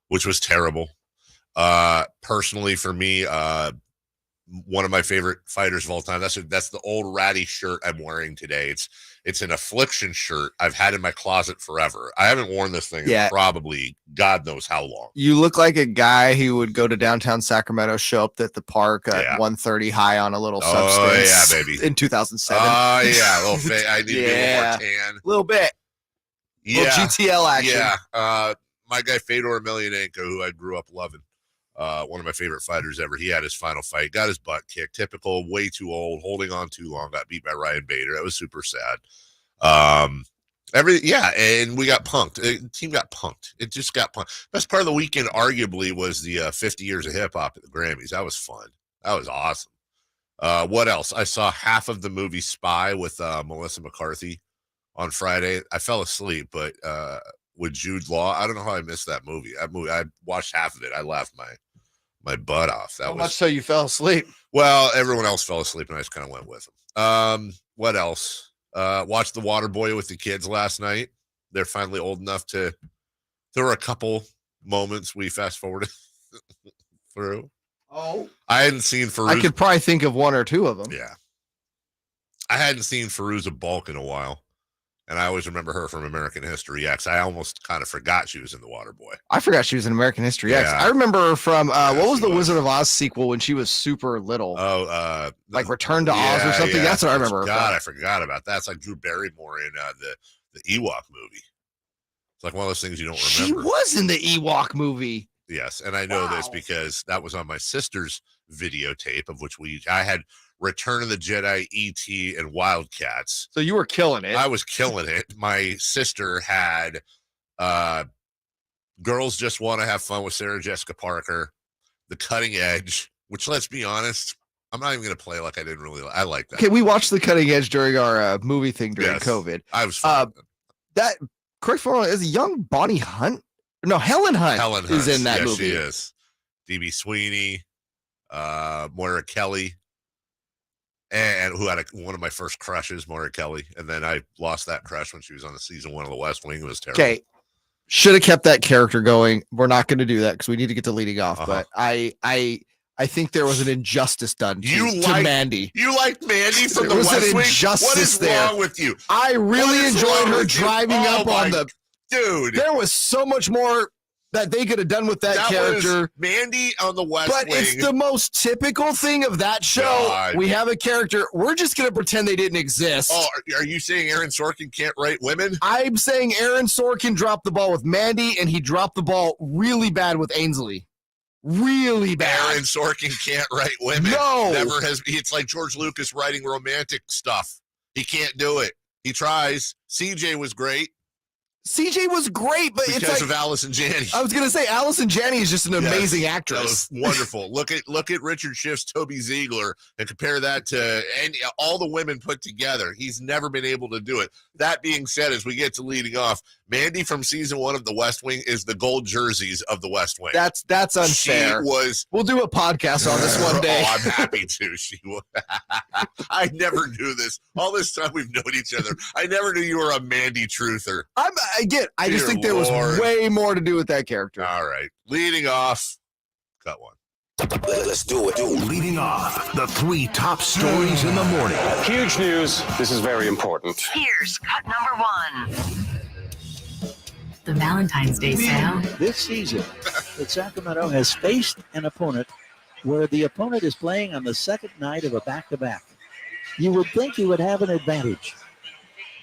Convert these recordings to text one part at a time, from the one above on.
which was terrible. Personally, for me, one of my favorite fighters of all time. That's the old ratty shirt I'm wearing today. It's an Affliction shirt I've had in my closet forever. I haven't worn this thing in probably God knows how long. You look like a guy who would go to downtown Sacramento, show up at the park at 1:30 high on a little substance. Yeah, baby. In 2007. Oh, yeah. A little I need to be a little more tan. A little bit. Yeah. Little GTL action. Yeah. My guy Fedor Emelianenko, who I grew up loving, one of my favorite fighters ever. He had his final fight, got his butt kicked. Typical, way too old, holding on too long, got beat by Ryan Bader. That was super sad. And we got punked. The team got punked. It just got punked. Best part of the weekend, arguably, was the 50 years of hip hop at the Grammys. That was fun. That was awesome. What else? I saw half of the movie Spy with Melissa McCarthy on Friday. I fell asleep, but with Jude Law, I don't know how I missed that movie. I watched half of it. I laughed my butt off. How much so you fell asleep? Well, everyone else fell asleep, and I just kind of went with them. What else? Watched The Waterboy with the kids last night. They're finally old enough to. There were a couple moments we fast forwarded through. Oh, I hadn't seen Fairuza. I could probably think of one or two of them. Yeah, I hadn't seen Fairuza Balk in a while. And I always remember her from American History X. I almost kind of forgot she was in The Waterboy. I forgot she was in American History X. I remember her from, what was the Wizard of Oz sequel when she was super little? Oh, like Return to Oz or something? That's what I remember. God, I forgot about that. It's like Drew Barrymore in the Ewok movie. It's like one of those things you don't remember. She was in the Ewok movie. Yes, and I know this because that was on my sister's videotape, of which I had Return of the Jedi, E.T., and Wildcats. So you were killing it. I was killing it. My sister had Girls Just Want to Have Fun with Sarah Jessica Parker, The Cutting Edge, which, let's be honest, I'm not even going to play like I didn't really I like that. Okay, we watched The Cutting Edge during our movie thing during COVID. I was fine. Correct for is a young Bonnie Hunt? No, Helen Hunt is in that movie. She is. D.B. Sweeney, Moira Kelly. And who had one of my first crushes, Moira Kelly. And then I lost that crush when she was on the season 1 of The West Wing. It was terrible. Okay. Should have kept that character going. We're not going to do that because we need to get to leading off. But I think there was an injustice done to Mandy. You liked Mandy from The West Wing? What is wrong with you? I really enjoyed her driving up on the... Dude. There was so much more that they could have done with that character. Was Mandy on The West Wing. But it's the most typical thing of that show. God. We have a character. We're just going to pretend they didn't exist. Oh, are you saying Aaron Sorkin can't write women? I'm saying Aaron Sorkin dropped the ball with Mandy, and he dropped the ball really bad with Ainsley. Really bad. Aaron Sorkin can't write women. No. Never has. It's like George Lucas writing romantic stuff. He can't do it. He tries. CJ was great. CJ was great, but because it's like, of Allison Janney. I was gonna say Allison Janney is just an amazing actress. That was wonderful. Look at Richard Schiff's Toby Ziegler and compare that to all the women put together. He's never been able to do it. That being said, as we get to leading off, Mandy from season 1 of The West Wing is the gold jerseys of The West Wing. That's unfair. We'll do a podcast on this one day. Oh, I'm happy to. She was. I never knew this. All this time we've known each other, I never knew you were a Mandy truther. I just think there was way more to do with that character. All right. Leading off, cut one. Let's do it. Leading off, the 3 top stories in the morning. Huge news. This is very important. Here's cut number 1. The Valentine's Day sale. This season, that Sacramento has faced an opponent where the opponent is playing on the second night of a back-to-back. You would think he would have an advantage.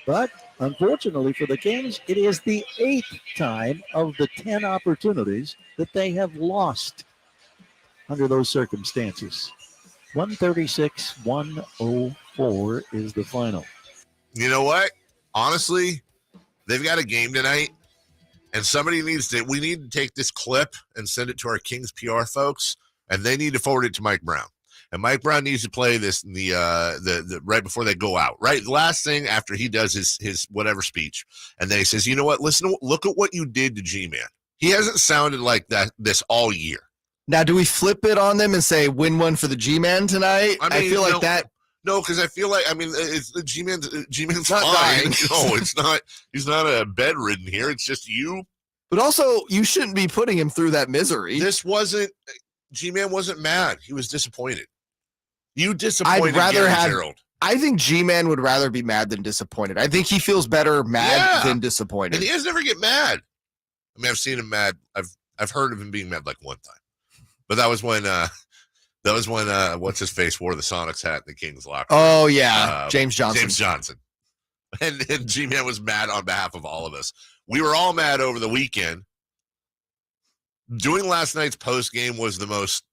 But unfortunately for the Kings, it is the 8th time of the 10 opportunities that they have lost under those circumstances. 136-104 is the final. You know what? Honestly, they've got a game tonight, and we need to take this clip and send it to our Kings PR folks, and they need to forward it to Mike Brown. And Mike Brown needs to play this in the right before they go out. Right, last thing after he does his whatever speech, and then he says, "You know what? Look at what you did to G-Man. He hasn't sounded like this all year." Now, do we flip it on them and say win one for the G-Man tonight? I feel like that. No, because I feel like it's the G-Man's fine. No, it's not. He's not bedridden here. It's just you But also, you shouldn't be putting him through that misery. G-Man wasn't mad. He was disappointed. You disappointed Gary Gerald. I think G-Man would rather be mad than disappointed. I think he feels better mad than disappointed. And he doesn't ever get mad. I mean, I've seen him mad. I've heard of him being mad like one time. But that was when what's his face wore the Sonics hat in the Kings locker room. Oh yeah, James Johnson. And G-Man was mad on behalf of all of us. We were all mad over the weekend. Doing last night's post game was the most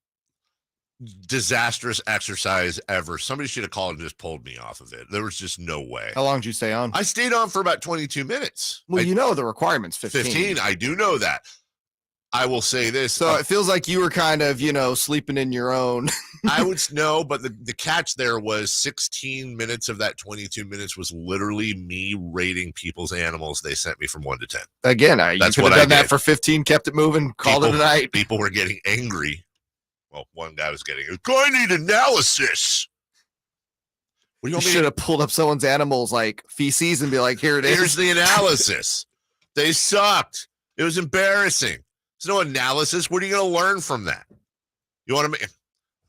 disastrous exercise ever. Somebody should have called and just pulled me off of it. There was just no way. How long did you stay on? I stayed on for about 22 minutes. Well, the requirement's 15. 15. I do know that. I will say this. So it feels like you were kind of, sleeping in your own. I would know, but the catch there was 16 minutes of that 22 minutes was literally me rating people's animals they sent me from 1 to 10. Again, you could have done that for 15, kept it moving, called it a night. People were getting angry. Well, one guy was getting, I need analysis. What do you want should have pulled up someone's animals like feces and be like, here it is. Here's the analysis. They sucked. It was embarrassing. There's no analysis. What are you going to learn from that? You want to make?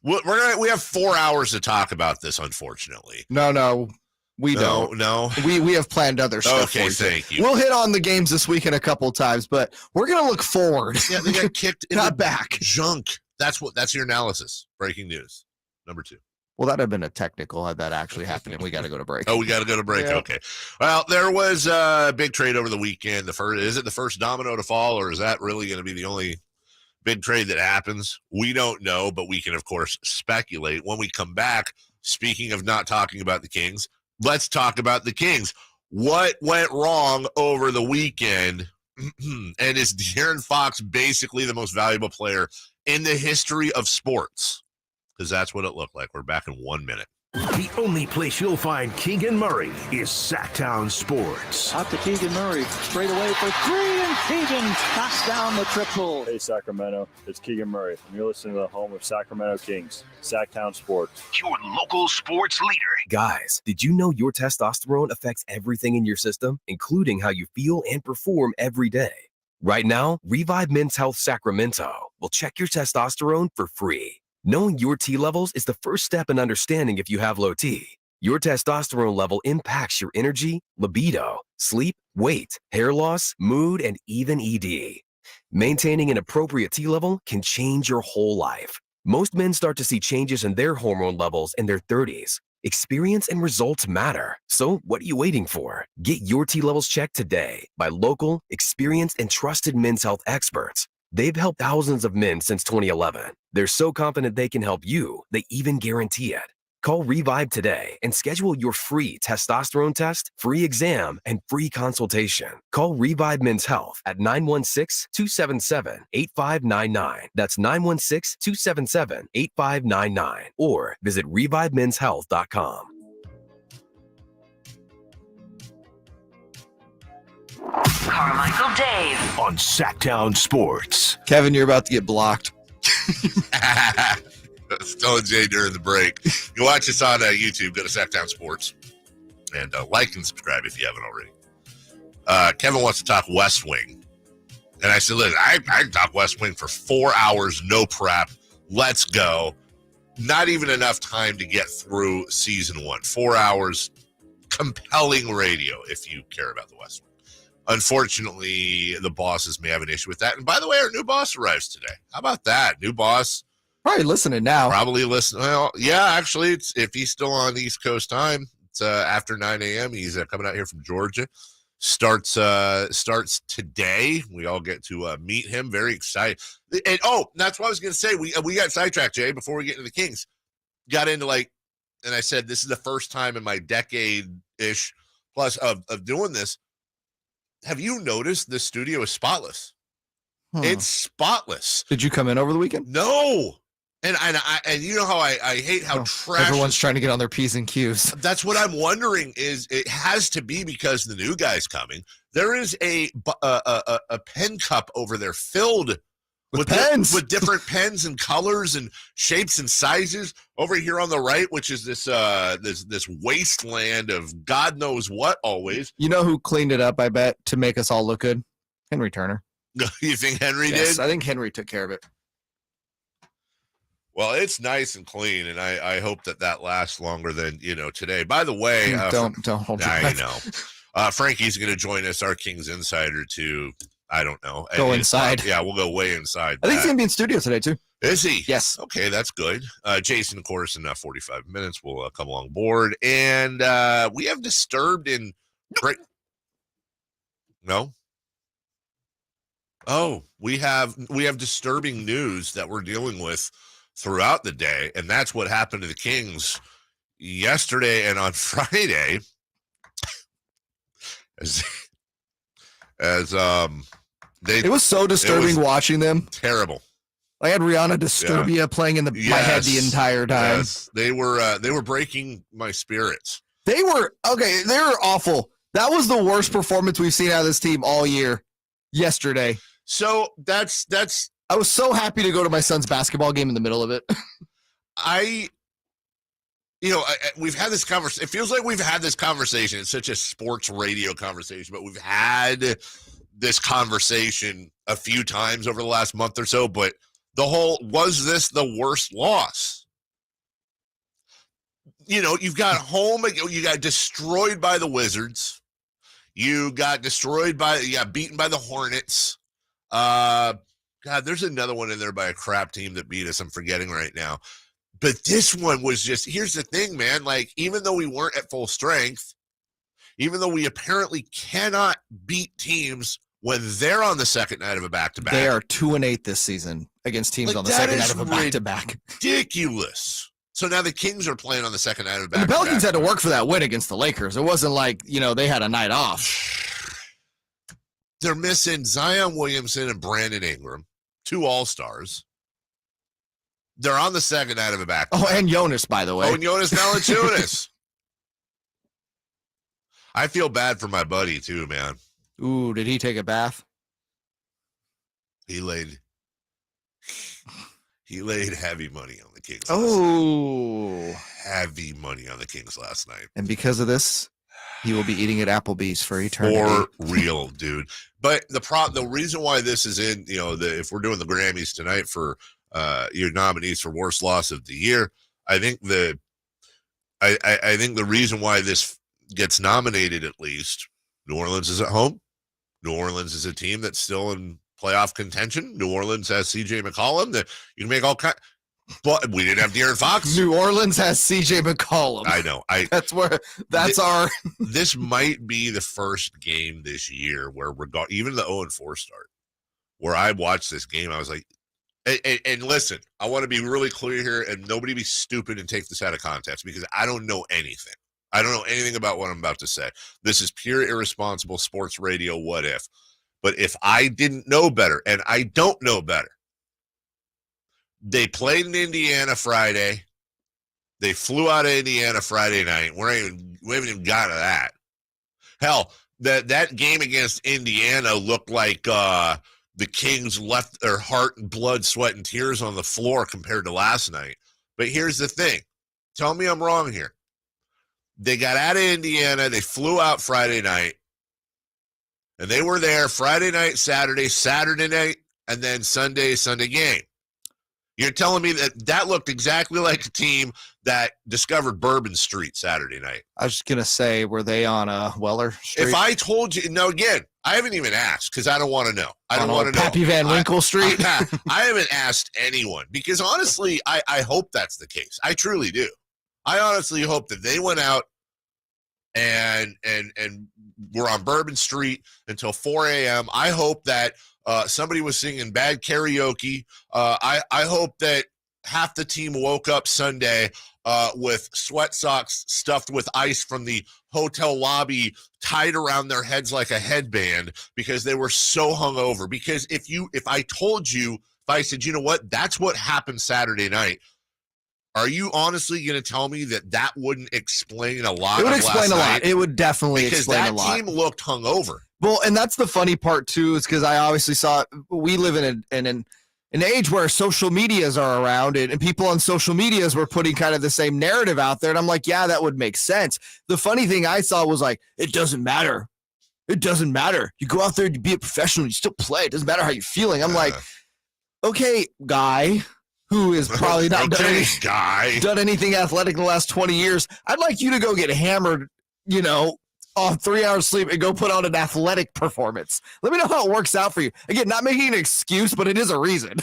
We have 4 hours to talk about this. Unfortunately, no, we don't. No, we have planned other stuff. Okay, thank you. We'll hit on the games this weekend a couple of times, but we're going to look forward. Yeah, they got kicked in not back. Junk. That's your analysis. Breaking news. Number 2. Well, that'd have been a technical had that actually happened, and we got to go to break. Oh, we got to go to break. Yeah. Okay. Well, there was a big trade over the weekend. Is it the first domino to fall, or is that really going to be the only big trade that happens? We don't know, but we can, of course, speculate. When we come back, speaking of not talking about the Kings, let's talk about the Kings. What went wrong over the weekend? And is De'Aaron Fox basically the most valuable player in the history of sports? Because that's what it looked like. We're back in 1 minute. The only place you'll find Keegan Murray is Sactown Sports. Out to Keegan Murray, straight away for 3, and Keegan knocks down the triple. Hey, Sacramento, it's Keegan Murray, and you're listening to the home of Sacramento Kings, Sactown Sports. Your local sports leader. Guys, did you know your testosterone affects everything in your system, including how you feel and perform every day? Right now, Revive Men's Health Sacramento will check your testosterone for free. Knowing your T levels is the first step in understanding if you have low T. Your testosterone level impacts your energy, libido, sleep, weight, hair loss, mood, and even ED. Maintaining an appropriate T level can change your whole life. Most men start to see changes in their hormone levels in their 30s. Experience and results matter. So what are you waiting for? Get your T levels checked today by local, experienced, and trusted men's health experts. They've helped thousands of men since 2011. They're so confident they can help you, they even guarantee it. Call Revive today and schedule your free testosterone test, free exam, and free consultation. Call Revive Men's Health at 916-277-8599. That's 916-277-8599. Or visit revivemenshealth.com. Carmichael Dave on Sactown Sports. Kevin, you're about to get blocked. Still Jay during the break. You watch us on YouTube. Go to Sactown Sports and like and subscribe if you haven't already. Kevin wants to talk West Wing, and I said, "Look, I can talk West Wing for 4 hours, no prep. Let's go." Not even enough time to get through season 1. 4 hours, compelling radio if you care about the West Wing. Unfortunately, the bosses may have an issue with that. And by the way, our new boss arrives today. How about that? New boss. Probably listening now. Probably listening. Well, yeah, actually, it's if he's still on East Coast time, it's after 9 a.m. He's coming out here from Georgia. Starts today. We all get to meet him. Very excited. And that's what I was going to say. We got sidetracked, Jay, before we get into the Kings. Got into and I said, this is the first time in my decade-ish plus of doing this. Have you noticed the studio is spotless? It's spotless. Did you come in over the weekend? No. And you know how I hate how trash. Everyone's trying to get on their P's and Q's. That's what I'm wondering is it has to be because the new guy's coming. There is a pen cup over there filled with pens, with different pens and colors and shapes and sizes. Over here on the right, which is this wasteland of God knows what always. You know who cleaned it up, I bet, to make us all look good? Henry Turner. You think Henry Yes, did? I think Henry took care of it. Well, it's nice and clean, and I hope that lasts longer than today. By the way, Don't hold your breath. know. Frankie's going to join us, our Kings insider, to I don't know. Go inside. Yeah, we'll go way inside. I think he's going to be in studio today too. Is he? Yes. Okay, that's good. Jason, of course, in 45 minutes will come along board, and we have disturbed in. No. Oh, we have disturbing news that we're dealing with throughout the day, and that's what happened to the Kings yesterday and on Friday. It was so disturbing watching them. Terrible. I had Rihanna Disturbia playing in my head the entire time. Yes. They were breaking my spirits. They were awful. That was the worst performance we've seen out of this team all year. Yesterday. So that's. I was so happy to go to my son's basketball game in the middle of it. We've had this conversation. It feels like we've had this conversation. It's such a sports radio conversation, but we've had this conversation a few times over the last month or so. But was this the worst loss? You've got home. You got destroyed by the Wizards. You got beaten by the Hornets. God, there's another one in there by a crap team that beat us. I'm forgetting right now. But this one was just, here's the thing, man. Like, even though we weren't at full strength, even though we apparently cannot beat teams when they're on the second night of a back-to-back. They are 2-8 this season against teams on the second night of a back-to-back. Ridiculous. So now the Kings are playing on the second night of a back-to-back. The Pelicans had to work for that win against the Lakers. It wasn't like, they had a night off. They're missing Zion Williamson and Brandon Ingram, 2 All-Stars. They're on the second night of a back-to-back. Oh, and Jonas, by the way. Oh, and Jonas Valanciunas. I feel bad for my buddy, too, man. Ooh, did he take a bath? He laid heavy money on the Kings. Oh. Heavy money on the Kings last night. And because of this, he will be eating at Applebee's for eternity. For real, dude. But the reason why this is in, if we're doing the Grammys tonight for your nominees for worst loss of the year, I think the reason why this gets nominated, at least, New Orleans is at home. New Orleans is a team that's still in playoff contention. New Orleans has C.J. McCollum. That you can make all kind. But we didn't have De'Aaron Fox. New Orleans has C.J. McCollum. I know. This might be the first game this year where even the 0-4 start, where I watched this game, I was like, and listen, I want to be really clear here, and nobody be stupid and take this out of context, because I don't know anything. I don't know anything about what I'm about to say. This is pure irresponsible sports radio what if. But if I didn't know better, and I don't know better, they played in Indiana Friday. They flew out of Indiana Friday night. We haven't even gotten to that. Hell, that game against Indiana looked like the Kings left their heart and blood, sweat, and tears on the floor compared to last night. But here's the thing. Tell me I'm wrong here. They got out of Indiana. They flew out Friday night. And they were there Friday night, Saturday night, and then Sunday game. You're telling me that looked exactly like a team that discovered Bourbon Street Saturday night. I was just going to say, were they on Weller Street? If I told you, no, again, I haven't even asked because I don't want to know. I don't want to know. Pappy Van Winkle Street? I haven't asked anyone because honestly, I hope that's the case. I truly do. I honestly hope that they went out and were on Bourbon Street until 4 a.m. I hope that somebody was singing bad karaoke. I hope that half the team woke up Sunday with sweat socks stuffed with ice from the hotel lobby tied around their heads like a headband because they were so hungover. Because if I told you, if I said, you know what, that's what happened Saturday night, are you honestly going to tell me that wouldn't explain a lot? It would explain a lot. It would definitely explain a lot. Because that team looked hungover. Well, and that's the funny part, too, is because I obviously saw we live in an age where social medias are around and people on social medias were putting kind of the same narrative out there. And I'm like, yeah, that would make sense. The funny thing I saw was like, it doesn't matter. It doesn't matter. You go out there to be a professional. You still play. It doesn't matter how you're feeling. I'm like, okay, guy who is probably not done anything athletic in the last 20 years. I'd like you to go get hammered, off 3 hours sleep and go put on an athletic performance. Let me know how it works out for you. Again, not making an excuse, but it is a reason.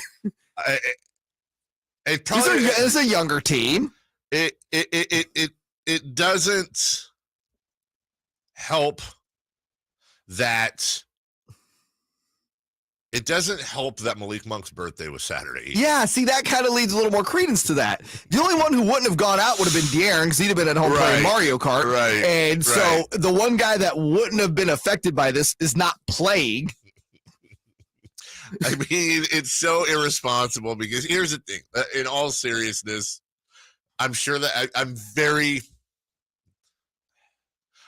It's a younger team. It doesn't help that. It doesn't help that Malik Monk's birthday was Saturday. Yeah, see, that kind of leads a little more credence to that. The only one who wouldn't have gone out would have been De'Aaron because he'd have been at home playing Mario Kart. Right. And so the one guy that wouldn't have been affected by this is not playing. I mean, it's so irresponsible because here's the thing. In all seriousness, I'm sure that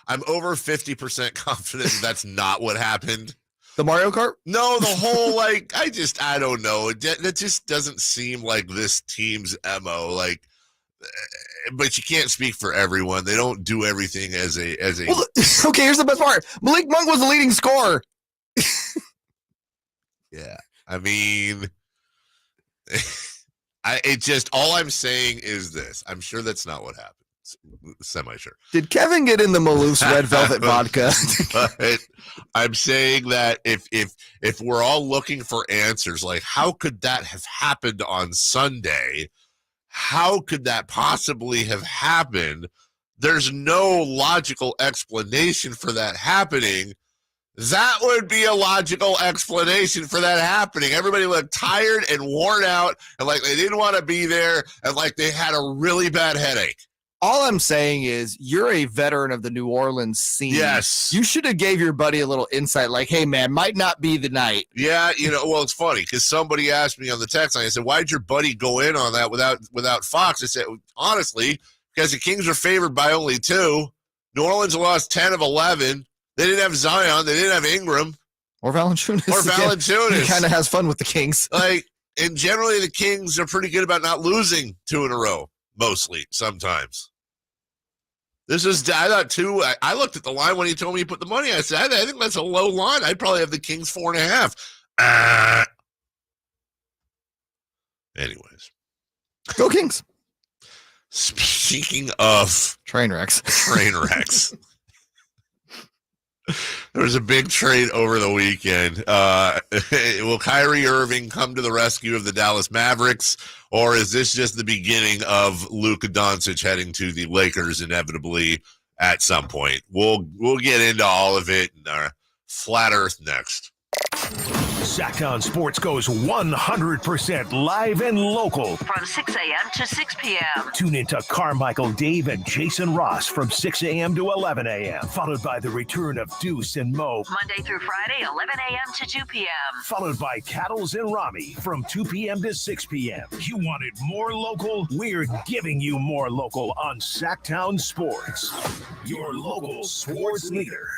I'm over 50% confident that's not what happened. The Mario Kart? No, the whole, I don't know. It just doesn't seem like this team's MO. But you can't speak for everyone. They don't do everything as a. Well, okay, here's the best part. Malik Monk was the leading scorer. Yeah. I mean, all I'm saying is this. I'm sure that's not what happened. Semi-sure. Did Kevin get in the Maloof's Red Velvet vodka? But I'm saying that if we're all looking for answers, how could that have happened on Sunday? How could that possibly have happened? There's no logical explanation for that happening. That would be a logical explanation for that happening. Everybody looked tired and worn out and like they didn't want to be there and like they had a really bad headache. All I'm saying is you're a veteran of the New Orleans scene. Yes. You should have gave your buddy a little insight like, hey, man, might not be the night. Yeah, well, it's funny because somebody asked me on the text line, I said, why'd your buddy go in on that without Fox? I said, honestly, because the Kings are favored by only 2. New Orleans lost 10 of 11. They didn't have Zion. They didn't have Ingram. Or Valanciunas. He kind of has fun with the Kings. And generally the Kings are pretty good about not losing 2 in a row, mostly, sometimes. I thought 2. I looked at the line when he told me he put the money. I said, I think that's a low line. I'd probably have the Kings 4.5. Anyways. Go Kings. Speaking of train wrecks. There was a big trade over the weekend. Will Kyrie Irving come to the rescue of the Dallas Mavericks, or is this just the beginning of Luka Doncic heading to the Lakers inevitably at some point? We'll get into all of it in our Flat Earth next. Sactown Sports goes 100% live and local. From 6 a.m. to 6 p.m. Tune into Carmichael Dave and Jason Ross from 6 a.m. to 11 a.m. Followed by the return of Deuce and Mo. Monday through Friday, 11 a.m. to 2 p.m. Followed by Cattles and Rami from 2 p.m. to 6 p.m. You wanted more local? We're giving you more local on Sactown Sports. Your local sports leader.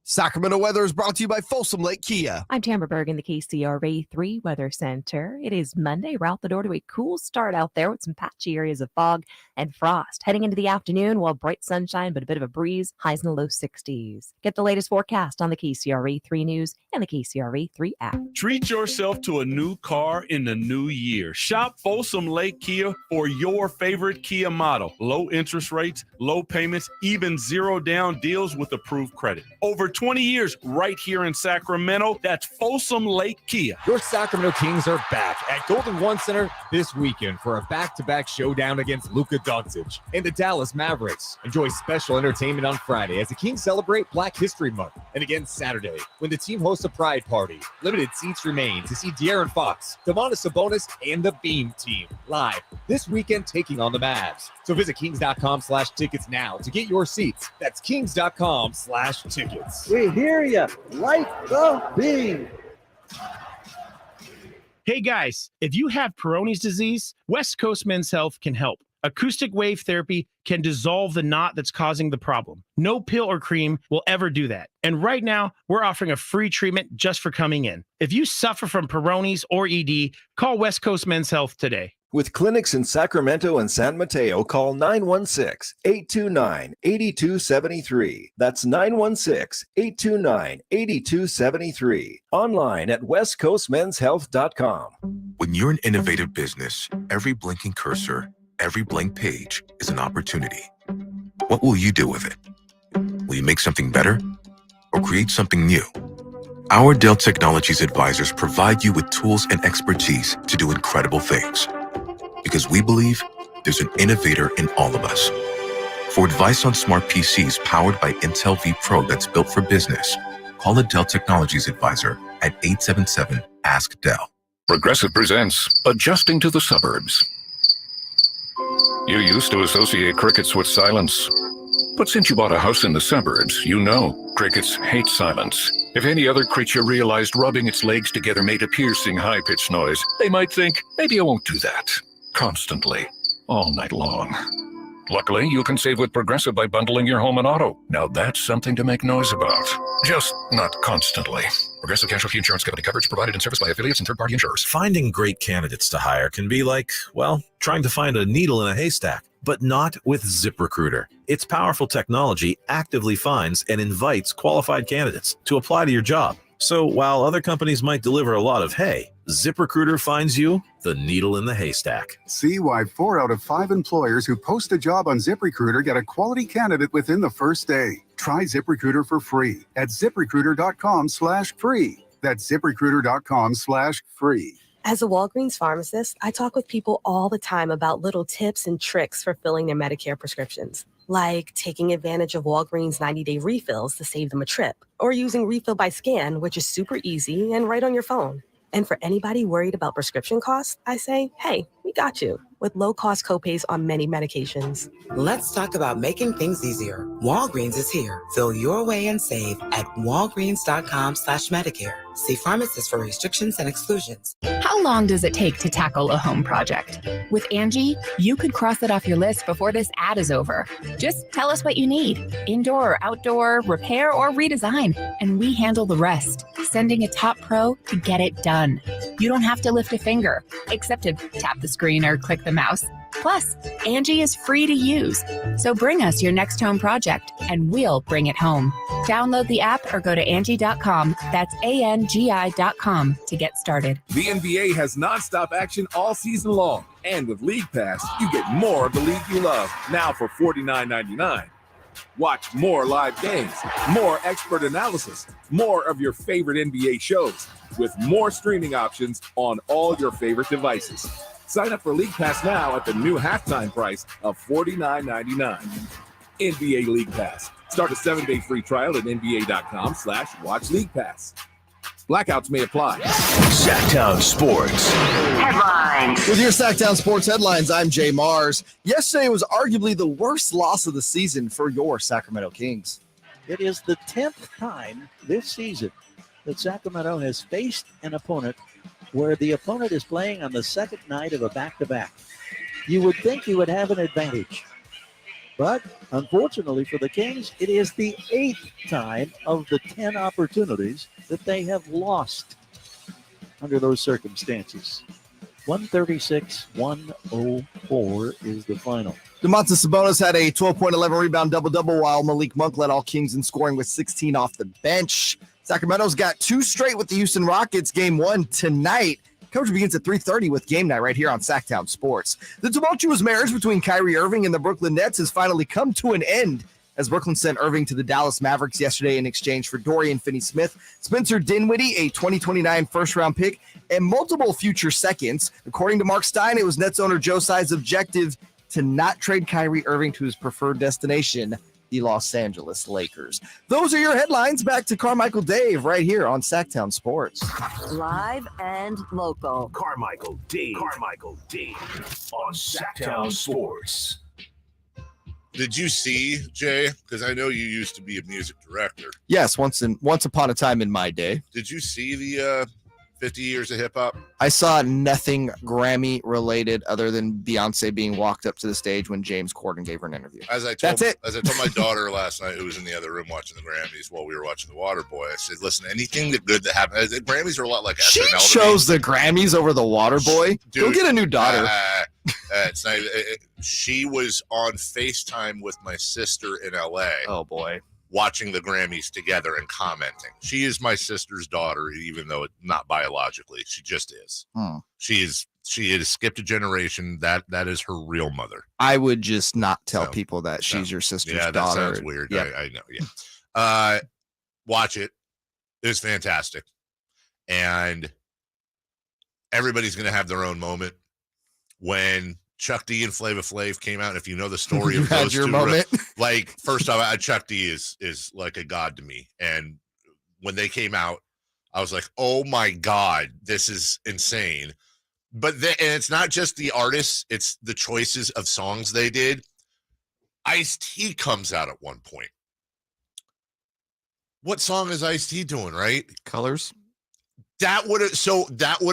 Sacramento weather is brought to you by Folsom Lake Kia. I'm Tamara Berg in the KCRA 3 Weather Center. It is Monday. We're out the door to a cool start out there with some patchy areas of fog and frost. Heading into the afternoon, bright sunshine, but a bit of a breeze, highs in the low 60s. Get the latest forecast on the KCRA 3 News and the KCRA 3 app. Treat yourself to a new car in the new year. Shop Folsom Lake Kia for your favorite Kia model. Low interest rates, low payments, even zero down deals with approved credit. Over 20 years right here in Sacramento. That's Folsom Lake Kia. Your Sacramento Kings are back at Golden One Center this weekend for a back-to-back showdown against Luka Doncic and the Dallas Mavericks. Enjoy special entertainment on Friday as the Kings celebrate Black History Month, and again Saturday when the team hosts a pride party. Limited seats remain to see De'Aaron Fox, Domantas Sabonis, and the Beam Team live this weekend taking on the Mavs. So visit kings.com/tickets now to get your seats. That's kings.com/tickets. We hear you. Like the beam. Hey guys, if you have Peyronie's disease, West Coast Men's Health can help. Acoustic wave therapy can dissolve the knot that's causing the problem. No pill or cream will ever do that. And right now, we're offering a free treatment just for coming in. If you suffer from Peyronie's or ED, call West Coast Men's Health today. With clinics in Sacramento and San Mateo, call 916-829-8273. That's 916-829-8273. Online at westcoastmenshealth.com. When you're an innovative business, every blinking cursor, every blank page is an opportunity. What will you do with it? Will you make something better or create something new? Our Dell Technologies advisors provide you with tools and expertise to do incredible things. Because we believe there's an innovator in all of us. For advice on smart PCs powered by Intel V Pro that's built for business, call a Dell Technologies advisor at 877-ASK-DELL. Progressive presents Adjusting to the Suburbs. You used to associate crickets with silence. But since you bought a house in the suburbs, you know crickets hate silence. If any other creature realized rubbing its legs together made a piercing, high-pitched noise, they might think, maybe I won't do that. Constantly, all night long. Luckily, you can save with Progressive by bundling your home and auto. Now that's something to make noise about. Just not constantly. Progressive Casualty Insurance Company. Coverage provided and serviced by affiliates and third-party insurers. Finding great candidates to hire can be like, well, trying to find a needle in a haystack. But not with ZipRecruiter. Its powerful technology actively finds and invites qualified candidates to apply to your job. So while other companies might deliver a lot of hay, ZipRecruiter finds you the needle in the haystack. See why 4 out of 5 employers who post a job on ZipRecruiter get a quality candidate within the first day. Try ZipRecruiter for free at ZipRecruiter.com/free. That's ZipRecruiter.com/free. As a Walgreens pharmacist, I talk with people all the time about little tips and tricks for filling their Medicare prescriptions, like taking advantage of Walgreens 90-day refills to save them a trip, or using Refill by Scan, which is super easy and right on your phone. And for anybody worried about prescription costs, I say, hey, we got you, with low-cost copays on many medications. Let's talk about making things easier. Walgreens is here. Fill your way and save at walgreens.com/Medicare. See pharmacists for restrictions and exclusions. How long does it take to tackle a home project? With Angie, you could cross it off your list before this ad is over. Just tell us what you need, indoor or outdoor, repair or redesign, and we handle the rest, sending a top pro to get it done. You don't have to lift a finger, except to tap the screen or click the mouse. Plus, Angie is free to use. So bring us your next home project and we'll bring it home. Download the app or go to Angie.com. That's ANGI.com to get started. The NBA has nonstop action all season long. And with League Pass, you get more of the league you love. Now for $49.99. Watch more live games, more expert analysis, more of your favorite NBA shows, with more streaming options on all your favorite devices. Sign up for League Pass now at the new halftime price of $49.99. NBA League Pass. Start a 7-day free trial at NBA.com/watch League Pass. Blackouts may apply. Sactown Sports Headlines. With your Sactown Sports headlines, I'm Jay Mars. Yesterday was arguably the worst loss of the season for your Sacramento Kings. It is the 10th time this season that Sacramento has faced an opponent where the opponent is playing on the second night of a back-to-back. You would think you would have an advantage. But unfortunately for the Kings, it is the 8th time of the 10 opportunities that they have lost under those circumstances. 136-104 is the final. Domantas Sabonis had a 12-point, 11-rebound double-double, while Malik Monk led all Kings in scoring with 16 off the bench. Sacramento's got 2 straight with the Houston Rockets. Game 1 tonight. Coverage begins at 3:30 with Game Night right here on Sactown Sports. The tumultuous marriage between Kyrie Irving and the Brooklyn Nets has finally come to an end, as Brooklyn sent Irving to the Dallas Mavericks yesterday in exchange for Dorian Finney-Smith, Spencer Dinwiddie, a 2029 first-round pick, and multiple future seconds. According to Mark Stein, it was Nets owner Joe Tsai's objective to not trade Kyrie Irving to his preferred destination, the Los Angeles Lakers. Those are your headlines. Back to Carmichael Dave right here on Sactown Sports. Live and local. Carmichael Dave on Sactown Sports. Did you see, Jay? Because I know you used to be a music director. Yes, once upon a time in my day. Did you see the 50 years of hip hop. I saw nothing Grammy related other than Beyonce being walked up to the stage when James Corden gave her an interview. That's it. As I told my daughter last night, who was in the other room watching the Grammys while we were watching The Waterboy, I said, listen, anything that good that happened, the Grammys are a lot like She SNL. chose the Grammys over the Waterboy. Go get a new daughter. It's not, she was on FaceTime with my sister in LA. Oh boy. Watching the Grammys together and commenting. She is my sister's daughter, even though not biologically. She just is. She has skipped a generation. That is her real mother. I would just not tell people that she's your sister's daughter. Yeah, that sounds weird. Yep. I know. Yeah. Watch it. It's fantastic. And everybody's going to have their own moment. When Chuck D and Flava Flav came out, and if you know the story of those two, moment. Like, first off, Chuck D is like a god to me. And when they came out, I was like, oh my God, this is insane. But and it's not just the artists, it's the choices of songs they did. Ice-T comes out at one point. What song is Ice-T doing, right? Colors. That would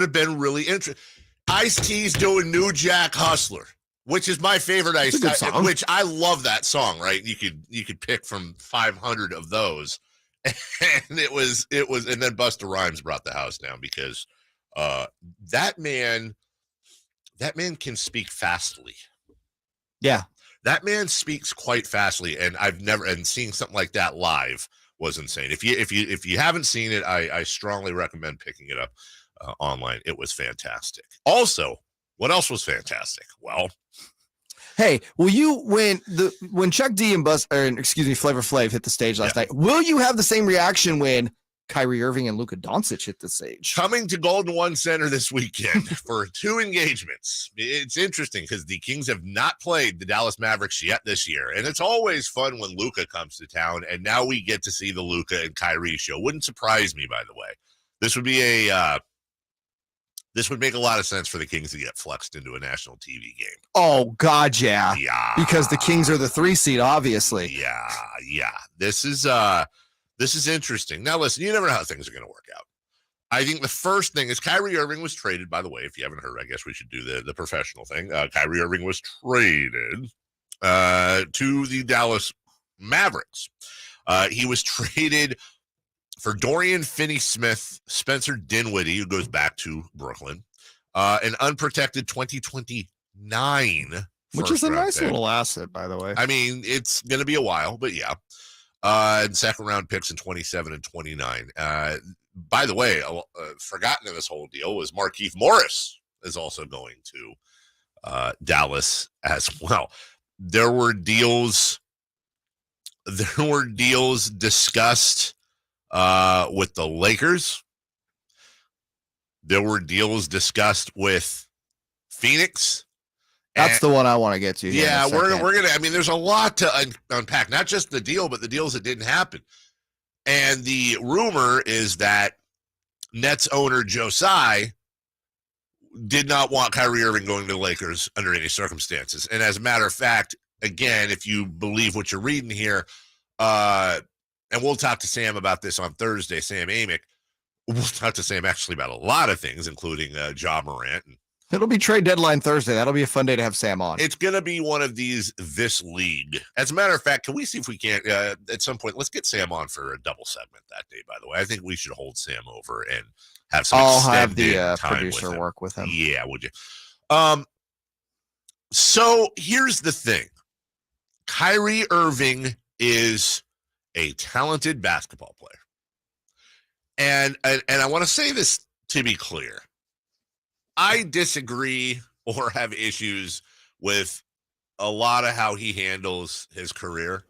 have been really interesting. Ice-T's doing New Jack Hustler, which is my favorite Ice-T, which I love that song, right? You could pick from 500 of those. And it was, and then Busta Rhymes brought the house down because that man can speak fastly. Yeah. That man speaks quite fastly, and and seeing something like that live was insane. If you haven't seen it, I strongly recommend picking it up online. It was fantastic. Also, what else was fantastic? Well, hey, when Chuck D and Flavor Flav hit the stage last night, will you have the same reaction when Kyrie Irving and Luka Doncic hit the stage? Coming to Golden One Center this weekend for 2 engagements. It's interesting because the Kings have not played the Dallas Mavericks yet this year, and it's always fun when Luka comes to town, and now we get to see the Luka and Kyrie show. Wouldn't surprise me, by the way. This would be this would make a lot of sense for the Kings to get flexed into a national TV game. Oh, God, yeah. Yeah. Because the Kings are the 3 seed, obviously. Yeah. This is interesting. Now, listen, you never know how things are going to work out. I think the first thing is Kyrie Irving was traded, by the way. If you haven't heard, I guess we should do the professional thing. Kyrie Irving was traded to the Dallas Mavericks. He was traded for Dorian Finney-Smith, Spencer Dinwiddie, who goes back to Brooklyn, an unprotected 2029, which is a nice little asset, by the way. I mean, it's going to be a while, but yeah. And second round picks in 27 and 29. By the way, forgotten in this whole deal was Markieff Morris is also going to Dallas as well. There were deals discussed with the Lakers. There were deals discussed with Phoenix. That's the one I want to get to. Yeah, we're gonna. I mean, there's a lot to unpack. Not just the deal, but the deals that didn't happen. And the rumor is that Nets owner Joe Tsai did not want Kyrie Irving going to the Lakers under any circumstances. And as a matter of fact, again, if you believe what you're reading here, and we'll talk to Sam about this on Thursday, Sam Amick. We'll talk to Sam actually about a lot of things, including Ja Morant. It'll be trade deadline Thursday. That'll be a fun day to have Sam on. It's going to be one of these this league. As a matter of fact, can we see if we can't, at some point, let's get Sam on for a double segment that day, by the way. I think we should hold Sam over and have some I'll have the time producer with him. work with him. Yeah, would you? So here's the thing. Kyrie Irving is a talented basketball player. And I want to say this to be clear. I disagree or have issues with a lot of how he handles his career.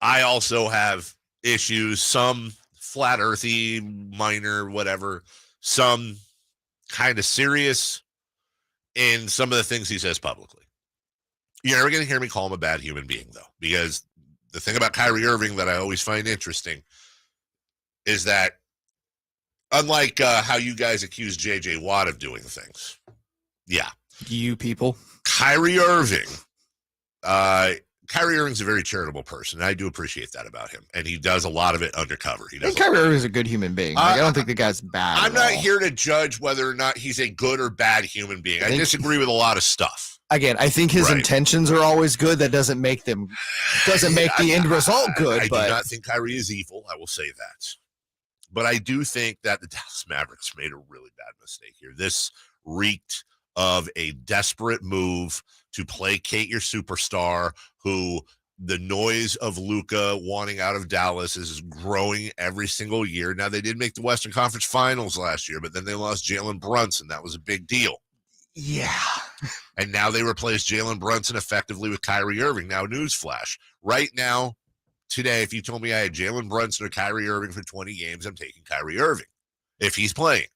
I also have issues, some flat earthy, minor, whatever, some kind of serious in some of the things he says publicly. You're never going to hear me call him a bad human being, though, because the thing about Kyrie Irving that I always find interesting is that unlike how you guys accuse J.J. Watt of doing things. Yeah. You people. Kyrie Irving Kyrie Irving's a very charitable person. And I do appreciate that about him. And he does a lot of it undercover. I think Kyrie Irving's a good human being. Like, I don't think the guy's bad. I'm not here to judge whether or not he's a good or bad human being. I disagree with a lot of stuff. Again, I think his intentions are always good. That doesn't make the end result good. I but do not think Kyrie is evil. I will say that. But I do think that the Dallas Mavericks made a really bad mistake here. This reeked of a desperate move to placate your superstar, who the noise of Luka wanting out of Dallas is growing every single year. Now, they did make the Western Conference Finals last year, but then they lost Jalen Brunson. That was a big deal. Yeah. And now they replaced Jalen Brunson effectively with Kyrie Irving. Now, newsflash. Right now, today, if you told me I had Jalen Brunson or Kyrie Irving for 20 games, I'm taking Kyrie Irving if he's playing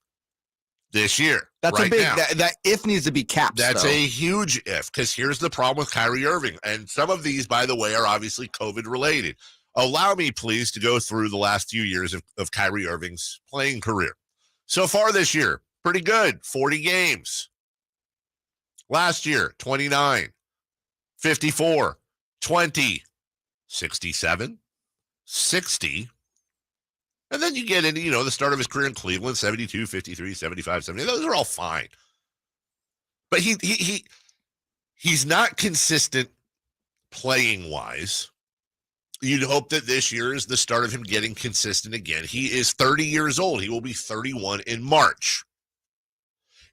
this year. That's a big that if needs to be capped. That's a huge if, because here's the problem with Kyrie Irving. And some of these, by the way, are obviously COVID related. Allow me, please, to go through the last few years of Kyrie Irving's playing career. So far this year, pretty good. 40 games. Last year, 29, 54, 20, 67, 60. And then you get into, the start of his career in Cleveland, 72, 53, 75, 70. Those are all fine. But he's not consistent playing-wise. You'd hope that this year is the start of him getting consistent again. He is 30 years old. He will be 31 in March.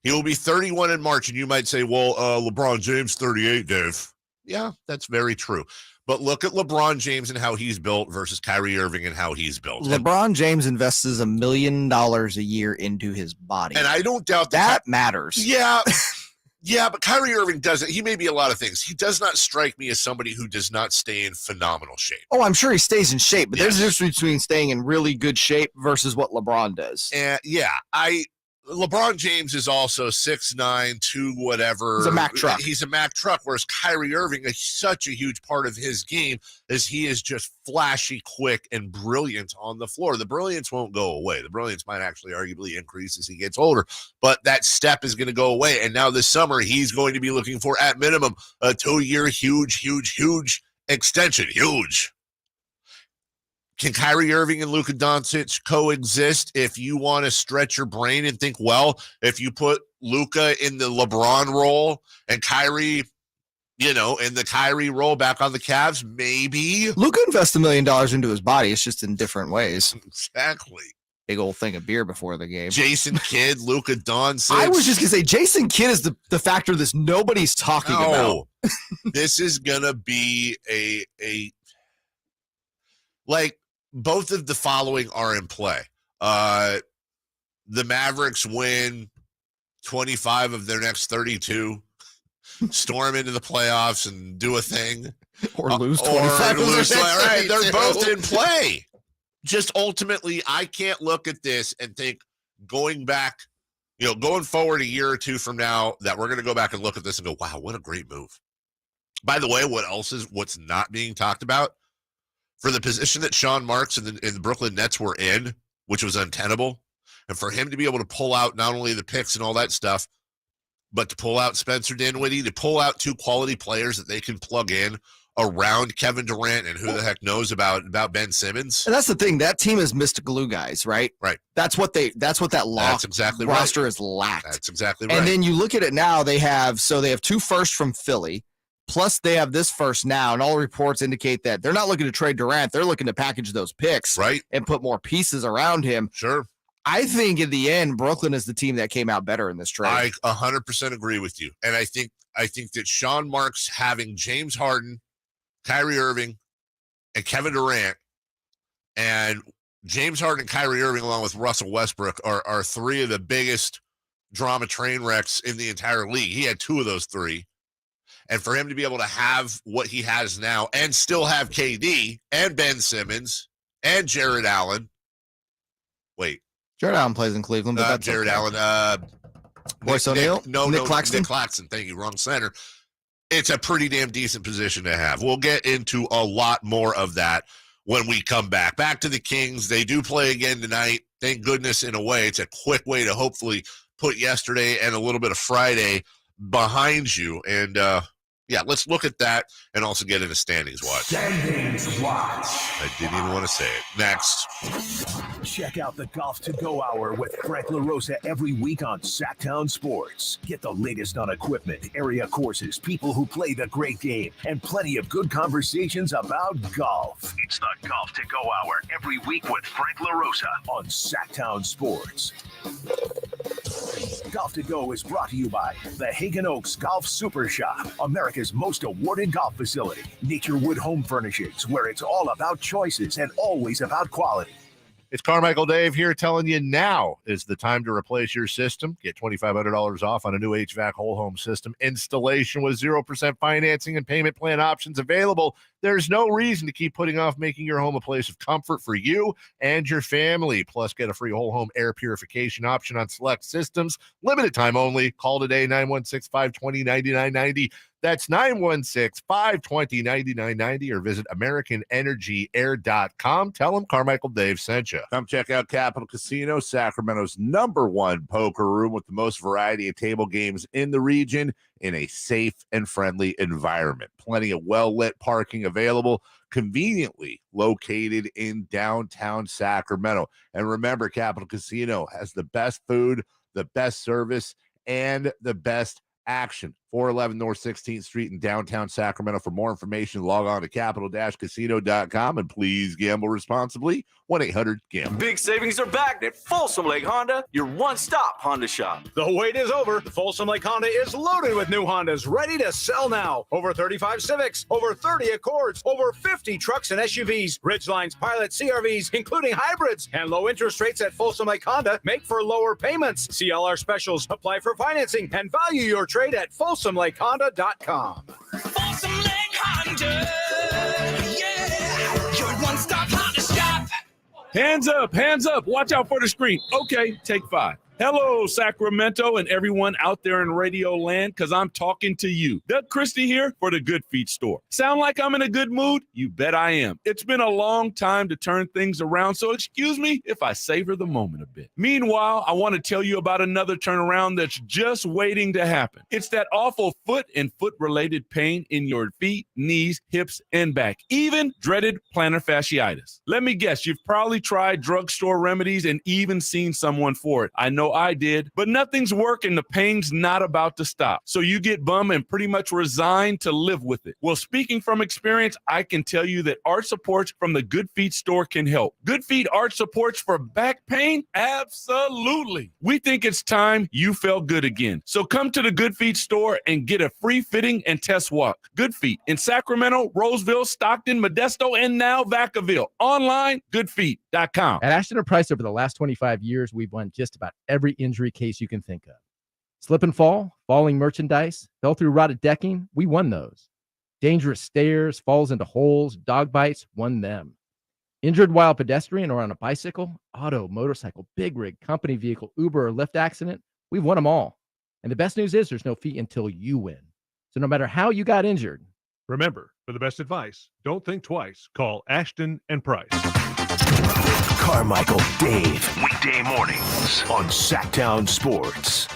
He will be 31 in March, and you might say, well, LeBron James, 38, Dave. Yeah, that's very true. But look at LeBron James and how he's built versus Kyrie Irving and how he's built. LeBron James invests $1 million a year into his body. And I don't doubt that matters. Yeah. Yeah, but Kyrie Irving doesn't. He may be a lot of things. He does not strike me as somebody who does not stay in phenomenal shape. Oh, I'm sure he stays in shape, but there's a difference between staying in really good shape versus what LeBron does. And LeBron James is also 6'9", 2 whatever. He's a Mack truck. He's a Mack truck, whereas Kyrie Irving is such a huge part of his game as he is just flashy, quick, and brilliant on the floor. The brilliance won't go away. The brilliance might actually arguably increase as he gets older, but that step is going to go away. And now this summer, he's going to be looking for, at minimum, a 2-year huge extension. Huge. Can Kyrie Irving and Luka Doncic coexist if you want to stretch your brain and think, well, if you put Luka in the LeBron role and Kyrie, in the Kyrie role back on the Cavs, maybe? Luka invests $1 million into his body. It's just in different ways. Exactly. Big old thing of beer before the game. Jason Kidd, Luka Doncic. I was just going to say, Jason Kidd is the factor that nobody's talking about. This is going to be both of the following are in play. The Mavericks win 25 of their next 32, storm into the playoffs and do a thing. Or lose 25 of their next 32. They're both in play. Just ultimately, I can't look at this and think going forward a year or two from now that we're going to go back and look at this and go, wow, what a great move. By the way, what's not being talked about? For the position that Sean Marks and the Brooklyn Nets were in, which was untenable, and for him to be able to pull out not only the picks and all that stuff, but to pull out Spencer Dinwiddie, to pull out 2 quality players that they can plug in around Kevin Durant, and who the heck knows about Ben Simmons. And that's the thing. That team has missed glue guys, right? Right. That's what that roster has lacked. That's exactly right. And then you look at it now, they have 2 firsts from Philly. Plus, they have this first now, and all reports indicate that they're not looking to trade Durant. They're looking to package those picks and put more pieces around him. Sure. I think in the end, Brooklyn is the team that came out better in this trade. I 100% agree with you. And I think that Sean Marks having James Harden, Kyrie Irving, and Kevin Durant, and James Harden and Kyrie Irving along with Russell Westbrook are 3 of the biggest drama train wrecks in the entire league. He had 2 of those 3. And for him to be able to have what he has now and still have KD and Ben Simmons and Jared Allen. Wait. Jared Allen plays in Cleveland. But that's Jared okay. Allen. Royce O'Neal? Nick Claxton? Nick Claxton. Thank you. Wrong center. It's a pretty damn decent position to have. We'll get into a lot more of that when we come back. Back to the Kings. They do play again tonight. Thank goodness, in a way. It's a quick way to hopefully put yesterday and a little bit of Friday behind you. And yeah, let's look at that and also get into standings watch. Standings watch. I didn't even want to say it. Next. Check out the Golf to Go Hour with Frank LaRosa every week on Sactown Sports. Get the latest on equipment, area courses, people who play the great game, and plenty of good conversations about golf. It's the Golf to Go Hour every week with Frank LaRosa on Sactown Sports. Golf to Go is brought to you by the Hagen Oaks Golf Super Shop, America's most awarded golf facility. Naturewood Home Furnishings, where it's all about choices and always about quality. It's Carmichael Dave here telling you now is the time to replace your system. Get $2,500 off on a new HVAC whole home system installation with 0% financing and payment plan options available. There's no reason to keep putting off making your home a place of comfort for you and your family. Plus, get a free whole home air purification option on select systems. Limited time only. Call today, 916-520-9990. That's 916-520-9990 or visit AmericanEnergyAir.com. Tell them Carmichael Dave sent you. Come check out Capital Casino, Sacramento's #1 poker room with the most variety of table games in the region in a safe and friendly environment. Plenty of well-lit parking available, conveniently located in downtown Sacramento. And remember, Capital Casino has the best food, the best service, and the best action. 411 North 16th Street in downtown Sacramento. For more information, log on to capital-casino.com and please gamble responsibly. 1-800-GAMBLE. Big savings are back at Folsom Lake Honda, your one-stop Honda shop. The wait is over. Folsom Lake Honda is loaded with new Hondas ready to sell now. Over 35 Civics, over 30 Accords, over 50 trucks and SUVs, Ridgelines, Pilot, CRVs, including hybrids, and low interest rates at Folsom Lake Honda make for lower payments. See all our specials, apply for financing, and value your trade at FolsomLakeHonda.com. Folsom Lake Honda, yeah, your one-stop Honda shop. Hands up. Watch out for the screen. Okay, take 5. Hello, Sacramento and everyone out there in radio land, because I'm talking to you. Doug Christie here for the Good Feet store. Sound like I'm in a good mood? You bet I am. It's been a long time to turn things around, so excuse me if I savor the moment a bit. Meanwhile, I want to tell you about another turnaround that's just waiting to happen. It's that awful foot and foot-related pain in your feet, knees, hips, and back, even dreaded plantar fasciitis. Let me guess, you've probably tried drugstore remedies and even seen someone for it. I know I did, but nothing's working. The pain's not about to stop. So you get bum and pretty much resign to live with it. Well, speaking from experience, I can tell you that arch supports from the Good Feet store can help. Good Feet arch supports for back pain? Absolutely. We think it's time you felt good again. So come to the Good Feet store and get a free fitting and test walk. Good Feet in Sacramento, Roseville, Stockton, Modesto, and now Vacaville. Online, goodfeet.com. At Ashton and Price over the last 25 years, we've won just about every injury case you can think of. Slip and fall, falling merchandise, fell through rotted decking, we won those. Dangerous stairs, falls into holes, dog bites, won them. Injured while pedestrian or on a bicycle, auto, motorcycle, big rig, company vehicle, Uber, or Lyft accident, we've won them all. And the best news is there's no fee until you win. So no matter how you got injured, remember, for the best advice, don't think twice. Call Ashton and Price. Carmichael Dave, weekday mornings on Sactown Sports.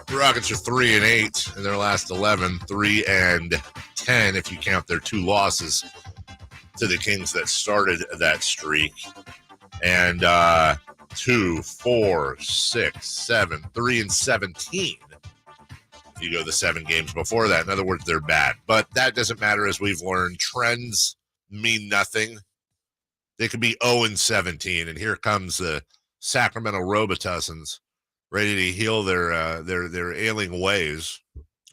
The Rockets are 3-8 in their last 11, 3-10 if you count their 2 losses to the Kings that started that streak. And 2, 4, 6, 7, 3-17. If you go the 7 games before that, in other words, they're bad. But that doesn't matter, as we've learned. Trends mean nothing. They could be 0-17, and here comes the Sacramento Robitusins ready to heal their ailing ways.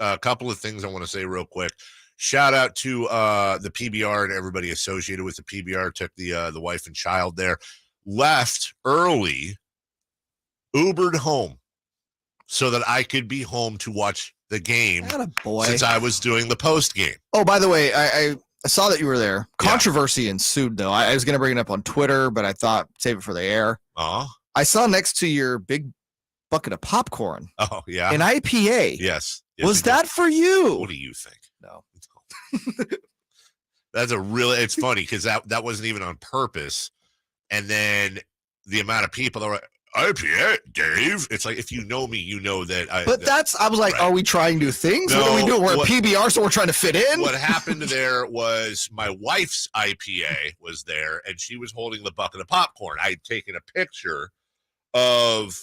A couple of things I want to say real quick. Shout out to the PBR and everybody associated with the PBR. Took the wife and child there. Left early, Ubered home so that I could be home to watch the game. Attaboy. Since I was doing the post game. Oh, by the way, I saw that you were there. Controversy ensued, though. I was going to bring it up on Twitter, but I thought save it for the air. I saw next to your big bucket of popcorn. Oh, yeah. An IPA. Yes. Was that for you? What do you think? No. That's it's funny because that wasn't even on purpose. And then the amount of people that IPA, Dave. It's like, if you know me, you know that. I was like, are we trying new things? No, what are we doing? We're a PBR, so we're trying to fit in. What happened there was my wife's IPA was there, and she was holding the bucket of popcorn. I had taken a picture of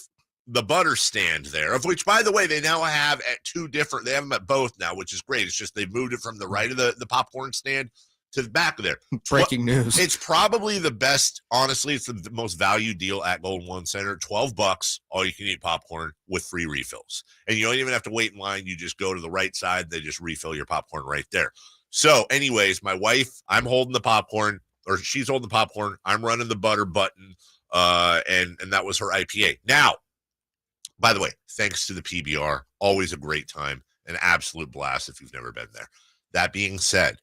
the butter stand there, of which, by the way, they now have at two different. They have them at both now, which is great. It's just they've moved it from the right of the popcorn stand to the back of there. Breaking news. It's probably the best. Honestly, it's the most value deal at Golden One Center. $12, all you can eat popcorn with free refills, and you don't even have to wait in line. You just go to the right side. They just refill your popcorn right there. So, anyways, my wife, I'm holding the popcorn, or she's holding the popcorn. I'm running the butter button, and that was her IPA. Now, by the way, thanks to the PBR, always a great time, an absolute blast if you've never been there. That being said,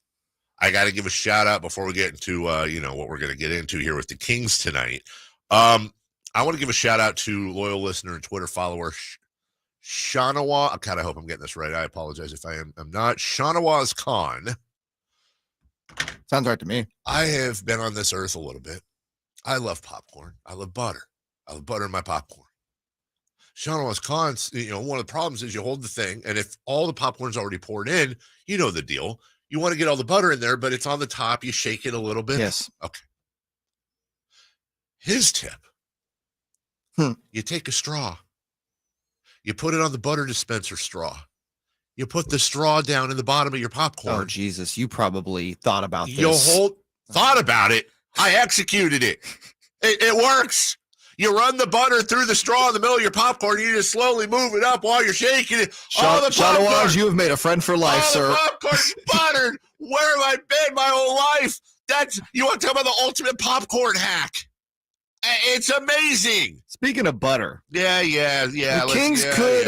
I got to give a shout out before we get into, what we're going to get into here with the Kings tonight. I want to give a shout out to loyal listener and Twitter follower, Shanawa. I kind of hope I'm getting this right. I apologize if I'm not. Shanawa's Khan. Sounds right to me. I have been on this earth a little bit. I love popcorn. I love butter. I love butter in my popcorn. Shanawa's Khan, one of the problems is you hold the thing, and if all the popcorn's already poured in, you know the deal. You want to get all the butter in there, but it's on the top. You shake it a little bit. Yes. Okay. His tip. You take a straw. You put it on the butter dispenser straw. You put the straw down in the bottom of your popcorn. Oh, Jesus. You probably thought about this. Thought about it. I executed it. It works. You run the butter through the straw in the middle of your popcorn. You just slowly move it up while you're shaking it. Shottenheimer, you have made a friend for life, sir. The popcorn's buttered. Where have I been my whole life? You want to talk about the ultimate popcorn hack? It's amazing. Speaking of butter. Yeah. The Kings could,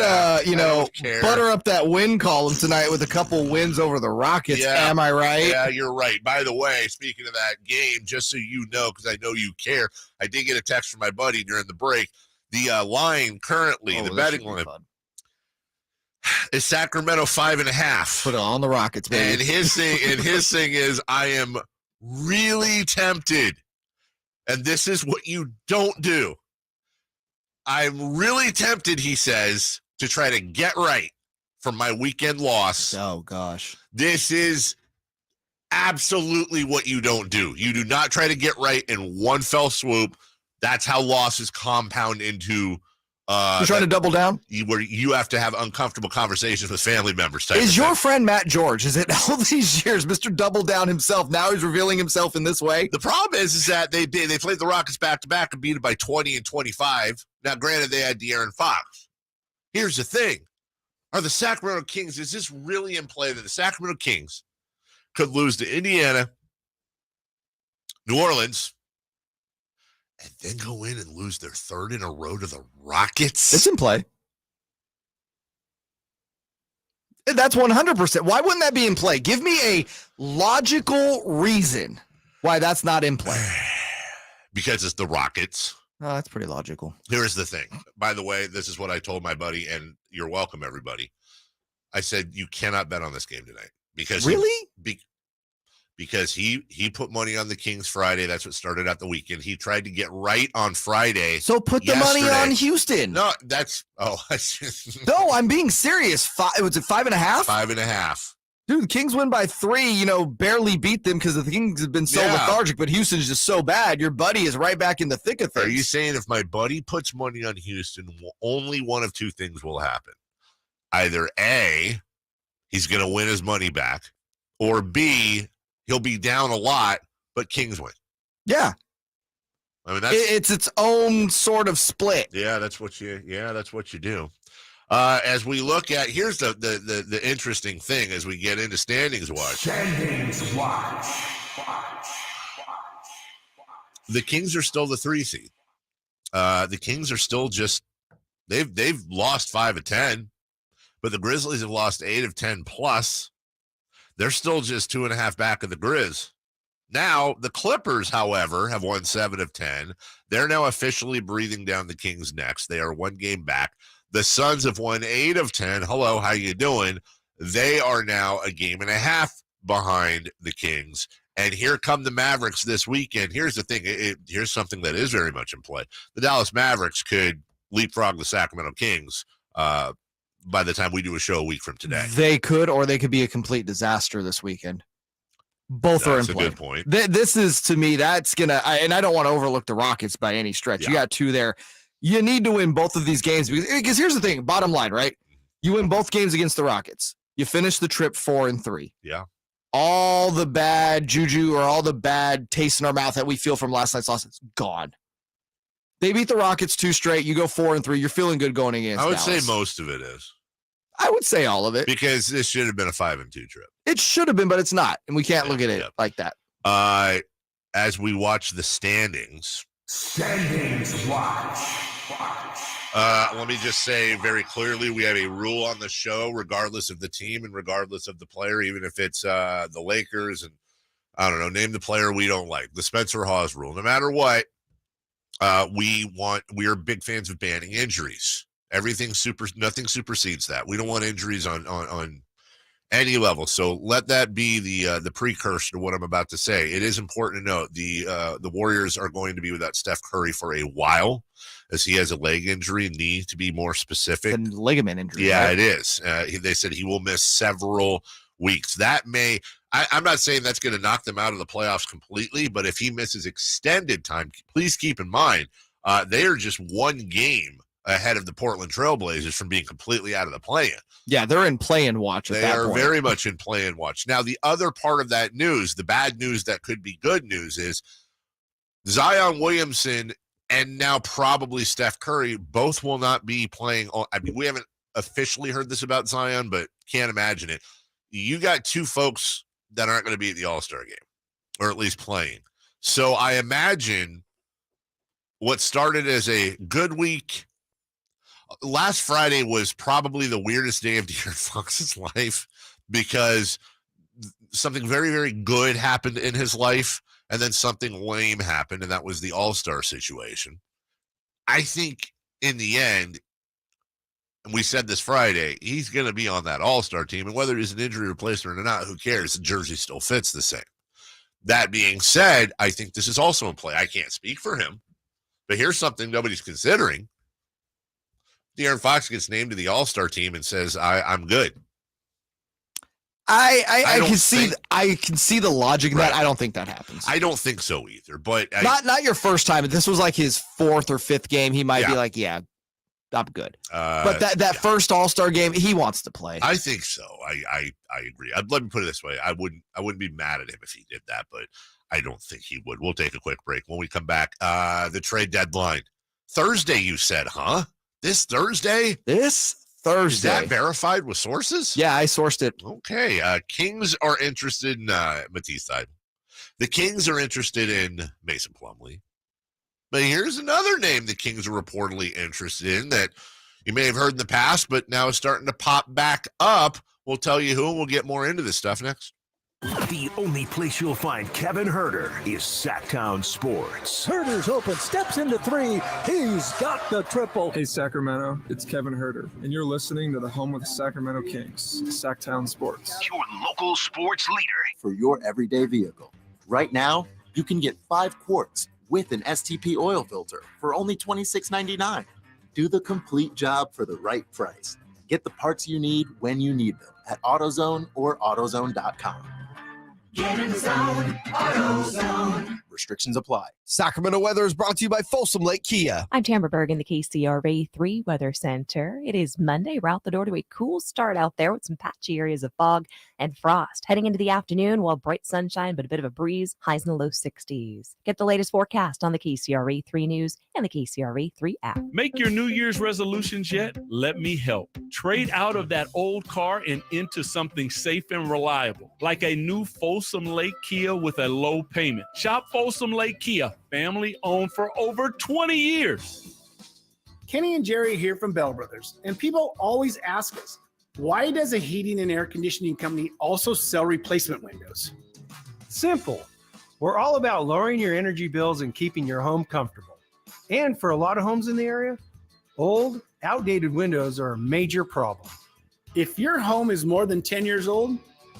butter up that win column tonight with a couple wins over the Rockets. Yeah. Am I right? Yeah, you're right. By the way, speaking of that game, just so you know, because I know you care, I did get a text from my buddy during the break. The line currently, the betting line, is Sacramento 5.5. Put it on the Rockets, baby. And his thing is, I am really tempted. And this is what you don't do. I'm really tempted, he says, to try to get right from my weekend loss. Oh, gosh. This is absolutely what you don't do. You do not try to get right in one fell swoop. That's how losses compound into... you trying to double down? Where you have to have uncomfortable conversations with family members. Is your friend Matt George? Is it all these years, Mr. Double Down himself? Now he's revealing himself in this way? The problem is that they played the Rockets back-to-back and beat it by 20 and 25. Now, granted, they had De'Aaron Fox. Here's the thing. Are the Sacramento Kings, is this really in play that the Sacramento Kings could lose to Indiana, New Orleans, and then go in and lose their third in a row to the Rockets? It's in play. That's 100%. Why wouldn't that be in play? Give me a logical reason why that's not in play. Because it's the Rockets. Oh, that's pretty logical. Here's the thing. By the way, this is what I told my buddy, and you're welcome, everybody. I said, you cannot bet on this game tonight. Because really? Because he put money on the Kings Friday. That's what started out the weekend. He tried to get right on Friday. So put the money on Houston. No, no, I'm being serious. Was it 5.5? 5.5. Dude, the Kings win by 3, barely beat them because the Kings have been so lethargic, but Houston's just so bad. Your buddy is right back in the thick of things. Are you saying if my buddy puts money on Houston, only one of two things will happen? Either A, he's going to win his money back, or B, he'll be down a lot, but Kings win. Yeah. I mean, it's its own sort of split. Yeah, that's what you do. As we look at, here's the interesting thing as we get into standings watch. Standings watch. The Kings are still the 3 seed. The Kings are still just they've lost 5 of 10, but the Grizzlies have lost 8 of 10 plus. They're still just 2.5 back of the Grizz. Now, the Clippers, however, have won 7 of 10. They're now officially breathing down the Kings' necks. They are 1 game back. The Suns have won 8 of 10. Hello, how you doing? They are now 1.5 games behind the Kings. And here come the Mavericks this weekend. Here's the thing. Here's something that is very much in play. The Dallas Mavericks could leapfrog the Sacramento Kings by the time we do a show a week from today. They could, or they could be a complete disaster this weekend. Both are in play. That's a good point. This is, to me, that's going to, and I don't want to overlook the Rockets by any stretch. Yeah. You got two there. You need to win both of these games because here's the thing, bottom line, right? You win both games against the Rockets. You finish the trip 4-3. Yeah. All the bad juju or all the bad taste in our mouth that we feel from last night's loss is gone. They beat the Rockets 2 straight. You go 4-3. You're feeling good going against I would Dallas. say most of it is. I would say all of it. Because this should have been a 5-2 trip. It should have been, but it's not. And we can't look at it like that. As we watch the standings. Standings watch. Let me just say very clearly, we have a rule on the show, regardless of the team and regardless of the player, even if it's the Lakers and, I don't know, name the player we don't like. The Spencer Hawes rule. No matter what, we are big fans of banning injuries. Nothing supersedes that. We don't want injuries on any level. So let that be the precursor to what I'm about to say. It is important to note the Warriors are going to be without Steph Curry for a while, as he has a leg injury, knee to be more specific. And ligament injury. Yeah, right? it is. They said he will miss several weeks. That may, I'm not saying that's going to knock them out of the playoffs completely, but if he misses extended time, please keep in mind, they are just one game ahead of the Portland Trailblazers from being completely out of the play-in. Yeah, they're in play-in watch at They that are point. very much in play-in watch. Now, the other part of that news, the bad news that could be good news, is Zion Williamson and now probably Steph Curry both will not be playing. I mean, we haven't officially heard this about Zion, but can't imagine it. You got two folks that aren't going to be at the All-Star game, or at least playing. So I imagine what started as a good week. Last Friday was probably the weirdest day of De'Aaron Fox's life because something very, very good happened in his life, and then something lame happened, and that was the All-Star situation. I think in the end, and we said this Friday, he's going to be on that All-Star team, and whether he's an injury replacement or not, who cares? The jersey still fits the same. That being said, I think this is also in play. I can't speak for him, but here's something nobody's considering. De'Aaron Fox gets named to the All-Star team and says, I'm good. I can see the logic in that. I don't think that happens. I don't think so either. But not your first time. This was like his 4th or 5th game. He might be like, yeah, I'm good. But that first All-Star game, he wants to play. I think so. I agree. Let me put it this way. I wouldn't be mad at him if he did that, but I don't think he would. We'll take a quick break. When we come back, the trade deadline. Thursday, you said, huh? This Thursday? This Thursday. Is that verified with sources? Yeah, I sourced it. Okay. Kings are interested in Matisse Thybulle. The Kings are interested in Mason Plumlee. But here's another name the Kings are reportedly interested in that you may have heard in the past, but now is starting to pop back up. We'll tell you who, and we'll get more into this stuff next. The only place you'll find Kevin Herter is Sactown Sports. Herter's open, steps into 3. He's got the triple. Hey, Sacramento, it's Kevin Herter, and you're listening to the home of the Sacramento Kings, Sactown Sports. Your local sports leader. For your everyday vehicle. Right now, you can get 5 quarts with an STP oil filter for only $26.99. Do the complete job for the right price. Get the parts you need when you need them at AutoZone or AutoZone.com. Get in the zone, AutoZone. Restrictions apply. Sacramento weather is brought to you by Folsom Lake Kia. I'm Tamara Berg in the KCRA 3 Weather Center. It is Monday. We're out the door to a cool start out there with some patchy areas of fog and frost. Heading into the afternoon, well, bright sunshine, but a bit of a breeze, highs in the low 60s. Get the latest forecast on the KCRA 3 News and the KCRA 3 app. Make your New Year's resolutions yet? Let me help. Trade out of that old car and into something safe and reliable, like a new Folsom Lake Kia with a low payment. Shop Folsom Lake Kia, family owned for over 20 years. Kenny and Jerry here from Bell Brothers, and people always ask us, why does a heating and air conditioning company also sell replacement windows? Simple. We're all about lowering your energy bills and keeping your home comfortable. And for a lot of homes in the area, old, outdated windows are a major problem. If your home is more than 10 years old,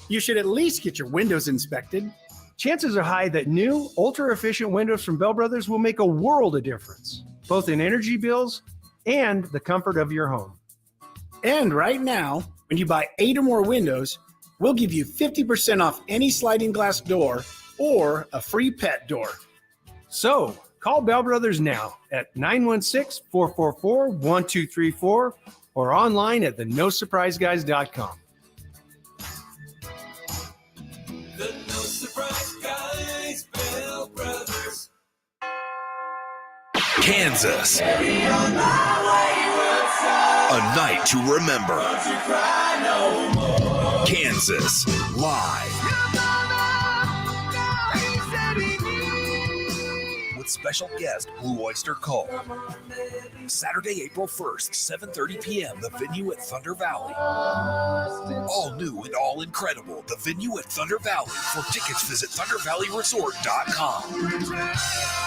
you should at least get your windows inspected. chances are high that new, ultra-efficient windows from Bell Brothers will make a world of difference, both in energy bills and the comfort of your home. And right now, when you buy 8 or more windows, we'll give you 50% off any sliding glass door or a free pet door. So, call Bell Brothers now at 916-444-1234 or online at theNoSurpriseGuys.com. The No Surprise Guys, Bell Brothers. Kansas. A night to remember. Kansas live. With special guest Blue Oyster Cult. Saturday, April 1st, 7:30 p.m. The venue at Thunder Valley. All new and all incredible. The venue at Thunder Valley. For tickets, visit ThunderValleyResort.com.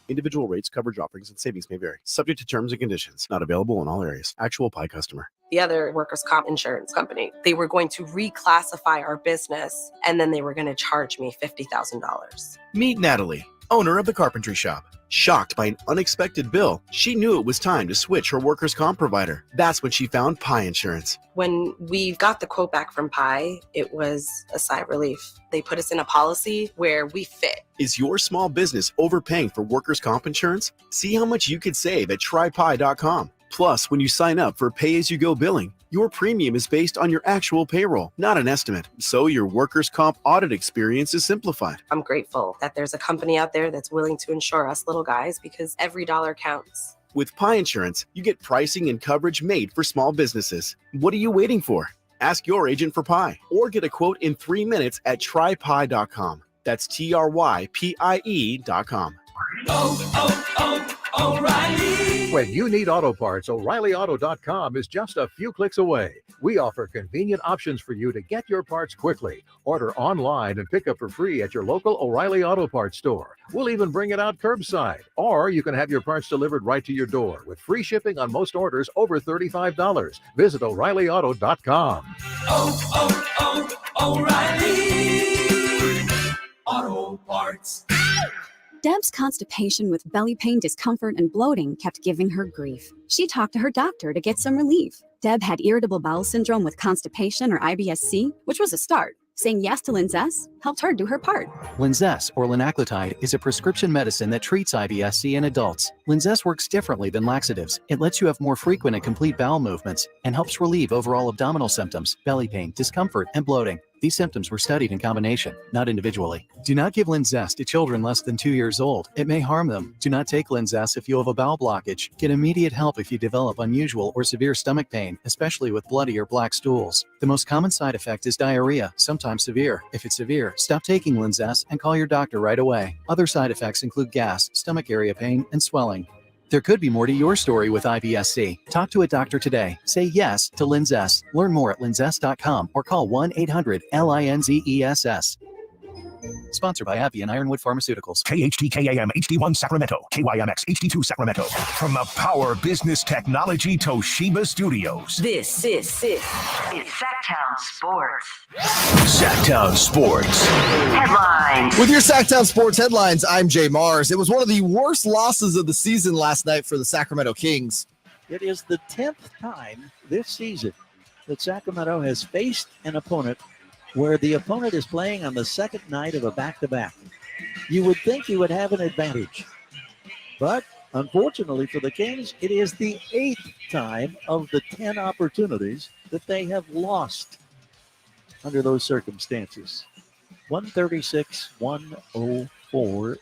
Individual rates, coverage offerings, and savings may vary. Subject to terms and conditions. Not available in all areas. Actual Pie customer. The other workers' comp insurance company, they were going to reclassify our business, and then they were going to charge me $50,000. Meet Natalie, owner of the carpentry shop. Shocked by an unexpected bill, she knew it was time to switch her workers' comp provider. That's when she found Pie Insurance. When we got the quote back from Pi, it was a sigh of relief. They put us in a policy where we fit. Is your small business overpaying for workers' comp insurance? See how much you could save at trypi.com. Plus, when you sign up for pay-as-you-go billing, your premium is based on your actual payroll, not an estimate. So your workers' comp audit experience is simplified. I'm grateful that there's a company out there that's willing to insure us little guys because every dollar counts. With Pie Insurance, you get pricing and coverage made for small businesses. What are you waiting for? Ask your agent for Pie or get a quote in 3 minutes at trypie.com. That's TRYPIE.com. O'Reilly. When you need auto parts, O'ReillyAuto.com is just a few clicks away. We offer convenient options for you to get your parts quickly. Order online and pick up for free at your local O'Reilly Auto Parts store. We'll even bring it out curbside. Or you can have your parts delivered right to your door with free shipping on most orders over $35. Visit O'ReillyAuto.com. O'Reilly Auto Parts. Deb's constipation with belly pain, discomfort, and bloating kept giving her grief. She talked to her doctor to get some relief. Deb had irritable bowel syndrome with constipation or IBS-C, which was a start. Saying yes to Linzess helped her do her part. Linzess, or linaclotide, is a prescription medicine that treats IBS-C in adults. Linzess works differently than laxatives. It lets you have more frequent and complete bowel movements and helps relieve overall abdominal symptoms, belly pain, discomfort, and bloating. These symptoms were studied in combination, not individually. Do not give Linzess to children less than 2 years old. It may harm them. Do not take Linzess if you have a bowel blockage. Get immediate help if you develop unusual or severe stomach pain, especially with bloody or black stools. The most common side effect is diarrhea, sometimes severe. If it's severe, stop taking Linzess and call your doctor right away. Other side effects include gas, stomach area pain, and swelling. There could be more to your story with IBS-C. Talk to a doctor today. Say yes to Linzess. Learn more at linzess.com or call 1-800-LINZESS. Sponsored by AbbVie and Ironwood Pharmaceuticals. KHTKAM HD1 Sacramento, KYMX HD2 Sacramento. From the Power Business Technology Toshiba Studios. This is Sactown Sports. Sactown Sports. Headlines. With your Sactown Sports headlines, I'm Jay Mars. It was one of the worst losses of the season last night for the Sacramento Kings. It is the 10th time this season that Sacramento has faced an opponent where the opponent is playing on the second night of a back-to-back. You would think you would have an advantage. But unfortunately for the Kings, it is the 8th time of the 10 opportunities that they have lost under those circumstances. 136-104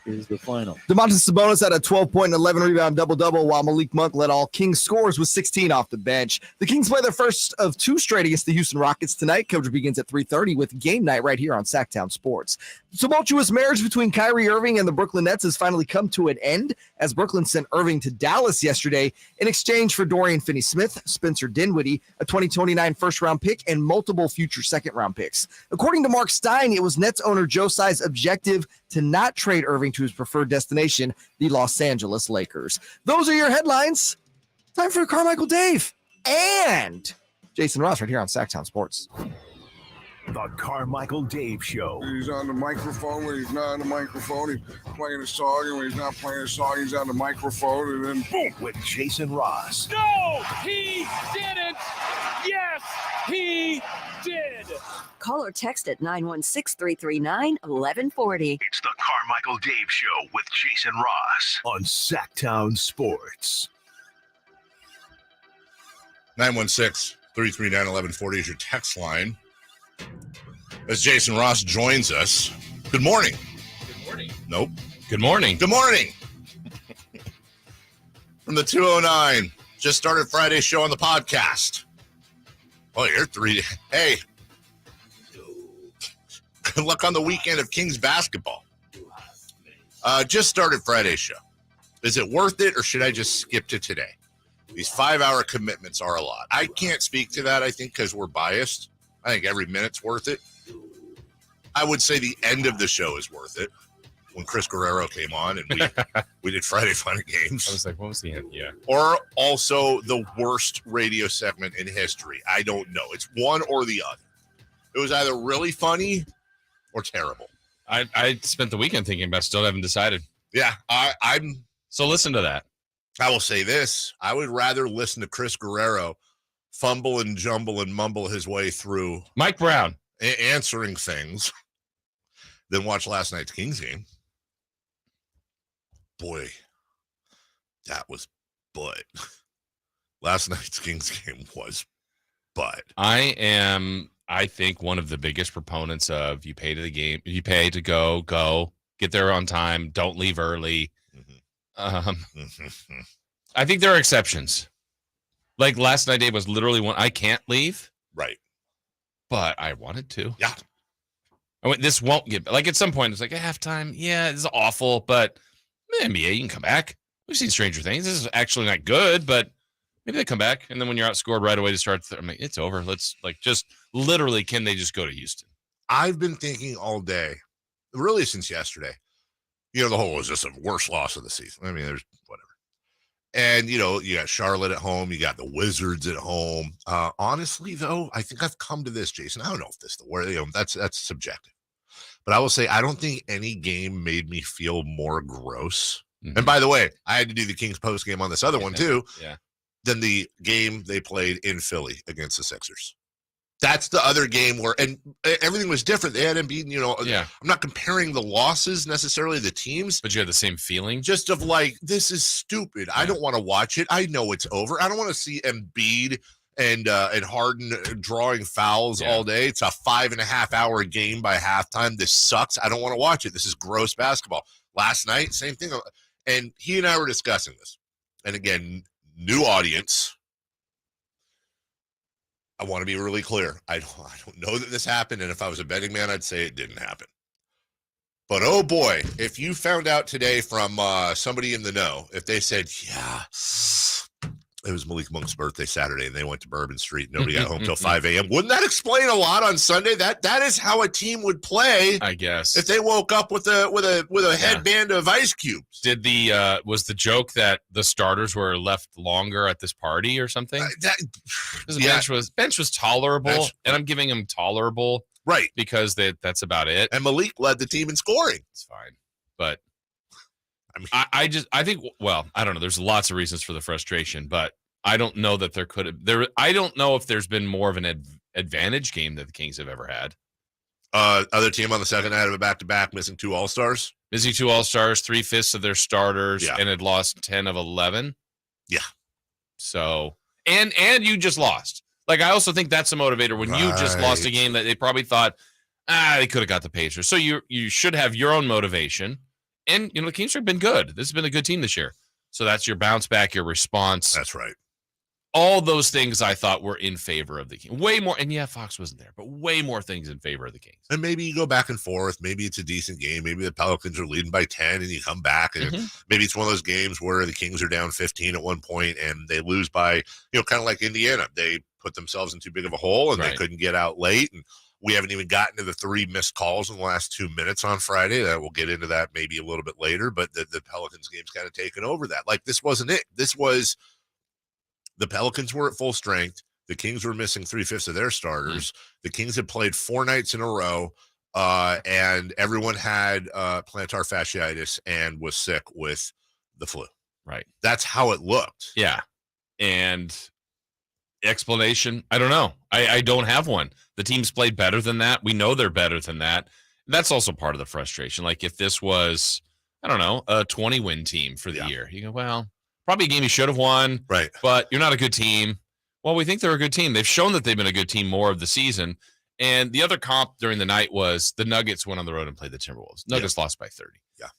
is the final. Domantas Sabonis had a 12-point and 11-rebound double-double, while Malik Monk led all Kings scorers with 16 off the bench. The Kings play their first of 2 straight against the Houston Rockets tonight. Coverage begins at 3:30 with game night right here on Sactown Sports. Tumultuous marriage between Kyrie Irving and the Brooklyn Nets has finally come to an end as Brooklyn sent Irving to Dallas yesterday in exchange for Dorian Finney-Smith, Spencer Dinwiddie, a 2029 first-round pick, and multiple future second-round picks. According to Mark Stein, it was Nets owner Joe Tsai's objective to not trade Irving to his preferred destination, the Los Angeles Lakers. Those are your headlines. Time for Carmichael Dave and Jason Ross right here on Sactown Sports. The Carmichael Dave Show. He's on the microphone when he's not on the microphone. He's playing a song, and when he's not playing a song, he's on the microphone, and then boom, with Jason Ross. No, he didn't. Yes, he did. Call or text at 916-339-1140. It's the Carmichael Dave Show with Jason Ross on Sactown Sports. 916-339-1140 is your text line. As Jason Ross joins us. Good morning. Good morning. Nope. Good morning. Good morning. From the 209. Just started Friday's show on the podcast. Oh, you're three. Hey. Good luck on the weekend of Kings basketball. Just started Friday's show. Is it worth it, or should I just skip to today? These 5-hour commitments are a lot. I can't speak to that, I think, because we're biased. I think every minute's worth it. I would say the end of the show is worth it. When Chris Guerrero came on and we did Friday Fun and Games. I was like, what was the end? Yeah. Or also the worst radio segment in history. I don't know. It's one or the other. It was either really funny or terrible. I spent the weekend thinking about it, still haven't decided. Yeah, I'm. So listen to that. I will say this. I would rather listen to Chris Guerrero fumble and jumble and mumble his way through Mike Brown answering things than watch last night's Kings game. Boy, that was butt. Last night's Kings game was butt. I think, one of the biggest proponents of you pay to the game, you pay to go, get there on time, don't leave early. Mm-hmm. I think there are exceptions. Like last night, it was literally one, I can't leave. Right. But I wanted to. Yeah. I went, this won't get, like at some point, it's like at halftime. Yeah, this is awful, but NBA, you can come back. We've seen Stranger Things. This is actually not good, but maybe they come back. And then when you're outscored right away to start, I'm like, it's over. Let's just literally, can they just go to Houston? I've been thinking all day, really since yesterday. The whole was just a worst loss of the season. I mean, there's whatever. And, you got Charlotte at home. You got the Wizards at home. Honestly, though, I think I've come to this, Jason. I don't know if this is the word. That's subjective. But I will say I don't think any game made me feel more gross. Mm-hmm. And by the way, I had to do the Kings post game on this other one, too, than the game they played in Philly against the Sixers. That's the other game where, and everything was different. They hadn't beaten, I'm not comparing the losses necessarily, the teams. But you had the same feeling? Just of like, this is stupid. I don't want to watch it. I know it's over. I don't want to see Embiid and Harden drawing fouls all day. It's a 5.5 hour game by halftime. This sucks. I don't want to watch it. This is gross basketball. Last night, same thing. And he and I were discussing this. And again, new audience. I want to be really clear. I don't know that this happened, and if I was a betting man, I'd say it didn't happen. But, oh, boy, if you found out today from somebody in the know, if they said, yeah, it was Malik Monk's birthday Saturday, and they went to Bourbon Street, nobody got home till 5 a.m., wouldn't that explain a lot on Sunday? That is how a team would play, I guess, if they woke up with a headband of ice cubes. Did was the joke that the starters were left longer at this party or something? The bench was tolerable, and I'm giving him tolerable, right? Because that's about it. And Malik led the team in scoring. It's fine, but I think, well, I don't know. There's lots of reasons for the frustration, but I don't know that there could have I don't know if there's been more of an advantage game that the Kings have ever had. Other team on the second night of a back-to-back missing 2 All-Stars. Missing 2 All-Stars, 3/5 of their starters, and had lost 10 of 11. Yeah. So, and you just lost. Like, I also think that's a motivator when you just lost a game that they probably thought, they could have got the Pacers. So you should have your own motivation. And, the Kings have been good. This has been a good team this year. So that's your bounce back, your response. That's right. All those things I thought were in favor of the Kings. Way more. And Fox wasn't there, but way more things in favor of the Kings. And maybe you go back and forth. Maybe it's a decent game. Maybe the Pelicans are leading by 10 and you come back. And maybe it's one of those games where the Kings are down 15 at one point and they lose by, kind of like Indiana. They put themselves in too big of a hole and they couldn't get out late. And we haven't even gotten to the 3 missed calls in the last 2 minutes on Friday. We'll get into that maybe a little bit later, but the Pelicans game's kind of taken over that. Like, this wasn't it. This was the Pelicans were at full strength. The Kings were missing 3/5 of their starters. The Kings had played 4 nights in a row, and everyone had plantar fasciitis and was sick with the flu. Right. That's how it looked. Yeah. And explanation, I don't know. I don't have one. The team's played better than that. We know they're better than that. That's also part of the frustration. Like if this was, I don't know, a 20-win team for the year, you go, well, probably a game you should have won, right? But you're not a good team. Well, we think they're a good team. They've shown that they've been a good team more of the season. And the other comp during the night was the Nuggets went on the road and played the Timberwolves. Nuggets lost by 30. Yeah.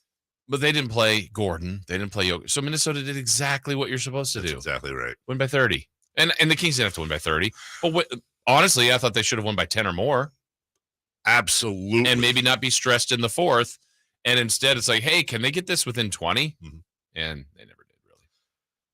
But they didn't play Gordon. They didn't play Jokic. So Minnesota did exactly what you're supposed to do. Exactly right. Win by 30. And the Kings didn't have to win by 30. But honestly, I thought they should have won by 10 or more. Absolutely. And maybe not be stressed in the fourth. And instead, it's like, hey, can they get this within 20? Mm-hmm. And they never did, really.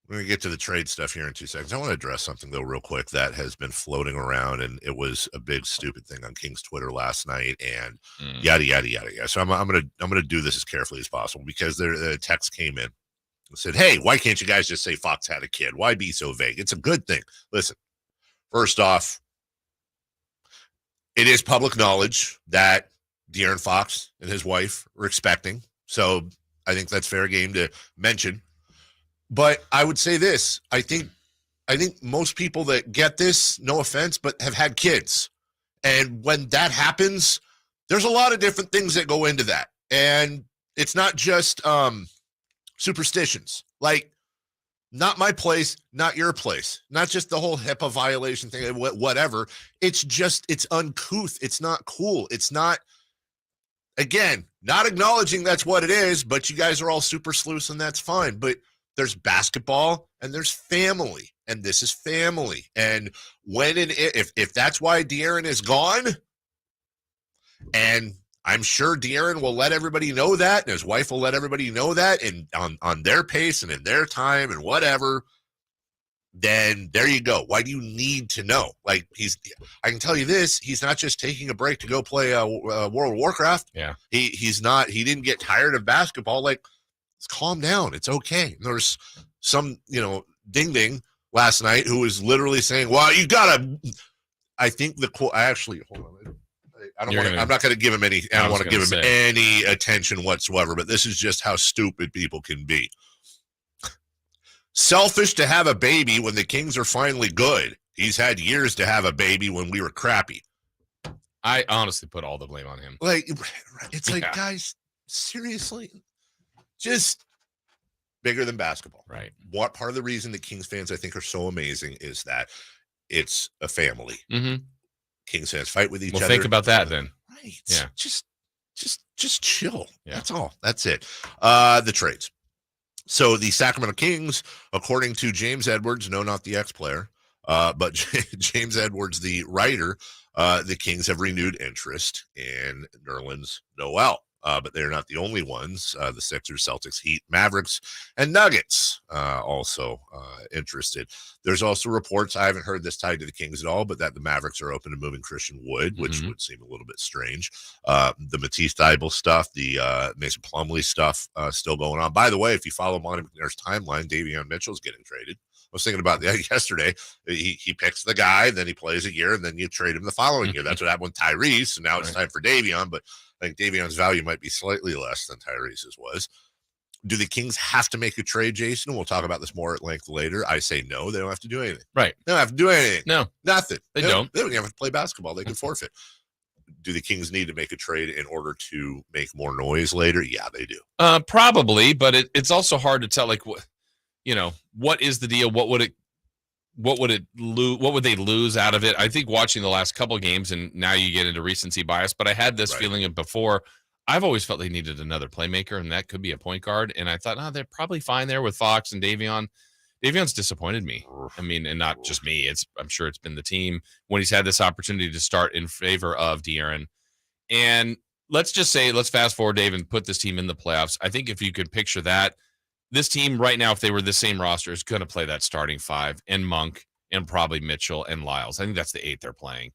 We're going to get to the trade stuff here in 2 seconds. I want to address something, though, real quick that has been floating around, and it was a big, stupid thing on King's Twitter last night, and yada, yada, yada, yada. So I'm gonna do this as carefully as possible because the text came in and said, hey, why can't you guys just say Fox had a kid? Why be so vague? It's a good thing. Listen, first off, it is public knowledge that De'Aaron Fox and his wife were expecting. So I think that's fair game to mention. But I would say this. I think most people that get this, no offense, but have had kids. And when that happens, there's a lot of different things that go into that. And it's not just superstitions. Like, not my place, not your place. Not just the whole HIPAA violation thing, whatever. It's just, it's uncouth. It's not cool. It's not, again, not acknowledging that's what it is, but you guys are all super sleuths and that's fine. But there's basketball and there's family, and this is family. And when and if that's why De'Aaron is gone, and I'm sure De'Aaron will let everybody know that, and his wife will let everybody know that, and on their pace and in their time and whatever, then there you go. Why do you need to know? Like, I can tell you this, he's not just taking a break to go play World of Warcraft. Yeah. He didn't get tired of basketball. Like, let's calm down. It's okay. There's some, ding last night who was literally saying, well, you gotta, I think the quote, hold on. I'm not going to give him any. I don't want to give him any attention whatsoever. But this is just how stupid people can be. Selfish to have a baby when the Kings are finally good. He's had years to have a baby when we were crappy. I honestly put all the blame on him. Like, it's like, guys, seriously, just bigger than basketball. Right. What part of the reason that Kings fans I think are so amazing is that it's a family. Mm-hmm. Kings fans fight with each other. Well, think about that then. Right. Yeah. Just chill. Yeah. That's all. That's it. The trades. So the Sacramento Kings, according to James Edwards, no, not the ex-player, but James Edwards, the writer, the Kings have renewed interest in Nerlens Noel. But they're not the only ones. The Sixers, Celtics, Heat, Mavericks, and Nuggets also interested. There's also reports, I haven't heard this tied to the Kings at all, but that the Mavericks are open to moving Christian Wood, which would seem a little bit strange. The Matisse Thybulle stuff, the Mason Plumlee stuff still going on. By the way, if you follow Monty McNair's timeline, Davion Mitchell's getting traded. I was thinking about that yesterday. He picks the guy, then he plays a year, and then you trade him the following year. That's what happened with Tyrese, and now it's time for Davion, but I think Davion's value might be slightly less than Tyrese's was. Do the Kings have to make a trade, Jason? We'll talk about this more at length later. I say no. They don't have to do anything. Right. They don't have to do anything. No. Nothing. They don't. They don't even have to play basketball. They can forfeit. Do the Kings need to make a trade in order to make more noise later? Yeah, they do. Probably, but it's also hard to tell, like, what is the deal? What would they lose out of it? I think watching the last couple games, and now you get into recency bias, but I had this feeling of before. I've always felt they needed another playmaker, and that could be a point guard. And I thought, they're probably fine there with Fox and Davion. Davion's disappointed me. I mean, and not just me. I'm sure it's been the team when he's had this opportunity to start in favor of De'Aaron. And let's fast forward, Dave, and put this team in the playoffs. I think if you could picture that, this team right now, if they were the same roster, is going to play that starting five and Monk and probably Mitchell and Lyles. I think that's the 8 they're playing.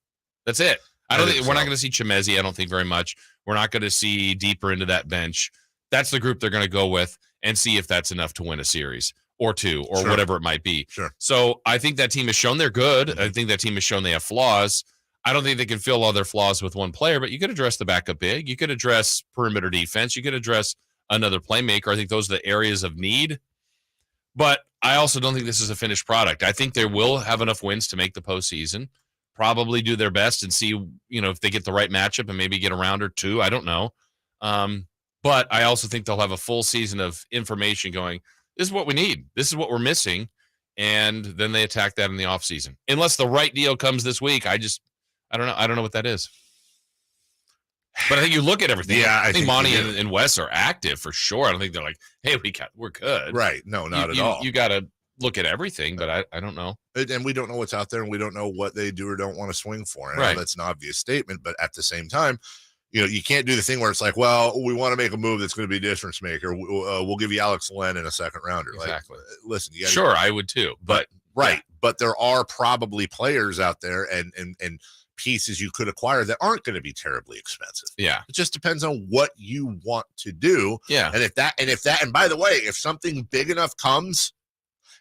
That's it. We're not going to see Chemezi, I don't think, very much. We're not going to see deeper into that bench. That's the group they're going to go with and see if that's enough to win a series. or two or whatever it might be. Sure. So I think that team has shown they're good. I think that team has shown they have flaws. I don't think they can fill all their flaws with one player, but you could address the backup big. You could address perimeter defense. You could address another playmaker. I think those are the areas of need. But I also don't think this is a finished product. I think they will have enough wins to make the postseason, probably do their best and see, if they get the right matchup and maybe get a round or two. I don't know. But I also think they'll have a full season of information going, this is what we need. This is what we're missing. And then they attack that in the offseason. Unless the right deal comes this week, I don't know. I don't know what that is. But I think you look at everything. Yeah, I think Monty and Wes are active for sure. I don't think they're like, hey, we're good. Right. No, not at all. You got to look at everything, but I don't know. And we don't know what's out there, and we don't know what they do or don't want to swing for. And right. That's an obvious statement, but at the same time, you can't do the thing where it's like, well, we want to make a move that's going to be a difference maker. We'll give you Alex Len in a second rounder. Exactly. Like, listen, you gotta, sure, I would too. But right. Yeah. But there are probably players out there and pieces you could acquire that aren't going to be terribly expensive. Yeah. It just depends on what you want to do. Yeah. And by the way, if something big enough comes,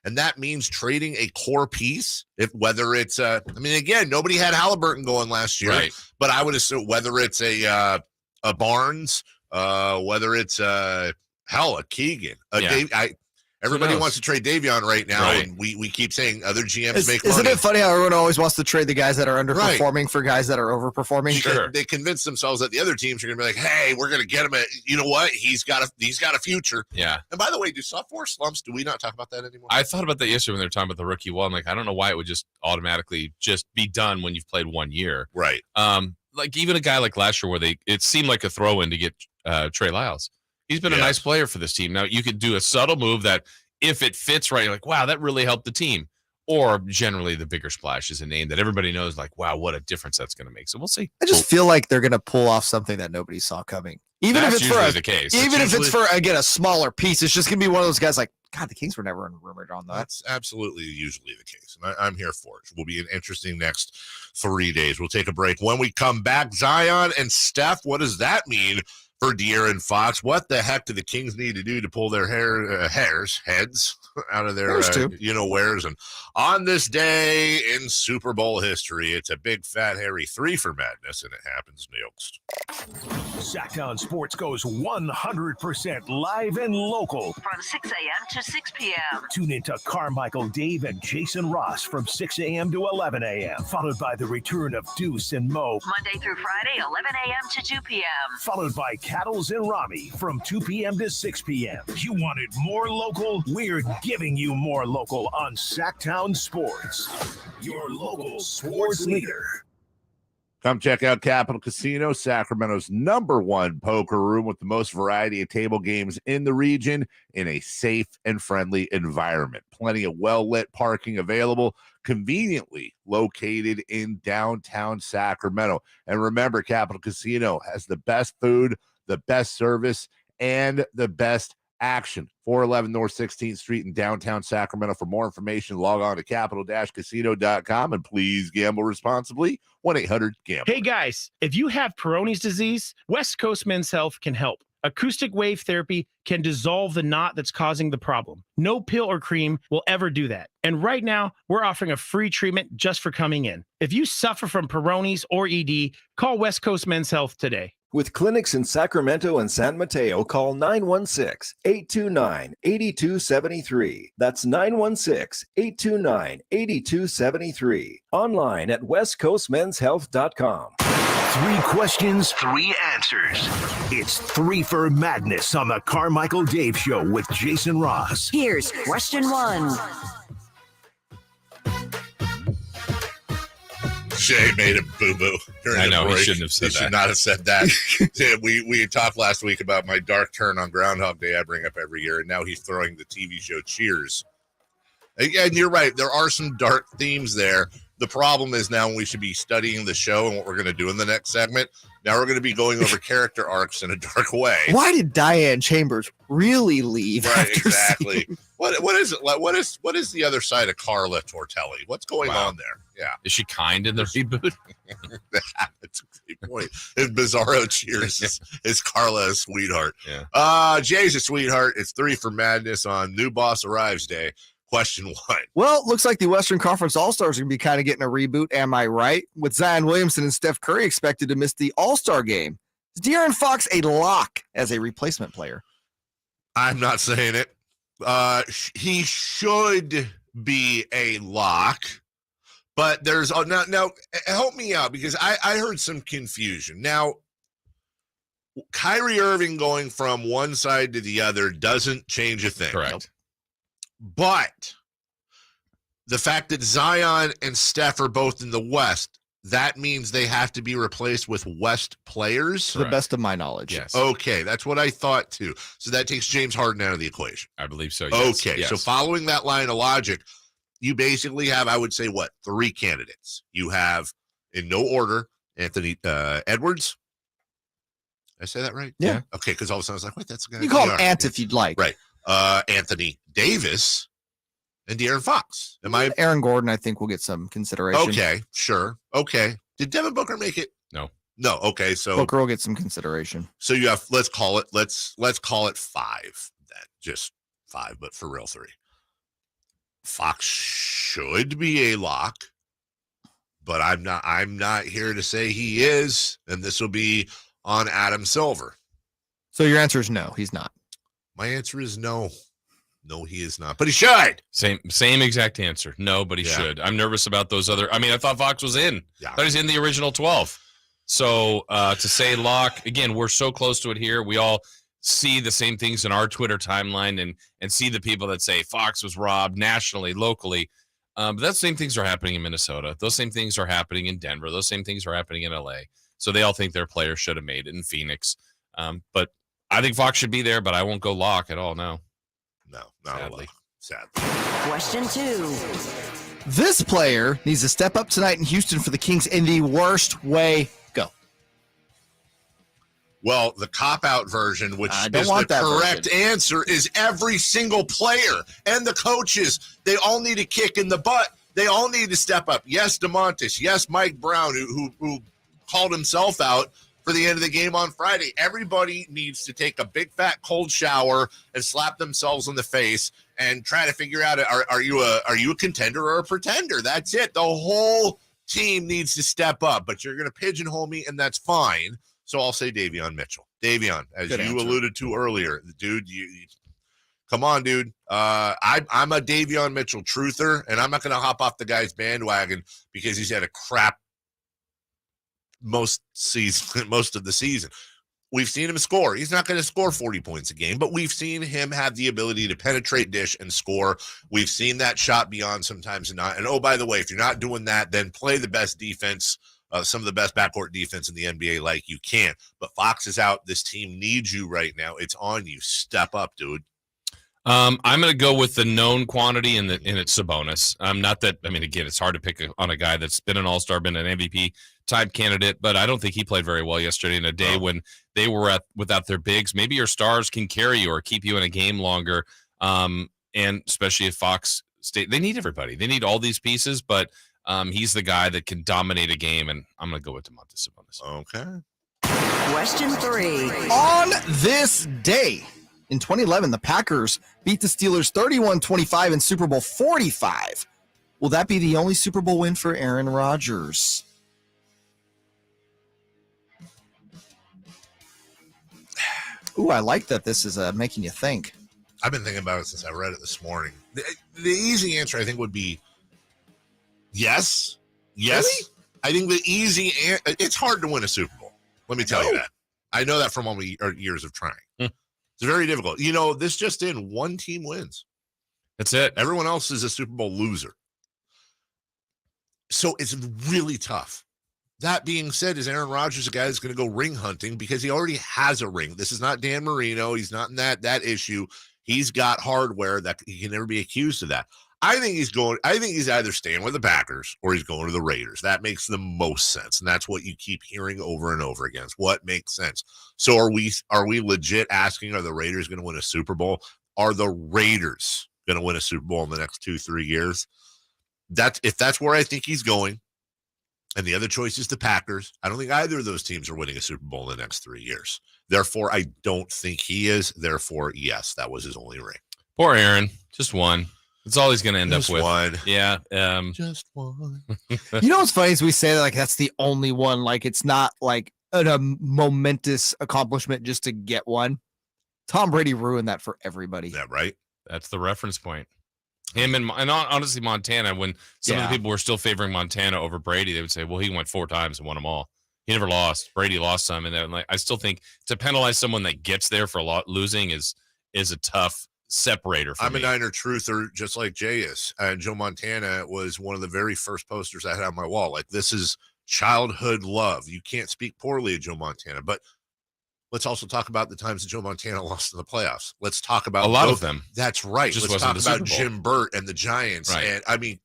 and that means trading a core piece, whether it's again, nobody had Halliburton going last year, right. But I would assume whether it's a Barnes, whether it's a Keegan, everybody wants to trade Davion right now, right. and we keep saying other GMs make money. Isn't it funny how everyone always wants to trade the guys that are underperforming for guys that are overperforming? Sure. They convince themselves that the other teams are going to be like, hey, we're going to get him at, you know what? He's got a future. Yeah. And by the way, do sophomore slumps, do we not talk about that anymore? I thought about that yesterday when they were talking about the rookie wall. I'm like, I don't know why it would just automatically just be done when you've played 1 year. Right. Like even a guy like last year where it seemed like a throw-in to get Trey Lyles. He's been a nice player for this team. Now you could do a subtle move that if it fits right, you're like, wow, that really helped the team. Or generally the bigger splash is a name that everybody knows, like, wow, what a difference that's going to make. So we'll see. I just feel like they're going to pull off something that nobody saw coming. Even if it's for the case. Even if it's for, again, a smaller piece, it's just going to be one of those guys like, God, the Kings were never rumored on that. That's absolutely usually the case. And I'm here for it. It will be an interesting next 3 days. We'll take a break. When we come back, Zion and Steph, what does that mean for De'Aaron Fox? What the heck do the Kings need to do to pull their heads out of their wheres? And on this day in Super Bowl history, it's a big fat hairy 3 for madness, and it happens next. Sactown Sports goes 100% live and local from 6 a.m. to 6 p.m. Tune into Carmichael Dave and Jason Ross from 6 a.m. to 11 a.m. Followed by the return of Deuce and Mo Monday through Friday, 11 a.m. to 2 p.m. Followed by Cattles and Rami from 2 p.m. to 6 p.m. You wanted more local? We're giving you more local on Sactown Sports, your local sports leader. Come check out Capital Casino, Sacramento's #1 poker room with the most variety of table games in the region in a safe and friendly environment. Plenty of well-lit parking available, conveniently located in downtown Sacramento. And remember, Capital Casino has the best food, the best service, and the best action. 411 North 16th Street in downtown Sacramento. For more information, log on to capital-casino.com, and please gamble responsibly. 1-800-GAMBLER. Hey guys, if you have Peyronie's disease, West Coast Men's Health can help. Acoustic wave therapy can dissolve the knot that's causing the problem. No pill or cream will ever do that. And right now, we're offering a free treatment just for coming in. If you suffer from Peyronie's or ED, call West Coast Men's Health today. With clinics in Sacramento and San Mateo, call 916-829-8273. That's 916-829-8273. Online at westcoastmenshealth.com. 3 questions, 3 answers. It's 3 for Madness on the Carmichael Dave Show with Jason Ross. Here's question 1. Jay made a boo-boo. I know, he shouldn't have said that. He should not have said that. We talked last week about my dark turn on Groundhog Day I bring up every year, and now he's throwing the TV show Cheers. And you're right. There are some dark themes there. The problem is now we should be studying the show and what we're going to do in the next segment. Now we're going to be going over character arcs in a dark way. Why did Diane Chambers really leave? Right, exactly. What is it like? What is the other side of Carla Tortelli? What's going on there? Yeah. Is she kind in the reboot? That's a great point. And Bizarro Cheers is Carla a sweetheart. Yeah. Jay's a sweetheart. It's 3 for Madness on New Boss Arrives Day. Question 1. Well, looks like the Western Conference All-Stars are going to be kind of getting a reboot. Am I right? With Zion Williamson and Steph Curry expected to miss the All-Star game, is De'Aaron Fox a lock as a replacement player? I'm not saying it. He should be a lock, but there's now help me out because I heard some confusion. Now, Kyrie Irving going from one side to the other doesn't change a thing. Correct. Nope. But the fact that Zion and Steph are both in the West, that means they have to be replaced with West players? To the best of my knowledge. Yes. Okay, that's what I thought too. So that takes James Harden out of the equation. I believe so, yes. Okay, Yes. so following that line of logic, you basically have, I would say, 3 candidates. You have, in no order, Anthony Edwards. Did I say that right? Yeah. Okay, because all of a sudden I was like, wait, that's the guy. You call him Ant if you'd like. Right. Anthony Davis and De'Aaron Fox. Aaron Gordon, I think, will get some consideration. Okay, sure. Okay. Did Devin Booker make it? No. Okay, so Booker will get some consideration. So you have let's call it 5 then. Just 5, but for real 3. Fox should be a lock, but I'm not here to say he is, and this will be on Adam Silver. So your answer is no, he's not. My answer is no. No, he is not, but he should. Same exact answer. No, but he should. I'm nervous about those other. I thought Fox was in. Yeah. I thought he's in the original 12. So to say lock, again, we're so close to it here. We all see the same things in our Twitter timeline and see the people that say Fox was robbed nationally, locally. But that same things are happening in Minnesota. Those same things are happening in Denver. Those same things are happening in LA. So they all think their player should have made it in Phoenix. But I think Fox should be there, but I won't go lock at all. No, not a lock. Sadly. Question 2. This player needs to step up tonight in Houston for the Kings in the worst way. Go. Well, the cop-out version, which is want the that correct answer, is every single player and the coaches. They all need a kick in the butt. They all need to step up. Yes, DeMontis. Yes, Mike Brown, who called himself out for the end of the game on Friday. Everybody needs to take a big, fat, cold shower and slap themselves in the face and try to figure out, are you a contender or a pretender? That's it. The whole team needs to step up, but you're going to pigeonhole me, and that's fine. So I'll say Davion Mitchell. Davion, as Good you answer. alluded to earlier, dude, you come on, dude. I'm a Davion Mitchell truther, and I'm not going to hop off the guy's bandwagon because he's had a crap most of the season. We've seen him score. He's not going to score 40 points a game, but we've seen him have the ability to penetrate, dish, and score. We've seen that shot beyond sometimes not. And oh, by the way, if you're not doing that, then play the best defense, some of the best backcourt defense in the NBA like you can. But Fox is out. This team needs you right now. It's on you. Step up, dude. I'm going to go with the known quantity and it's Sabonis. Not that, again, it's hard to pick on a guy that's been an all-star, been an MVP type candidate, but I don't think he played very well yesterday in a day when they were without their bigs. Maybe your stars can carry you or keep you in a game longer. And especially if Fox they need everybody. They need all these pieces, but he's the guy that can dominate a game, and I'm going to go with Domantas Sabonis. Okay. Question 3. On this day in 2011, the Packers beat the Steelers 31-25 in Super Bowl 45. Will that be the only Super Bowl win for Aaron Rodgers? Ooh, I like that this is making you think. I've been thinking about it since I read it this morning. The easy answer, I think, would be yes. Yes. Really? I think the easy it's hard to win a Super Bowl. Let me tell you that. I know that from all my years of trying. It's very difficult. You know, this just in, one team wins. That's it. Everyone else is a Super Bowl loser. So it's really tough. That being said, is Aaron Rodgers a guy that's going to go ring hunting because he already has a ring? This is not Dan Marino. He's not in that issue. He's got hardware that he can never be accused of that. I think he's either staying with the Packers or he's going to the Raiders. That makes the most sense. And that's what you keep hearing over and over again. It's what makes sense. So are we legit asking, are the Raiders going to win a Super Bowl? Are the Raiders going to win a Super Bowl in the next 2-3 years? If that's where I think he's going, and the other choice is the Packers, I don't think either of those teams are winning a Super Bowl in the next 3 years. Therefore, I don't think he is. Therefore, yes, that was his only ring. Poor Aaron. Just one. That's all he's going to end Just up with. one. Yeah. Just one. You know what's funny is we say that like that's the only one. Like it's not like a momentous accomplishment just to get one. Tom Brady ruined that for everybody. Yeah, right. That's the reference point. Him and honestly Montana. When some of the people were still favoring Montana over Brady, they would say, "Well, he went 4 times and won them all. He never lost. Brady lost some." And then, like, I still think to penalize someone that gets there for losing is a tough separator for I'm me. a Niner truther, just like Jay is. Joe Montana was one of the very first posters I had on my wall. Like, this is childhood love. You can't speak poorly of Joe Montana, but let's also talk about the times that Joe Montana lost in the playoffs. Let's talk about a lot of them. That's right. Just Let's wasn't talk the about Super Bowl. Jim Burt and the Giants. Right. And I mean,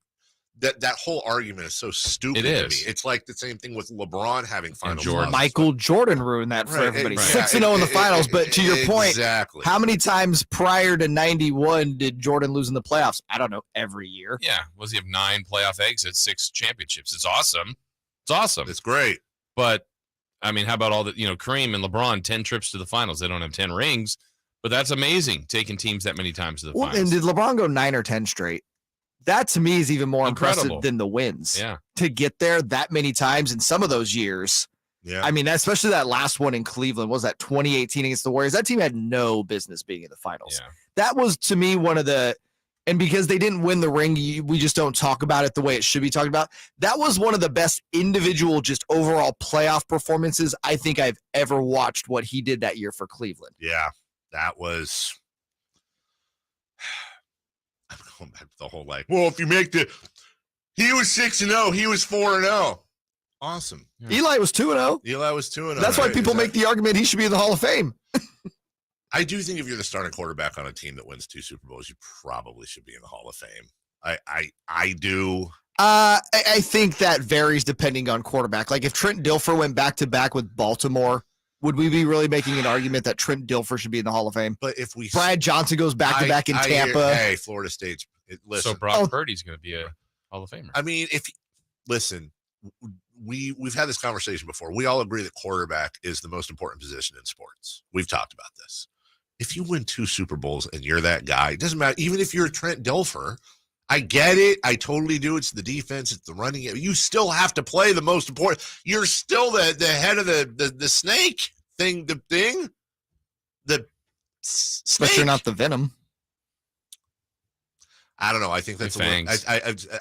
that whole argument is so stupid It to is. me. It's like the same thing with LeBron having final Jordan. losses. Michael Jordan ruined that for Right, everybody. right. 6-0 in the finals. But to your point, Exactly. how many times prior to 91 did Jordan lose in the playoffs? I don't know. Every year. Yeah. Was he have 9 playoff exits, 6 championships? It's awesome. It's awesome. It's great. But I mean, how about all the, Kareem and LeBron, 10 trips to the finals. They don't have 10 rings, but that's amazing, taking teams that many times to the Well, finals. and did LeBron go 9 or 10 straight? That to me is even more Incredible. impressive than the wins. Yeah. To get there that many times in some of those years. Yeah. I mean, especially that last one in Cleveland. What was that 2018 against the Warriors? That team had no business being in the finals. Yeah. That was to me one of the, and because they didn't win the ring, we just don't talk about it the way it should be talked about. That was one of the best individual, just overall playoff performances I think I've ever watched. What he did that year for Cleveland. Yeah, that was. I'm going back to the whole like. Well, if you make he was 6-0, he was 4-0. Awesome. Eli was 2-0. Eli was 2-0. That's why people make the argument he should be in the Hall of Fame. I do think if you're the starting quarterback on a team that wins 2 Super Bowls, you probably should be in the Hall of Fame. I do. I think that varies depending on quarterback. Like if Trent Dilfer went back-to-back with Baltimore, would we be really making an argument that Trent Dilfer should be in the Hall of Fame? But if we Brad Johnson goes back-to-back in Tampa. Hey, Florida State's listen. So Brock Purdy's going to be a Hall of Famer. I mean, we've had this conversation before. We all agree that quarterback is the most important position in sports. We've talked about this. If you win 2 Super Bowls and you're that guy, it doesn't matter. Even if you're Trent Dilfer, I get it. I totally do. It's the defense. It's the running. You still have to play the most important. You're still the head of the snake thing. The snake. But you're not the Venom. I don't know. I think that's Fangs.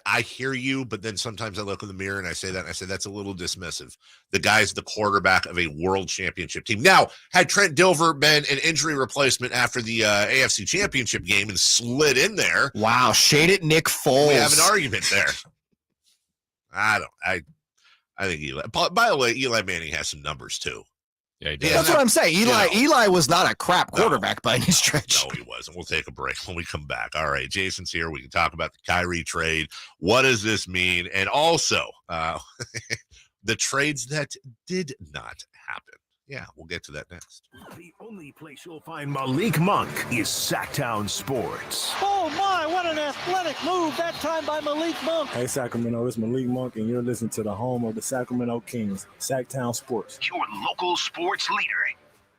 I hear you, but then sometimes I look in the mirror and I say that, and I say that's a little dismissive. The guy's the quarterback of a world championship team. Now, had Trent Dilfer been an injury replacement after the AFC Championship game and slid in there, wow, shade it, Nick Foles. we have an argument there. I think Eli. By the way, Eli Manning has some numbers too. Yeah, he does. That's what I'm saying. Eli was not a crap quarterback by any stretch. No, he wasn't. We'll take a break when we come back. All right, Jason's here. We can talk about the Kyrie trade. What does this mean? And also the trades that did not happen. Yeah, we'll get to that next. The only place you'll find Malik Monk is Sactown Sports. Oh my, what an athletic move that time by Malik Monk. Hey Sacramento, it's Malik Monk and you're listening to the home of the Sacramento Kings, Sactown Sports. Your local sports leader.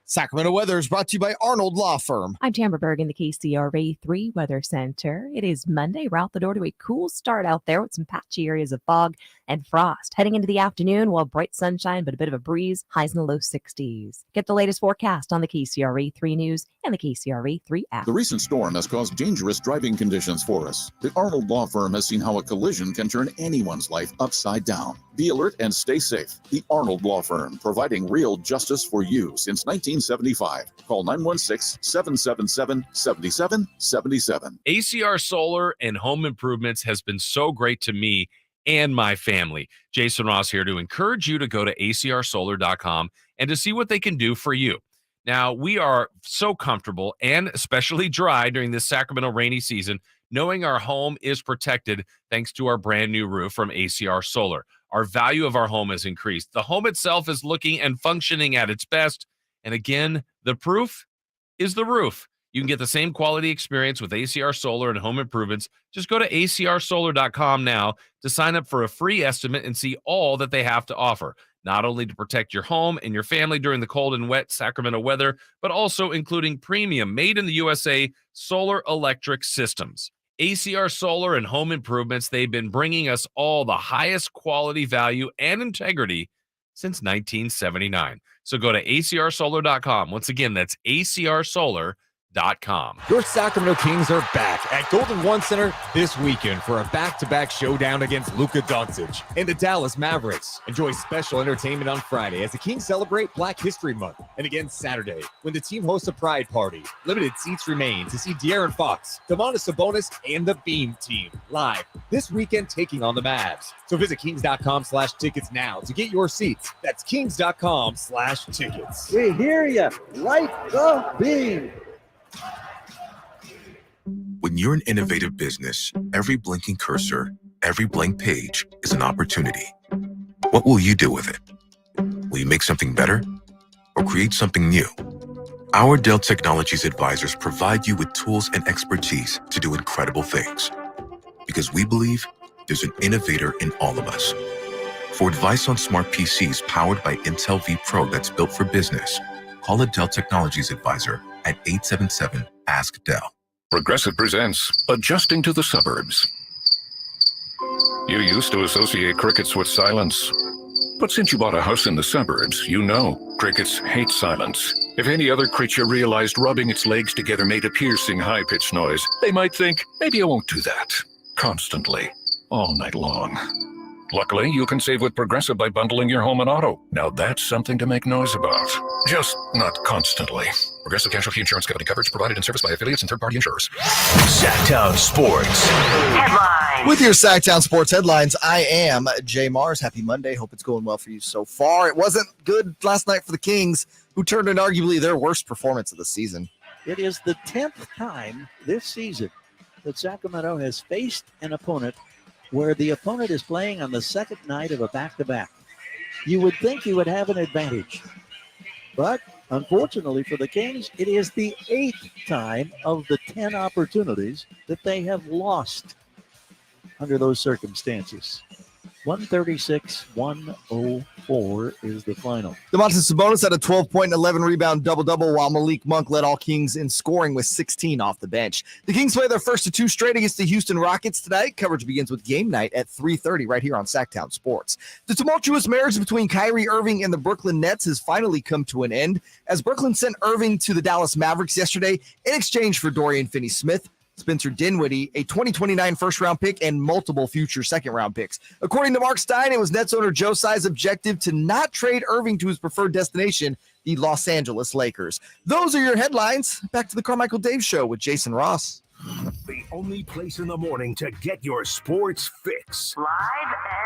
Sacramento Weather is brought to you by Arnold Law Firm. I'm Tamara Berg in the KCRA 3 Weather Center. It is Monday. We're out the door to a cool start out there with some patchy areas of fog and frost. Heading into the afternoon, well, bright sunshine, but a bit of a breeze, highs in the low 60s. Get the latest forecast on the KCRA 3 News and the KCRA 3 app. The recent storm has caused dangerous driving conditions for us. The Arnold Law Firm has seen how a collision can turn anyone's life upside down. Be alert and stay safe. The Arnold Law Firm, providing real justice for you since 1975. Call 916-777-7777. ACR Solar and Home Improvements has been so great to me and my family. Jason Ross here to encourage you to go to acrsolar.com and to see what they can do for you. Now, we are so comfortable and especially dry during this Sacramento rainy season. knowing our home is protected thanks to our brand new roof from ACR Solar. Our value of our home has increased. The home itself is looking and functioning at its best. And again, the proof is the roof. You can get the same quality experience with ACR Solar and home improvements. Just go to acrsolar.com now to sign up for a free estimate and see all that they have to offer. Not only to protect your home and your family during the cold and wet Sacramento weather, but also including premium made in the USA solar electric systems. ACR Solar and home improvements, they've been bringing us all the highest quality, value, and integrity since 1979. So go to acrsolar.com. Once again, that's acrsolar.com. Your Sacramento Kings are back at Golden One Center this weekend for a back-to-back showdown against Luka Doncic and the Dallas Mavericks. Enjoy special entertainment on Friday as the Kings celebrate Black History Month, and again Saturday when the team hosts a pride party. Limited seats remain to see De'Aaron Fox, Domantas Sabonis, and the Beam Team live this weekend taking on the Mavs. So visit kings.com/tickets now to get your seats. That's kings.com/tickets. We hear you. Light the beam. When you're an innovative business, every blinking cursor, every blank page is an opportunity. What will you do with it? Will you make something better or create something new? Our Dell Technologies advisors provide you with tools and expertise to do incredible things because we believe there's an innovator in all of us. For advice on smart PCs powered by Intel V Pro that's built for business, call a Dell Technologies advisor at 877-ASK-DELL. Progressive presents Adjusting to the Suburbs. You used to associate crickets with silence. But since you bought a house in the suburbs, you know crickets hate silence. If any other creature realized rubbing its legs together made a piercing, high-pitched noise, they might think, maybe I won't do that. Constantly. All night long. Luckily, you can save with Progressive by bundling your home and auto. Now that's something to make noise about. Just not constantly. Progressive Casualty Insurance Company coverage provided in service by affiliates and third-party insurers. Sactown Sports. Headlines. With your Sactown Sports headlines, I am Jay Mars. Happy Monday. Hope it's going well for you so far. It wasn't good last night for the Kings, who turned in arguably their worst performance of the season. It is the 10th time this season that Sacramento has faced an opponent where the opponent is playing on the second night of a back-to-back. You would think you would have an advantage. But unfortunately for the Kings, it is the 8th time of the 10 opportunities that they have lost under those circumstances. 136-104 is the final. Domantas Sabonis had a 12-point and 11-rebound double-double, while Malik Monk led all Kings in scoring with 16 off the bench. The Kings play their first of two straight against the Houston Rockets tonight. Coverage begins with game night at 3:30 right here on Sactown Sports. The tumultuous marriage between Kyrie Irving and the Brooklyn Nets has finally come to an end, as Brooklyn sent Irving to the Dallas Mavericks yesterday in exchange for Dorian Finney-Smith, Spencer Dinwiddie, a 2029 first-round pick, and multiple future second-round picks. According to Mark Stein, it was Nets owner Joe Tsai's objective to not trade Irving to his preferred destination, the Los Angeles Lakers. Those are your headlines. Back to the Carmichael Dave Show with Jason Ross. The only place in the morning to get your sports fix. Live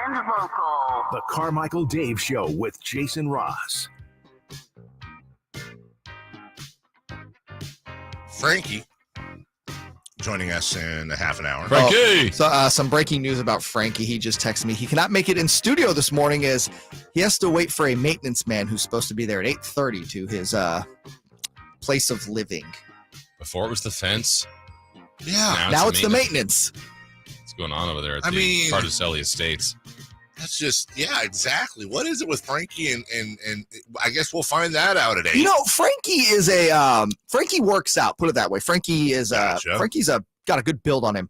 and local. The Carmichael Dave Show with Jason Ross. Frankie joining us in a half an hour. Frankie! Some breaking news about Frankie. He just texted me. He cannot make it in studio this morning as he has to wait for a maintenance man who's supposed to be there at 8:30 to his place of living. Before it was the fence. Yeah. Now it's the maintenance. What's going on over there at the Carticelli Estates? That's just, yeah, exactly. What is it with Frankie? And I guess we'll find that out at 8. You know, Frankie is Frankie works out. Put it that way. Frankie is Frankie's got a good build on him.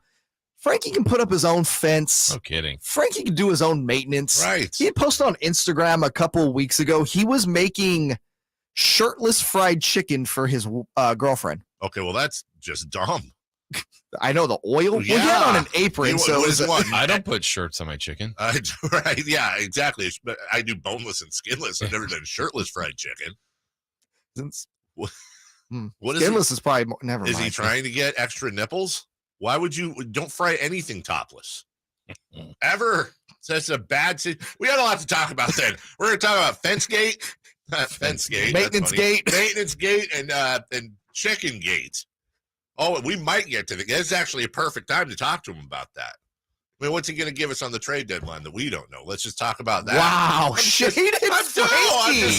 Frankie can put up his own fence. No kidding. Frankie can do his own maintenance. Right. He had posted on Instagram a couple of weeks ago. He was making shirtless fried chicken for his girlfriend. Okay, well, that's just dumb. I know the oil. Yeah. Well, he had on an apron, so I don't put shirts on my chicken. Right? Yeah, exactly. But I do boneless and skinless. I've never done shirtless fried chicken. What is skinless is probably more, never. Is mind. he trying to get extra nipples? Why would you don't fry anything topless? Ever? That's a bad. We had a lot to talk about then. We're going to talk about fence gate, maintenance gate, and chicken gate. Oh, we might get to it's actually a perfect time to talk to him about that. I mean, what's he going to give us on the trade deadline that we don't know? Let's just talk about that. Wow, I'm just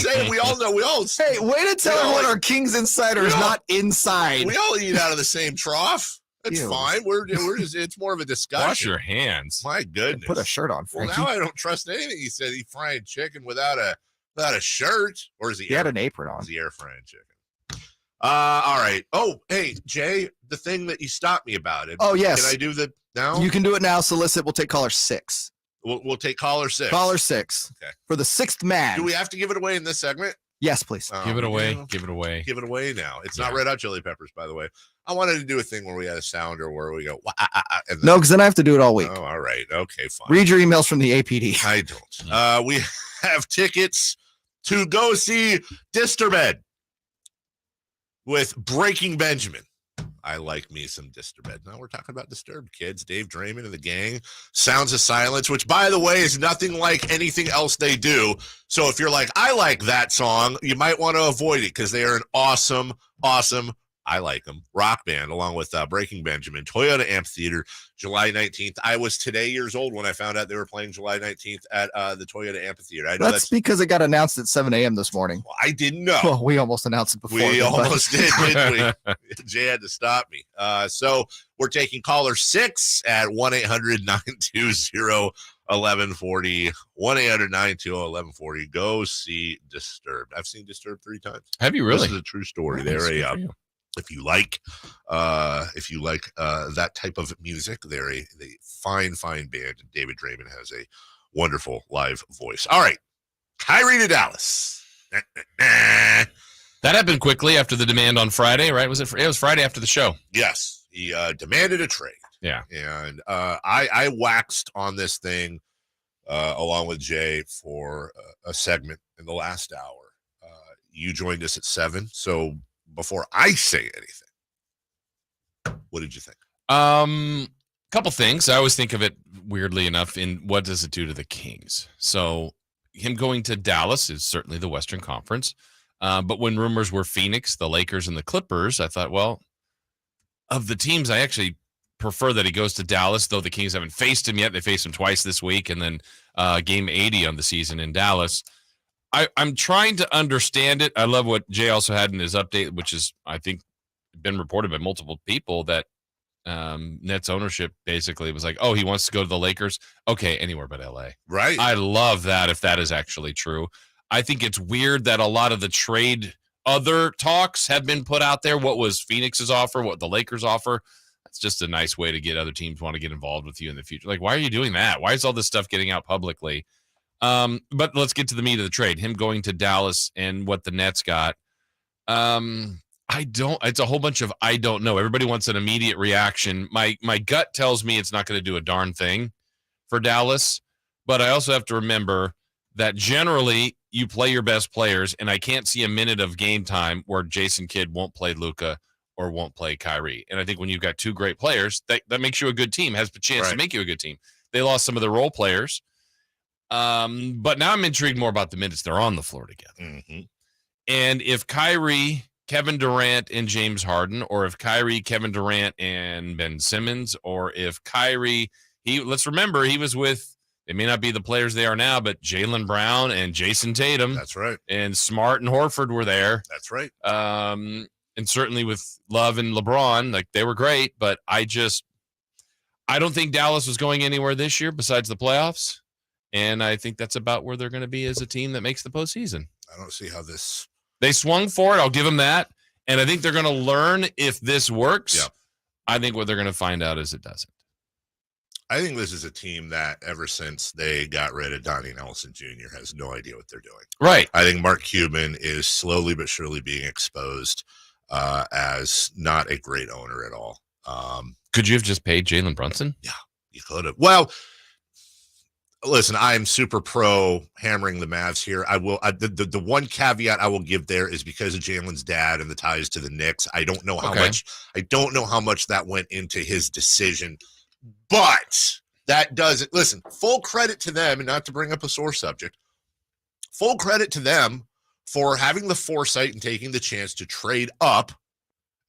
saying, we all know. Hey, way to tell everyone our Kings insider is not inside. We all eat out of the same trough. That's fine. We're just, it's more of a discussion. Wash your hands. My goodness. Put a shirt on, Frankie. Well, now I don't trust anything he said. He frying chicken without a shirt, or is he had an apron on? Is he air frying chicken? All right. Oh, hey, Jay, the thing that you stopped me about it. Oh, yes. Can I do that now? You can do it now. Solicit. We'll take caller 6. We'll take caller 6. Caller 6. Okay. For the 6th man. Do we have to give it away in this segment? Yes, please. Give it away. Give it away. Give it away now. It's not Red Hot Chili Peppers, by the way. I wanted to do a thing where we had a sounder where we go, and no, because then I have to do it all week. Oh, all right. Okay, fine. Read your emails from the APD. I don't. We have tickets to go see Disturbed with Breaking Benjamin. I like me some Disturbed. Now we're talking about Disturbed, kids. Dave Draymond and the gang. Sounds of Silence, which, by the way, is nothing like anything else they do. So if you're like, I like that song, you might want to avoid it because they are an awesome, I like them, rock band, along with Breaking Benjamin, Toyota Amphitheater, July 19th. I was today years old when I found out they were playing July 19th at the Toyota Amphitheater. I know that's because it got announced at 7 a.m. this morning. Well, I didn't know. Well, we almost announced it before. We almost did, didn't we? Jay had to stop me. So we're taking caller 6 at 1-800-920-1140. 1-800-920-1140. Go see Disturbed. I've seen Disturbed 3 times. Have you really? This is a true story. They're if you like that type of music, they're a fine band. And David Draymond has a wonderful live voice. All right, Kyrie to Dallas. That happened quickly after the demand on Friday, right? It was Friday after the show. Yes, he demanded a trade. Yeah, and I waxed on this thing along with Jay for a segment in the last hour. You joined us at 7, so before I say anything, what did you think? Couple things. I always think of it weirdly enough in what does it do to the Kings? So him going to Dallas is certainly the Western Conference. But when rumors were Phoenix, the Lakers, and the Clippers, I thought, well, of the teams, I actually prefer that he goes to Dallas, though the Kings haven't faced him yet. They faced him twice this week, and then game 80 on the season in Dallas. I'm trying to understand it. I love what Jay also had in his update, which is, I think, been reported by multiple people that Nets ownership basically was like, oh, he wants to go to the Lakers. Okay, anywhere but LA. Right. I love that if that is actually true. I think it's weird that a lot of the trade other talks have been put out there. What was Phoenix's offer? What the Lakers offer? That's just a nice way to get other teams want to get involved with you in the future. Like, why are you doing that? Why is all this stuff getting out publicly? But let's get to the meat of the trade. Him going to Dallas and what the Nets got. It's a whole bunch of I don't know. Everybody wants an immediate reaction. My gut tells me it's not going to do a darn thing for Dallas, but I also have to remember that generally you play your best players, and I can't see a minute of game time where Jason Kidd won't play Luka or won't play Kyrie. And I think when you've got 2 great players, that makes you a good team, has the chance to make you a good team. They lost some of the role players. But now I'm intrigued more about the minutes they're on the floor together. Mm-hmm. And if Kyrie, Kevin Durant, and James Harden, or if Kyrie, Kevin Durant, and Ben Simmons, or if Kyrie, let's remember he was with, they may not be the players they are now, but Jaylen Brown and Jason Tatum. That's right. And Smart and Horford were there. That's right. And certainly with Love and LeBron, like they were great, but I don't think Dallas was going anywhere this year besides the playoffs. And I think that's about where they're going to be as a team that makes the postseason. I don't see how this. They swung for it. I'll give them that. And I think they're going to learn if this works. Yeah. I think what they're going to find out is it doesn't. I think this is a team that ever since they got rid of Donnie Nelson Jr. has no idea what they're doing. Right. I think Mark Cuban is slowly but surely being exposed as not a great owner at all. Could you have just paid Jalen Brunson? Yeah, you could have. Well, listen, I'm super pro hammering the Mavs here. I will. The one caveat I will give there is because of Jalen's dad and the ties to the Knicks. I don't know how much. I don't know how much that went into his decision, but that doesn't. Listen, full credit to them, and not to bring up a sore subject. Full credit to them for having the foresight and taking the chance to trade up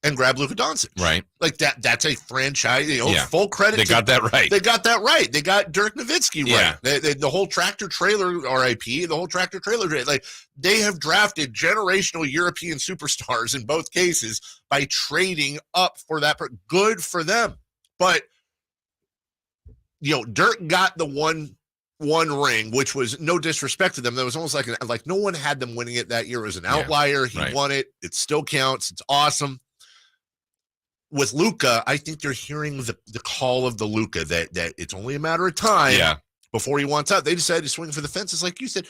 and grab Luka Doncic. Right. Like that's a franchise, full credit. They got that right. They got that right. They got Dirk Nowitzki right. The whole tractor trailer RIP, the whole tractor trailer trade. Like they have drafted generational European superstars in both cases by trading up for that. Good for them. But, Dirk got the one ring, which was no disrespect to them. That was almost like no one had them winning it that year. It was an outlier. He won it. It still counts. It's awesome. With Luka, I think they're hearing the call of the Luka that it's only a matter of time before he wants out. They decided to swing for the fences, like you said,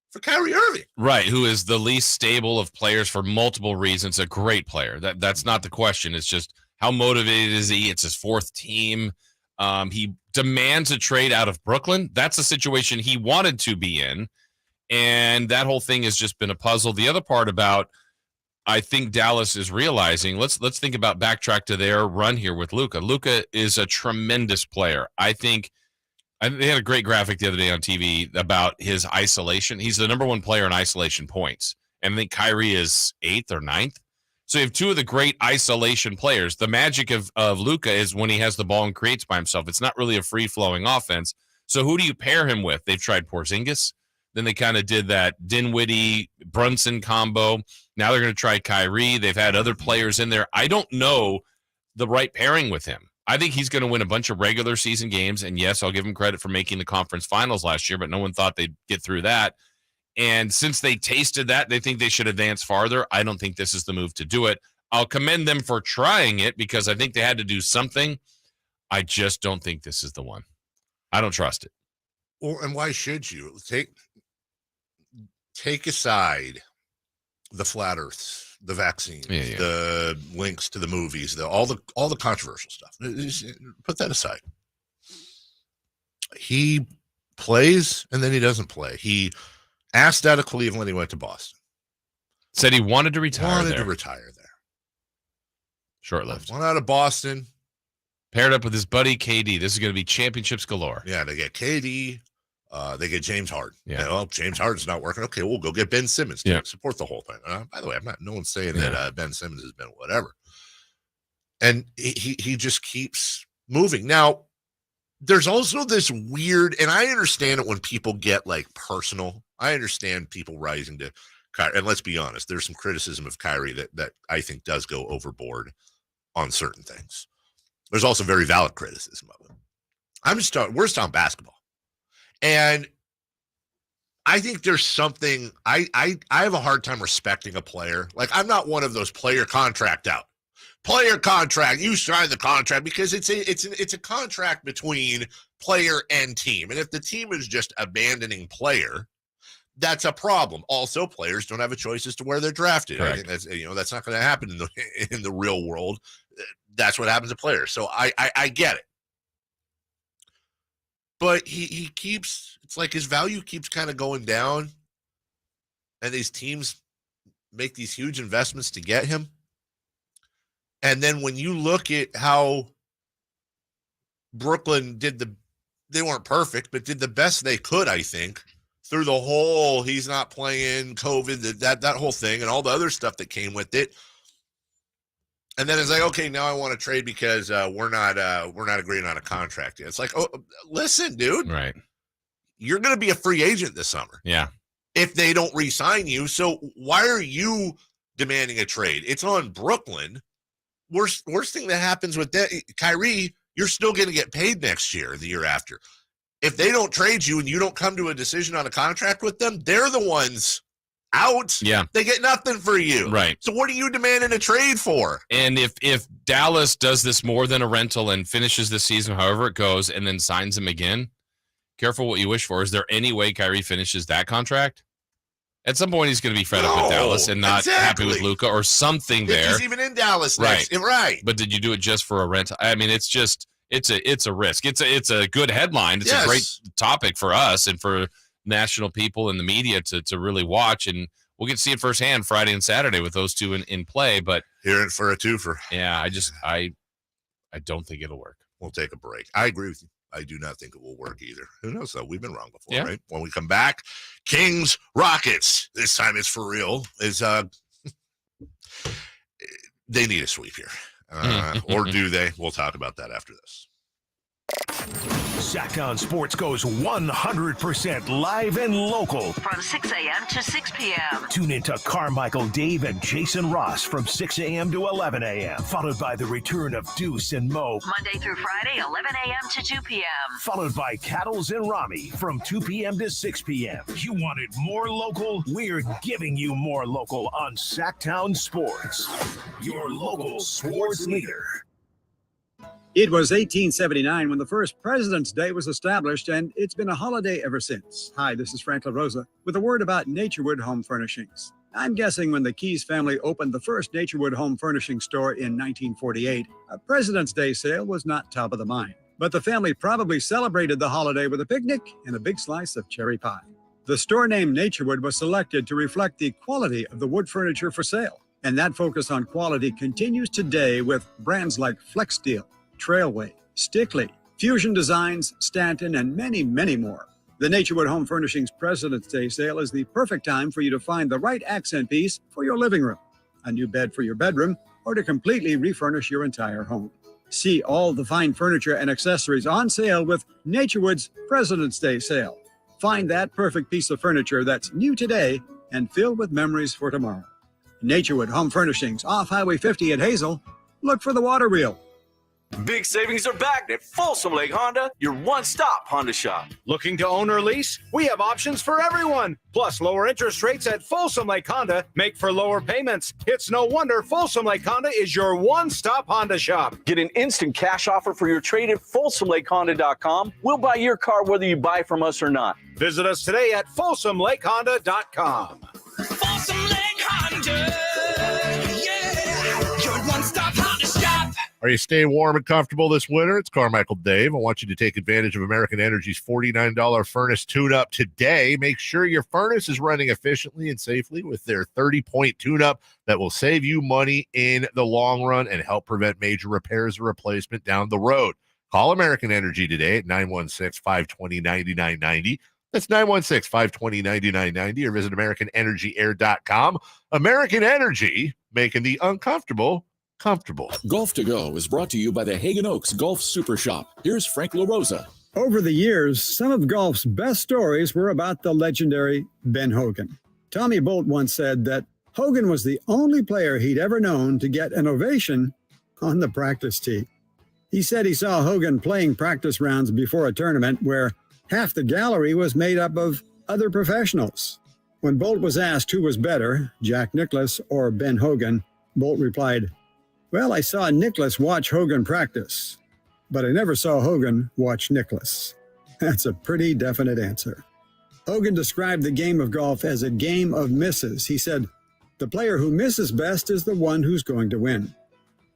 for Kyrie Irving. Right, who is the least stable of players for multiple reasons. A great player. That's not the question. It's just how motivated is he? It's his fourth team. He demands a trade out of Brooklyn. That's a situation he wanted to be in. And that whole thing has just been a puzzle. The other part about I think Dallas is realizing, let's think about backtrack to their run here with Luka. Luka is a tremendous player. I think they had a great graphic the other day on TV about his isolation. He's the number one player in isolation points. And I think Kyrie is 8th or 9th. So you have two of the great isolation players. The magic of Luka is when he has the ball and creates by himself. It's not really a free-flowing offense. So who do you pair him with? They've tried Porzingis. Then they kind of did that Dinwiddie-Brunson combo. Now they're going to try Kyrie. They've had other players in there. I don't know the right pairing with him. I think he's going to win a bunch of regular season games. And yes, I'll give him credit for making the conference finals last year, but no one thought they'd get through that. And since they tasted that, they think they should advance farther. I don't think this is the move to do it. I'll commend them for trying it because I think they had to do something. I just don't think this is the one. I don't trust it. Well, and why should you? Take aside the flat earths, the vaccines, the links to the movies, all the controversial stuff. Put that aside. He plays and then he doesn't play. He asked out of Cleveland. He went to Boston. Said he wanted to retire there. Short-lived. Went out of Boston. Paired up with his buddy KD. This is going to be championships galore. Yeah, they get KD. They get James Harden. Yeah. Well, James Harden's not working. Okay, we'll go get Ben Simmons to support the whole thing. By the way, no one's saying that Ben Simmons has been whatever. And he just keeps moving. Now, there's also this weird, and I understand it when people get like personal. I understand people rising to Kyrie. And let's be honest, there's some criticism of Kyrie that I think does go overboard on certain things. There's also very valid criticism of him. We're just talking basketball. And I think there's something I have a hard time respecting a player. Like I'm not one of those player contract out. Player contract, you sign the contract because it's a contract between player and team. And if the team is just abandoning player, that's a problem. Also, players don't have a choice as to where they're drafted. Correct. I think that's not going to happen in the real world. That's what happens to players. So I get it. But he keeps, it's like his value keeps kind of going down. And these teams make these huge investments to get him. And then when you look at how Brooklyn they weren't perfect, but did the best they could, I think, through the whole he's not playing, COVID, that whole thing, and all the other stuff that came with it. And then it's like, okay, now I want to trade because we're not agreeing on a contract yet. It's like, oh, listen, dude. Right. You're going to be a free agent this summer. Yeah. If they don't re-sign you. So why are you demanding a trade? It's on Brooklyn. Worst thing that happens with that, Kyrie, you're still going to get paid next year, the year after. If they don't trade you and you don't come to a decision on a contract with them, they're the ones out. Yeah. They get nothing for you. Right. So what are you demanding a trade for? And if Dallas does this more than a rental and finishes the season however it goes and then signs him again, careful what you wish for. Is there any way Kyrie finishes that contract? At some point, he's going to be fed up with Dallas and not happy with Luka or something there. He's even in Dallas next. Right. But did you do it just for a rental? I mean, it's a risk. It's a good headline. It's a great topic for us and for national people and the media to really watch. And we'll get to see it firsthand Friday and Saturday with those two in play. But hearing for a twofer. Yeah, I don't think it'll work. We'll take a break. I agree with you. I do not think it will work either. Who knows, though? We've been wrong before, right? When we come back, Kings, Rockets. This time it's for real. they need a sweep here. Or do they? We'll talk about that after this. Sactown Sports goes 100% live and local. From 6 a.m. to 6 p.m. Tune into Carmichael Dave and Jason Ross from 6 a.m. to 11 a.m. Followed by the return of Deuce and Mo. Monday through Friday, 11 a.m. to 2 p.m. Followed by Cattles and Rami from 2 p.m. to 6 p.m. You wanted more local? We're giving you more local on Sactown Sports. Your local sports leader. It was 1879 when the first President's Day was established, and it's been a holiday ever since. Hi, this is Frank LaRosa with a word about Naturewood Home Furnishings. I'm guessing when the Keys family opened the first Naturewood Home Furnishing store in 1948, a President's Day sale was not top of the mind. But the family probably celebrated the holiday with a picnic and a big slice of cherry pie. The store name Naturewood was selected to reflect the quality of the wood furniture for sale, and that focus on quality continues today with brands like FlexSteel, Trailway, Stickley, Fusion Designs, Stanton, and many, many more. The Naturewood Home Furnishings President's Day sale is the perfect time for you to find the right accent piece for your living room, a new bed for your bedroom, or to completely refurnish your entire home. See all the fine furniture and accessories on sale with Naturewood's President's Day sale. Find that perfect piece of furniture that's new today and filled with memories for tomorrow. Naturewood Home Furnishings, off Highway 50 at Hazel. Look for the water wheel. Big savings are back at Folsom Lake Honda, your one-stop Honda shop. Looking to own or lease? We have options for everyone. Plus, lower interest rates at Folsom Lake Honda make for lower payments. It's no wonder Folsom Lake Honda is your one-stop Honda shop. Get an instant cash offer for your trade at FolsomLakeHonda.com. We'll buy your car whether you buy from us or not. Visit us today at FolsomLakeHonda.com. Folsom Lake Honda, yeah, your one-stop Honda shop. Are you staying warm and comfortable this winter? It's Carmichael Dave. I want you to take advantage of American Energy's $49 furnace tune-up today. Make sure your furnace is running efficiently and safely with their 30-point tune-up that will save you money in the long run and help prevent major repairs or replacement down the road. Call American Energy today at 916-520-9990. That's 916-520-9990 or visit AmericanEnergyAir.com. American Energy, making the uncomfortable comfortable. Golf to Go is brought to you by the Hagen Oaks Golf Super Shop. Here's Frank LaRosa. Over the years, some of golf's best stories were about the legendary Ben Hogan. Tommy Bolt once said that Hogan was the only player he'd ever known to get an ovation on the practice tee. He said he saw Hogan playing practice rounds before a tournament where half the gallery was made up of other professionals. When Bolt was asked who was better, Jack Nicklaus or Ben Hogan, Bolt replied, "Well, I saw Nicklaus watch Hogan practice, but I never saw Hogan watch Nicklaus." That's a pretty definite answer. Hogan described the game of golf as a game of misses. He said, "The player who misses best is the one who's going to win."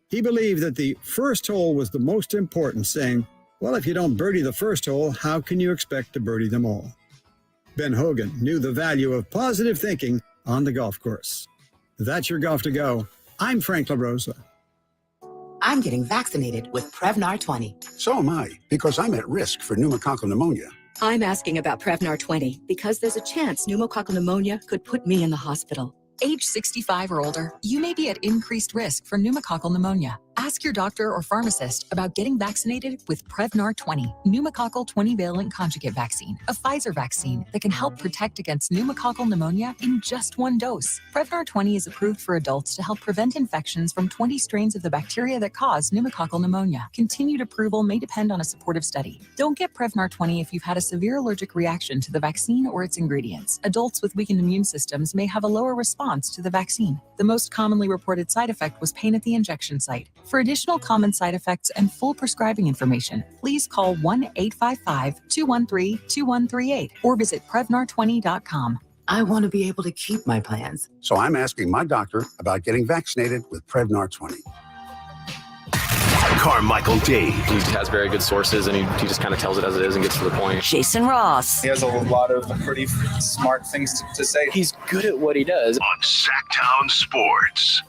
He believed that the first hole was the most important, saying, "Well, if you don't birdie the first hole, how can you expect to birdie them all?" Ben Hogan knew the value of positive thinking on the golf course. That's your Golf to Go. I'm Frank LaRosa. I'm getting vaccinated with Prevnar 20. So am I, because I'm at risk for pneumococcal pneumonia. I'm asking about Prevnar 20 because there's a chance pneumococcal pneumonia could put me in the hospital. Age 65 or older, you may be at increased risk for pneumococcal pneumonia. Ask your doctor or pharmacist about getting vaccinated with Prevnar 20, pneumococcal 20-valent conjugate vaccine, a Pfizer vaccine that can help protect against pneumococcal pneumonia in just one dose. Prevnar 20 is approved for adults to help prevent infections from 20 strains of the bacteria that cause pneumococcal pneumonia. Continued approval may depend on a supportive study. Don't get Prevnar 20 if you've had a severe allergic reaction to the vaccine or its ingredients. Adults with weakened immune systems may have a lower response to the vaccine. The most commonly reported side effect was pain at the injection site. For additional common side effects and full prescribing information, please call 1-855-213-2138 or visit Prevnar20.com. I want to be able to keep my plans. So I'm asking my doctor about getting vaccinated with Prevnar 20. Carmichael Dave. He has very good sources, and he just kind of tells it as it is and gets to the point. Jason Ross. He has a lot of pretty smart things to say. He's good at what he does. On Sactown Sports.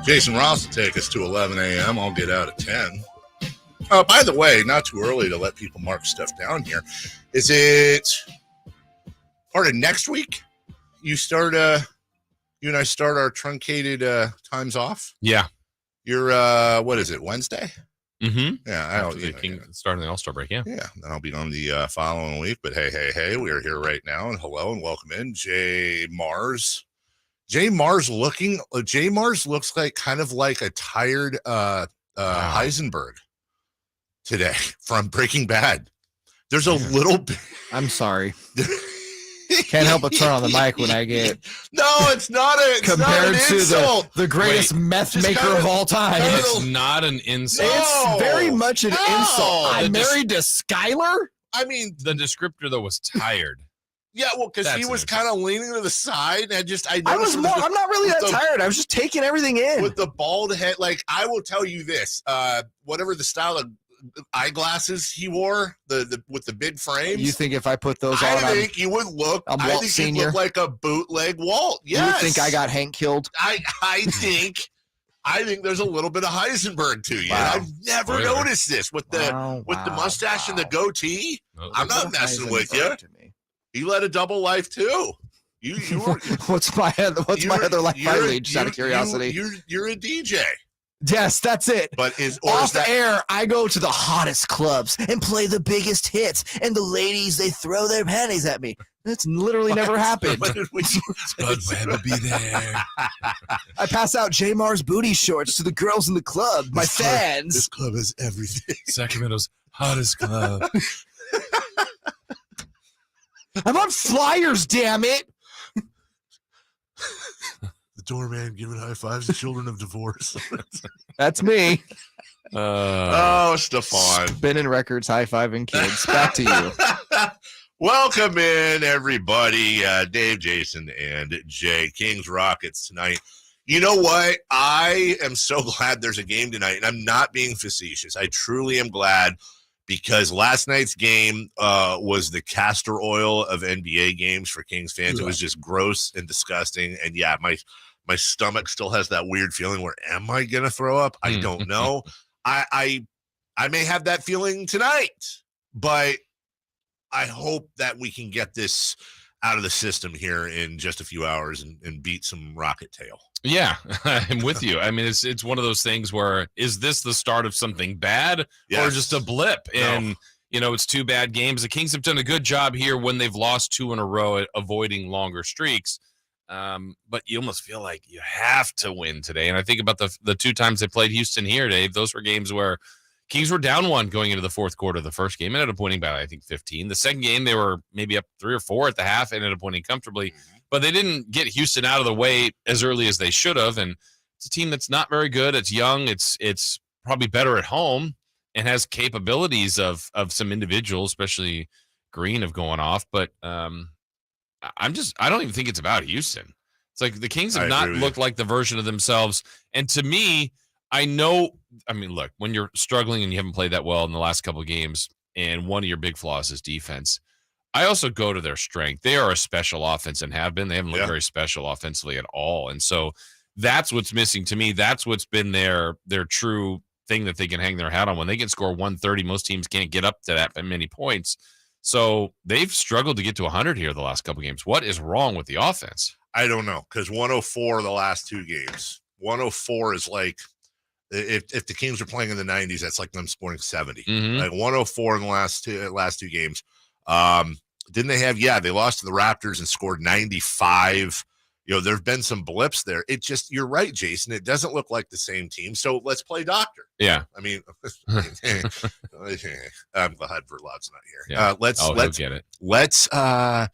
Jason Ross will take us to 11 a.m. I'll get out at 10. By the way, not too early to let people mark stuff down here. Is it part of next week, you and I start our truncated times off. Yeah. You're what is it, Wednesday? Mm-hmm. Yeah, starting the All-Star break. Yeah. Then I'll be on the following week. But hey, we are here right now, and hello and welcome in Jay Mars. Jay Mars looks like kind of like a tired Heisenberg today from Breaking Bad. There's a little bit. I'm sorry. Can't help but turn on the mic when I get. No, it's not compared to the greatest meth maker of all time. It's not an insult. It's very much an insult. I'm married to Skylar. I mean, the descriptor though was tired. Yeah, well, because he was kind of leaning to the side, and I'm not really that tired. I was just taking everything in with the bald head. Like, I will tell you this: whatever the style of eyeglasses he wore, the with the big frames. You think if I put those on, I think you would look. I think you look like a bootleg Walt. Yes. You think I got Hank killed? I think there's a little bit of Heisenberg to you. Wow. I've never noticed this with the mustache and the goatee. I'm not messing with you. You led a double life too. You were, what's my other life mileage? Just out of curiosity, you're a DJ. Yes, that's it. But off the air, I go to the hottest clubs and play the biggest hits, and the ladies, they throw their panties at me. That's literally never happened. But we'll be there. I pass out J Mars booty shorts to the girls in the club, my fans. This club is everything. Sacramento's hottest club. I'm on flyers, damn it. Doorman giving high fives to children of divorce. That's me. Stefan. Spinning records, high-fiving kids. Back to you. Welcome in, everybody. Dave, Jason, and Jay. Kings Rockets tonight. You know what? I am so glad there's a game tonight, and I'm not being facetious. I truly am glad because last night's game was the castor oil of NBA games for Kings fans. It was just gross and disgusting. And yeah, my stomach still has that weird feeling where am I going to throw up? I don't know. I may have that feeling tonight, but I hope that we can get this out of the system here in just a few hours and beat some Rocket Tail. Yeah, I'm with you. I mean, it's one of those things where is this the start of something bad or just a blip? No. And, it's 2 bad games. The Kings have done a good job here when they've lost 2 in a row at avoiding longer streaks. But you almost feel like you have to win today. And I think about the 2 times they played Houston here, Dave. Those were games where Kings were down 1 going into the fourth quarter. The first game ended up winning by, I think, 15. The second game, they were maybe up 3 or 4 at the half, ended up winning comfortably. But they didn't get Houston out of the way as early as they should have. And it's a team that's not very good. It's young. It's probably better at home and has capabilities of some individuals, especially Green, of going off. But I don't even think it's about Houston. It's like the Kings have not looked like the version of themselves. And to me, look, when you're struggling and you haven't played that well in the last couple of games, and one of your big flaws is defense, I also go to their strength. They are a special offense and have been. They haven't looked very special offensively at all. And so that's what's missing to me. That's what's been their true thing that they can hang their hat on. When they can score 130, most teams can't get up to that many points. So they've struggled to get to 100 here the last couple of games. What is wrong with the offense? I don't know, because 104 the last 2 games. 104 is like if the Kings are playing in the 90s, that's like them scoring 70. Like 104 in the last two games. Didn't they have? Yeah, they lost to the Raptors and scored 95. There have been some blips there. It just, you're right, Jason. It doesn't look like the same team. So let's play doctor. Yeah. I mean, I'm glad Verlaut's not here. Yeah. Let's get it. Let's I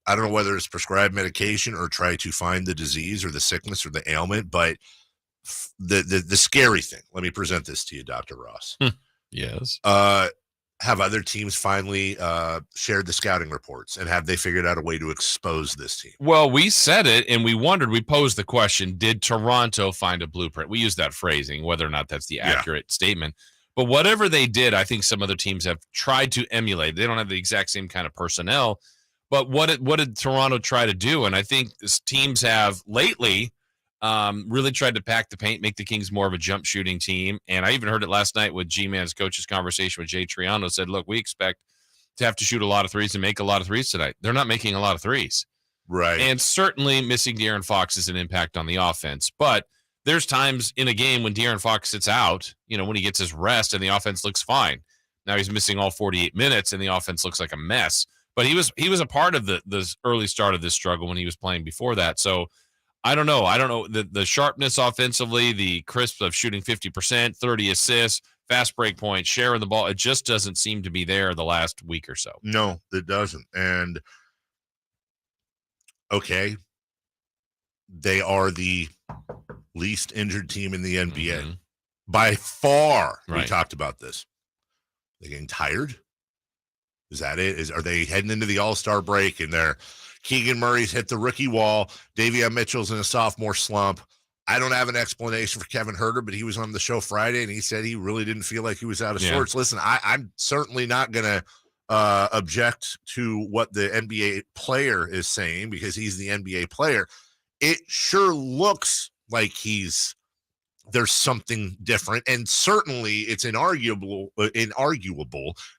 don't know whether it's prescribed medication or try to find the disease or the sickness or the ailment, but the scary thing. Let me present this to you, Dr. Ross. Yes. Have other teams finally shared the scouting reports, and have they figured out a way to expose this team? Well, we said it, and we posed the question, did Toronto find a blueprint? We use that phrasing, whether or not that's the accurate statement. But whatever they did, I think some other teams have tried to emulate. They don't have the exact same kind of personnel, but what did Toronto try to do? And I think teams have lately really tried to pack the paint, make the Kings more of a jump shooting team. And I even heard it last night with G-Man's coach's conversation with Jay Triano. Said, look, we expect to have to shoot a lot of threes and make a lot of threes tonight. They're not making a lot of threes. Right. And certainly missing De'Aaron Fox is an impact on the offense. But there's times in a game when De'Aaron Fox sits out, when he gets his rest and the offense looks fine. Now he's missing all 48 minutes and the offense looks like a mess. But he was a part of the early start of this struggle when he was playing before that. So I don't know. The sharpness offensively, the crisp of shooting 50%, 30 assists, fast break points, sharing the ball, it just doesn't seem to be there the last week or so. No, it doesn't. And okay, they are the least injured team in the NBA by far. Right. We talked about this. They getting tired? Is that it? Are they heading into the All-Star break and Keegan Murray's hit the rookie wall? Davion Mitchell's in a sophomore slump. I don't have an explanation for Kevin Huerter, but he was on the show Friday and he said he really didn't feel like he was out of sorts. Listen, I'm certainly not going to object to what the NBA player is saying because he's the NBA player. It sure looks like there's something different, and certainly it's inarguable.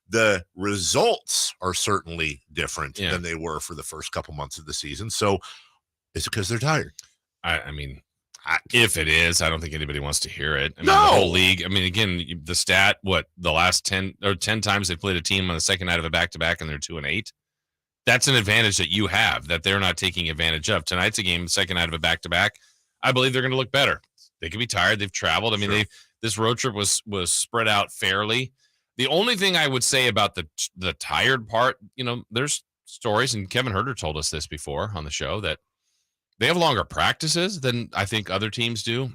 The results are certainly different than they were for the first couple months of the season. So is it because they're tired? I mean, if it is, I don't think anybody wants to hear it. I mean, the whole league. I mean, again, the stat, the last 10 times they played a team on the second night of a back-to-back and they're 2-8. That's an advantage that you have that they're not taking advantage of. Tonight's a game, second night of a back-to-back. I believe they're going to look better. They could be tired. They've traveled. I mean, this road trip was spread out fairly. The only thing I would say about the tired part, there's stories, and Kevin Huerter told us this before on the show, that they have longer practices than I think other teams do.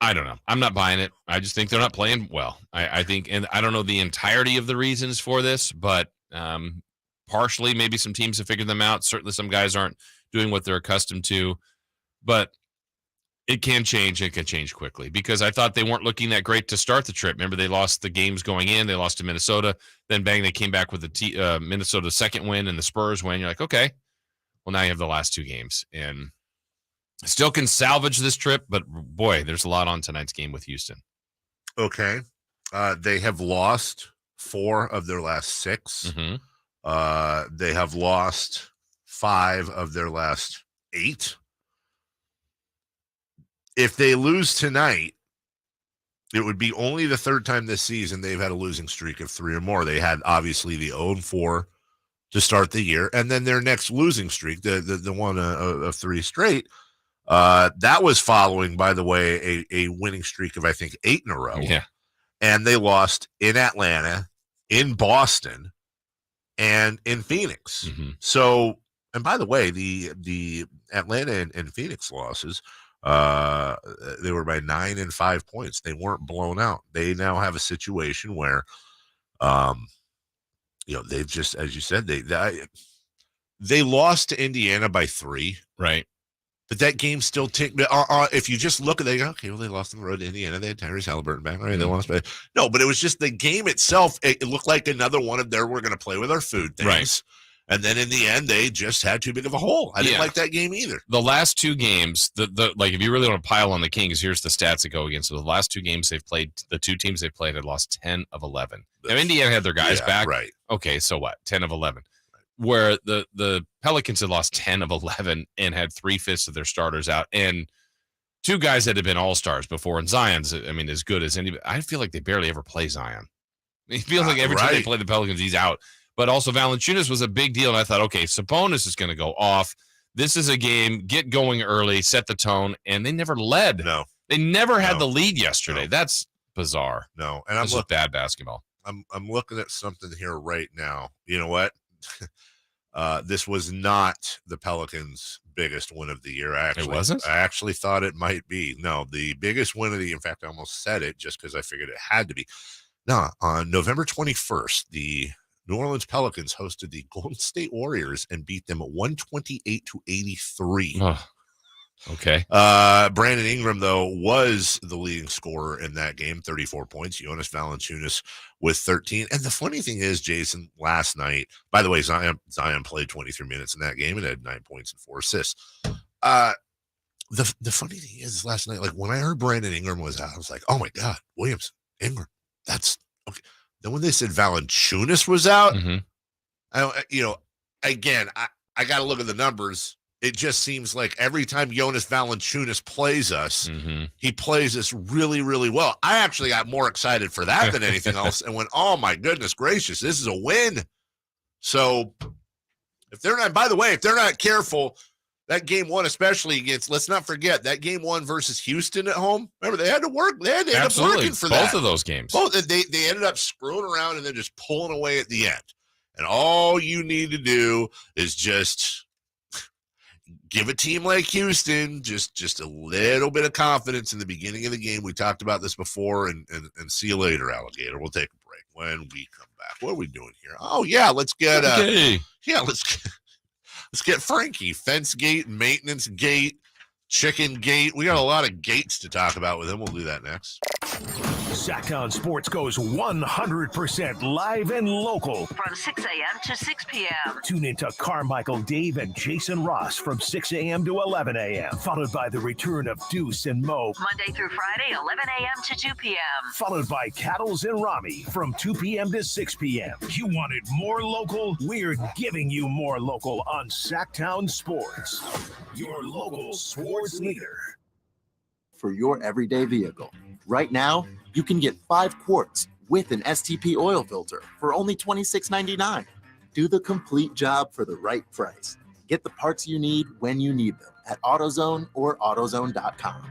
I don't know. I'm not buying it. I just think they're not playing well. I think, and I don't know the entirety of the reasons for this, but partially maybe some teams have figured them out. Certainly some guys aren't doing what they're accustomed to, but it can change. It can change quickly because I thought they weren't looking that great to start the trip. Remember, they lost the games going in. They lost to Minnesota. Then, bang, they came back with the Minnesota second win and the Spurs win. You're like, okay, well, now you have the last two games. And still can salvage this trip, but, boy, there's a lot on tonight's game with Houston. Okay. They have lost 4 of their last 6. They have lost 5 of their last 8. If they lose tonight, it would be only the third time this season they've had a losing streak of 3 or more. They had obviously the 0-4 to start the year, and then their next losing streak, the one of 3 straight, that was following, by the way, a winning streak of I think 8 in a row. Yeah, and they lost in Atlanta, in Boston, and in Phoenix. So, and by the way, the Atlanta and Phoenix losses. They were by 9 and 5 points. They weren't blown out. They now have a situation where, they've just, as you said, they lost to Indiana by 3, right? But that game still if you just look at it, okay, well, they lost on the road to Indiana. They had Tyrese Halliburton back. All right, they lost by but it was just the game itself. It looked like another one of their we're going to play with our food things. Right. And then in the end, they just had too big of a hole. I didn't like that game either. The last 2 games, like if you really want to pile on the Kings, here's the stats that go against. So the last 2 games they've played, the 2 teams they've played had lost 10 of 11. Now Indiana had their guys back. Right. Okay, so what? 10 of 11. Where the Pelicans had lost 10 of 11 and had 3/5 of their starters out. And 2 guys that had been all-stars before. And Zion's, as good as anybody. I feel like they barely ever play Zion. It feels like every time they play the Pelicans, he's out. But also Valanciunas was a big deal, and I thought, okay, Sabonis is going to go off. This is a game, get going early, set the tone, and they never led. No. They never had the lead yesterday. That's bizarre. No. And this is bad basketball. I'm looking at something here right now. You know what? This was not the Pelicans' biggest win of the year. It wasn't? I actually thought it might be. No, the biggest win of the year, in fact, I almost said it just because I figured it had to be. No, on November 21st, the New Orleans Pelicans hosted the Golden State Warriors and beat them 128-83. Oh, okay. Brandon Ingram, though, was the leading scorer in that game, 34 points. Jonas Valanciunas with 13. And the funny thing is, Jason, last night, by the way, Zion played 23 minutes in that game and had 9 points and 4 assists. The funny thing is, last night, like when I heard Brandon Ingram was out, I was like, oh my God, Williams, Ingram, that's okay. Then when they said Valanciunas was out, again, I got to look at the numbers. It just seems like every time Jonas Valanciunas plays us, he plays us really, really well. I actually got more excited for that than anything else and went, oh, my goodness gracious, this is a win. So if they're not, by the way, if they're not careful, that game one, especially against, let's not forget, that game one versus Houston at home. Remember, they had to work. They had to end up working for that. Both of those games. They ended up screwing around and then just pulling away at the end. And all you need to do is just give a team like Houston just a little bit of confidence in the beginning of the game. We talked about this before, and see you later, alligator. We'll take a break when we come back. What are we doing here? Oh yeah, let's get let's get Frankie. Fence gate, maintenance gate, chicken gate. We got a lot of gates to talk about with him. We'll do that next. Sactown Sports goes 100% live and local. From 6 a.m. to 6 p.m. Tune into Carmichael Dave and Jason Ross from 6 a.m. to 11 a.m. Followed by the return of Deuce and Mo. Monday through Friday, 11 a.m. to 2 p.m. Followed by Cattles and Rami from 2 p.m. to 6 p.m. You wanted more local? We're giving you more local on Sactown Sports. Your local sports leader. For your everyday vehicle. Right now, you can get 5 quarts with an STP oil filter for only $26.99. Do the complete job for the right price. Get the parts you need when you need them at AutoZone or AutoZone.com.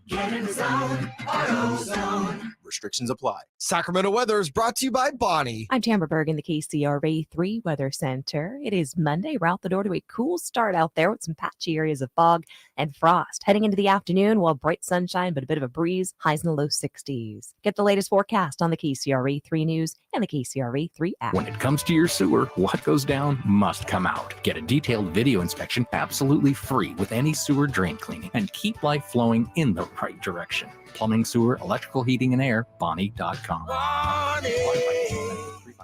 Get in the zone, AutoZone. Restrictions apply. Sacramento weather is brought to you by Bonnie. I'm Tamara Berg in the KCRA 3 Weather Center. It is Monday. We're out the door to a cool start out there with some patchy areas of fog and frost. Heading into the afternoon, well, bright sunshine, but a bit of a breeze, highs in the low 60s. Get the latest forecast on the KCRA 3 News and the KCRA 3 app. When it comes to your sewer, what goes down must come out. Get a detailed video inspection absolutely free with any sewer drain cleaning and keep life flowing in the right direction. Plumbing, sewer, electrical, heating, and air, Bonnie.com.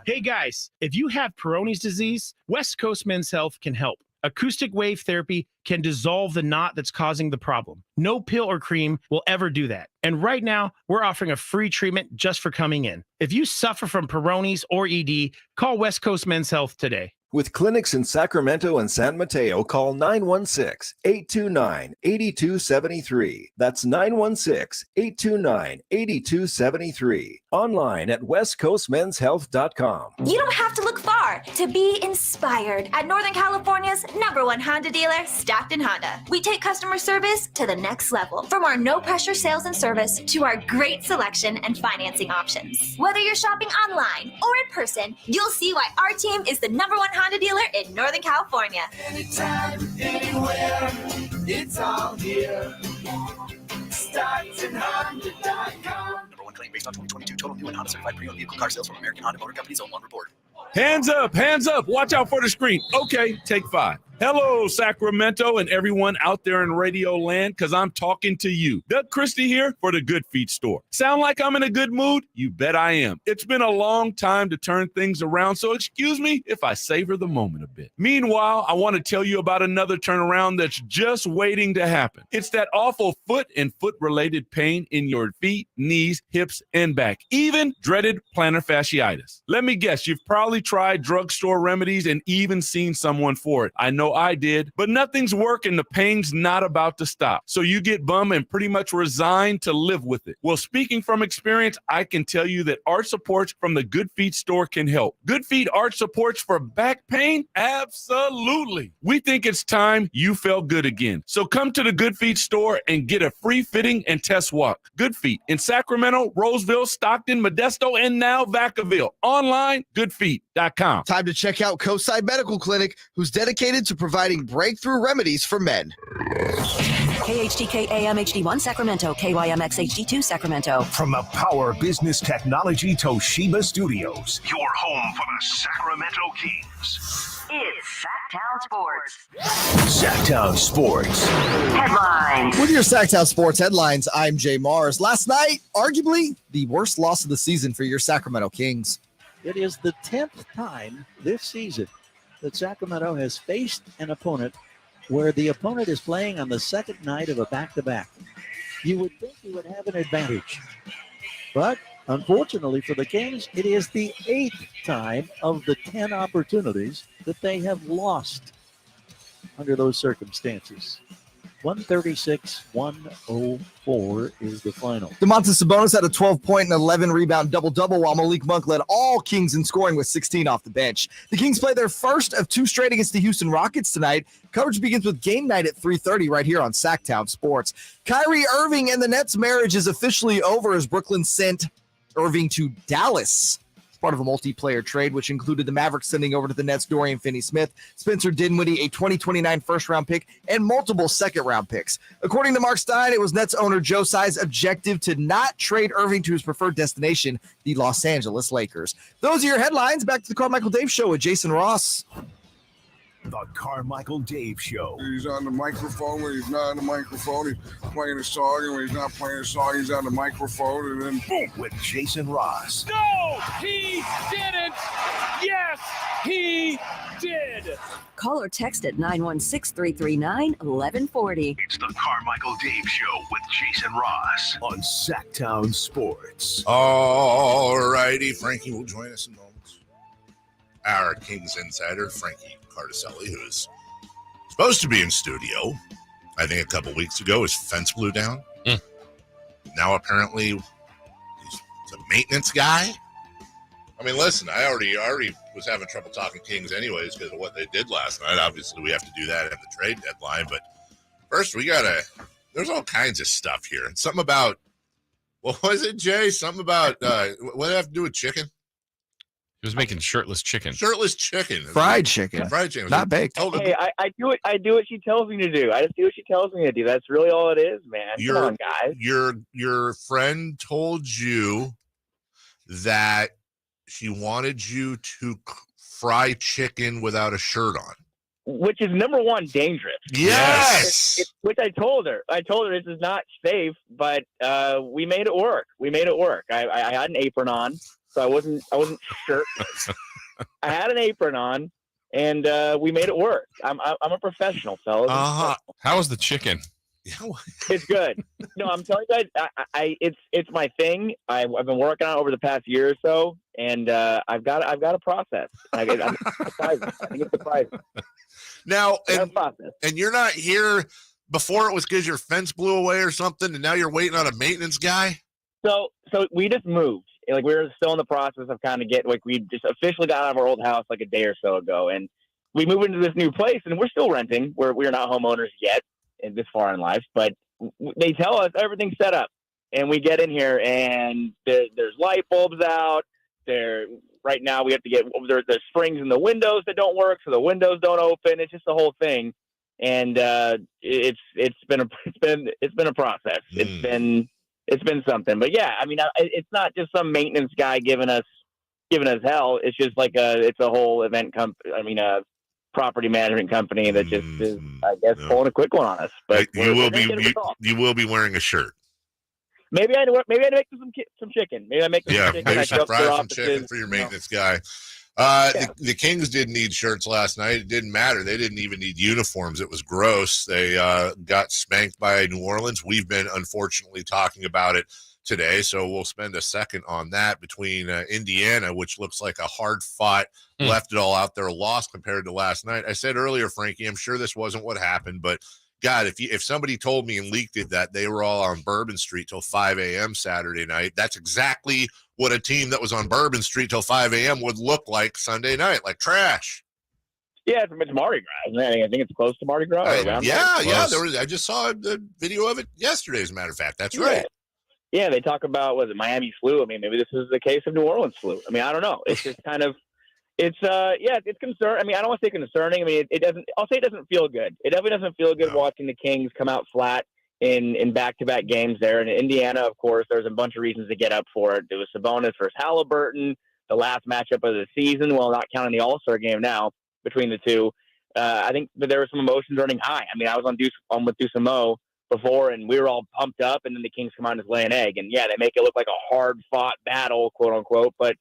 Hey guys, if you have Peyronie's disease, West Coast Men's Health can help. Acoustic wave therapy can dissolve the knot that's causing the problem. No pill or cream will ever do that. And right now, we're offering a free treatment just for coming in. If you suffer from Peyronie's or ED, call West Coast Men's Health today. With clinics in Sacramento and San Mateo, call 916-829-8273. That's 916-829-8273. Online at westcoastmenshealth.com. You don't have to look far to be inspired at Northern California's #1 Honda dealer, Stockton Honda. We take customer service to the next level. From our no-pressure sales and service to our great selection and financing options. Whether you're shopping online or in person, you'll see why our team is the #1 Honda dealer in Northern California. Anytime, anywhere, it's all here. StocktonHonda.com. #1 claim based on 2022 total new and Honda certified pre-owned vehicle car sales from American Honda Motor Company's own report. Hands up, hands up. Watch out for the screen. Okay, take 5. Hello, Sacramento and everyone out there in radio land, because I'm talking to you. Doug Christie here for the Good Feet store. Sound like I'm in a good mood? You bet I am. It's been a long time to turn things around, so excuse me if I savor the moment a bit. Meanwhile, I want to tell you about another turnaround that's just waiting to happen. It's that awful foot and foot-related pain in your feet, knees, hips, and back, even dreaded plantar fasciitis. Let me guess, you've probably tried drugstore remedies and even seen someone for it. I know I did, but nothing's working. The pain's not about to stop. So you get bum and pretty much resign to live with it. Well, speaking from experience, I can tell you that arch supports from the Good Feet store can help. Good Feet arch supports for back pain? Absolutely. We think it's time you felt good again. So come to the Good Feet store and get a free fitting and test walk. Good Feet in Sacramento, Roseville, Stockton, Modesto, and now Vacaville. Online, goodfeet.com. Time to check out Coastside Medical Clinic, who's dedicated to providing breakthrough remedies for men. KHTK AM HD1 Sacramento, KYMX HD2 Sacramento. From the Power Business Technology Toshiba Studios, your home for the Sacramento Kings. It's Sactown Sports. Sactown Sports. Headlines. With your Sactown Sports headlines, I'm Jay Mars. Last night, arguably the worst loss of the season for your Sacramento Kings. It is the 10th time this season that Sacramento has faced an opponent where the opponent is playing on the second night of a back-to-back. You would think you would have an advantage, but Unfortunately for the Kings, it is the 8th time of the 10 opportunities that they have lost under those circumstances. 136-104 is the final. Domantas Sabonis had a 12-point and 11-rebound double-double, while Malik Monk led all Kings in scoring with 16 off the bench. The Kings play their first of 2 straight against the Houston Rockets tonight. Coverage begins with game night at 3:30 right here on Sactown Sports. Kyrie Irving and the Nets' marriage is officially over as Brooklyn sent Irving to Dallas. Part of a multiplayer trade, which included the Mavericks sending over to the Nets Dorian Finney-Smith, Spencer Dinwiddie, a 2029 first-round pick, and multiple second-round picks. According to Mark Stein, it was Nets owner Joe Tsai's objective to not trade Irving to his preferred destination, the Los Angeles Lakers. Those are your headlines. Back to the Carmichael Dave Show with Jason Ross. The Carmichael Dave Show. He's on the microphone when he's not on the microphone. He's playing a song, and when he's not playing a song, he's on the microphone, and then boom, with Jason Ross. No, he didn't. Yes, he did. Call or text at 916-339-1140. It's the Carmichael Dave Show with Jason Ross on Sactown Sports. All righty, Frankie will join us in moments. Our Kings insider, Frankie Cartoscelli, who is supposed to be in studio, I think a couple weeks ago, his fence blew down. Now apparently he's a maintenance guy. I mean, listen, I already was having trouble talking Kings anyways because of what they did last night. Obviously, we have to do that at the trade deadline. But first, there's all kinds of stuff here. And something about, what was it, Jay? Something about, what did it have to do with chicken? He was making shirtless chicken. Shirtless chicken. Fried chicken. Fried chicken. Not baked. Hey, I do what she tells me to do. I just do what she tells me to do. That's really all it is, man. Come on, guys. Your friend told you that she wanted you to fry chicken without a shirt on. Which is number one, dangerous. Yes. Which I told her. This is not safe, but we made it work. I had an apron on. So I wasn't shirtless. I had an apron on, and we made it work. I'm a professional, fellas. How was the chicken? It's good. No, I'm telling you guys, it's my thing. I've been working on it over the past year or so, and I've got a process. I think it's surprising. Now, and you're not here. Before it was because your fence blew away or something, and now you're waiting on a maintenance guy. So we just moved. Like, we were still in the process of kind of we just officially got out of our old house like a day or so ago, and we moved into this new place, and we're still renting. We're not homeowners yet, and this far in life, but they tell us everything's set up, and we get in here, and there's light bulbs out there. Right now, we have to get there's springs in the windows that don't work, so the windows don't open. It's just the whole thing, and it's been a process. It's been something, but yeah, I mean, it's not just some maintenance guy giving us hell. It's just like it's a whole event company. I mean, a property management company that just is, I guess, pulling a quick one on us. But you will be wearing a shirt. Maybe I make some chicken. Maybe I make some chicken. Maybe fry some chicken for your maintenance guy. The Kings didn't need shirts last night. It didn't matter. They didn't even need uniforms. It was gross. They got spanked by New Orleans. We've been, unfortunately, talking about it today, so we'll spend a second on that between Indiana, which looks like a hard-fought, left it all out there loss compared to last night. I said earlier, Frankie, I'm sure this wasn't what happened, but God, if somebody told me and leaked it that they were all on Bourbon Street till 5 a.m. Saturday night, that's exactly what a team that was on Bourbon Street till 5 a.m. would look like Sunday night, like trash. Yeah, it's Mardi Gras. I think it's close to Mardi Gras. Yeah. I just saw the video of it yesterday, as a matter of fact. That's right. Yeah, they talk about, was it Miami flu? I mean, maybe this is the case of New Orleans flu. I mean, I don't know. It's just kind of, it's concerning. I mean, I don't want to say concerning. I mean, I'll say it doesn't feel good. It definitely doesn't feel good watching the Kings come out flat in back-to-back games there. And in Indiana, of course, there's a bunch of reasons to get up for it. There was Sabonis versus Halliburton, the last matchup of the season, well, not counting the All-Star game now between the two. I think that there were some emotions running high. I mean, I was on with Deuce and Mo before, and we were all pumped up, and then the Kings come out and just lay an egg. And, yeah, they make it look like a hard-fought battle, quote-unquote. But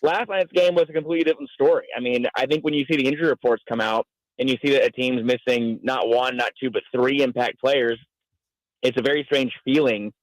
last night's game was a completely different story. I mean, I think when you see the injury reports come out and you see that a team's missing not one, not two, but three impact players, it's a very strange feeling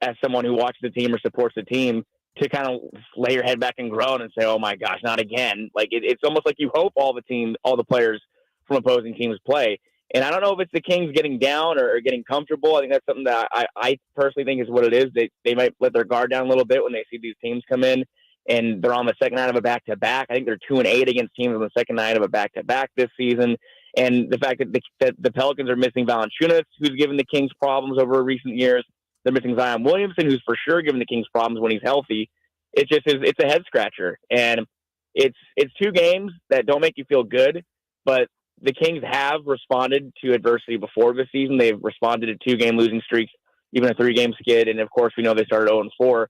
as someone who watches the team or supports the team to kind of lay your head back and groan and say, oh my gosh, not again. Like it's almost like you hope all the players from opposing teams play. And I don't know if it's the Kings getting down or getting comfortable. I think that's something that I personally think is what it is. They might let their guard down a little bit when they see these teams come in and they're on the second night of a back-to-back. I think they're 2-8 against teams on the second night of a back-to-back this season. And the fact that the Pelicans are missing Valanciunas, who's given the Kings problems over recent years. They're missing Zion Williamson, who's for sure giving the Kings problems when he's healthy. It's a head scratcher. And it's 2 games that don't make you feel good, but the Kings have responded to adversity before this season. They've responded to 2-game losing streaks, even a 3-game skid. And of course, we know they started 0-4.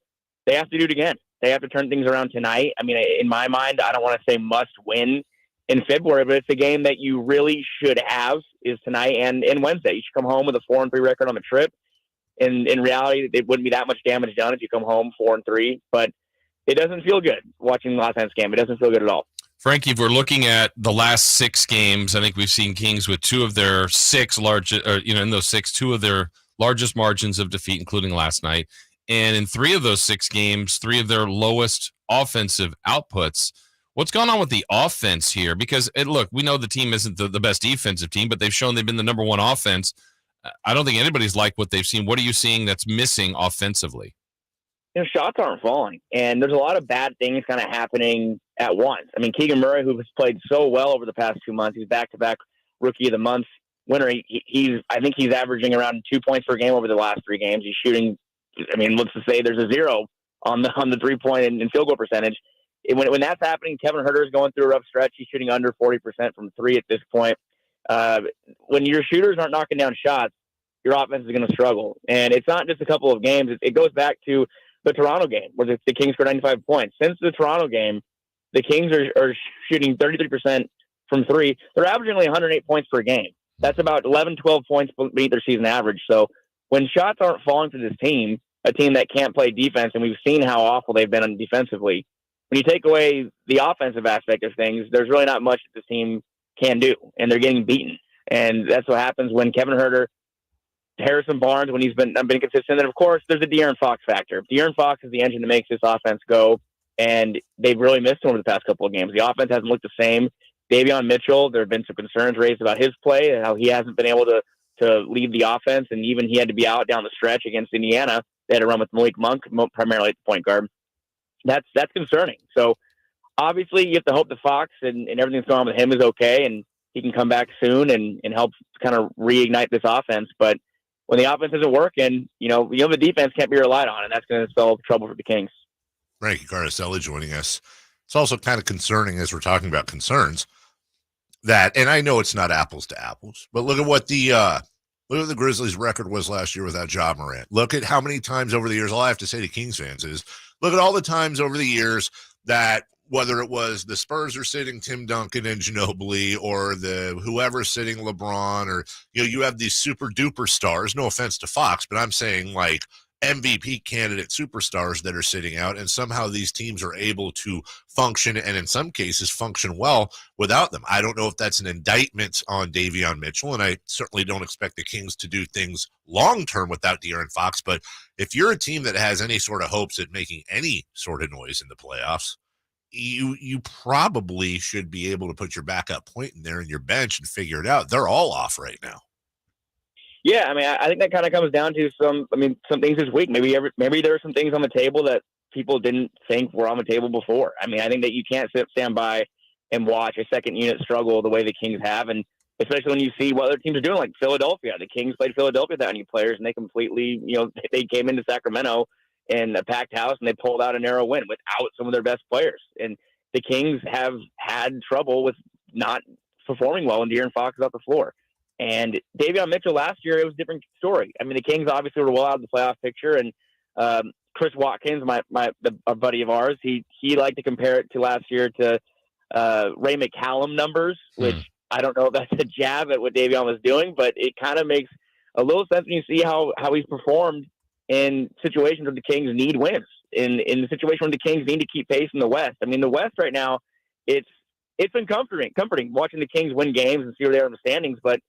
They have to do it again. They have to turn things around tonight. I mean, in my mind, I don't want to say must win in February, but it's a game that you really should have is tonight and Wednesday. You should come home with a 4-3 record on the trip. In reality, it wouldn't be that much damage done if you come home 4-3, but it doesn't feel good watching last night's game. It doesn't feel good at all. Frankie, if we're looking at the last 6 games, I think we've seen Kings with 2 of their 6 largest, in those 6, 2 of their largest margins of defeat, including last night. And in 3 of those 6 games, 3 of their lowest offensive outputs. What's going on with the offense here? Because, look, we know the team isn't the best defensive team, but they've shown they've been the number 1 offense. I don't think anybody's liked what they've seen. What are you seeing that's missing offensively? Shots aren't falling, and there's a lot of bad things kind of happening at once. I mean, Keegan Murray, who has played so well over the past 2 months, he's back-to-back Rookie of the Month winner. I think he's averaging around 2 points per game over the last 3 games. He's shooting, I mean, let's just say there's a 0 on the 3-point and field goal percentage. When that's happening, Kevin Huerter is going through a rough stretch. He's shooting under 40% from 3 at this point. When your shooters aren't knocking down shots, your offense is going to struggle. And it's not just a couple of games. It goes back to the Toronto game where the Kings scored 95 points. Since the Toronto game, the Kings are shooting 33% from 3. They're averaging only 108 points per game. That's about 11, 12 points beneath their season average. So when shots aren't falling for this team, a team that can't play defense, and we've seen how awful they've been defensively, when you take away the offensive aspect of things, there's really not much that this team can do, and they're getting beaten. And that's what happens when Kevin Huerter, Harrison Barnes, when he's been consistent. And of course, there's a De'Aaron Fox factor. De'Aaron Fox is the engine that makes this offense go, and they've really missed him over the past couple of games. The offense hasn't looked the same. Davion Mitchell, there have been some concerns raised about his play and how he hasn't been able to lead the offense, and even he had to be out down the stretch against Indiana. They had to run with Malik Monk, primarily at the point guard. That's concerning. So obviously, you have to hope the Fox and everything's going on with him is okay, and he can come back soon and help kind of reignite this offense. But when the offense isn't working, the defense can't be relied on, and that's going to spell trouble for the Kings. Frankie Cartoscelli joining us. It's also kind of concerning as we're talking about concerns that, and I know it's not apples to apples, but look at what the Grizzlies' record was last year without Ja Morant. Look at how many times over the years, all I have to say to Kings fans is, look at all the times over the years that whether it was the Spurs are sitting Tim Duncan and Ginobili, or the whoever's sitting LeBron, or you have these super duper stars. No offense to Fox, but I'm saying like MVP candidate superstars that are sitting out, and somehow these teams are able to function, and in some cases function well without them. I don't know if that's an indictment on Davion Mitchell, and I certainly don't expect the Kings to do things long-term without De'Aaron Fox, but if you're a team that has any sort of hopes at making any sort of noise in the playoffs, you probably should be able to put your backup point in there in your bench and figure it out. They're all off right now. Yeah, I mean, I think that kind of comes down to some things this week. Maybe there are some things on the table that people didn't think were on the table before. I mean, I think that you can't stand by and watch a second unit struggle the way the Kings have, and especially when you see what other teams are doing, like Philadelphia. The Kings played Philadelphia without any players, and they completely, they came into Sacramento in a packed house, and they pulled out a narrow win without some of their best players. And the Kings have had trouble with not performing well when De'Aaron Fox is off the floor. And Davion Mitchell last year, it was a different story. I mean, the Kings obviously were well out of the playoff picture, and Chris Watkins, a buddy of ours, he liked to compare it to last year to Ray McCallum numbers, which I don't know if that's a jab at what Davion was doing, but it kind of makes a little sense when you see how he's performed in situations where the Kings need wins. In the situation where the Kings need to keep pace in the West. I mean, the West right now, it's been comforting watching the Kings win games and see where they are in the standings, but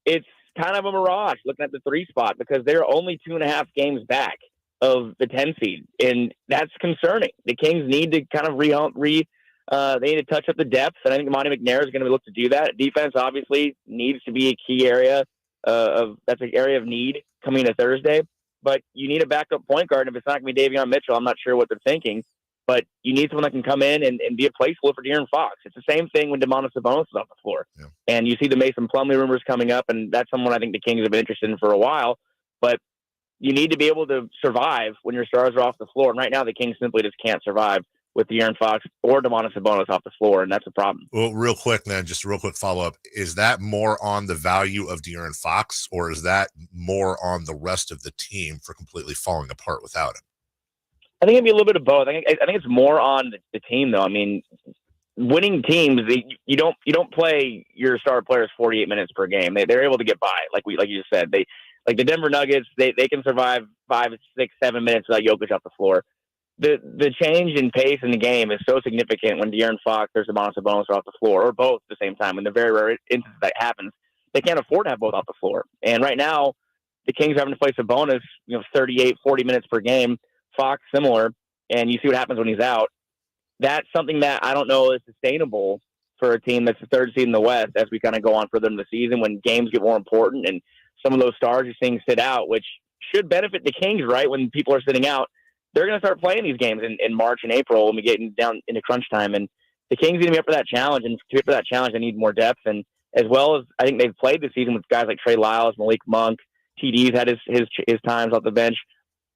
it's kind of a mirage looking at the 3 spot because they're only 2.5 games back of the 10 seed, and that's concerning. The Kings need to kind of they need to touch up the depth, and I think Monty McNair is going to look to do that. Defense obviously needs to be a key area that's an area of need coming into Thursday, but you need a backup point guard. And if it's not going to be Davion Mitchell, I'm not sure what they're thinking, but you need someone that can come in and be a placeholder for De'Aaron Fox. It's the same thing when Domantas Sabonis is off the floor. Yeah. And you see the Mason Plumlee rumors coming up, and that's someone I think the Kings have been interested in for a while, but you need to be able to survive when your stars are off the floor. And right now the Kings simply just can't survive with De'Aaron Fox or Domantas Sabonis off the floor, and that's a problem. Well, real quick, then, just a real quick follow-up. Is that more on the value of De'Aaron Fox, or is that more on the rest of the team for completely falling apart without him? I think it'd be a little bit of both. I think it's more on the team, though. I mean, winning teams, you don't play your star players 48 minutes per game. They're able to get by, like you just said. Like the Denver Nuggets, they can survive 5, 6, 7 minutes without Jokic off the floor. The change in pace in the game is so significant when De'Aaron Fox or Domantas Sabonis are off the floor, or both at the same time. In the very rare instance that happens, they can't afford to have both off the floor. And right now, the Kings are having to play Sabonis, 38, 40 minutes per game. Fox similar, and you see what happens when he's out. That's something that I don't know is sustainable for a team that's the third seed in the West as we kind of go on further in the season when games get more important and some of those stars you're seeing sit out, which should benefit the Kings, right? When people are sitting out, they're going to start playing these games in March and April when we get down into crunch time. And the Kings need to be up for that challenge. And to be up for that challenge, they need more depth. And as well as I think they've played this season with guys like Trey Lyles, Malik Monk, TD's had his times off the bench.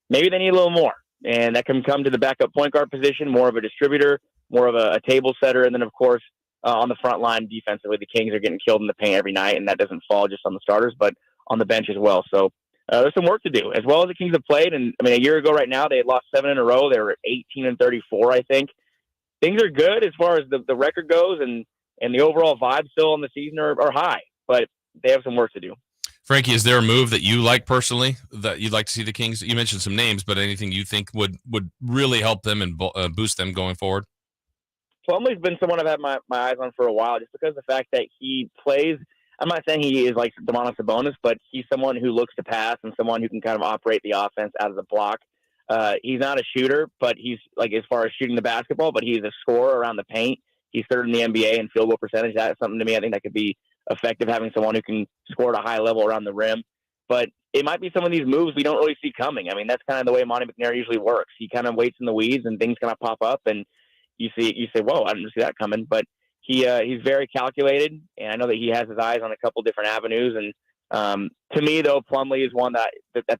Maybe they need a little more. And that can come to the backup point guard position, more of a distributor, more of a table setter. And then, of course, on the front line defensively, the Kings are getting killed in the paint every night. And that doesn't fall just on the starters, but on the bench as well. So there's some work to do, as well as the Kings have played. And I mean, a year ago right now, they had lost 7 in a row. They were 18-34, I think. Things are good as far as the record goes, and the overall vibe still on the season are high, but they have some work to do. Frankie, is there a move that you like personally that you'd like to see the Kings? You mentioned some names, but anything you think would really help them and boost them going forward? Plumlee's been someone I've had my eyes on for a while, just because of the fact that he plays. I'm not saying he is like Domantas Sabonis, but he's someone who looks to pass and someone who can kind of operate the offense out of the block. He's not a shooter, but he's like as far as shooting the basketball, but he's a scorer around the paint. He's third in the NBA in field goal percentage. That's something to me I think that could be effective, having someone who can score at a high level around the rim. But it might be some of these moves we don't really see coming. I mean, that's kind of the way Monty McNair usually works. He kind of waits in the weeds and things kind of pop up, and you say, whoa, I didn't see that coming. But he's very calculated, and I know that he has his eyes on a couple different avenues. And to me, though, Plumlee is one that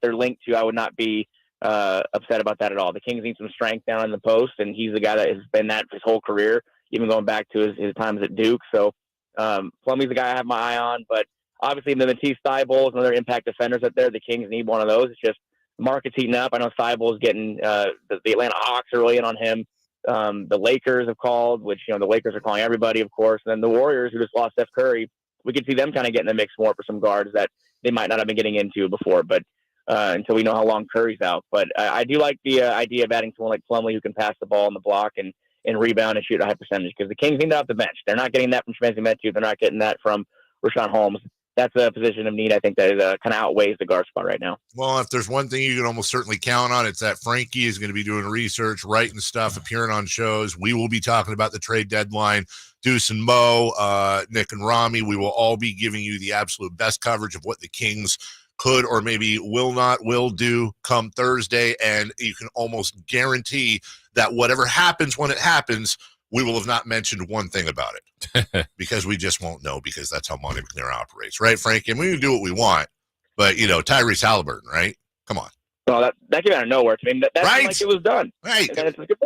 they're linked to. I would not be upset about that at all. The Kings need some strength down in the post, and he's the guy that has been that his whole career, even going back to his times at Duke. So Plumlee's the guy I have my eye on. But obviously, the Matisse Thybulle and other impact defenders out there, the Kings need one of those. It's just the market's heating up. I know Thybulle is getting the Atlanta Hawks are really in on him. The Lakers have called, which, the Lakers are calling everybody, of course. And then the Warriors, who just lost Steph Curry, we could see them kind of get in the mix more for some guards that they might not have been getting into before, but until we know how long Curry's out. But I do like the idea of adding someone like Plumlee who can pass the ball in the block and rebound and shoot a high percentage, because the Kings need that off the bench. They're not getting that from Chimezie Metu. They're not getting that from Rashawn Holmes. That's a position of need, I think, that is, kind of outweighs the guard spot right now. Well, if there's one thing you can almost certainly count on, it's that Frankie is going to be doing research, writing stuff, appearing on shows. We will be talking about the trade deadline. Deuce and Mo, Nick and Rami, we will all be giving you the absolute best coverage of what the Kings could or maybe will do come Thursday. And you can almost guarantee that whatever happens when it happens, we will have not mentioned one thing about it because we just won't know, because that's how Monty McNair operates, right, Frankie? And we can do what we want, but, Tyrese Halliburton, right? Come on. Well, that came out of nowhere. I mean, that's right? Like it was done. Right. And then it's like, good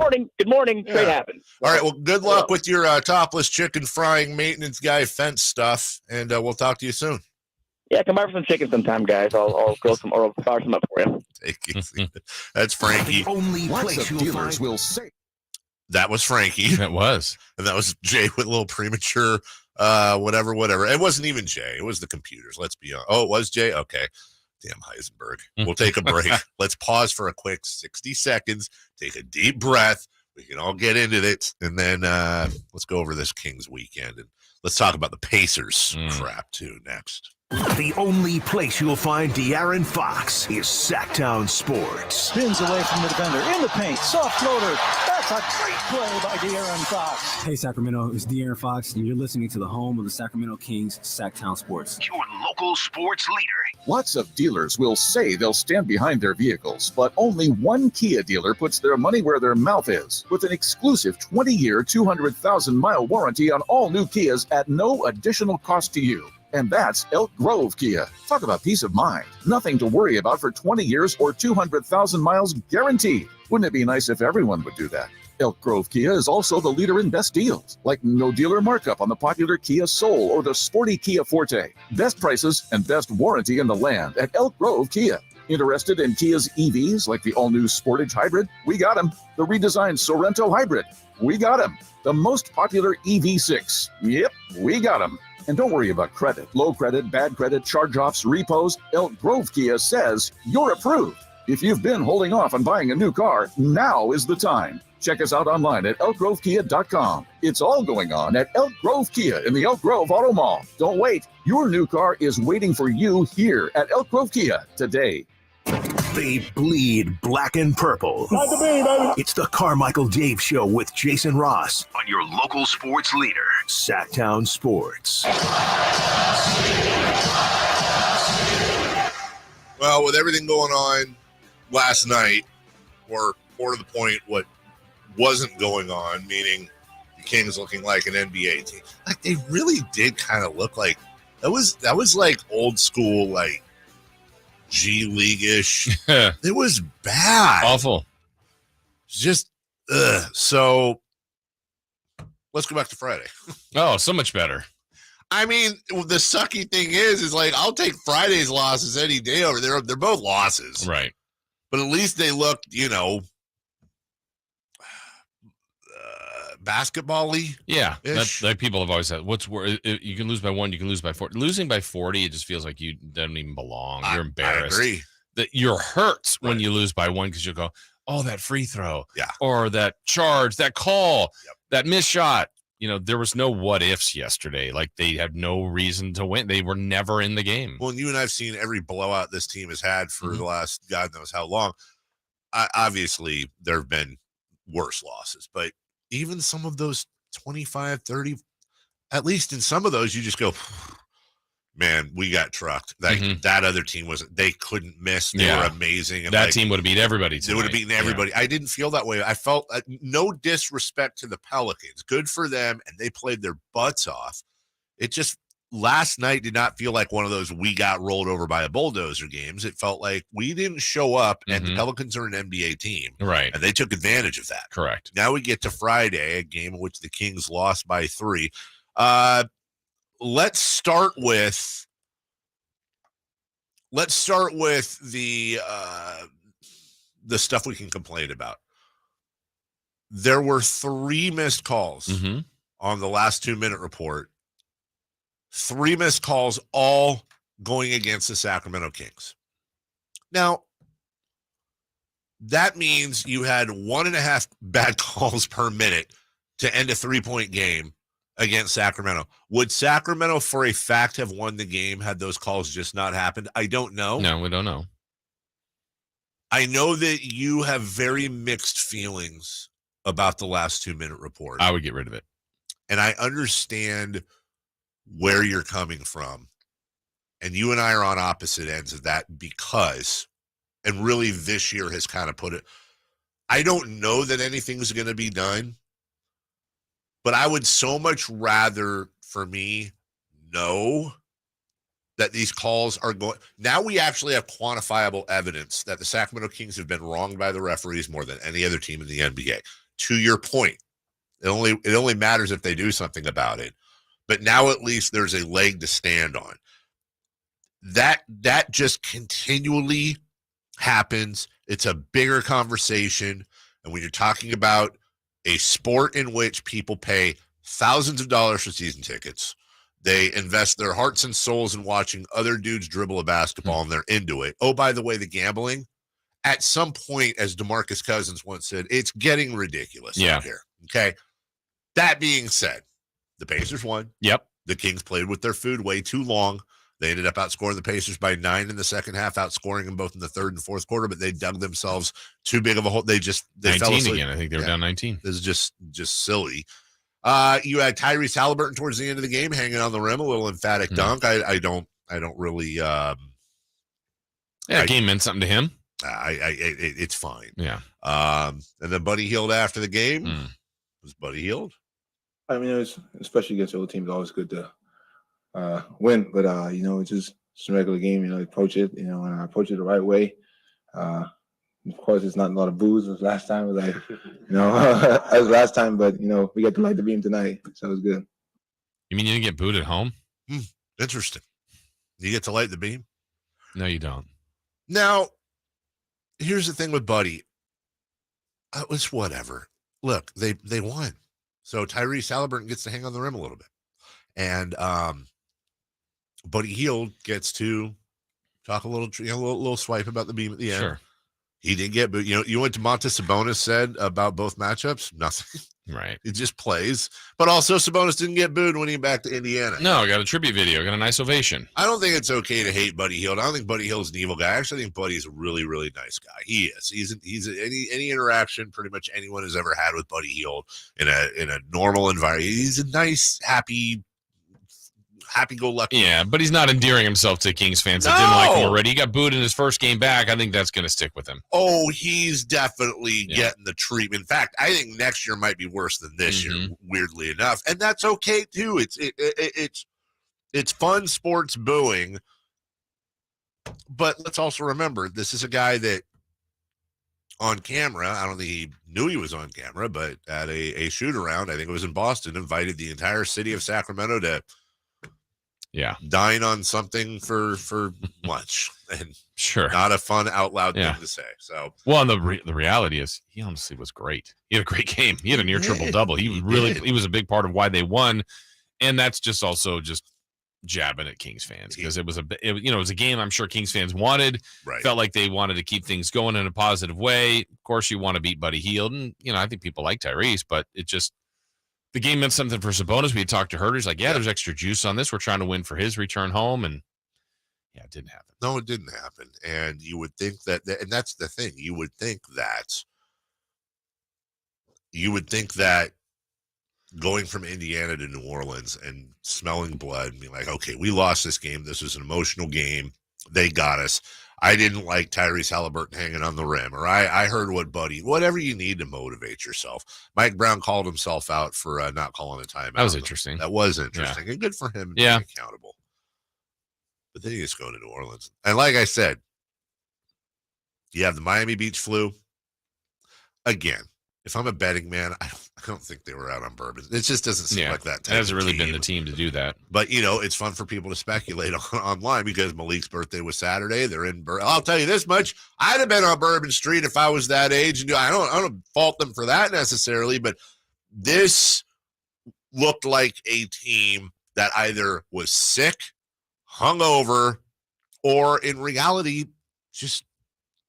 morning, Yeah. trade happens. All right, well, good luck with your topless chicken frying maintenance guy fence stuff, and we'll talk to you soon. Yeah, come by for some chicken sometime, guys. I'll grill some or fire some up for you. Take it easy. That's Frankie. Only Lots place of you'll dealers find will say. That was Frankie. That was. And that was Jay with a little premature, whatever. It wasn't even Jay. It was the computers. Let's be honest. Oh, it was Jay? Okay. Damn Heisenberg. We'll take a break. Let's pause for a quick 60 seconds. Take a deep breath. We can all get into it. And then let's go over this Kings weekend. And let's talk about the Pacers crap, too, next. The only place you'll find De'Aaron Fox is Sactown Sports. Spins away from the defender. In the paint. Soft floater. That's a great play by De'Aaron Fox. Hey, Sacramento. It's De'Aaron Fox, and you're listening to the home of the Sacramento Kings, Sactown Sports. Your local sports leader. Lots of dealers will say they'll stand behind their vehicles, but only one Kia dealer puts their money where their mouth is with an exclusive 20-year, 200,000-mile warranty on all new Kias at no additional cost to you. And that's Elk Grove Kia. Talk about peace of mind. Nothing to worry about for 20 years or 200,000 miles guaranteed. Wouldn't it be nice if everyone would do that? Elk Grove Kia is also the leader in best deals, like no dealer markup on the popular Kia Soul or the sporty Kia Forte. Best prices and best warranty in the land at Elk Grove Kia. Interested in Kia's EVs like the all-new Sportage Hybrid? We got them. The redesigned Sorento Hybrid? We got them. The most popular EV6? Yep, we got them. And don't worry about credit, low credit, bad credit, charge-offs, repos. Elk Grove Kia says you're approved. If you've been holding off on buying a new car, now is the time. Check us out online at elkgrovekia.com. It's all going on at Elk Grove Kia in the Elk Grove Auto Mall. Don't wait. Your new car is waiting for you here at Elk Grove Kia today. They bleed black and purple. It's the Carmichael Dave Show with Jason Ross on your local sports leader, Sactown Sports. Well, with everything going on last night, or more to the point, what wasn't going on, meaning the Kings looking like an NBA team, like they really did kind of look like that was like old school, like G League-ish. It was bad. Awful. Just, so let's go back to Friday. Oh, so much better. I mean, the sucky thing is like, I'll take Friday's losses any day over there. They're both losses. Right. But at least they looked, basketball-y. Yeah, that's like people have always said. You can lose by 1, you can lose by 4. Losing by 40, it just feels like you don't even belong. You're embarrassed. I agree. That you're hurt when you lose by 1 because you go, oh, that free throw, yeah, or that charge, that call, that missed shot. There was no what ifs yesterday. Like they had no reason to win. They were never in the game. Well, and you and I've seen every blowout this team has had for the last God knows how long. Obviously, there have been worse losses, but even some of those 25, 30, at least in some of those, you just go, man, we got trucked. That other team they couldn't miss. They were amazing. And that team would have beat everybody tonight. They would have beaten everybody. Yeah. I didn't feel that way. I felt no disrespect to the Pelicans. Good for them, and they played their butts off. It just, last night did not feel like one of those we got rolled over by a bulldozer games. It felt like we didn't show up, and the Pelicans are an NBA team. Right. And they took advantage of that. Correct. Now we get to Friday, a game in which the Kings lost by 3. Let's start with the stuff we can complain about. There were 3 missed calls on the last 2-minute report. 3 missed calls, all going against the Sacramento Kings. Now, that means you had 1.5 bad calls per minute to end a 3-point game against Sacramento. Would Sacramento, for a fact, have won the game had those calls just not happened? I don't know. No, we don't know. I know that you have very mixed feelings about the last 2-minute report. I would get rid of it. And I understand where you're coming from. And you and I are on opposite ends of that because, and really this year has kind of put it, I don't know that anything's going to be done. But I would so much rather, for me, know that these calls are going. Now we actually have quantifiable evidence that the Sacramento Kings have been wronged by the referees more than any other team in the NBA. To your point, it only matters if they do something about it. But now at least there's a leg to stand on. That just continually happens. It's a bigger conversation. And when you're talking about a sport in which people pay thousands of dollars for season tickets, they invest their hearts and souls in watching other dudes dribble a basketball, and they're into it. Oh, by the way, the gambling, at some point, as DeMarcus Cousins once said, it's getting ridiculous out here. Okay. That being said, the Pacers won. Yep. The Kings played with their food way too long. They ended up outscoring the Pacers by 9 in the second half, outscoring them both in the third and fourth quarter, but they dug themselves too big of a hole. They 19 fell asleep. again. I think they were down 19. This is just silly. You had Tyrese Halliburton towards the end of the game hanging on the rim, a little emphatic dunk. I don't really. Game meant something to him. It's fine. Yeah. And then Buddy Hield after the game. Was Buddy Hield? I mean, it was, especially against the old team, it's always good to win. But it's just a regular game. Approach it. And I approach it the right way. Of course, it's not a lot of booze. It was last time. It was like, that was last time. But we got to light the beam tonight, so it was good. You mean you didn't get booed at home? Interesting. You get to light the beam? No, you don't. Now, here's the thing with Buddy. It was whatever. Look, they won. So Tyrese Halliburton gets to hang on the rim a little bit. And Buddy Hield gets to talk a little swipe about the beam at the end. Sure. He didn't get booed. You know what Domantas Sabonis said about both matchups? Nothing. Right. He just plays. But also Sabonis didn't get booed when he went back to Indiana. No, I got a tribute video. Got a nice ovation. I don't think it's okay to hate Buddy Hield. I don't think Buddy Hield's an evil guy. I actually think Buddy's a really, really nice guy. He is. He's any interaction pretty much anyone has ever had with Buddy Hield in a normal environment. He's a nice, happy-go-lucky. Yeah, but he's not endearing himself to Kings fans that didn't like him already. He got booed in his first game back. I think that's going to stick with him. Oh, he's definitely getting the treatment. In fact, I think next year might be worse than this year, weirdly enough. And that's okay, too. It's fun sports booing. But let's also remember, this is a guy that on camera, I don't think he knew he was on camera, but at a shoot-around, I think it was in Boston, invited the entire city of Sacramento to dine on something for lunch, and sure, not a fun out loud thing to say. So, well, and the reality is, he honestly was great. He had a great game. He had a near triple double. He was a big part of why they won, and that's just also just jabbing at Kings fans because it was a game I'm sure Kings fans wanted. Right. Felt like they wanted to keep things going in a positive way. Of course, you want to beat Buddy Hield, and I think people like Tyrese, but it just. The game meant something for Sabonis. We had talked to Herder's like, there's extra juice on this. We're trying to win for his return home. And, it didn't happen. No, it didn't happen. And you would think that and that's the thing. You would think that going from Indiana to New Orleans and smelling blood and being like, okay, we lost this game. This was an emotional game. They got us. I didn't like Tyrese Halliburton hanging on the rim, or I heard whatever you need to motivate yourself. Mike Brown called himself out for not calling a timeout. That was interesting. That was interesting. And good for him being accountable. But then you just go to New Orleans. And like I said, you have the Miami Beach flu. Again, if I'm a betting man, I don't think they were out on bourbon. It just doesn't seem like that. It hasn't really been the team to do that. But, it's fun for people to speculate online because Malik's birthday was Saturday. They're in I'll tell you this much. I'd have been on Bourbon Street if I was that age. And I don't fault them for that necessarily, but this looked like a team that either was sick, hungover, or in reality just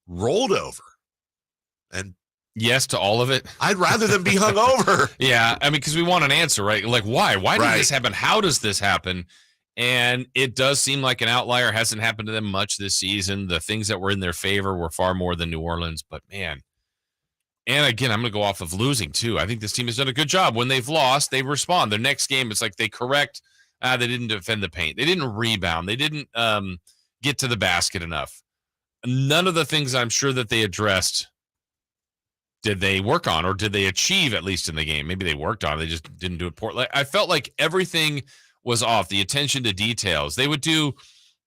rolled over. And yes to all of it. I'd rather them be hungover. Yeah, I mean, because we want an answer, right? Like, why? Why did this happen? How does this happen? And it does seem like an outlier. Hasn't happened to them much this season. The things that were in their favor were far more than New Orleans. But, man, and again, I'm going to go off of losing, too. I think this team has done a good job. When they've lost, they respond. Their next game, it's like they correct. They didn't defend the paint. They didn't rebound. They didn't get to the basket enough. None of the things I'm sure that they addressed did they work on, or did they achieve at least in the game? Maybe they worked on it. They just didn't do it poorly. I felt like everything was off. The attention to details. They would do,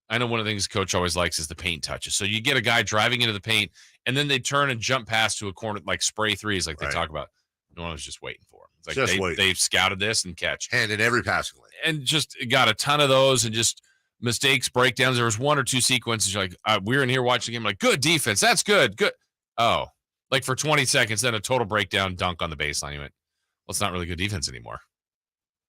I know one of the things coach always likes is the paint touches. So you get a guy driving into the paint, and then they turn and jump past to a corner, like spray threes, like they talk about. No one was just waiting for him. It's like they scouted this and catch. Hand in every passing lane. And just got a ton of those and just mistakes, breakdowns. There was one or two sequences. You're like, we were in here watching the game, like, good defense. That's good. Good. Oh. Like for 20 seconds, then a total breakdown dunk on the baseline. You went, well, it's not really good defense anymore.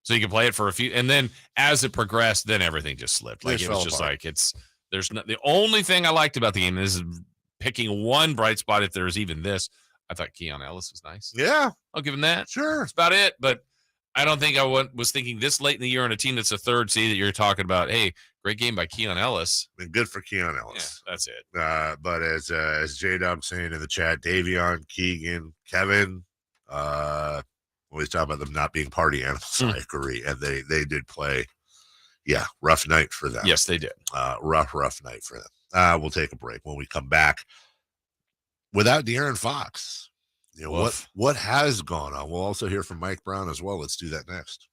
So you can play it for a few. And then as it progressed, then everything just slipped. Like it was just like, the only thing I liked about the game, this is picking one bright spot, if there's even this. I thought Keon Ellis was nice. Yeah. I'll give him that. Sure. That's about it. But I don't think I was thinking this late in the year on a team that's a third seed that you're talking about, hey, Great game by Keon Ellis. Been good for Keon Ellis. Yeah, that's it. But as J-Dub saying in the chat, Davion, Keegan, Kevin, always talk about them not being party animals. I agree. And they did play. Yeah, rough night for them. Yes, they did. Rough night for them. We'll take a break. When we come back, without De'Aaron Fox, what has gone on? We'll also hear from Mike Brown as well. Let's do that next.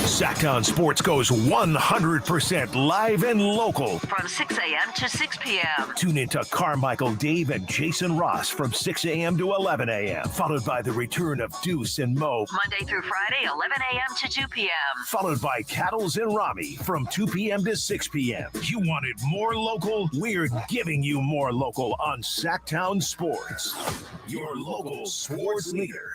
Sactown Sports goes 100% live and local. From 6 a.m. to 6 p.m. Tune into Carmichael Dave and Jason Ross from 6 a.m. to 11 a.m. Followed by the return of Deuce and Mo. Monday through Friday, 11 a.m. to 2 p.m. Followed by Cattles and Rami from 2 p.m. to 6 p.m. You wanted more local? We're giving you more local on Sactown Sports. Your local sports leader.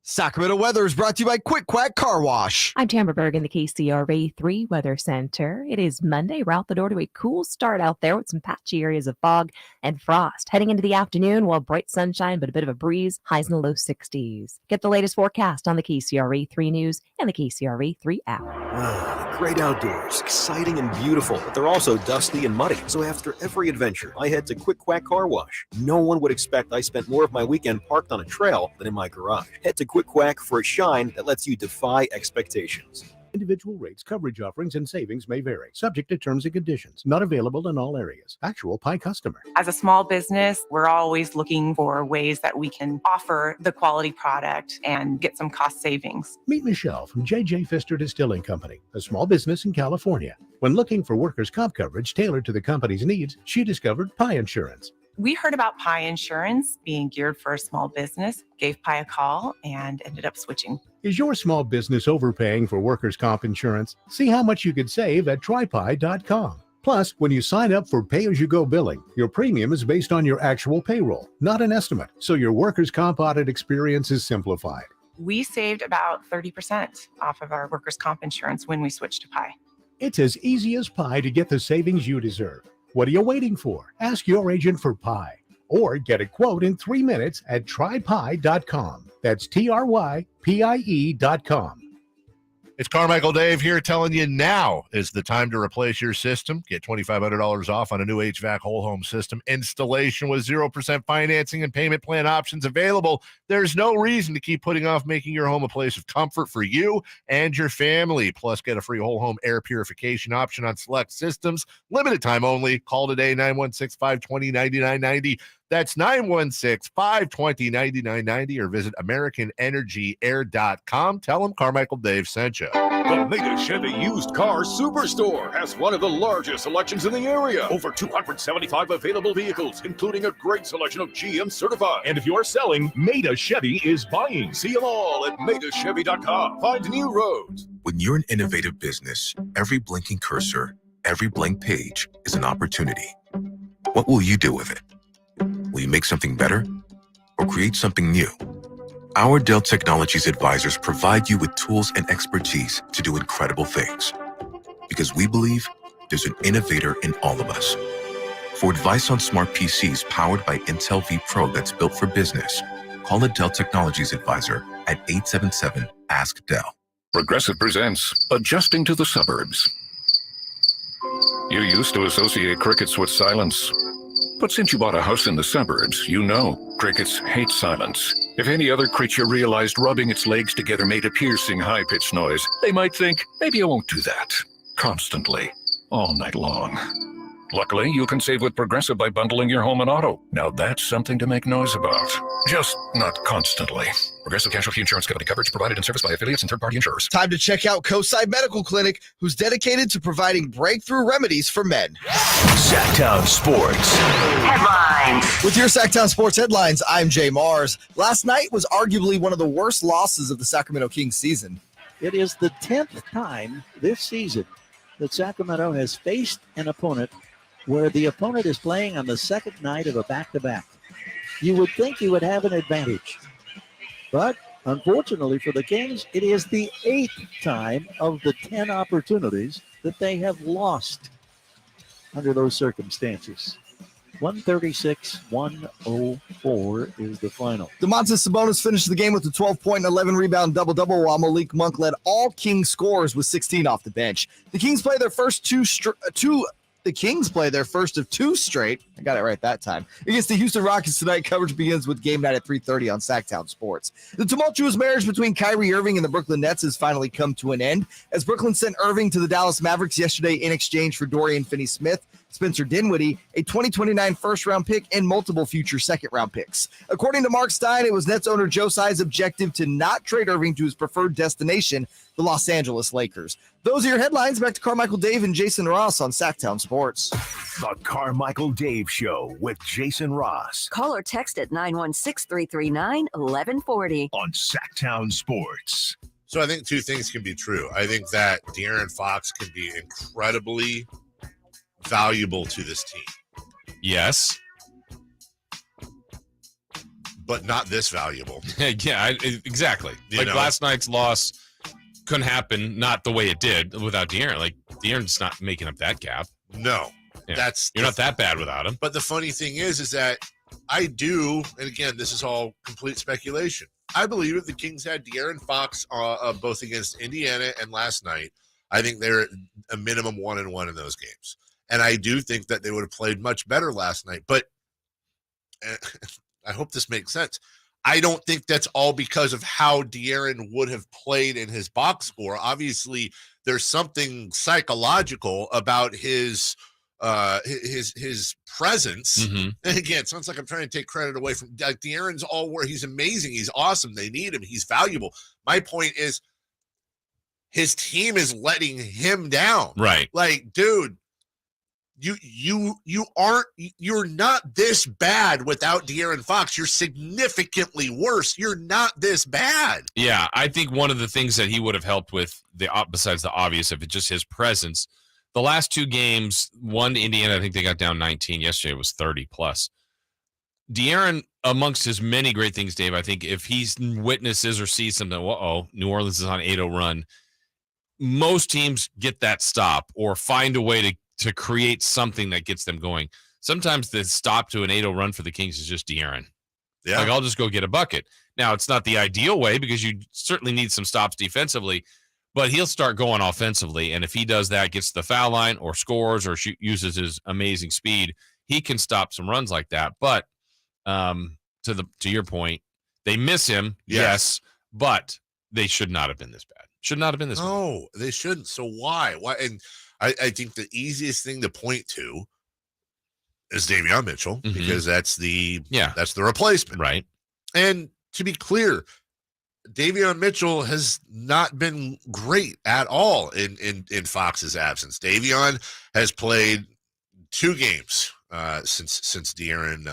Sacramento weather is brought to you by Quick Quack Car Wash. I'm Tamara Berg in the KCRA 3 Weather Center. It is Monday. We're out the door to a cool start out there with some patchy areas of fog and frost. Heading into the afternoon, bright sunshine, but a bit of a breeze, highs in the low 60s. Get the latest forecast on the KCRA 3 News and the KCRA 3 app. Great outdoors, exciting and beautiful, but they're also dusty and muddy. So after every adventure, I head to Quick Quack Car Wash. No one would expect I spent more of my weekend parked on a trail than in my garage. Head to Quick Quack for a shine that lets you defy expectations. Individual rates, coverage offerings, and savings may vary. Subject to terms and conditions. Not available in all areas. Actual Pi customer. As a small business, we're always looking for ways that we can offer the quality product and get some cost savings. Meet Michelle from J.J. Pfister Distilling Company, a small business in California. When looking for workers' comp coverage tailored to the company's needs, she discovered Pi Insurance. We heard about Pi Insurance being geared for a small business, gave Pi a call, and ended up switching. Is your small business overpaying for workers' comp insurance? See how much you could save at trypi.com. Plus, when you sign up for pay-as-you-go billing, your premium is based on your actual payroll, not an estimate, so your workers' comp audit experience is simplified. We saved about 30% off of our workers' comp insurance when we switched to Pi. It's as easy as pie to get the savings you deserve. What are you waiting for? Ask your agent for Pi or get a quote in 3 minutes at trypi.com. That's TRYPIE.com. It's Carmichael Dave here telling you now is the time to replace your system. Get $2,500 off on a new HVAC whole home system installation with 0% financing and payment plan options available. There's no reason to keep putting off making your home a place of comfort for you and your family. Plus, get a free whole home air purification option on select systems. Limited time only. Call today, 916-520-9990. That's 916-520-9990 or visit AmericanEnergyAir.com. Tell them Carmichael Dave sent you. The Mega Chevy Used Car Superstore has one of the largest selections in the area. Over 275 available vehicles, including a great selection of GM certified. And if you're selling, Meda Chevy is buying. See them all at MedaChevy.com. Find new roads. When you're an innovative business, every blinking cursor, every blank page is an opportunity. What will you do with it? Will you make something better or create something new? Our Dell Technologies advisors provide you with tools and expertise to do incredible things. Because we believe there's an innovator in all of us. For advice on smart PCs powered by Intel V Pro that's built for business, call a Dell Technologies advisor at 877-ASK-DELL. Progressive presents Adjusting to the Suburbs. You used to associate crickets with silence. But since you bought a house in the suburbs, you know crickets hate silence. If any other creature realized rubbing its legs together made a piercing, high-pitched noise, they might think, maybe I won't do that. Constantly. All night long. Luckily, you can save with Progressive by bundling your home and auto. Now that's something to make noise about. Just not constantly. Progressive Casualty Insurance Company. Coverage provided and serviced by affiliates and third-party insurers. Time to check out Coastside Medical Clinic, who's dedicated to providing breakthrough remedies for men. Sactown Sports Headlines. With your Sactown Sports headlines, I'm Jay Mars. Last night was arguably one of the worst losses of the Sacramento Kings season. It is the 10th time this season that Sacramento has faced an opponent where the opponent is playing on the second night of a back-to-back. You would think you would have an advantage. But unfortunately for the Kings, it is the 8th time of the 10 opportunities that they have lost under those circumstances. 136-104 is the final. Domantas Sabonis finished the game with a 12-point and 11-rebound double-double, while Malik Monk led all Kings scorers with 16 off the bench. The Kings play their first The Kings play their first of two straight. I got it right that time. Against the Houston Rockets tonight. Coverage begins with game night at 3:30 on Sactown Sports. The tumultuous marriage between Kyrie Irving and the Brooklyn Nets has finally come to an end, as Brooklyn sent Irving to the Dallas Mavericks yesterday in exchange for Dorian Finney-Smith, Spencer Dinwiddie, a 2029 first-round pick, and multiple future second-round picks. According to Mark Stein, it was Nets owner Joe Tsai's objective to not trade Irving to his preferred destination, the Los Angeles Lakers. Those are your headlines. Back to Carmichael Dave and Jason Ross on Sactown Sports. The Carmichael Dave Show with Jason Ross. Call or text at 916-339-1140 on Sactown Sports. So I think two things can be true. I think that De'Aaron Fox can be incredibly valuable to this team. Yes. But not this valuable. Yeah, exactly. Last night's loss couldn't happen, not the way it did without De'Aaron. Like, De'Aaron's not making up that gap. No. Yeah. You're not that bad without him. But the funny thing is that I do, and again, this is all complete speculation, I believe if the Kings had De'Aaron Fox both against Indiana and last night, I think they're a minimum 1-1 in those games. And I do think that they would have played much better last night. But I hope this makes sense. I don't think that's all because of how De'Aaron would have played in his box score. Obviously, there's something psychological about his presence. Mm-hmm. And again, it sounds like I'm trying to take credit away from De'Aaron's all where he's amazing. He's awesome. They need him. He's valuable. My point is his team is letting him down. Right. Like, dude, you're not this bad without De'Aaron Fox. You're significantly worse. You're not this bad. Yeah, I think one of the things that he would have helped with, besides the obvious, if it's just his presence, the last two games, one to Indiana, I think they got down 19. Yesterday it was 30 plus. De'Aaron, amongst his many great things, Dave, I think if he witnesses or sees something, New Orleans is on 8-0 run, most teams get that stop or find a way to create something that gets them going. Sometimes the stop to an 8-0 run for the Kings is just De'Aaron. Yeah. Like, I'll just go get a bucket. Now, it's not the ideal way because you certainly need some stops defensively, but he'll start going offensively. And if he does that, gets to the foul line or scores or uses his amazing speed, he can stop some runs like that. But to your point, they miss him, yes, but they should not have been this bad. Should not have been this bad. No, they shouldn't. So why? Why? And I think the easiest thing to point to is Davion Mitchell, because that's the replacement. Right. And to be clear, Davion Mitchell has not been great at all in Fox's absence. Davion has played 2 games since De'Aaron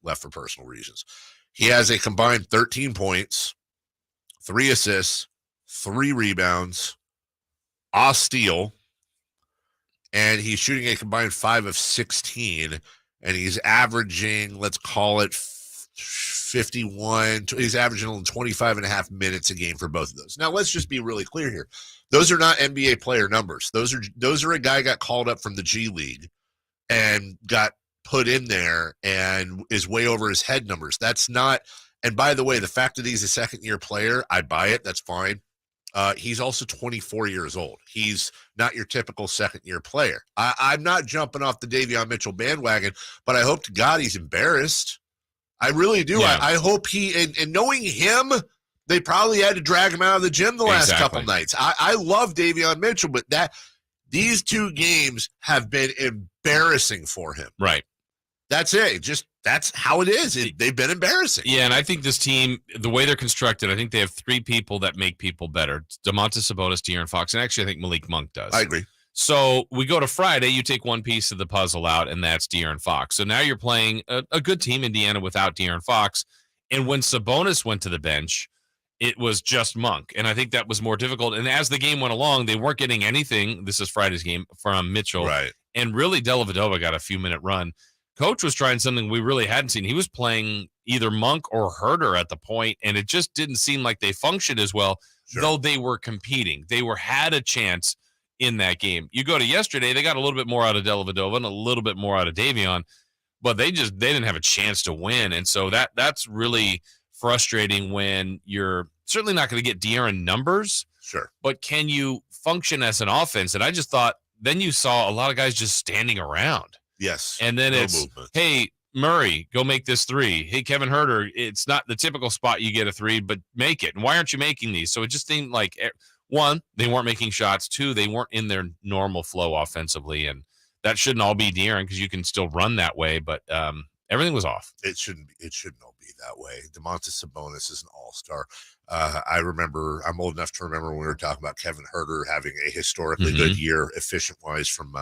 left for personal reasons. He has a combined 13 points, 3 assists, 3 rebounds, a steal, and he's shooting a combined 5 of 16, and he's averaging, let's call it 51. He's averaging 25 and a half minutes a game for both of those. Now, let's just be really clear here. Those are not NBA player numbers. Those are a guy got called up from the G League and got put in there and is way over his head numbers. That's not, and by the way, the fact that he's a second-year player, I buy it. That's fine. He's also 24 years old. He's not your typical second-year player. I'm not jumping off the Davion Mitchell bandwagon, but I hope to God he's embarrassed. I really do. Yeah. I hope and knowing him, they probably had to drag him out of the gym the last couple nights. I love Davion Mitchell, but these 2 games have been embarrassing for him. Right. That's it. That's how it is. They've been embarrassing. Yeah, and I think this team, the way they're constructed, I think they have 3 people that make people better. Domantas Sabonis, De'Aaron Fox, and actually I think Malik Monk does. I agree. So we go to Friday, you take one piece of the puzzle out, and that's De'Aaron Fox. So now you're playing a good team, Indiana, without De'Aaron Fox. And when Sabonis went to the bench, it was just Monk. And I think that was more difficult. And as the game went along, they weren't getting anything. This is Friday's game from Mitchell. Right. And really, Dellavedova got a few-minute run. Coach was trying something we really hadn't seen. He was playing either Monk or Herter at the point, and it just didn't seem like they functioned as well, though they were competing. They had a chance in that game. You go to yesterday, they got a little bit more out of Dellavedova and a little bit more out of Davion, but they didn't have a chance to win. And so that's really frustrating when you're certainly not going to get De'Aaron numbers. Sure. But can you function as an offense? And I just thought then you saw a lot of guys just standing around. Yes. And then it's, movement. Hey, Murray, go make this three. Hey, Kevin Huerter, it's not the typical spot you get a three, but make it. And why aren't you making these? So it just seemed like, one, they weren't making shots. Two, they weren't in their normal flow offensively. And that shouldn't all be De'Aaron because you can still run that way. But everything was off. It shouldn't all be that way. Domantas Sabonis is an all-star. I remember, I'm old enough to remember when we were talking about Kevin Huerter having a historically good year, efficient-wise from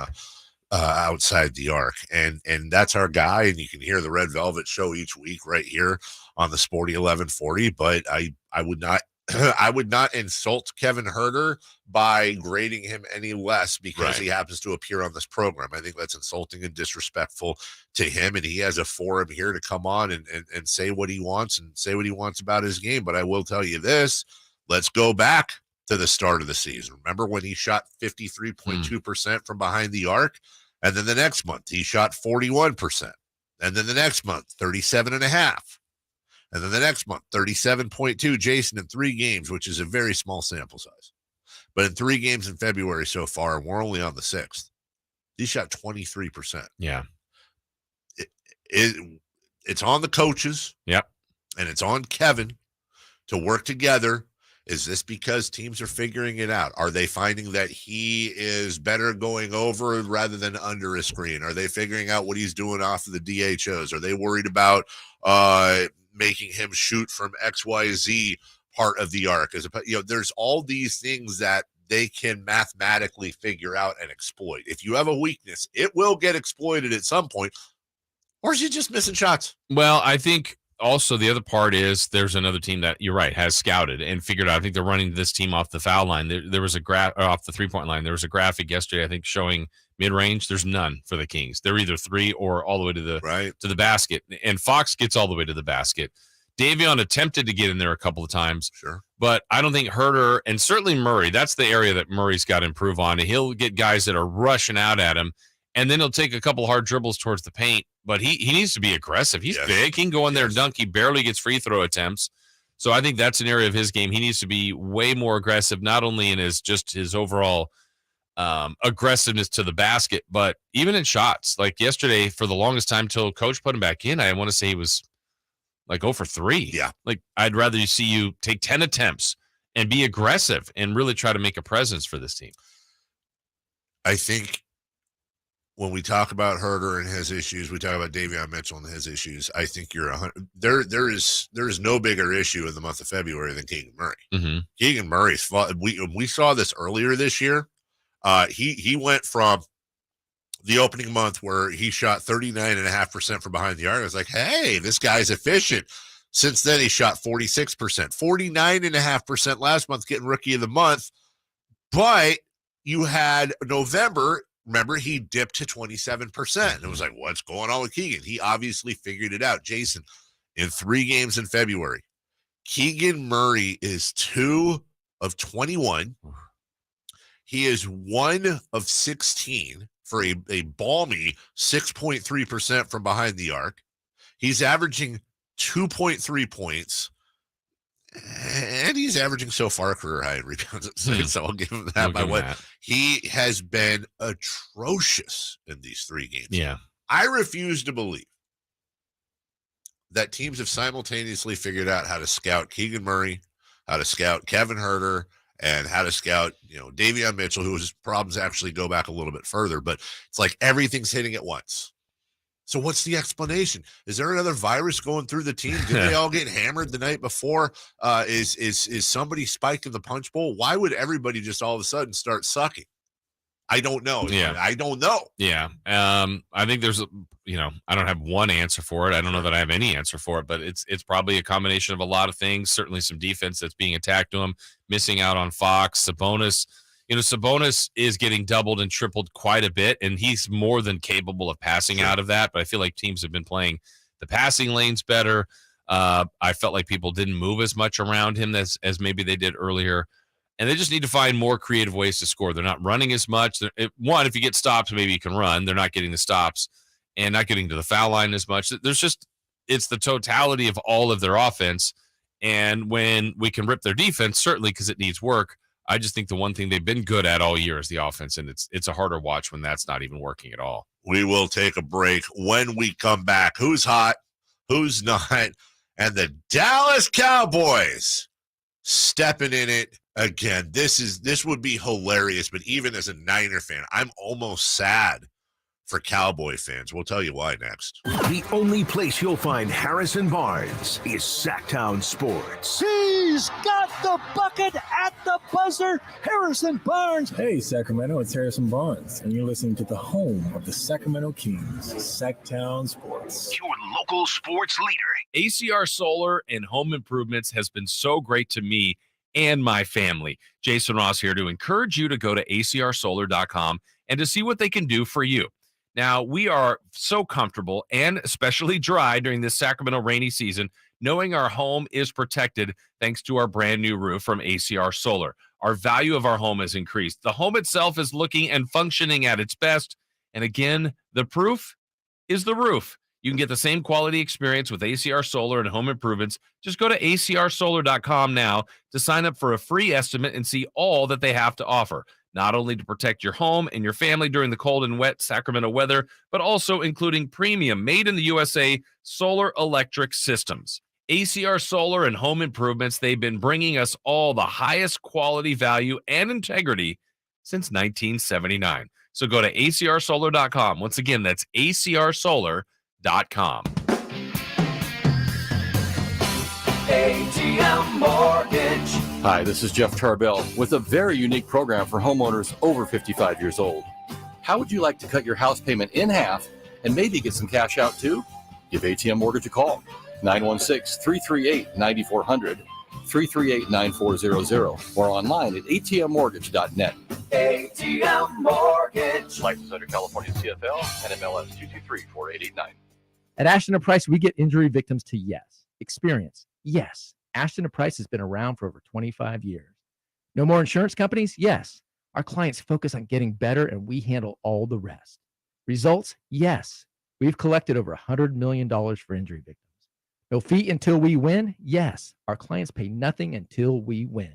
outside the arc. And that's our guy, and you can hear the Red Velvet Show each week right here on the Sporty 1140. But I would not I would not insult Kevin Huerter by grading him any less because he happens to appear on this program. I think that's insulting and disrespectful to him, and he has a forum here to come on and say what he wants and say what he wants about his game. But I will tell you this, let's go back to the start of the season. Remember when he shot 53.2% from behind the arc? And then the next month, he shot 41%. And then the next month, 37.5%. And then the next month, 37.2, Jason, in 3 games, which is a very small sample size. But in 3 games in February so far, and we're only on the 6th, he shot 23%. Yeah. It's on the coaches. Yep. And it's on Kevin to work together. Is this because teams are figuring it out? Are they finding that he is better going over rather than under a screen? Are they figuring out what he's doing off of the DHOs? Are they worried about making him shoot from XYZ part of the arc? There's all these things that they can mathematically figure out and exploit. If you have a weakness, it will get exploited at some point. Or is he just missing shots? Well, I think also the other part is there's another team that, you're right, has scouted and figured out. I think they're running this team off the foul line. There was a off the 3-point line. There was a graphic yesterday, I think, showing mid-range. There's none for the Kings. They're either 3 or all the way to the basket. And Fox gets all the way to the basket. Davion attempted to get in there a couple of times. Sure. But I don't think Huerter, and certainly Murray, that's the area that Murray's got to improve on. And he'll get guys that are rushing out at him, and then he'll take a couple hard dribbles towards the paint. But he needs to be aggressive. He's big. He can go in there and dunk. He barely gets free throw attempts. So I think that's an area of his game. He needs to be way more aggressive, not only in his overall aggressiveness to the basket, but even in shots. Like yesterday, for the longest time till coach put him back in, I want to say he was like 0 for 3. Yeah. Like I'd rather see you take 10 attempts and be aggressive and really try to make a presence for this team. I think when we talk about Huerter and his issues, we talk about Davion Mitchell and his issues. I think you're 100. There is no bigger issue in the month of February than Keegan Murray. Mm-hmm. Keegan Murray's we saw this earlier this year. He went from the opening month where he shot 39.5% from behind the arc. I was like, hey, this guy's efficient. Since then, he shot 46%, 49.5% last month, getting rookie of the month. But you had November. Remember, he dipped to 27%. And it was like, what's going on with Keegan? He obviously figured it out. Jason, in 3 games in February, Keegan Murray is 2 of 21. He is 1 of 16 for a balmy 6.3% from behind the arc. He's averaging 2.3 points. And he's averaging so far career high in rebounds, so I'll give him that by what he has been atrocious in these 3 games. Yeah. I refuse to believe that teams have simultaneously figured out how to scout Keegan Murray, how to scout Kevin Huerter, and how to scout, Davion Mitchell, whose problems actually go back a little bit further, but it's like everything's hitting at once. So what's the explanation? Is there another virus going through the team? Did they all get hammered the night before? Is somebody spiking the punch bowl? Why would everybody just all of a sudden start sucking? I don't know. Yeah. I don't know. Yeah. I think there's, I don't have one answer for it. I don't know that I have any answer for it, but it's probably a combination of a lot of things. Certainly some defense that's being attacked to him, missing out on Fox, Sabonis. Sabonis is getting doubled and tripled quite a bit, and he's more than capable of passing out of that. But I feel like teams have been playing the passing lanes better. I felt like people didn't move as much around him as maybe they did earlier. And they just need to find more creative ways to score. They're not running as much. If you get stops, maybe you can run. They're not getting the stops. and not getting to the foul line as much. It's the totality of all of their offense. And when we can rip their defense, certainly because it needs work, I just think the one thing they've been good at all year is the offense, and it's a harder watch when that's not even working at all. We will take a break. When we come back, who's hot, who's not, and the Dallas Cowboys stepping in it again. This would be hilarious, but even as a Niner fan, I'm almost sad for Cowboy fans. We'll tell you why next. The only place you'll find Harrison Barnes is Sactown Sports. He's got the bucket at the buzzer. Harrison Barnes. Hey, Sacramento, it's Harrison Barnes, and you're listening to the home of the Sacramento Kings, Sactown Sports. Your local sports leader. ACR Solar and Home Improvements has been so great to me and my family. Jason Ross here to encourage you to go to acrsolar.com and to see what they can do for you. Now, we are so comfortable and especially dry during this Sacramento rainy season, knowing our home is protected thanks to our brand new roof from ACR Solar. Our value of our home has increased. The home itself is looking and functioning at its best. And again, the proof is the roof. You can get the same quality experience with ACR Solar and Home Improvements. Just go to acrsolar.com now to sign up for a free estimate and see all that they have to offer. Not only to protect your home and your family during the cold and wet Sacramento weather, but also including premium made in the USA solar electric systems. ACR Solar and Home Improvements, they've been bringing us all the highest quality, value, and integrity since 1979. So go to acrsolar.com. Once again, that's acrsolar.com. ATM Mortgage. Hi, this is Jeff Tarbell with a very unique program for homeowners over 55 years old. How would you like to cut your house payment in half and maybe get some cash out too? Give ATM Mortgage a call. 916-338-9400, 338-9400, or online at atmmortgage.net. ATM Mortgage. License under California CFL and MLS 223-4889. At Ashton & Price, we get injury victims to yes. Experience, yes. Ashton & Price has been around for over 25 years. No more insurance companies? Yes. Our clients focus on getting better, and we handle all the rest. Results? Yes. We've collected over $100 million for injury victims. No fee until we win? Yes. Our clients pay nothing until we win.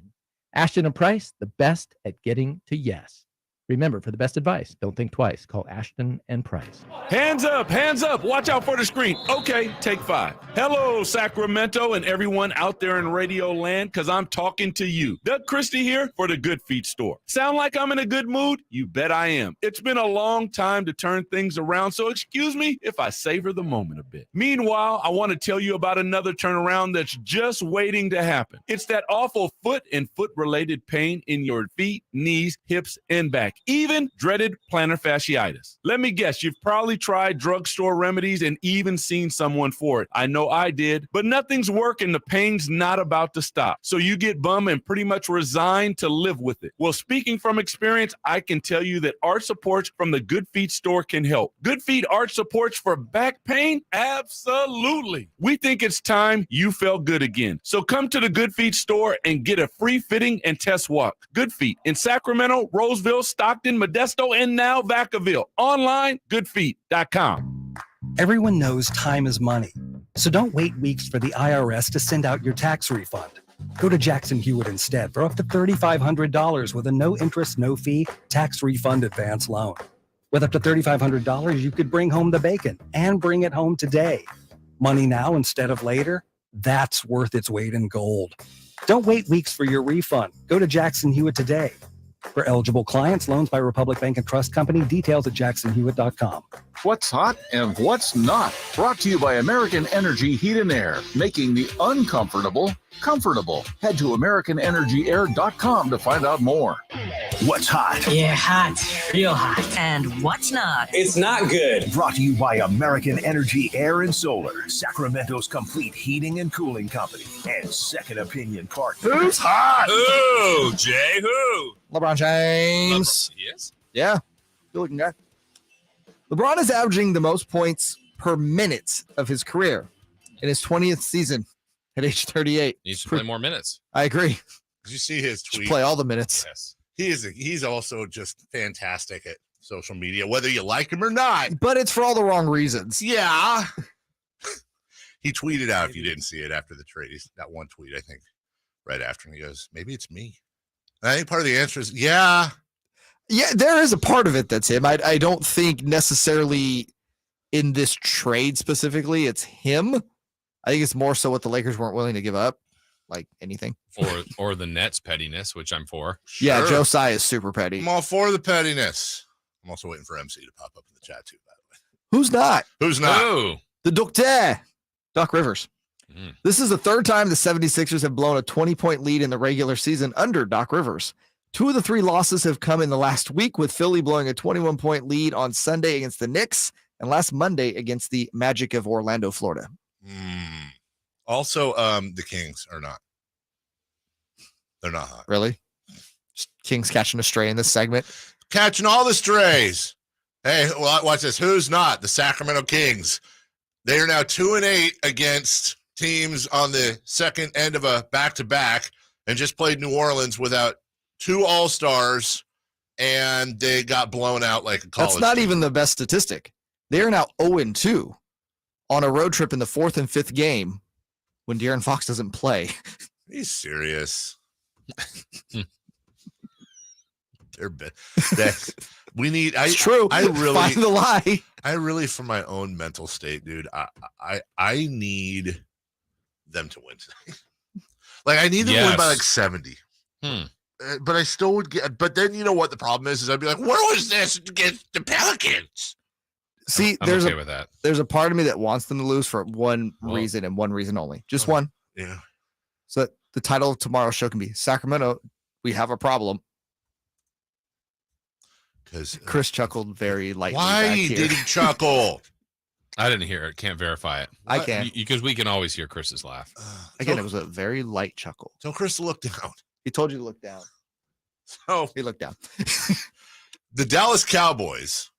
Ashton & Price, the best at getting to yes. Remember, for the best advice, don't think twice. Call Ashton & Price. Hands up, hands up. Watch out for the screen. Okay, take 5. Hello, Sacramento and everyone out there in radio land, because I'm talking to you. Doug Christie here for the Good Feet Store. Sound like I'm in a good mood? You bet I am. It's been a long time to turn things around, so excuse me if I savor the moment a bit. Meanwhile, I want to tell you about another turnaround that's just waiting to happen. It's that awful foot and foot-related pain in your feet, knees, hips, and back. Even dreaded plantar fasciitis. Let me guess, you've probably tried drugstore remedies and even seen someone for it. I know I did, but nothing's working. The pain's not about to stop. So you get bummed and pretty much resign to live with it. Well, speaking from experience, I can tell you that arch supports from the Good Feet Store can help. Good Feet arch supports for back pain? Absolutely. We think it's time you felt good again. So come to the Good Feet Store and get a free fitting and test walk. Good Feet in Sacramento, Roseville, Stockton, Modesto, and now Vacaville. Online, goodfeet.com. Everyone knows time is money. So don't wait weeks for the IRS to send out your tax refund. Go to Jackson Hewitt instead for up to $3,500 with a no interest, no fee tax refund advance loan. With up to $3,500, you could bring home the bacon and bring it home today. Money now instead of later? That's worth its weight in gold. Don't wait weeks for your refund. Go to Jackson Hewitt today. For eligible clients, loans by Republic Bank and Trust Company, details at jacksonhewitt.com. What's hot and what's not. Brought to you by American Energy Heat and Air, making the uncomfortable comfortable. Head to AmericanEnergyAir.com to find out more. What's hot? Yeah, hot. Real hot. And what's not? It's not good. Brought to you by American Energy Air and Solar, Sacramento's complete heating and cooling company, and Second Opinion Partner. Who's hot? Who, Jay? Who? LeBron James. Yes. Yeah. Good looking guy. LeBron is averaging the most points per minute of his career in his 20th season at age 38. He needs to play more minutes. I agree. Did you see his tweet? Play all the minutes. Yes. He's also just fantastic at social media, whether you like him or not. But it's for all the wrong reasons. Yeah. He tweeted out, if you didn't see it after the trade, he's got one tweet, I think, right after, and he goes, maybe it's me. And I think part of the answer is, yeah. Yeah, there is a part of it that's him. I don't think necessarily in this trade specifically it's him. I think it's more so what the Lakers weren't willing to give up, like anything. Or the Nets pettiness, which I'm for. Yeah, Sure. Josiah is super petty. I'm all for the pettiness. I'm also waiting for MC to pop up in the chat, too, by the way. Who's not? Who's not? Oh. The Doctor, Doc Rivers. This is the third time the 76ers have blown a 20-point lead in the regular season under Doc Rivers. 2 of the 3 losses have come in the last week, with Philly blowing a 21-point lead on Sunday against the Knicks and last Monday against the Magic of Orlando, Florida. Also, the Kings are not. They're not hot. Really? Just Kings catching a stray in this segment. Catching all the strays. Hey, watch this. Who's not? The Sacramento Kings. They are now 2-8 against teams on the second end of a back-to-back and just played New Orleans without 2 All-Stars, and they got blown out like a college That's not team. even the best statistic. They are now 0-2 on a road trip in the 4th and 5th game when De'Aaron Fox doesn't play. He's serious. They're bad. We need. It's true. I really Find the lie. I really, for my own mental state, dude. I need them to win tonight. Like I need them to win by like 70. But I still would get. But then you know what the problem is I'd be like, where was this against the Pelicans? See, I'm there's okay with that. There's a part of me that wants them to lose for one reason and one reason only. Just one. Yeah. So that the title of tomorrow's show can be Sacramento, we have a problem. Because Chris chuckled very lightly. Why back here. did he chuckle? I didn't hear it. Can't verify it. I can. Because we can always hear Chris's laugh. Again, it was a very light chuckle. Tell Chris to look down. He told you to look down. So he looked down. The Dallas Cowboys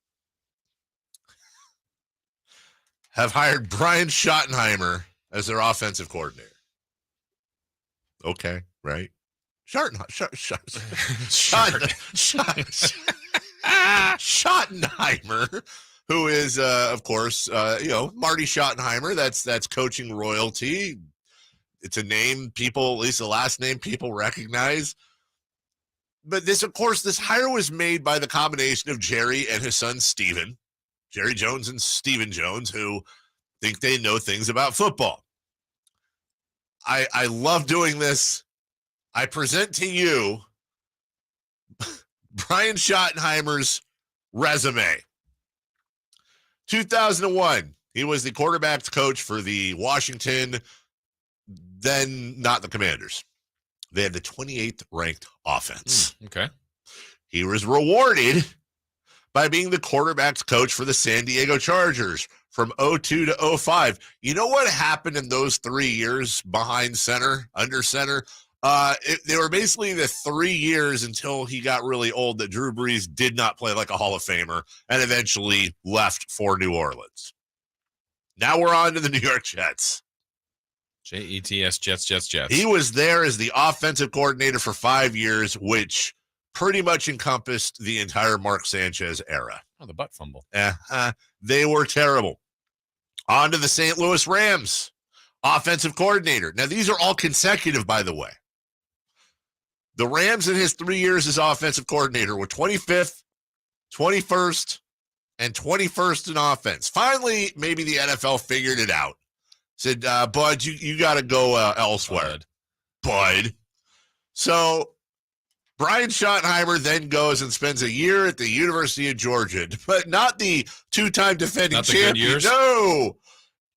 have hired Brian Schottenheimer as their offensive coordinator. Okay, right? Schottenheimer, who is, of course, Marty Schottenheimer. That's coaching royalty. It's a name people, at least the last name people recognize. But this hire was made by the combination of Jerry and his son, Steven. Jerry Jones and Steven Jones, who think they know things about football. I love doing this. I present to you Brian Schottenheimer's resume. 2001, he was the quarterback's coach for the Washington, then not the Commanders. They had the 28th ranked offense. Okay. He was rewarded by being the quarterback's coach for the San Diego Chargers from 02 to 05. You know what happened in those 3 years behind center, under center? They were basically the 3 years until he got really old that Drew Brees did not play like a Hall of Famer and eventually left for New Orleans. Now we're on to the New York Jets. Jets, Jets. He was there as the offensive coordinator for 5 years, which pretty much encompassed the entire Mark Sanchez era. Oh, the butt fumble. They were terrible. On to the St. Louis Rams, offensive coordinator. Now, these are all consecutive, by the way. The Rams in his 3 years as offensive coordinator were 25th, 21st, and 21st in offense. Finally, maybe the NFL figured it out. Said, Bud, you got to go elsewhere. Bud. So Brian Schottenheimer then goes and spends a year at the University of Georgia, but not the two-time defending champion. No,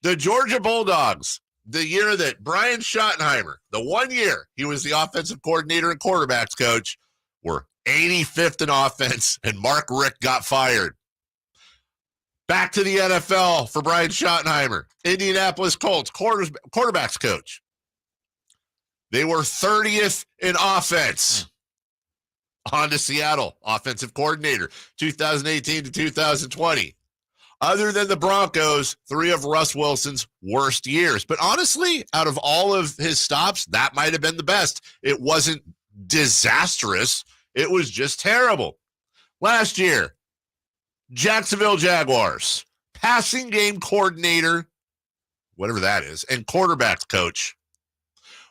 the Georgia Bulldogs. The year that Brian Schottenheimer, the 1 year he was the offensive coordinator and quarterbacks coach, were 85th in offense, and Mark Richt got fired. Back to the NFL for Brian Schottenheimer, Indianapolis Colts quarterbacks coach. They were 30th in offense. On to Seattle, offensive coordinator, 2018 to 2020. Other than the Broncos, 3 of Russ Wilson's worst years. But honestly, out of all of his stops, that might have been the best. It wasn't disastrous. It was just terrible. Last year, Jacksonville Jaguars passing game coordinator, whatever that is, and quarterbacks coach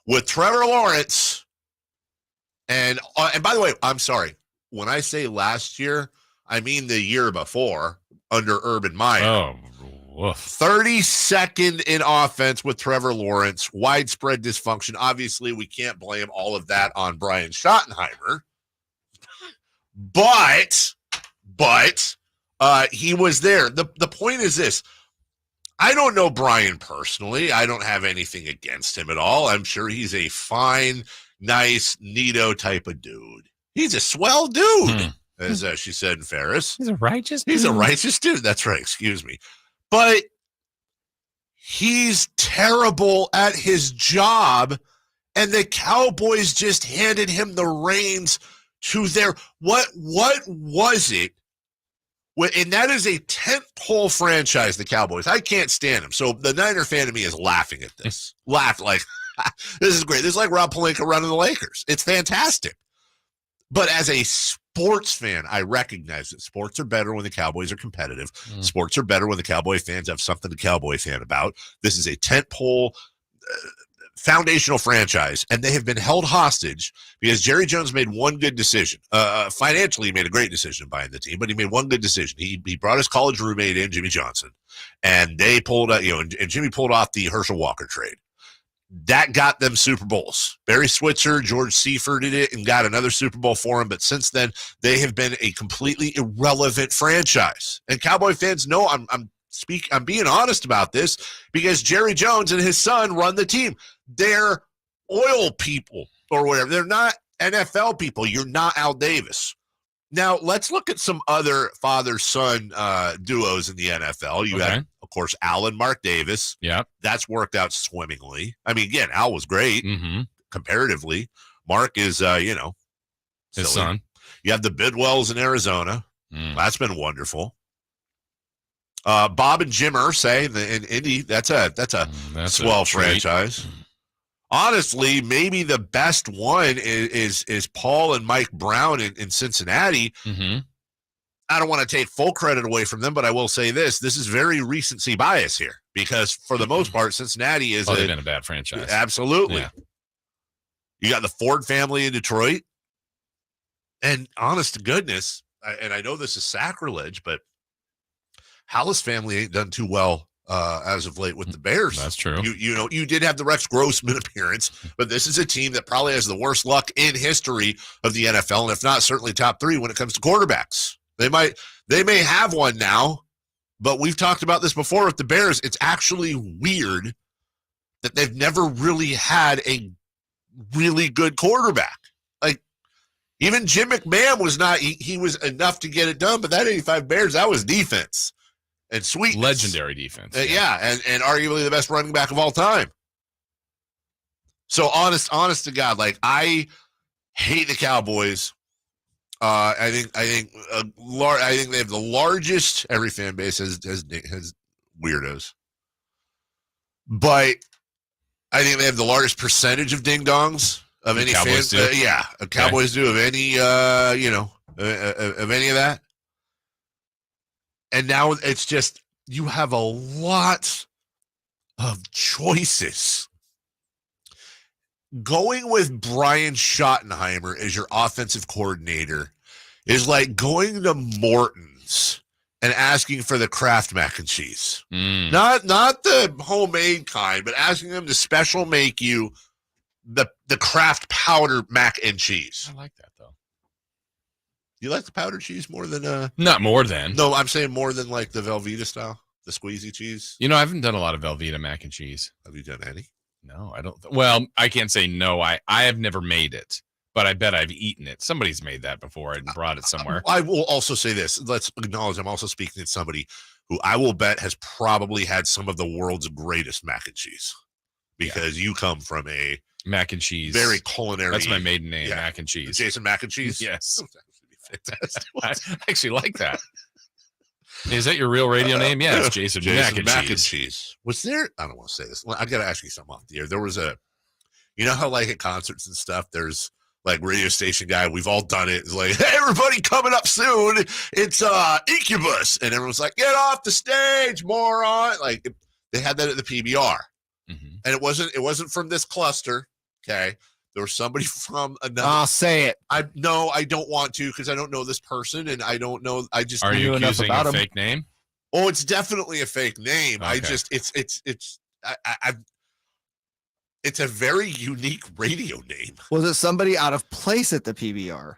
with Trevor Lawrence. And by the way, I'm sorry. When I say last year, I mean the year before under Urban Meyer. Oh, woof. 32nd in offense with Trevor Lawrence, widespread dysfunction. Obviously, we can't blame all of that on Brian Schottenheimer. But he was there. The point is this. I don't know Brian personally. I don't have anything against him at all. I'm sure he's a fine, nice, neato type of dude. He's a swell dude, as she said in Ferris. He's a righteous dude. He's a righteous dude. That's right. Excuse me. But he's terrible at his job, and the Cowboys just handed him the reins to their what was it? And that is a tentpole franchise, the Cowboys. I can't stand them. So the Niner fan of me is laughing at this. Laugh like, this is great. This is like Rob Pelinka running the Lakers. It's fantastic. But as a sports fan, I recognize that sports are better when the Cowboys are competitive. Sports are better when the Cowboy fans have something to Cowboy fan about. This is a tentpole foundational franchise, and they have been held hostage because Jerry Jones made one good decision. Financially, he made a great decision buying the team, but he made one good decision. He brought his college roommate in, Jimmy Johnson, and they pulled out, and Jimmy pulled off the Herschel Walker trade. That got them Super Bowls. Barry Switzer, George Seifert did it and got another Super Bowl for him. But since then, they have been a completely irrelevant franchise. And Cowboy fans know I'm being honest about this because Jerry Jones and his son run the team. They're oil people or whatever. They're not NFL people. You're not Al Davis. Now, let's look at some other father-son duos in the NFL. You have, of course, Al and Mark Davis. Yeah. That's worked out swimmingly. I mean, again, Al was great comparatively. Mark is, his son. You have the Bidwells in Arizona. That's been wonderful. Bob and Jim Irsay in Indy. That's a swell franchise. Honestly, maybe the best one is Paul and Mike Brown in Cincinnati. I don't want to take full credit away from them, but I will say this is very recency bias here because for the most part, Cincinnati is they've been a bad franchise. Absolutely. Yeah. You got the Ford family in Detroit. And honest to goodness, and I know this is sacrilege, but Hallis family ain't done too well as of late with the Bears. That's true. You did have the Rex Grossman appearance, but this is a team that probably has the worst luck in history of the NFL, and if not, certainly top 3 when it comes to quarterbacks. They may have one now, but we've talked about this before with the Bears. It's actually weird that they've never really had a really good quarterback. Like even Jim McMahon was not. He was enough to get it done, but that 85 Bears, that was defense. And sweet legendary defense. And arguably the best running back of all time. So honest to God, like I hate the Cowboys. I think they have the largest. Every fan base has weirdos, but I think they have the largest percentage of ding dongs of any Cowboys fans. do. Cowboys do of any of any of that. And now it's just you have a lot of choices. Going with Brian Schottenheimer as your offensive coordinator is like going to Morton's and asking for the Kraft mac and cheese. Not the homemade kind, but asking them to special make you the Kraft powder mac and cheese. I like that though. You like the powdered cheese more than not more than. No, I'm saying more than like the Velveeta style, the squeezy cheese. I haven't done a lot of Velveeta mac and cheese. Have you done any? No, I don't. Well, I can't say no. I have never made it, but I bet I've eaten it. Somebody's made that before and brought it somewhere. I will also say this. Let's acknowledge I'm also speaking to somebody who I will bet has probably had some of the world's greatest mac and cheese because you come from a mac and cheese, very culinary. That's my maiden name, mac and cheese. Jason Mac and Cheese? Yes. Fantastic. I actually like that. Is that your real radio name? Yeah, it's Jason Mac and Cheese. Was there? I don't want to say this. I got to ask you something off the air. There was you know how like at concerts and stuff, there's like radio station guy. We've all done it. It's like, hey, everybody coming up soon. It's Incubus. And everyone's like, get off the stage, moron. Like they had that at the PBR. Mm-hmm. And it wasn't from this cluster. Okay. There was somebody from another. I'll say it. I don't want to because I don't know this person and I don't know. I just are you knew enough accusing about a him. fake name? Oh, it's definitely a fake name. Okay. It's a very unique radio name. Was it somebody out of place at the PBR?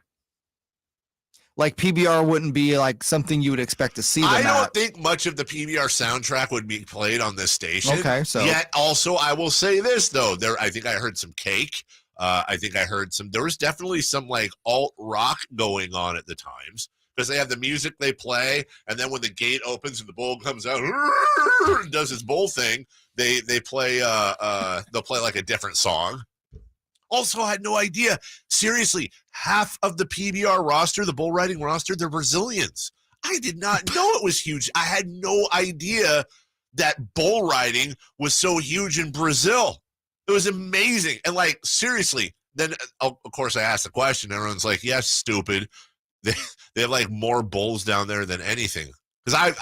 Like PBR wouldn't be like something you would expect to see them I don't at. think much of the PBR soundtrack would be played on this station. Okay, so yet also I will say this though. I think I heard some Cake. I think I heard there was definitely some like alt rock going on at the times because they have the music they play, and then when the gate opens and the bull comes out and does his bull thing, they play they'll play like a different song. Also, I had no idea. Seriously, half of the PBR roster, the bull riding roster, they're Brazilians. I did not know it was huge. I had no idea that bull riding was so huge in Brazil. It was amazing. And like, seriously, then of course I asked the question. Everyone's like, yes, stupid. They have like more bulls down there than anything. Because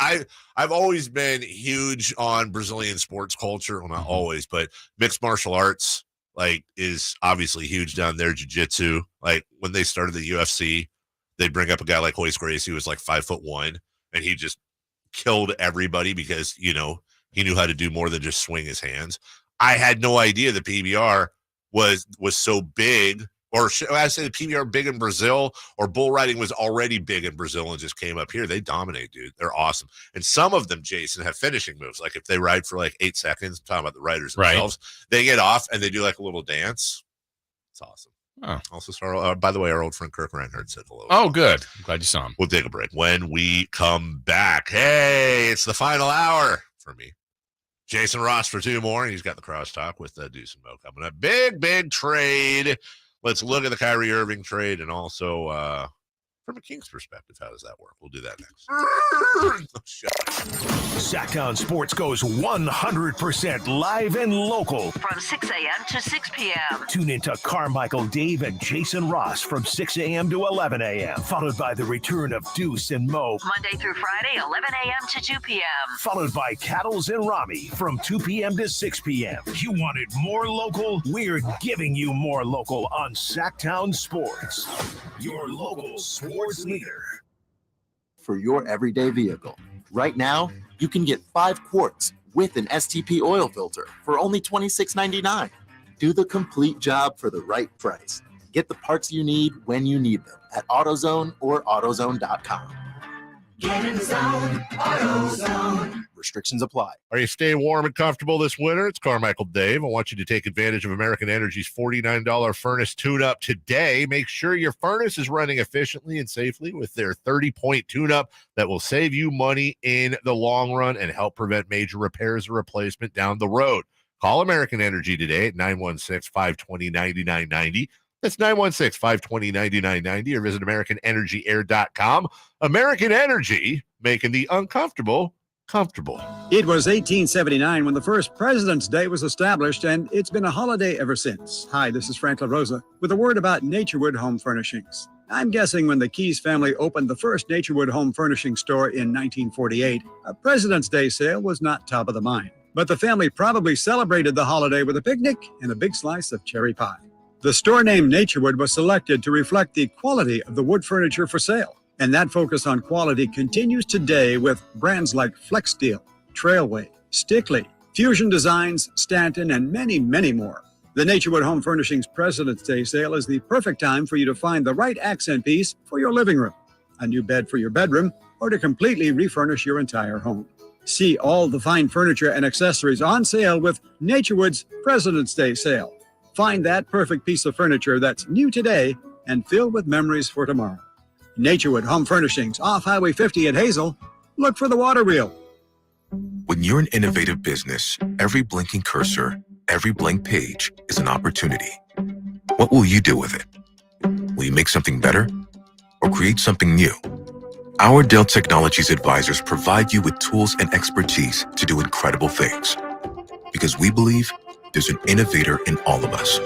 I've always been huge on Brazilian sports culture. Well, not always, but mixed martial arts like is obviously huge down there. Jiu-jitsu. Like when they started the UFC, they'd bring up a guy like Royce Gracie who was like 5'1", and he just killed everybody because, you know, he knew how to do more than just swing his hands. I had no idea the PBR was so big, or should I say the PBR big in Brazil, or bull riding was already big in Brazil and just came up here. They dominate, dude. They're awesome. And some of them, Jason, have finishing moves. Like if they ride for like 8 seconds, I'm talking about the riders themselves, they get off and they do like a little dance. It's awesome. Oh. Also, by the way, our old friend Kirk Reinhardt said hello. Oh, good. I'm glad you saw him. We'll take a break. When we come back, hey, it's the final hour for me. Jason Ross for 2 more. He's got the crosstalk with Deuce and Mo coming up. Big trade. Let's look at the Kyrie Irving trade and also from a Kings perspective, how does that work? We'll do that next. Sactown Sports goes 100% live and local. From 6 a.m. to 6 p.m. Tune into Carmichael Dave and Jason Ross from 6 a.m. to 11 a.m. Followed by the return of Deuce and Mo. Monday through Friday, 11 a.m. to 2 p.m. Followed by Cattles and Rami from 2 p.m. to 6 p.m. You wanted more local? We're giving you more local on Sactown Sports. Your local sports leader. For your everyday vehicle. Right now, you can get 5 quarts with an STP oil filter for only $26.99. Do the complete job for the right price. Get the parts you need when you need them at AutoZone or AutoZone.com. Get in the zone, AutoZone. Restrictions apply. Are you staying warm and comfortable this winter? It's Carmichael Dave. I want you to take advantage of American Energy's $49 furnace tune-up today. Make sure your furnace is running efficiently and safely with their 30-point tune-up that will save you money in the long run and help prevent major repairs or replacement down the road. Call American Energy today at 916-520-9990. That's 916-520-9990 or visit AmericanEnergyAir.com. American Energy, making the uncomfortable comfortable. It was 1879 when the first President's Day was established, and it's been a holiday ever since. Hi, this is Frank LaRosa with a word about Naturewood Home Furnishings. I'm guessing when the Keys family opened the first Naturewood Home Furnishing store in 1948, a President's Day sale was not top of the mind. But the family probably celebrated the holiday with a picnic and a big slice of cherry pie. The store name Naturewood was selected to reflect the quality of the wood furniture for sale. And that focus on quality continues today with brands like FlexSteel, Trailway, Stickley, Fusion Designs, Stanton, and many, many more. The Naturewood Home Furnishings President's Day sale is the perfect time for you to find the right accent piece for your living room, a new bed for your bedroom, or to completely refurnish your entire home. See all the fine furniture and accessories on sale with Naturewood's President's Day sale. Find that perfect piece of furniture that's new today and filled with memories for tomorrow. Naturewood Home Furnishings, off Highway 50 at Hazel. Look for the water wheel. When you're an innovative business, every blinking cursor, every blank page is an opportunity. What will you do with it? Will you make something better or create something new? Our Dell Technologies advisors provide you with tools and expertise to do incredible things. Because we believe there's an innovator in all of us.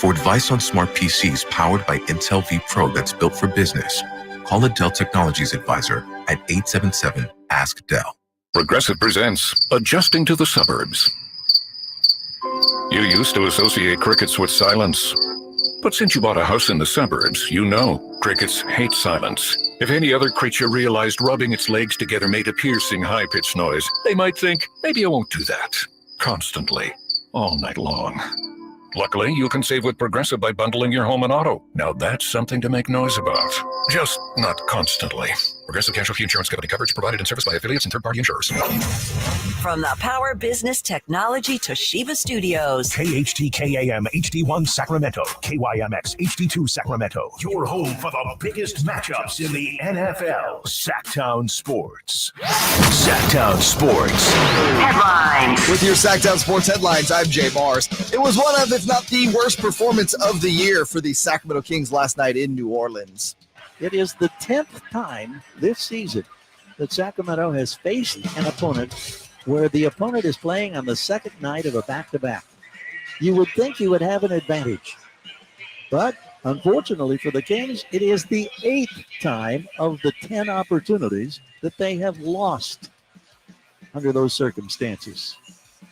For advice on smart PCs powered by Intel V Pro that's built for business, call a Dell Technologies advisor at 877-ASK-DELL. Progressive presents Adjusting to the Suburbs. You used to associate crickets with silence. But since you bought a house in the suburbs, you know crickets hate silence. If any other creature realized rubbing its legs together made a piercing, high-pitched noise, they might think, maybe I won't do that. Constantly. All night long. Luckily, you can save with Progressive by bundling your home and auto. Now that's something to make noise about. Just not constantly. Progressive Casualty Insurance Company coverage provided and serviced by affiliates and third-party insurers. From the Power Business Technology Toshiba Studios. KHTKAM HD1 Sacramento, KYMX HD2 Sacramento. Your home for the biggest matchups in the NFL. Sactown Sports. Sactown Sports. Headlines. With your Sactown Sports headlines, I'm Jay Mars. It was one of, if not the worst performance of the year for the Sacramento Kings last night in New Orleans. It is the 10th time this season that Sacramento has faced an opponent where the opponent is playing on the second night of a back-to-back. You would think you would have an advantage. But unfortunately for the Kings, it is the 8th time of the 10 opportunities that they have lost under those circumstances.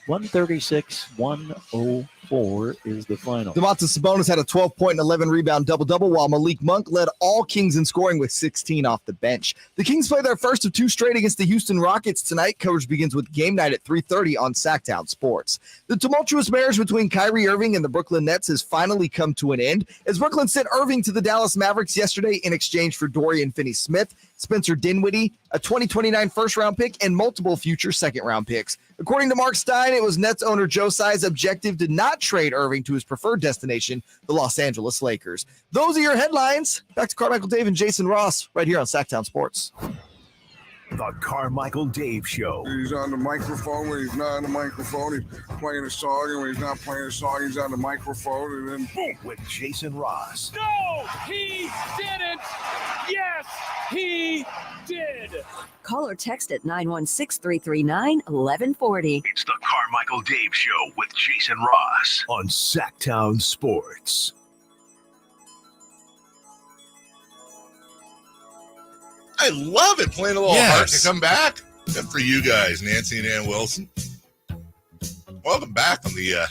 136-104 is the final. Domantas Sabonis had a 12-point and 11-rebound double-double, while Malik Monk led all Kings in scoring with 16 off the bench. The Kings play their first of two straight against the Houston Rockets tonight. Coverage begins with game night at 3:30 on Sactown Sports. The tumultuous marriage between Kyrie Irving and the Brooklyn Nets has finally come to an end, as Brooklyn sent Irving to the Dallas Mavericks yesterday in exchange for Dorian Finney-Smith, Spencer Dinwiddie, a 2029 first-round pick, and multiple future second-round picks. According to Mark Stein, it was Nets owner Joe Tsai's objective to not trade Irving to his preferred destination, the Los Angeles Lakers. Those are your headlines. Back to Carmichael Dave and Jason Ross right here on Sactown Sports. The Carmichael Dave Show. He's on the microphone when he's not on the microphone. He's playing a song, and when he's not playing a song, he's on the microphone, and then boom, with Jason Ross. No, he didn't. Yes, he did. Call or text at 916-339-1140. It's the Carmichael Dave Show with Jason Ross on Sactown Sports. I love it. Playing a little hard to come back. Good for you guys, Nancy and Ann Wilson. Welcome back on the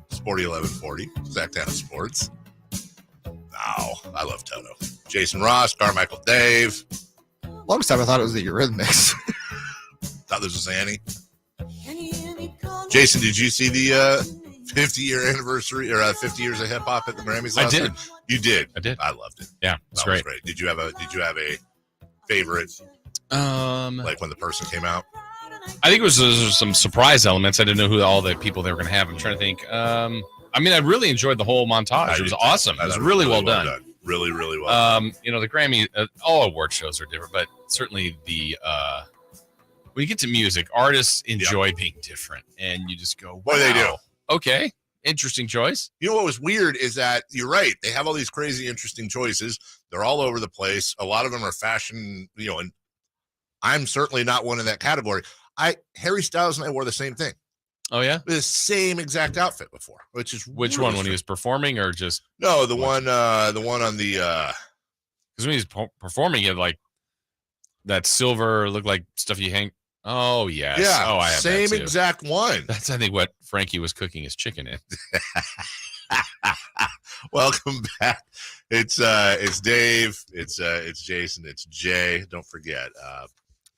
Sporty 1140, Sactown Sports. Oh, I love Toto. Jason Ross, Carmichael Dave. Longest time I thought it was the Eurythmics. Thought this was Annie. Jason, did you see the 50-year anniversary or 50 years of hip hop at the Grammys last night? You did. I did. I loved it. Yeah, it's that great. Was great. Did you have a favorite? Like when the person came out? I think it was some surprise elements. I didn't know who all the people they were going to have. I'm trying to think. I mean, I really enjoyed the whole montage. It was awesome. It was really well done. Really, really well done. You know, the Grammy, all award shows are different, but certainly the when you get to music, artists enjoy being different, and you just go, wow. Boy, they do. Okay, interesting choice. You know what was weird is that you're right. They have all these crazy, interesting choices. They're all over the place. A lot of them are fashion, and I'm certainly not one in that category. Harry Styles and I wore the same thing. Oh yeah, the same exact outfit before, which really one when he was performing or just the one on the because when he's performing, he had like that silver looked like stuff you hang. Oh yes, yeah, oh I have same that too. Exact one. That's I think what Frankie was cooking his chicken in. Welcome back. It's Dave. It's Jason. It's Jay. Don't forget,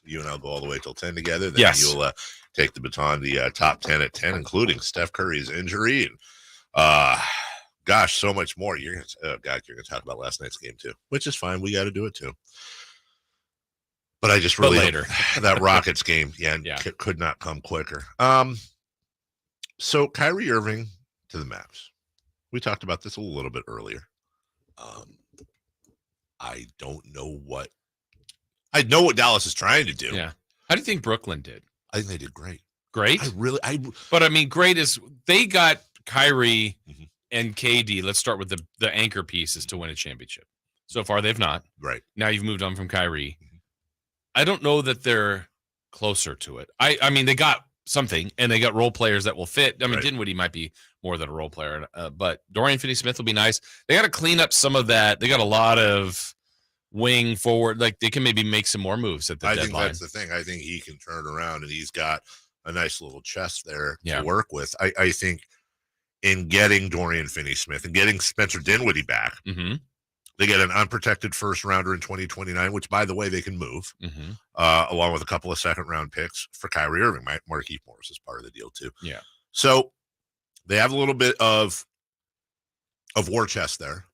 you and I'll go all the way till 10 together. Then you'll take the baton, the top 10 at 10, including Steph Curry's injury and gosh, so much more. You're gonna talk about last night's game too, which is fine. We got to do it too. But I just really later that Rockets game, could not come quicker. So Kyrie Irving to the Mavs. We talked about this a little bit earlier. I don't know what. I know what Dallas is trying to do. Yeah. How do you think Brooklyn did? I think they did great. Great? But I mean, great is they got Kyrie and KD. Let's start with the anchor pieces to win a championship. So far, they've not. Right. Now you've moved on from Kyrie. I don't know that they're closer to it. I mean, they got something, and they got role players that will fit. I mean, Dinwiddie might be more than a role player. But Dorian Finney-Smith will be nice. They got to clean up some of that. They got a lot of wing forward. Like they can maybe make some more moves at the deadline. I think that's the thing. I think he can turn around, and he's got a nice little chest there to work with. I think in getting Dorian Finney-Smith and getting Spencer Dinwiddie back, they get an unprotected first rounder in 2029, which, by the way, they can move, along with a couple of second-round picks for Kyrie Irving. Markieff Morris is part of the deal, too. Yeah. So they have a little bit of war chest there.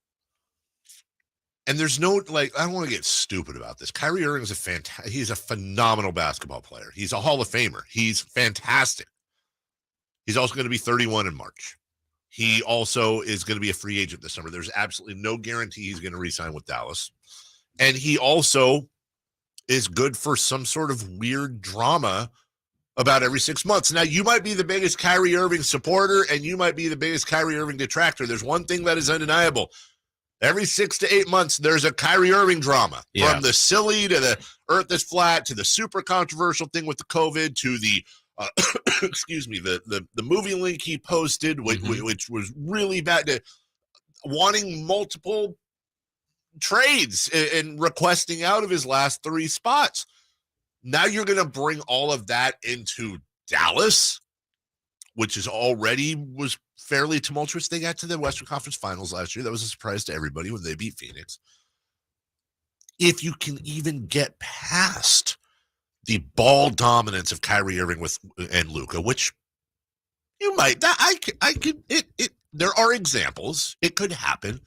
And there's no, I don't want to get stupid about this. Kyrie Irving is he's a phenomenal basketball player. He's a Hall of Famer. He's fantastic. He's also going to be 31 in March. He also is going to be a free agent this summer. There's absolutely no guarantee he's going to re-sign with Dallas. And he also is good for some sort of weird drama about every 6 months. Now, you might be the biggest Kyrie Irving supporter, and you might be the biggest Kyrie Irving detractor. There's one thing that is undeniable. Every 6 to 8 months, there's a Kyrie Irving drama. Yeah. From the silly to the earth is flat to the super controversial thing with the COVID to the excuse me, the movie link he posted, which was really bad, to wanting multiple trades and requesting out of his last 3 spots. Now you're going to bring all of that into Dallas, which is already was fairly tumultuous. They got to the Western Conference Finals last year. That was a surprise to everybody when they beat Phoenix. If you can even get past the ball dominance of Kyrie Irving and Luka, which you might, there are examples. It could happen.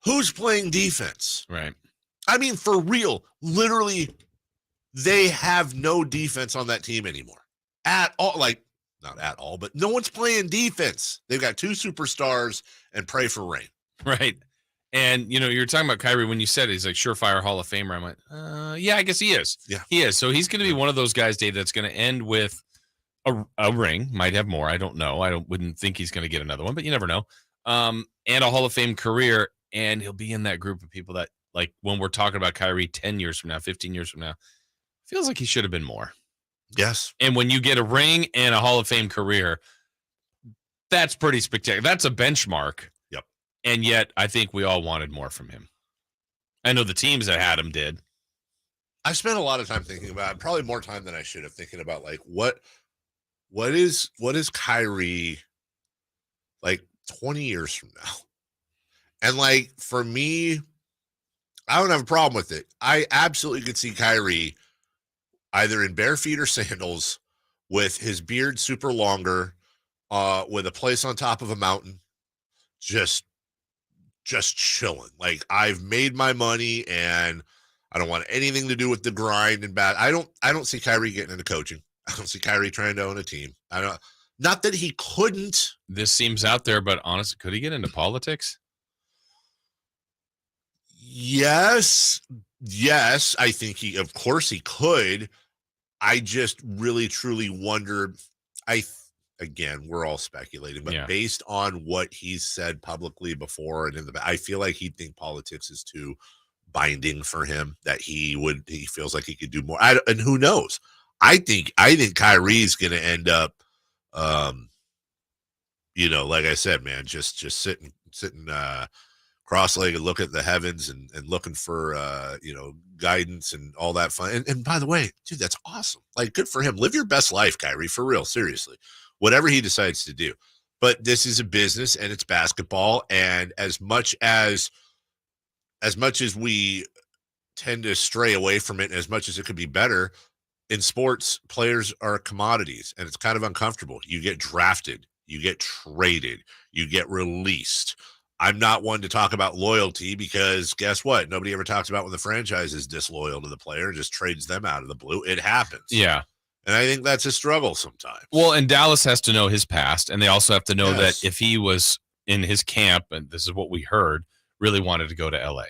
Who's playing defense? Right. I mean, for real, literally, they have no defense on that team anymore at all. Not at all, but no one's playing defense. They've got 2 superstars and pray for rain. Right. And, you're talking about Kyrie when you said he's like surefire Hall of Famer. I'm like, yeah, I guess he is. Yeah. He is. So he's going to be one of those guys, Dave, that's going to end with a ring. Might have more. I don't know. Wouldn't think he's going to get another one, but you never know. And a Hall of Fame career. And he'll be in that group of people that, like, when we're talking about Kyrie 10 years from now, 15 years from now, feels like he should have been more. Yes. And when you get a ring and a Hall of Fame career, that's pretty spectacular. That's a benchmark. Yep. And yet, I think we all wanted more from him. I know the teams that had him did. I spent a lot of time thinking about it, probably more time than I should have, thinking about, what is Kyrie like 20 years from now? And, for me, I don't have a problem with it. I absolutely could see Kyrie either in bare feet or sandals with his beard super longer, with a place on top of a mountain, just chilling. I've made my money and I don't want anything to do with the grind and bad. I don't see Kyrie getting into coaching. I don't see Kyrie trying to own a team. Not that he couldn't. This seems out there, but honestly, could he get into politics? Yes, I think of course he could. I just really truly wonder. Again, we're all speculating, but based on what he's said publicly before and I feel like he'd think politics is too binding for him, that he feels like he could do more. And who knows? I think Kyrie's going to end up, like I said, man, just sitting cross-legged, look at the heavens and looking for, guidance and all that fun. And by the way, dude, that's awesome. Good for him. Live your best life, Kyrie, for real. Seriously, whatever he decides to do. But this is a business and it's basketball. And as much as we tend to stray away from it, and as much as it could be better in sports, players are commodities and it's kind of uncomfortable. You get drafted, you get traded, you get released. I'm not one to talk about loyalty because guess what? Nobody ever talks about when the franchise is disloyal to the player and just trades them out of the blue. It happens. Yeah. And I think that's a struggle sometimes. Well, and Dallas has to know his past, and they also have to know that if he was in his camp, and this is what we heard, really wanted to go to LA.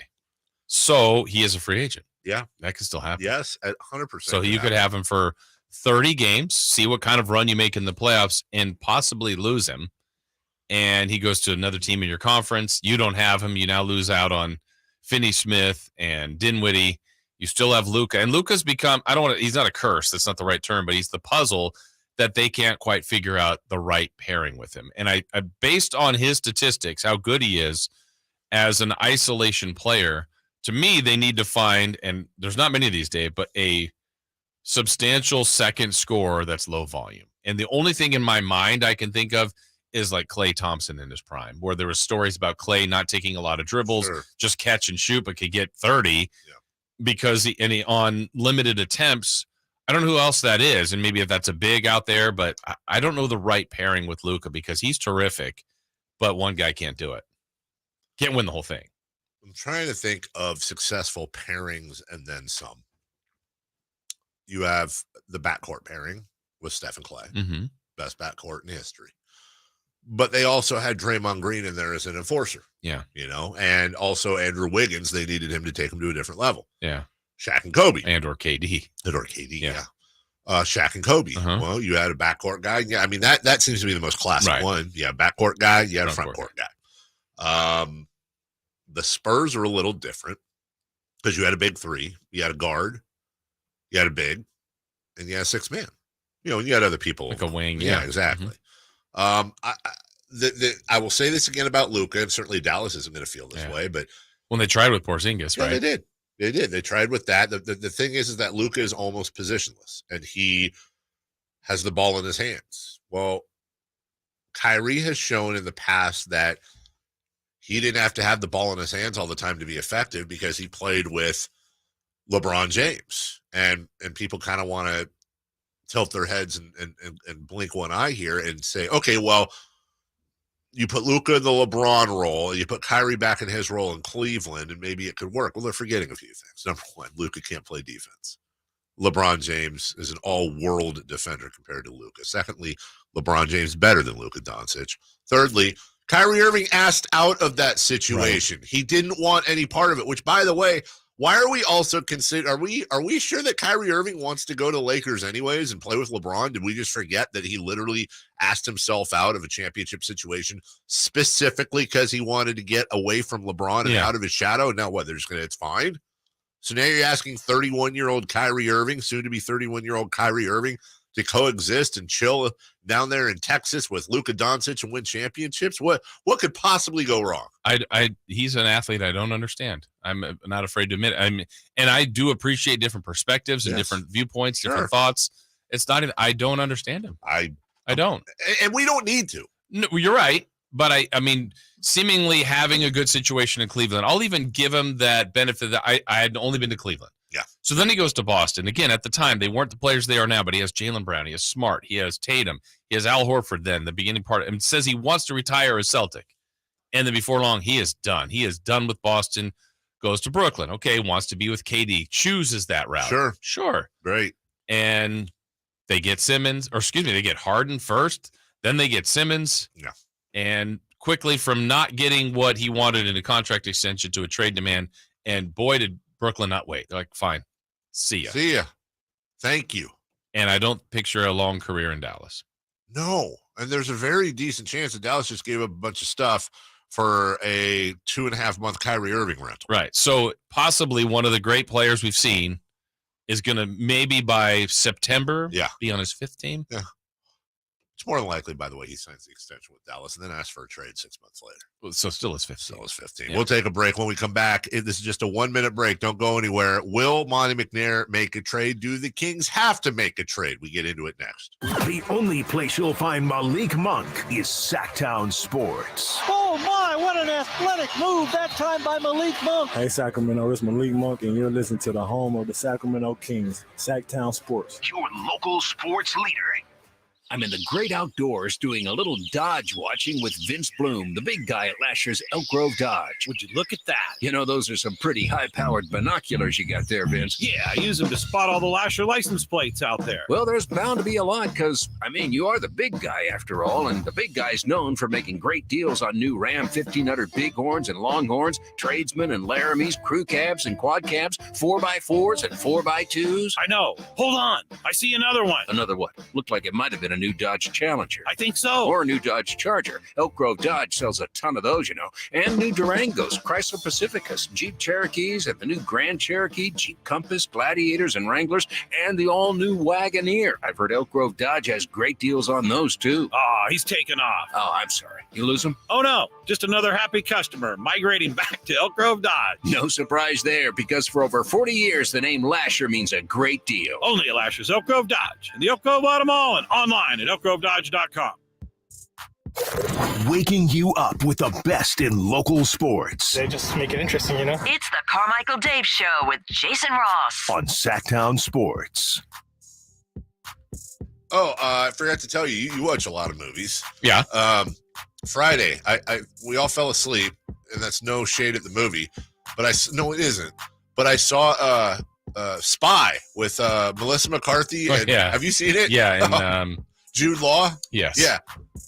So he is a free agent. Yeah. That could still happen. Yes, 100%. So you could have him for 30 games, see what kind of run you make in the playoffs, and possibly lose him. And he goes to another team in your conference. You don't have him. You now lose out on Finney-Smith and Dinwiddie. You still have Luka. And Luka's become, he's not a curse. That's not the right term, but he's the puzzle that they can't quite figure out the right pairing with him. And I based on his statistics, how good he is as an isolation player, to me, they need to find, and there's not many of these, Dave, but a substantial second scorer that's low volume. And the only thing in my mind I can think of is like Klay Thompson in his prime, where there were stories about Klay not taking a lot of dribbles, just catch and shoot, but could get 30 because he on limited attempts. I don't know who else that is, and maybe if that's a big out there, but I don't know the right pairing with Luka because he's terrific, but one guy can't do it. Can't win the whole thing. I'm trying to think of successful pairings and then some. You have the backcourt pairing with Steph and Klay. Mm-hmm. Best backcourt in history. But they also had Draymond Green in there as an enforcer. Yeah. And also Andrew Wiggins, they needed him to take him to a different level. Yeah. Shaq and Kobe. And/or KD. Yeah. Shaq and Kobe. Well, you had a backcourt guy. Yeah, I mean, that seems to be the most classic one. Yeah, backcourt guy. You had a front court guy. The Spurs are a little different because you had a big three. You had a guard. You had a big. And you had a six man. And you had other people. Like a wing. Yeah, exactly. I will say this again about Luka, and certainly Dallas isn't going to feel this way, but when they tried with Porzingis, right? They did. They tried with that. The thing is that Luka is almost positionless, and he has the ball in his hands. Well, Kyrie has shown in the past that he didn't have to have the ball in his hands all the time to be effective because he played with LeBron James, and people kind of want to tilt their heads and blink one eye here and say, okay, well, you put Luka in the LeBron role, you put Kyrie back in his role in Cleveland, and maybe it could work. Well, they're forgetting a few things. Number one, Luka can't play defense. LeBron James is an all-world defender compared to Luka. Secondly, LeBron James better than Luka Doncic. Thirdly, Kyrie Irving asked out of that situation. Right. He didn't want any part of it, which, by the way, why are we also are we sure that Kyrie Irving wants to go to Lakers anyways and play with LeBron? Did we just forget that he literally asked himself out of a championship situation specifically because he wanted to get away from LeBron and out of his shadow? And now what? They're just going to, it's fine. So now you're asking 31-year-old Kyrie Irving, soon to be 31-year-old Kyrie Irving, to coexist and chill down there in Texas with Luka Doncic and win championships? What could possibly go wrong? He's an athlete I don't understand. I'm not afraid to admit it. And I do appreciate different perspectives and different viewpoints, different thoughts. It's not even, I don't understand him. I don't. And we don't need to. No, you're right. But I mean, seemingly having a good situation in Cleveland, I'll even give him that benefit that I had only been to Cleveland. Yeah. So then he goes to Boston. Again, at the time, they weren't the players they are now, but he has Jaylen Brown. He has Smart. He has Tatum. He has Al Horford then, the beginning part. And says he wants to retire as Celtic. And then before long, he is done. He is done with Boston, goes to Brooklyn. Okay, wants to be with KD. Chooses that route. Sure. Great. And they get Simmons, or excuse me, they get Harden first. Then they get Simmons. Yeah. And quickly from not getting what he wanted in a contract extension to a trade demand. And boy, did Brooklyn not wait. They're like, fine, see ya. See ya. Thank you. And I don't picture a long career in Dallas. No. And there's a very decent chance that Dallas just gave up a bunch of stuff for a 2.5-month Kyrie Irving rental. Right. So possibly one of the great players we've seen is going to maybe by September be on his fifth team. Yeah. It's more than likely, by the way, he signs the extension with Dallas and then asks for a trade 6 months later. So still his 15. Still his 15. Yeah. We'll take a break. When we come back, this is just a 1-minute break. Don't go anywhere. Will Monty McNair make a trade? Do the Kings have to make a trade? We get into it next. The only place you'll find Malik Monk is Sactown Sports. Oh, my, what an athletic move that time by Malik Monk. Hey, Sacramento, it's Malik Monk, and you're listening to the home of the Sacramento Kings, Sactown Sports. Your local sports leader. I'm in the great outdoors doing a little Dodge watching with Vince Bloom, the big guy at Lasher's Elk Grove Dodge. Would you look at that? You know, those are some pretty high-powered binoculars you got there, Vince. Yeah, I use them to spot all the Lasher license plates out there. Well, there's bound to be a lot because, I mean, you are the big guy after all, and the big guy's known for making great deals on new Ram 1500 Bighorns and Longhorns, Tradesmen and Laramies, crew cabs and quad cabs, 4x4s and 4x2s. I know. Hold on. I see another one. Another what? Looked like it might have been an a new Dodge Challenger? I think so. Or a new Dodge Charger. Elk Grove Dodge sells a ton of those, And new Durangos, Chrysler Pacificas, Jeep Cherokees, and the new Grand Cherokee, Jeep Compass, Gladiators, and Wranglers, and the all-new Wagoneer. I've heard Elk Grove Dodge has great deals on those, too. Oh, he's taken off. Oh, I'm sorry. You lose him? Oh, no. Just another happy customer migrating back to Elk Grove Dodge. No surprise there, because for over 40 years, the name Lasher means a great deal. Only at Lasher's Elk Grove Dodge, in the Elk Grove Auto Mall, and online at elkgrovedodge.com. Waking you up with the best in local sports. They just make it interesting, It's the Carmichael Dave Show with Jason Ross on Sactown Sports. Oh, I forgot to tell you, you watch a lot of movies. Yeah. Friday, we all fell asleep, and that's no shade at the movie, but no, it isn't. But I saw Spy with Melissa McCarthy. And, have you seen it? Yeah, and Jude Law. Yes. Yeah,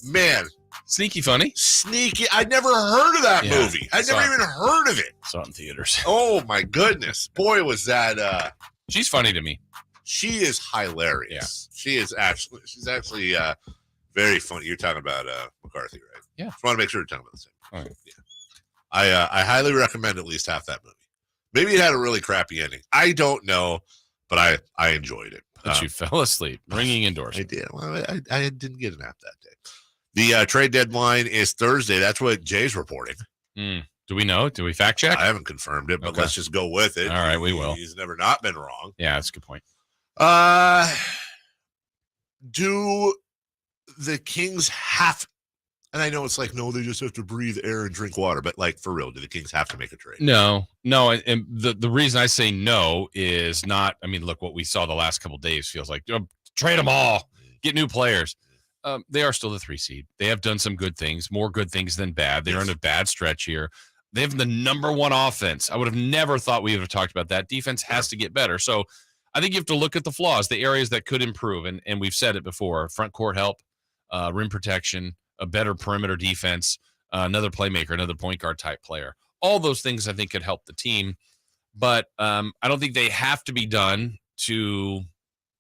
man, sneaky funny. Sneaky. I'd never heard of that movie. I'd never even heard of it. Saw it in theaters. Oh my goodness, boy, was that. She's funny to me. She is hilarious. Yeah. She's actually very funny. You're talking about McCarthy, right? Yeah. Just want to make sure you're talking about the same. All right. Yeah. I highly recommend at least half that movie. Maybe it had a really crappy ending. I don't know, but I enjoyed it. But you fell asleep. Ringing endorsement. I did. Well, I didn't get a nap that day. The trade deadline is Thursday. That's what Jay's reporting. Do we know? Do we fact check? I haven't confirmed it, but let's just go with it. All right, we will. He's never not been wrong. Yeah, that's a good point. Do the Kings have, and I know it's like, no, they just have to breathe air and drink water, but like for real, do the Kings have to make a trade? No. And the reason I say no is not, I mean, look, what we saw the last couple of days feels like trade them all, get new players. They are still the 3 seed. They have done some good things, more good things than bad. They're in a bad stretch here. They have the number 1 offense. I would have never thought we would have talked about that. Defense has to get better. So I think you have to look at the flaws, the areas that could improve. And we've said it before, front court help, rim protection, a better perimeter defense, another playmaker, another point guard type player. All those things I think could help the team. But I don't think they have to be done to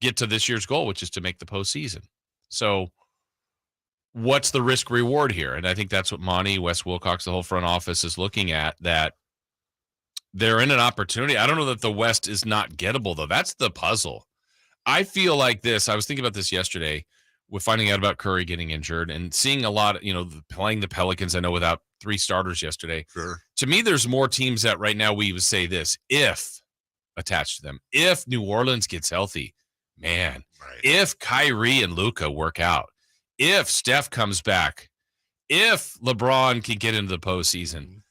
get to this year's goal, which is to make the postseason. So what's the risk reward here? And I think that's what Monty, Wes Wilcox, the whole front office is looking at, that they're in an opportunity. I don't know that the West is not gettable, though. That's the puzzle. I feel like this. I was thinking about this yesterday with finding out about Curry getting injured and seeing a lot of, playing the Pelicans, I know, without 3 starters yesterday. Sure. To me, there's more teams that right now we would say this, if attached to them, if New Orleans gets healthy, man, right. If Kyrie and Luka work out, if Steph comes back, if LeBron can get into the postseason,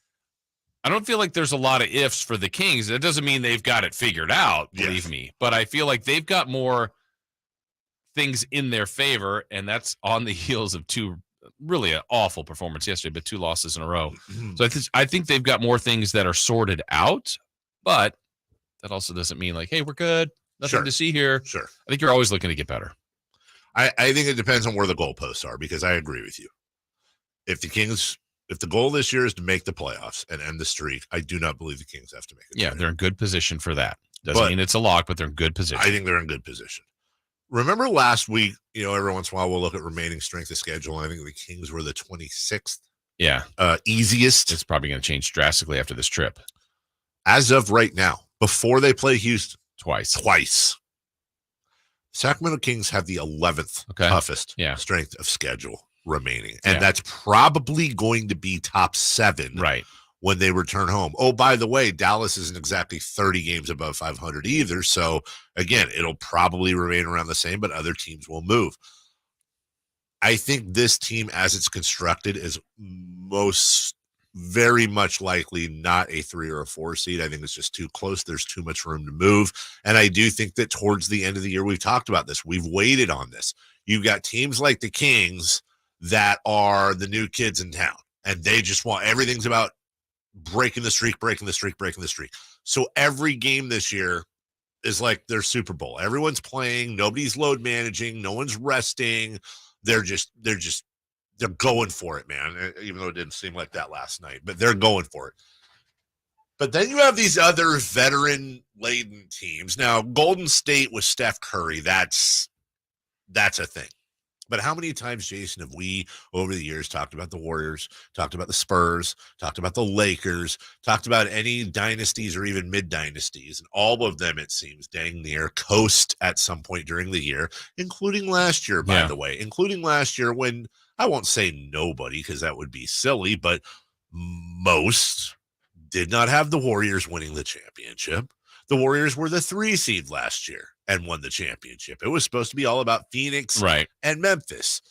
I don't feel like there's a lot of ifs for the Kings. That doesn't mean they've got it figured out, believe me. But I feel like they've got more things in their favor, and that's on the heels of 2 really an awful performance yesterday, but 2 losses in a row. So I think they've got more things that are sorted out, but that also doesn't mean like, hey, we're good. Nothing to see here. Sure. I think you're always looking to get better. I think it depends on where the goalposts are, because I agree with you. If the goal this year is to make the playoffs and end the streak, I do not believe the Kings have to make it. Yeah, they're in good position for that. Doesn't mean it's a lock, but they're in good position. I think they're in good position. Remember last week, every once in a while we'll look at remaining strength of schedule. I think the Kings were the 26th. Yeah. Easiest. It's probably going to change drastically after this trip. As of right now, before they play Houston. Twice. Sacramento Kings have the 11th toughest strength of schedule remaining. And that's probably going to be top 7 when they return home. Oh, by the way, Dallas isn't exactly 30 games above 500 either. So, again, it'll probably remain around the same, but other teams will move. I think this team, as it's constructed, is very much likely not a 3 or a 4 seed. I think it's just too close. There's too much room to move. And I do think that towards the end of the year, we've talked about this. We've waited on this. You've got teams like the Kings that are the new kids in town, and they just want, everything's about breaking the streak. So every game this year is like their Super Bowl. Everyone's playing. Nobody's load managing. No one's resting. They're going for it, man, even though it didn't seem like that last night, but they're going for it. But then you have these other veteran-laden teams. Now, Golden State with Steph Curry, that's a thing. But how many times, Jason, have we over the years talked about the Warriors, talked about the Spurs, talked about the Lakers, talked about any dynasties or even mid-dynasties, and all of them, it seems, dang near coast at some point during the year, including last year, by the way, including last year when, I won't say nobody because that would be silly, but most did not have the Warriors winning the championship. The Warriors were the 3 seed last year and won the championship. It was supposed to be all about Phoenix and Memphis.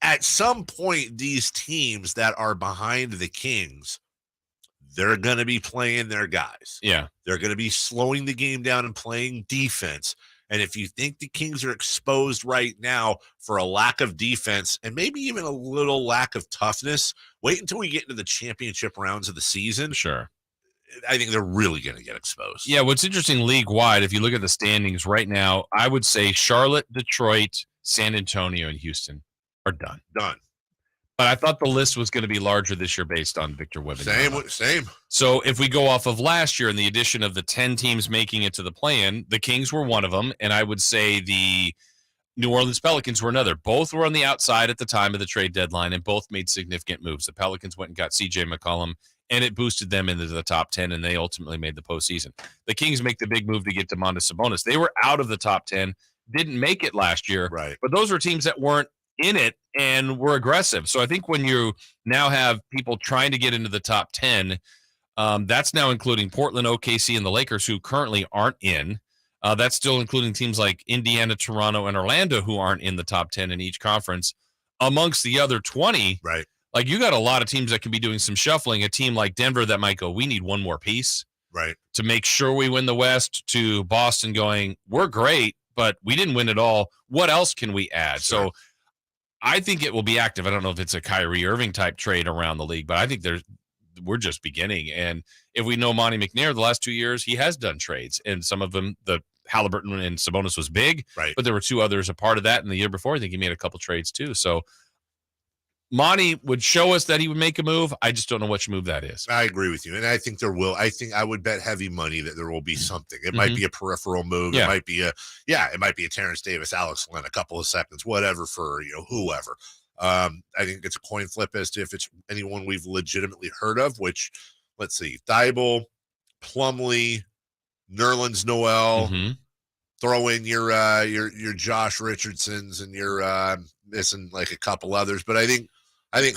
At some point, these teams that are behind the Kings, they're going to be playing their guys. Yeah. They're going to be slowing the game down and playing defense. And if you think the Kings are exposed right now for a lack of defense and maybe even a little lack of toughness, wait until we get into the championship rounds of the season. Sure. I think they're really going to get exposed. Yeah, what's interesting league-wide, if you look at the standings right now, I would say Charlotte, Detroit, San Antonio, and Houston are done. Done. But I thought the list was going to be larger this year based on Victor Wembanyama. Same. So if we go off of last year and the addition of the 10 teams making it to the play-in, the Kings were one of them, and I would say the New Orleans Pelicans were another. Both were on the outside at the time of the trade deadline, and both made significant moves. The Pelicans went and got C.J. McCollum, and it boosted them into the top 10, and they ultimately made the postseason. The Kings make the big move to get Domantas Sabonis. They were out of the top 10, didn't make it last year, but those were teams that weren't in it and were aggressive. So I think when you now have people trying to get into the top 10, that's now including Portland, OKC, and the Lakers, who currently aren't in. That's still including teams like Indiana, Toronto, and Orlando, who aren't in the top 10 in each conference. Amongst the other 20, like you got a lot of teams that can be doing some shuffling. A team like Denver that might go, we need one more piece to make sure we win the West, to Boston going, we're great, but we didn't win it all. What else can we add? So I think it will be active. I don't know if it's a Kyrie Irving type trade around the league, but I think we're just beginning. And if we know Monty McNair, the last 2 years, he has done trades, and some of them, the Halliburton and Sabonis was big, but there were 2 others a part of that. And the year before, I think he made a couple trades too. So Monty would show us that he would make a move. I just don't know which move that is. I agree with you. And I think there will. I would bet heavy money that there will be something. It might be a peripheral move. It might be it might be a Terrence Davis, Alex Len, a couple of seconds, whatever for, whoever. I think it's a coin flip as to if it's anyone we've legitimately heard of, which, let's see, Thibault, Plumlee, Nerlens Noel, throw in your Josh Richardsons, and you're missing like a couple others. But I think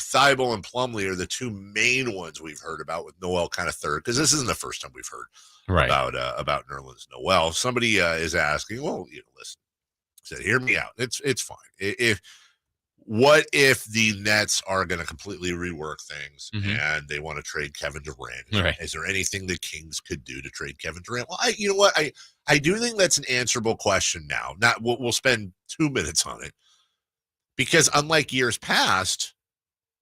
Thibault and Plumlee are the 2 main ones we've heard about, with Noel kind of third, because this isn't the first time we've heard about Nerlens Noel. Somebody is asking, well, listen, said, hear me out. It's fine. What if the Nets are going to completely rework things and they want to trade Kevin Durant? Is there anything the Kings could do to trade Kevin Durant? Well, you know what? I do think that's an answerable question now. We'll spend 2 minutes on it, because unlike years past,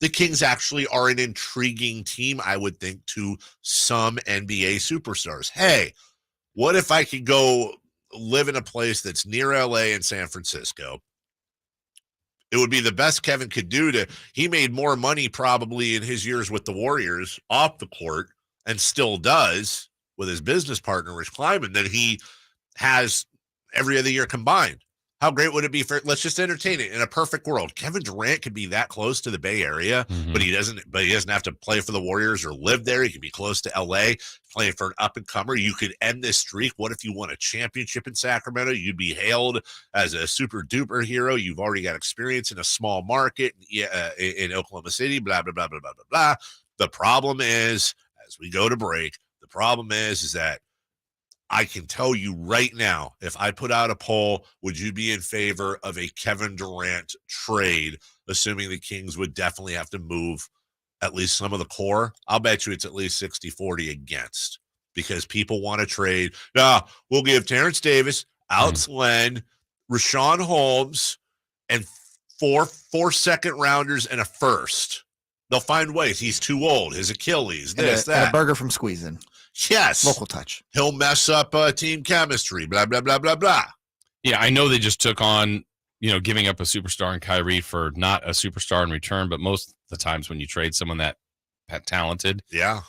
the Kings actually are an intriguing team, I would think, to some NBA superstars. Hey, what if I could go live in a place that's near LA and San Francisco? It would be the best Kevin could do. He made more money probably in his years with the Warriors off the court, and still does with his business partner, Rich Kleiman, than he has every other year combined. How great would it be for, let's just entertain it, in a perfect world, Kevin Durant could be that close to the Bay Area, but he doesn't have to play for the Warriors or live there. He could be close to LA, playing for an up-and-comer. You could end this streak. What if you won a championship in Sacramento? You'd be hailed as a super-duper hero. You've already got experience in a small market in Oklahoma City, blah, blah, blah, blah, blah, blah, blah. The problem is, as we go to break, the problem is that I can tell you right now, if I put out a poll, would you be in favor of a Kevin Durant trade, assuming the Kings would definitely have to move at least some of the core? I'll bet you it's at least 60-40 against, because people want to trade. Now, we'll give Terrence Davis, Alex Len, Rashawn Holmes, and four second-rounders and a first. They'll find ways. He's too old. His Achilles, that. And a burger from squeezing. Yes. Local touch. He'll mess up team chemistry, blah, blah, blah, blah, blah. Yeah, I know they just took on, giving up a superstar in Kyrie for not a superstar in return, but most of the times when you trade someone that talented. Yeah.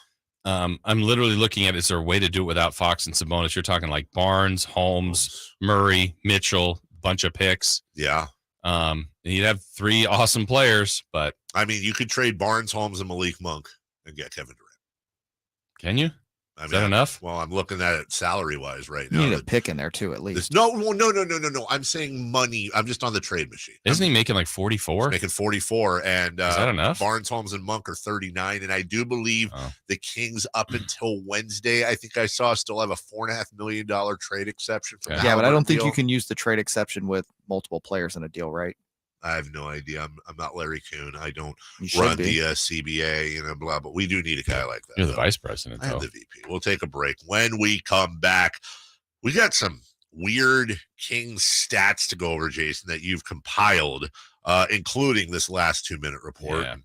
I'm literally looking at, is there a way to do it without Fox and Sabonis? You're talking like Barnes, Holmes, Murray, Mitchell, bunch of picks. Yeah. You'd have 3 awesome players, but I mean, you could trade Barnes, Holmes, and Malik Monk and get Kevin Durant. Can you? Is that enough? Well, I'm looking at it salary-wise right You now. need a pick in there too, at least. No. I'm saying money. I'm just on the trade machine. Isn't he making like 44? Making 44, and is that enough? Barnes, Holmes, and Monk are 39, and I do believe the Kings up until Wednesday, I think I saw, still have a $4.5 million trade exception. From the but I don't think deal. you can use the trade exception with multiple players in a deal, right? I have no idea. I'm not Larry Kuhn. I don't You run should be. the CBA, blah. But we do need a guy like that. You're the vice president, I'm though. the VP. We'll take a break. When we come back, we got some weird Kings stats to go over, Jason, that you've compiled, including this last 2-minute report. Yeah.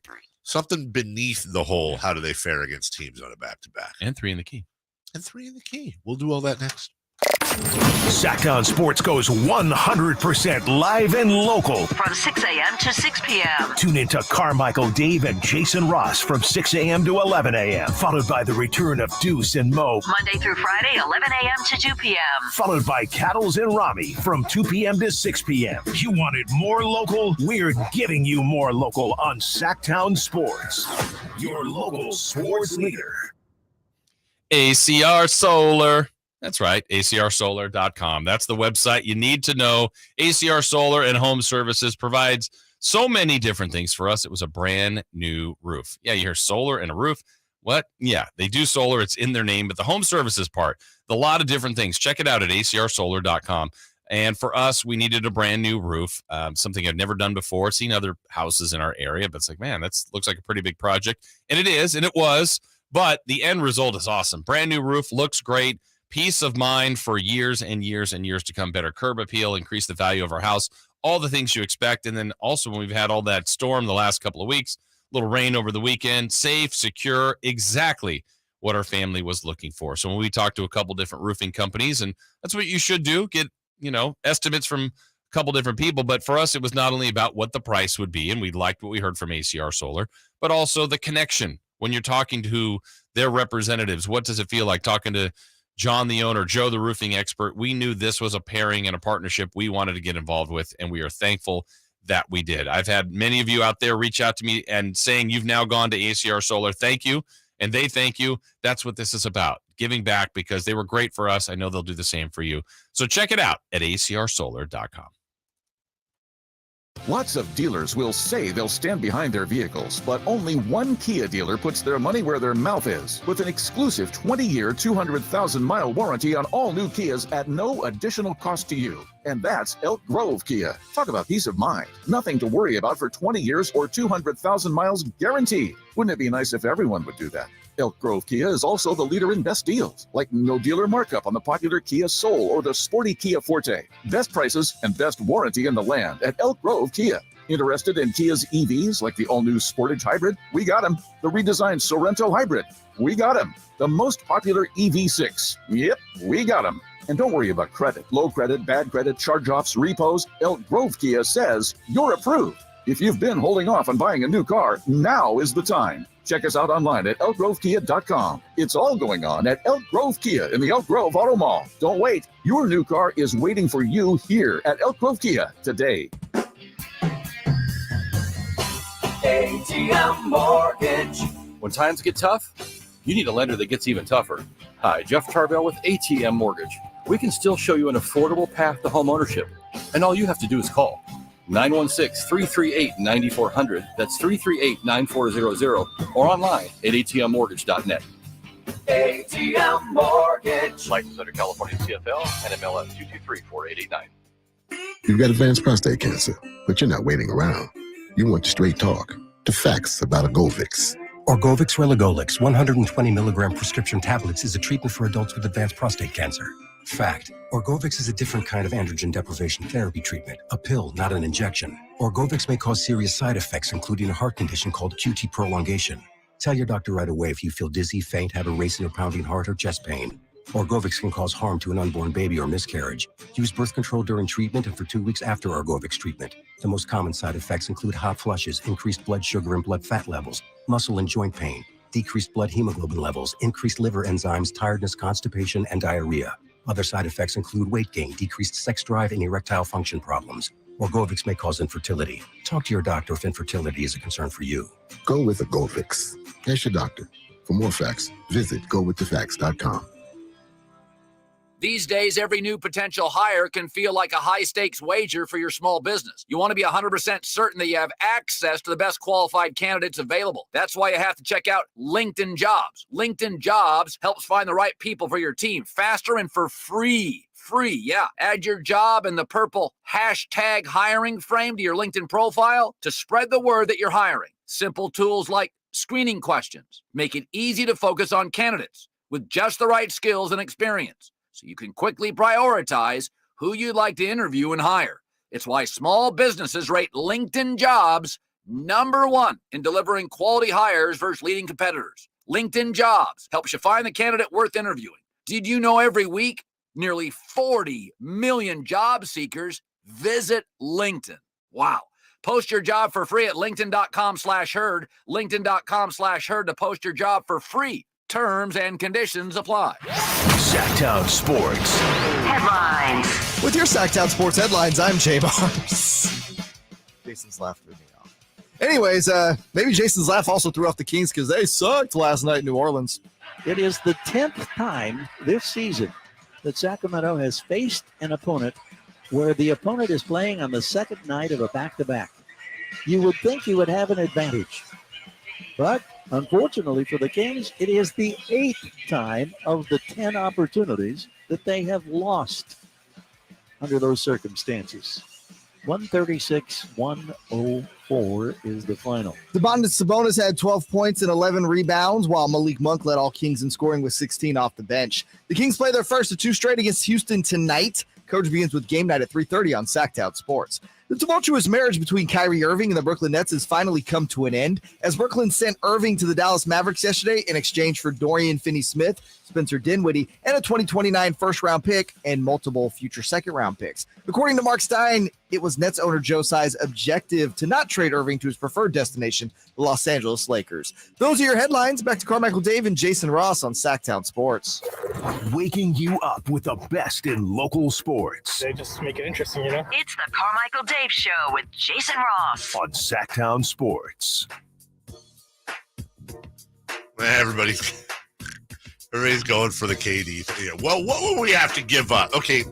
Something beneath the whole. How do they fare against teams on a back-to-back? And 3 in the key. And 3 in the key. We'll do all that next. Sactown Sports goes 100% live and local. From 6 a.m. to 6 p.m. Tune into Carmichael Dave and Jason Ross from 6 a.m. to 11 a.m. Followed by the return of Deuce and Mo. Monday through Friday, 11 a.m. to 2 p.m. Followed by Cattles and Rami from 2 p.m. to 6 p.m. You wanted more local? We're giving you more local on Sactown Sports. Your local sports leader. ACR Solar. That's right, acrsolar.com. That's the website you need to know. ACR Solar and Home Services provides so many different things for us. It was a brand new roof. Yeah, you hear solar and a roof. What? Yeah, they do solar. It's in their name, but the home services part, a lot of different things. Check it out at acrsolar.com. And for us, we needed a brand new roof, something I've never done before. Seen other houses in our area, but it's like, man, that looks like a pretty big project. And it is, and it was, but the end result is awesome. Brand new roof, looks great. Peace of mind for years and years and years to come. Better curb appeal, increase the value of our house, all the things you expect. And then also when we've had all that storm the last couple of weeks, a little rain over the weekend, safe, secure, exactly what our family was looking for. So when we talked to a couple different roofing companies, and that's what you should do, get, estimates from a couple different people. But for us, it was not only about what the price would be, and we liked what we heard from ACR Solar, but also the connection. When you're talking to their representatives, what does it feel like talking to John, the owner, Joe, the roofing expert? We knew this was a pairing and a partnership we wanted to get involved with, and we are thankful that we did. I've had many of you out there reach out to me and saying you've now gone to ACR Solar. Thank you, and they thank you. That's what this is about, giving back, because they were great for us. I know they'll do the same for you. So check it out at acrsolar.com. Lots of dealers will say they'll stand behind their vehicles, but only one Kia dealer puts their money where their mouth is with an exclusive 20-year, 200,000-mile warranty on all new Kias at no additional cost to you. And that's Elk Grove Kia. Talk about peace of mind. Nothing to worry about for 20 years or 200,000 miles guaranteed. Wouldn't it be nice if everyone would do that? Elk Grove Kia is also the leader in best deals, like no dealer markup on the popular Kia Soul or the sporty Kia Forte. Best prices and best warranty in the land at Elk Grove Kia. Interested in Kia's EVs like the all-new Sportage Hybrid? We got them. The redesigned Sorento Hybrid? We got them. The most popular EV6? Yep, we got them. And don't worry about credit, low credit, bad credit, charge-offs, repos. Elk Grove Kia says you're approved. If you've been holding off on buying a new car, now is the time. Check us out online at elkgrovekia.com. It's all going on at Elk Grove Kia in the Elk Grove Auto Mall. Don't wait. Your new car is waiting for you here at Elk Grove Kia today. ATM Mortgage. When times get tough, you need a lender that gets even tougher. Hi, Jeff Tarbell with ATM Mortgage. We can still show you an affordable path to home ownership, and all you have to do is call 916-338-9400. That's 338-9400, or online at atmmortgage.net. ATM Mortgage. License under California CFL and MLS 223-4889. You've got advanced prostate cancer, but you're not waiting around. You want straight talk, the facts about Orgovix. Orgovix Relagolix 120 milligram prescription tablets is a treatment for adults with advanced prostate cancer. Fact: Orgovix is a different kind of androgen deprivation therapy treatment, a pill, not an injection. Orgovix may cause serious side effects, including a heart condition called QT prolongation. Tell your doctor right away if you feel dizzy, faint, have a racing or pounding heart, or chest pain. Orgovix can cause harm to an unborn baby or miscarriage. Use birth control during treatment and for 2 weeks after Orgovix treatment. The most common side effects include hot flushes, increased blood sugar and blood fat levels, muscle and joint pain, decreased blood hemoglobin levels, increased liver enzymes, tiredness, constipation, and diarrhea. Other side effects include weight gain, decreased sex drive, and erectile function problems. Orgovix may cause infertility. Talk to your doctor if infertility is a concern for you. Go with Orgovix. Ask your doctor. For more facts, visit gowiththefacts.com. These days, every new potential hire can feel like a high-stakes wager for your small business. You want to be 100% certain that you have access to the best qualified candidates available. That's why you have to check out LinkedIn Jobs. LinkedIn Jobs helps find the right people for your team faster and for free. Free, yeah. Add your job and the purple hashtag hiring frame to your LinkedIn profile to spread the word that you're hiring. Simple tools like screening questions make it easy to focus on candidates with just the right skills and experience, so you can quickly prioritize who you'd like to interview and hire. It's why small businesses rate LinkedIn Jobs #1 in delivering quality hires versus leading competitors. LinkedIn Jobs helps you find the candidate worth interviewing. Did you know every week, nearly 40 million job seekers visit LinkedIn? Wow. Post your job for free at linkedin.com/herd, linkedin.com/herd to post your job for free. Terms and conditions apply. Sactown Sports Headlines. With your Sactown Sports headlines, I'm Jay Barnes. Jason's laugh threw me off. Anyways, maybe Jason's laugh also threw off the Kings because they sucked last night in New Orleans. It is the 10th time this season that Sacramento has faced an opponent where the opponent is playing on the second night of a back-to-back. You would think you would have an advantage, but unfortunately for the Kings, it is the 8th time of the 10 opportunities that they have lost under those circumstances. 136-104 is the final. Domantas Sabonis had 12 points and 11 rebounds, while Malik Monk led all Kings in scoring with 16 off the bench. The Kings play their first of 2 straight against Houston tonight. Coverage begins with game night at 3:30 on Sactown Sports. The tumultuous marriage between Kyrie Irving and the Brooklyn Nets has finally come to an end, as Brooklyn sent Irving to the Dallas Mavericks yesterday in exchange for Dorian Finney-Smith, Spencer Dinwiddie, and a 2029 first-round pick and multiple future second-round picks. According to Mark Stein, it was Nets owner Joe Tsai's objective to not trade Irving to his preferred destination, the Los Angeles Lakers. Those are your headlines. Back to Carmichael Dave and Jason Ross on Sactown Sports. Waking you up with the best in local sports. They just make it interesting, you know? It's the Carmichael Dave Show with Jason Ross on Sactown Sports. Everybody's going for the KD. Yeah. Well, what will we have to give up? Okay,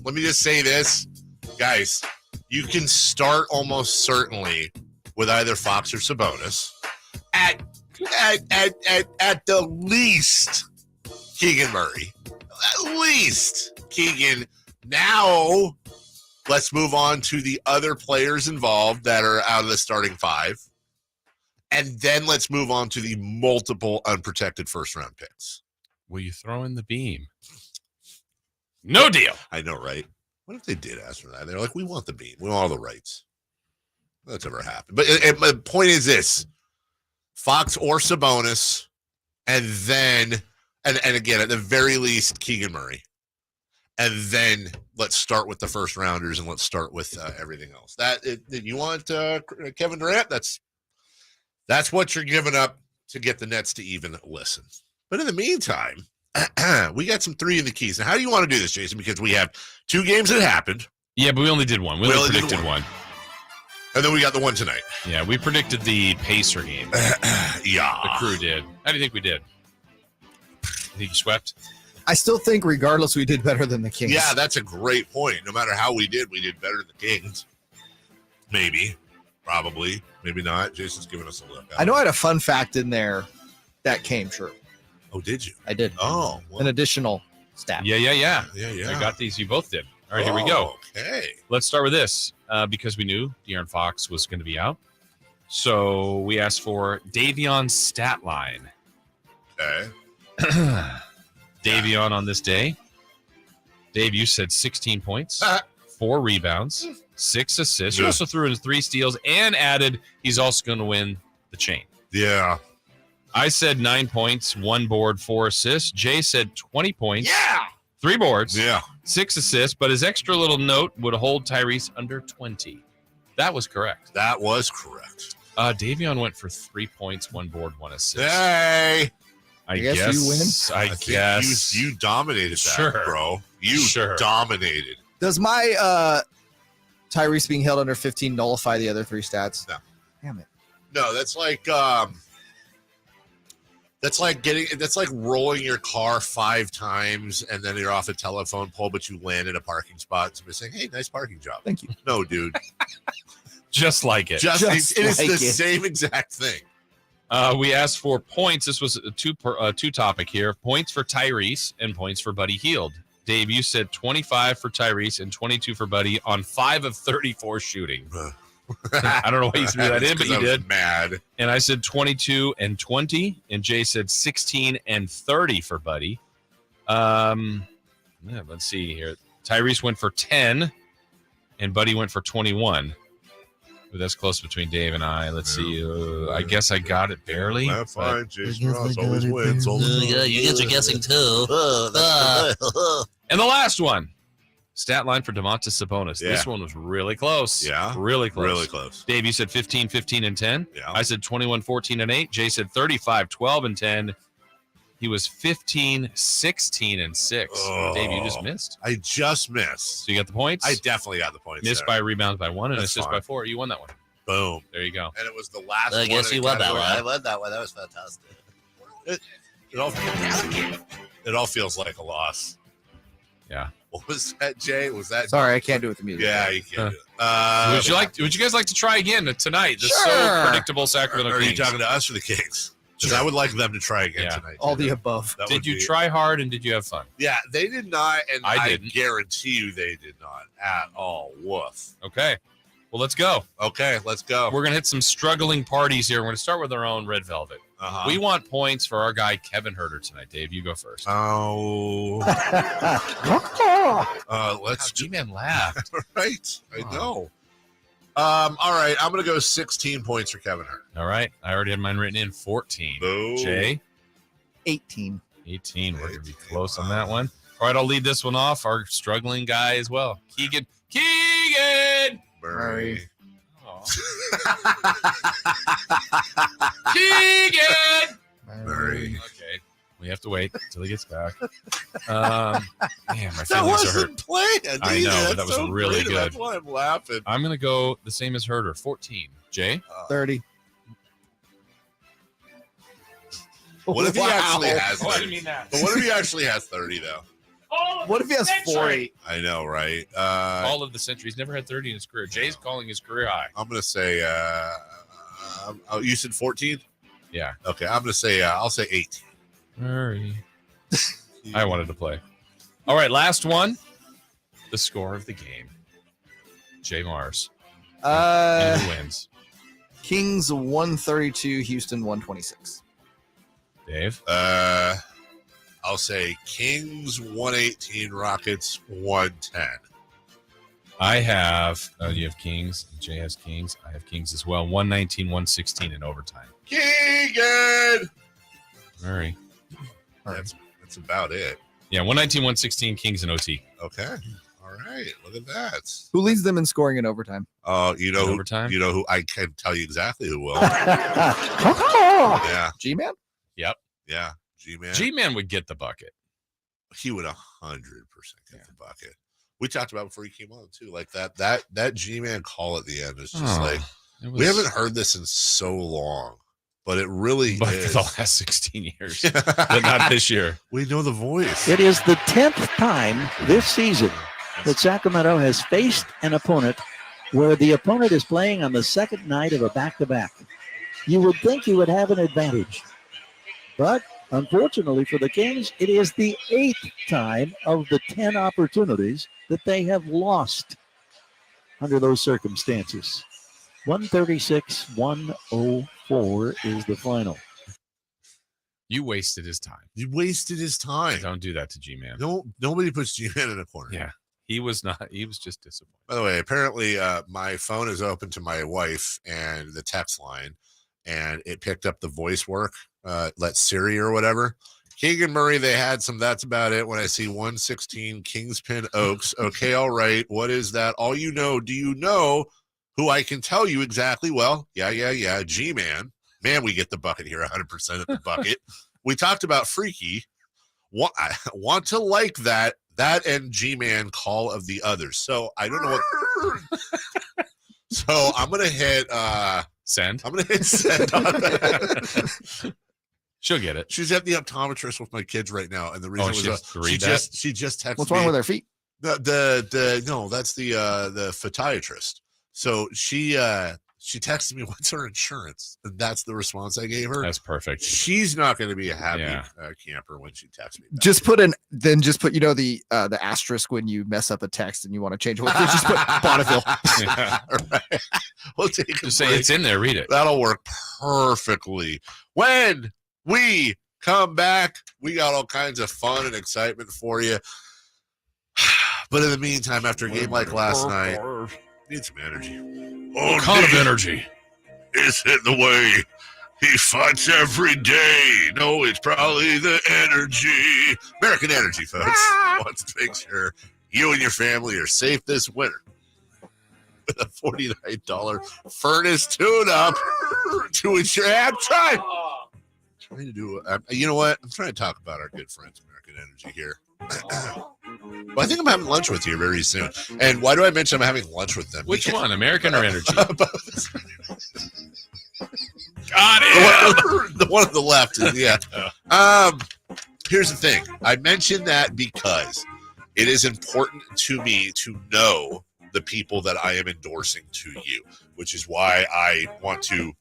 let me just say this. Guys, you can start almost certainly with either Fox or Sabonis. At the least, Keegan Murray. At least Keegan. Now, let's move on to the other players involved that are out of the starting 5. And then let's move on to the multiple unprotected first-round picks. Will you throw in the beam? No deal. I know, right? What if they did ask for that? They're like, we want the beam. We want all the rights. That's never happened. But the point is this. Fox or Sabonis, and then, and again, at the very least, Keegan Murray. And then let's start with the first rounders and let's start with everything else. You want Kevin Durant? That's what you're giving up to get the Nets to even listen. But in the meantime, we got some 3 in the keys. Now, how do you want to do this, Jason? Because we have 2 games that happened. Yeah, but we only did one. We only predicted one. And then we got the one tonight. Yeah, we predicted the Pacer game. Yeah. The crew did. How do you think we did? You think you swept? I still think regardless we did better than the Kings. Yeah, that's a great point. No matter how we did better than the Kings. Maybe. Probably. Maybe not. Jason's giving us a look. I know I had a fun fact in there that came true. Oh, did you? I did. Oh. Well. An additional stat. Yeah. I got these. You both did. All right, here we go. Okay. Let's start with this because we knew De'Aaron Fox was going to be out. So we asked for Davion's stat line. Okay. Davion on this day. Dave, you said 16 points, 4 rebounds, 6 assists. You also threw in 3 steals and added he's also going to win the chain. Yeah. I said 9 points, 1 board, 4 assists. Jay said 20 points. Yeah. 3 boards. Yeah. 6 assists, but his extra little note would hold Tyrese under 20. That was correct. That was correct. Davion went for 3 points, 1 board, 1 assist. Hey. I guess you win. I guess you dominated that, bro. You dominated. Does my Tyrese being held under 15 nullify the other 3 stats? No. Damn it. No, that's like rolling your car 5 times and then you're off a telephone pole, but you land in a parking spot. Somebody saying, "Hey, nice parking job." Thank you. No, dude. Just like it. It is the same exact thing. We asked for points. This was a two topic here. Points for Tyrese and points for Buddy Hield. Dave, you said 25 for Tyrese and 22 for Buddy on 5 of 34 shooting. I don't know why you threw that in, but you did. Mad. And I said 22 and 20, and Jay said 16 and 30 for Buddy. Let's see here. Tyrese went for 10, and Buddy went for 21. Ooh, that's close between Dave and I. Let's see. I guess I got it barely. That's fine. Jason Ross always wins. Yeah, you guys are guessing too. And the last one. Stat line for Domantas Sabonis. Yeah. This one was really close. Yeah. Really close. Really close. Dave, you said 15, 15, and 10. Yeah. I said 21, 14, and 8. Jay said 35, 12, and 10. He was 15, 16, and 6. Oh, Dave, you just missed. I just missed. So you got the points? I definitely got the points. Missed by rebounds by 1 and That's assist fine. by 4. You won that one. Boom. There you go. And it was the last one. I guess you won that one. category. I won that one. That was fantastic. It all feels like a loss. Yeah. What was that, Jay? Was that? Sorry, I can't do it with the music. Yeah, you can't. Do it. Would you guys like to try again tonight? The so Sure. predictable Sacramento Are Kings. you talking to us or the Kings? Because I would like them to try again tonight. All the above. That Did would you be- try hard and did you have fun? Yeah, they did not, and I I didn't. guarantee you they did not at all. Woof. Okay. Well, let's go. Okay, let's go. We're going to hit some struggling parties here. We're going to start with our own Red Velvet. Uh-huh. We want points for our guy, Kevin Herter, tonight. Dave, you go first. Oh. Let's G-Man laughed. Right. I know. All right. I'm going to go 16 points for Kevin Hurt. All right. I already had mine written in 14. Boo. Jay? 18. 18. We're going to be close on that one. All right. I'll lead this one off. Our struggling guy as well. Keegan. Murray. Keegan! Murray. Okay. We have to wait until he gets back. Man, my feelings That are wasn't hurt. planned. I know, That's that was so really creative. good. That's why I'm laughing. I'm going to go the same as Herter, 14. Jay? 30. What if he actually has Oh, I 30? didn't mean that. But what if he actually has 30, though? What if he has 40? I know, right? All of the centuries. Never had 30 in his career. Jay's calling his career high. I'm going to say, you said 14? Yeah. Okay, I'm going to say, I'll say 18. Murray. I wanted to play. All right, last one. The score of the game. Jay Mars. And who wins? Kings 132, Houston 126. Dave? I'll say Kings 118, Rockets 110. I have, you have Kings. Jay has Kings. I have Kings as well. 119, 116 in overtime. Keegan! Murray. That's about it. Yeah, 119, 116, Kings and OT. Okay. All right. Look at that. Who leads them in scoring in overtime? You know, overtime? You know who? I can tell you exactly who will. Yeah. G-Man? Yep. Yeah. G-Man. G-Man would get the bucket. He would 100% get the bucket. We talked about before he came on too. Like that G-Man call at the end is just we haven't heard this in so long, but it really But is. for the last 16 years, but not this year. We know the voice. It is the 10th time this season that Sacramento has faced an opponent where the opponent is playing on the second night of a back-to-back. You would think you would have an advantage. But unfortunately for the Kings, it is the 8th time of the 10 opportunities that they have lost under those circumstances. 136-104 is the final. You wasted his time. You wasted his time. Don't do that to G-Man. No, nobody puts G-Man in a corner. Yeah. He was not. He was just disappointed. By the way, apparently my phone is open to my wife and the text line, and it picked up the voice work. Let Siri or whatever. Keegan Murray, they had some. That's about it. When I see 116 Kingspin Oaks. Okay, all right. What is that? All you know. Do you know who I can tell you exactly? Well, yeah. G-Man. Man, we get the bucket here. 100% of the bucket. We talked about Freaky. Want to like that That and G-Man Call of the Others. So I don't know what. So I'm gonna hit send. I'm gonna hit send on that. She'll get it. She's at the optometrist with my kids right now, and the reason she just texted What's wrong me. with her feet? No, that's the photiatrist. So she texted me, "What's her insurance?" And that's the response I gave her. That's perfect. She's not going to be a happy camper when she texts me. Just put the asterisk when you mess up a text and you want to change it. Just put Bonneville. Yeah, right. We'll take a Just say break. it's in there. Read it. That'll work perfectly. When we come back, we got all kinds of fun and excitement for you. But in the meantime, after a game like last night, need some energy. What kind of energy? Is it the way he fights every day? No, it's probably the energy. American Energy, folks, wants to make sure you and your family are safe this winter. With a $49 furnace tune-up to ensure. I'm trying to do. You know what? I'm trying to talk about our good friends, American Energy here. Well, I think I'm having lunch with you very soon. And why do I mention I'm having lunch with them? Which one, American or Energy? Got it. The one on the left is Here's the thing. I mentioned that because it is important to me to know the people that I am endorsing to you, which is why I want to.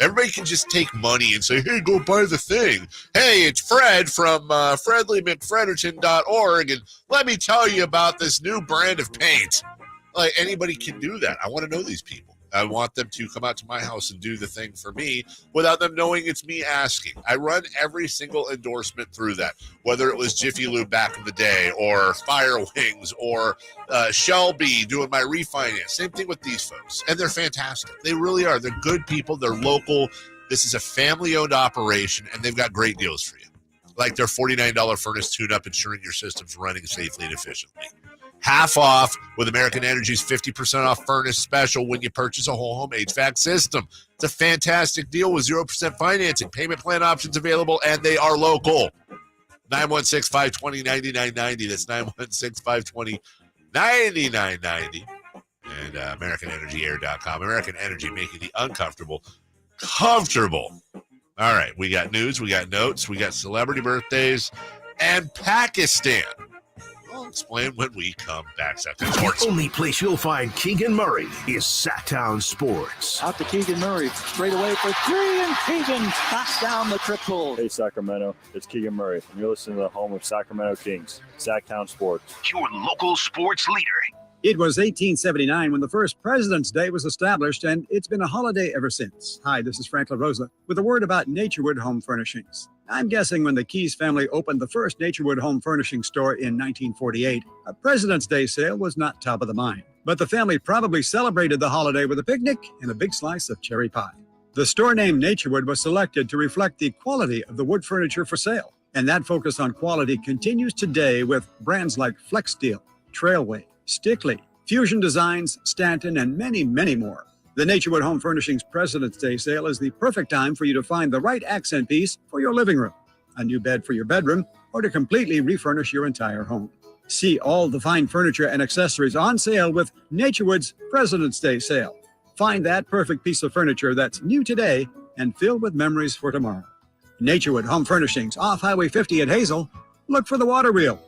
Everybody can just take money and say, hey, go buy the thing. Hey, it's Fred from FredleyMcFredericton.org, and let me tell you about this new brand of paint. Like, anybody can do that. I want to know these people. I want them to come out to my house and do the thing for me without them knowing it's me asking. I run every single endorsement through that, whether it was Jiffy Lube back in the day or Fire Wings or Shelby doing my refinance. Same thing with these folks. And they're fantastic. They really are. They're good people. They're local. This is a family-owned operation, and they've got great deals for you. Like their $49 furnace tune-up, ensuring your system's running safely and efficiently. Half off with American Energy's 50% off furnace special when you purchase a whole home HVAC system. It's a fantastic deal with 0% financing, payment plan options available, and they are local. 916-520-9990. That's 916-520-9990. And AmericanEnergyAir.com. American Energy, making the uncomfortable comfortable. All right, we got news, we got notes, we got celebrity birthdays, and Pakistan. I'll explain when we come back. Sactown Sports. The only place you'll find Keegan Murray is Sactown Sports. Out to Keegan Murray, straight away for three, and Keegan knocks down the triple. Hey, Sacramento, it's Keegan Murray, and you're listening to the home of Sacramento Kings, Sactown Sports. Your local sports leader. It was 1879 when the first President's Day was established, and it's been a holiday ever since. Hi, this is Frank LaRosa with a word about Naturewood Home Furnishings. I'm guessing when the Keys family opened the first Naturewood Home Furnishing store in 1948, a President's Day sale was not top of the mind. But the family probably celebrated the holiday with a picnic and a big slice of cherry pie. The store name Naturewood was selected to reflect the quality of the wood furniture for sale. And that focus on quality continues today with brands like Flex Steel, Trailway, Stickley, Fusion Designs, Stanton, and many, many more. The Naturewood Home Furnishings President's Day sale is the perfect time for you to find the right accent piece for your living room, a new bed for your bedroom, or to completely refurnish your entire home. See all the fine furniture and accessories on sale with Naturewood's President's Day sale. Find that perfect piece of furniture that's new today and filled with memories for tomorrow. Naturewood Home Furnishings, off Highway 50 at Hazel. Look for the water wheel.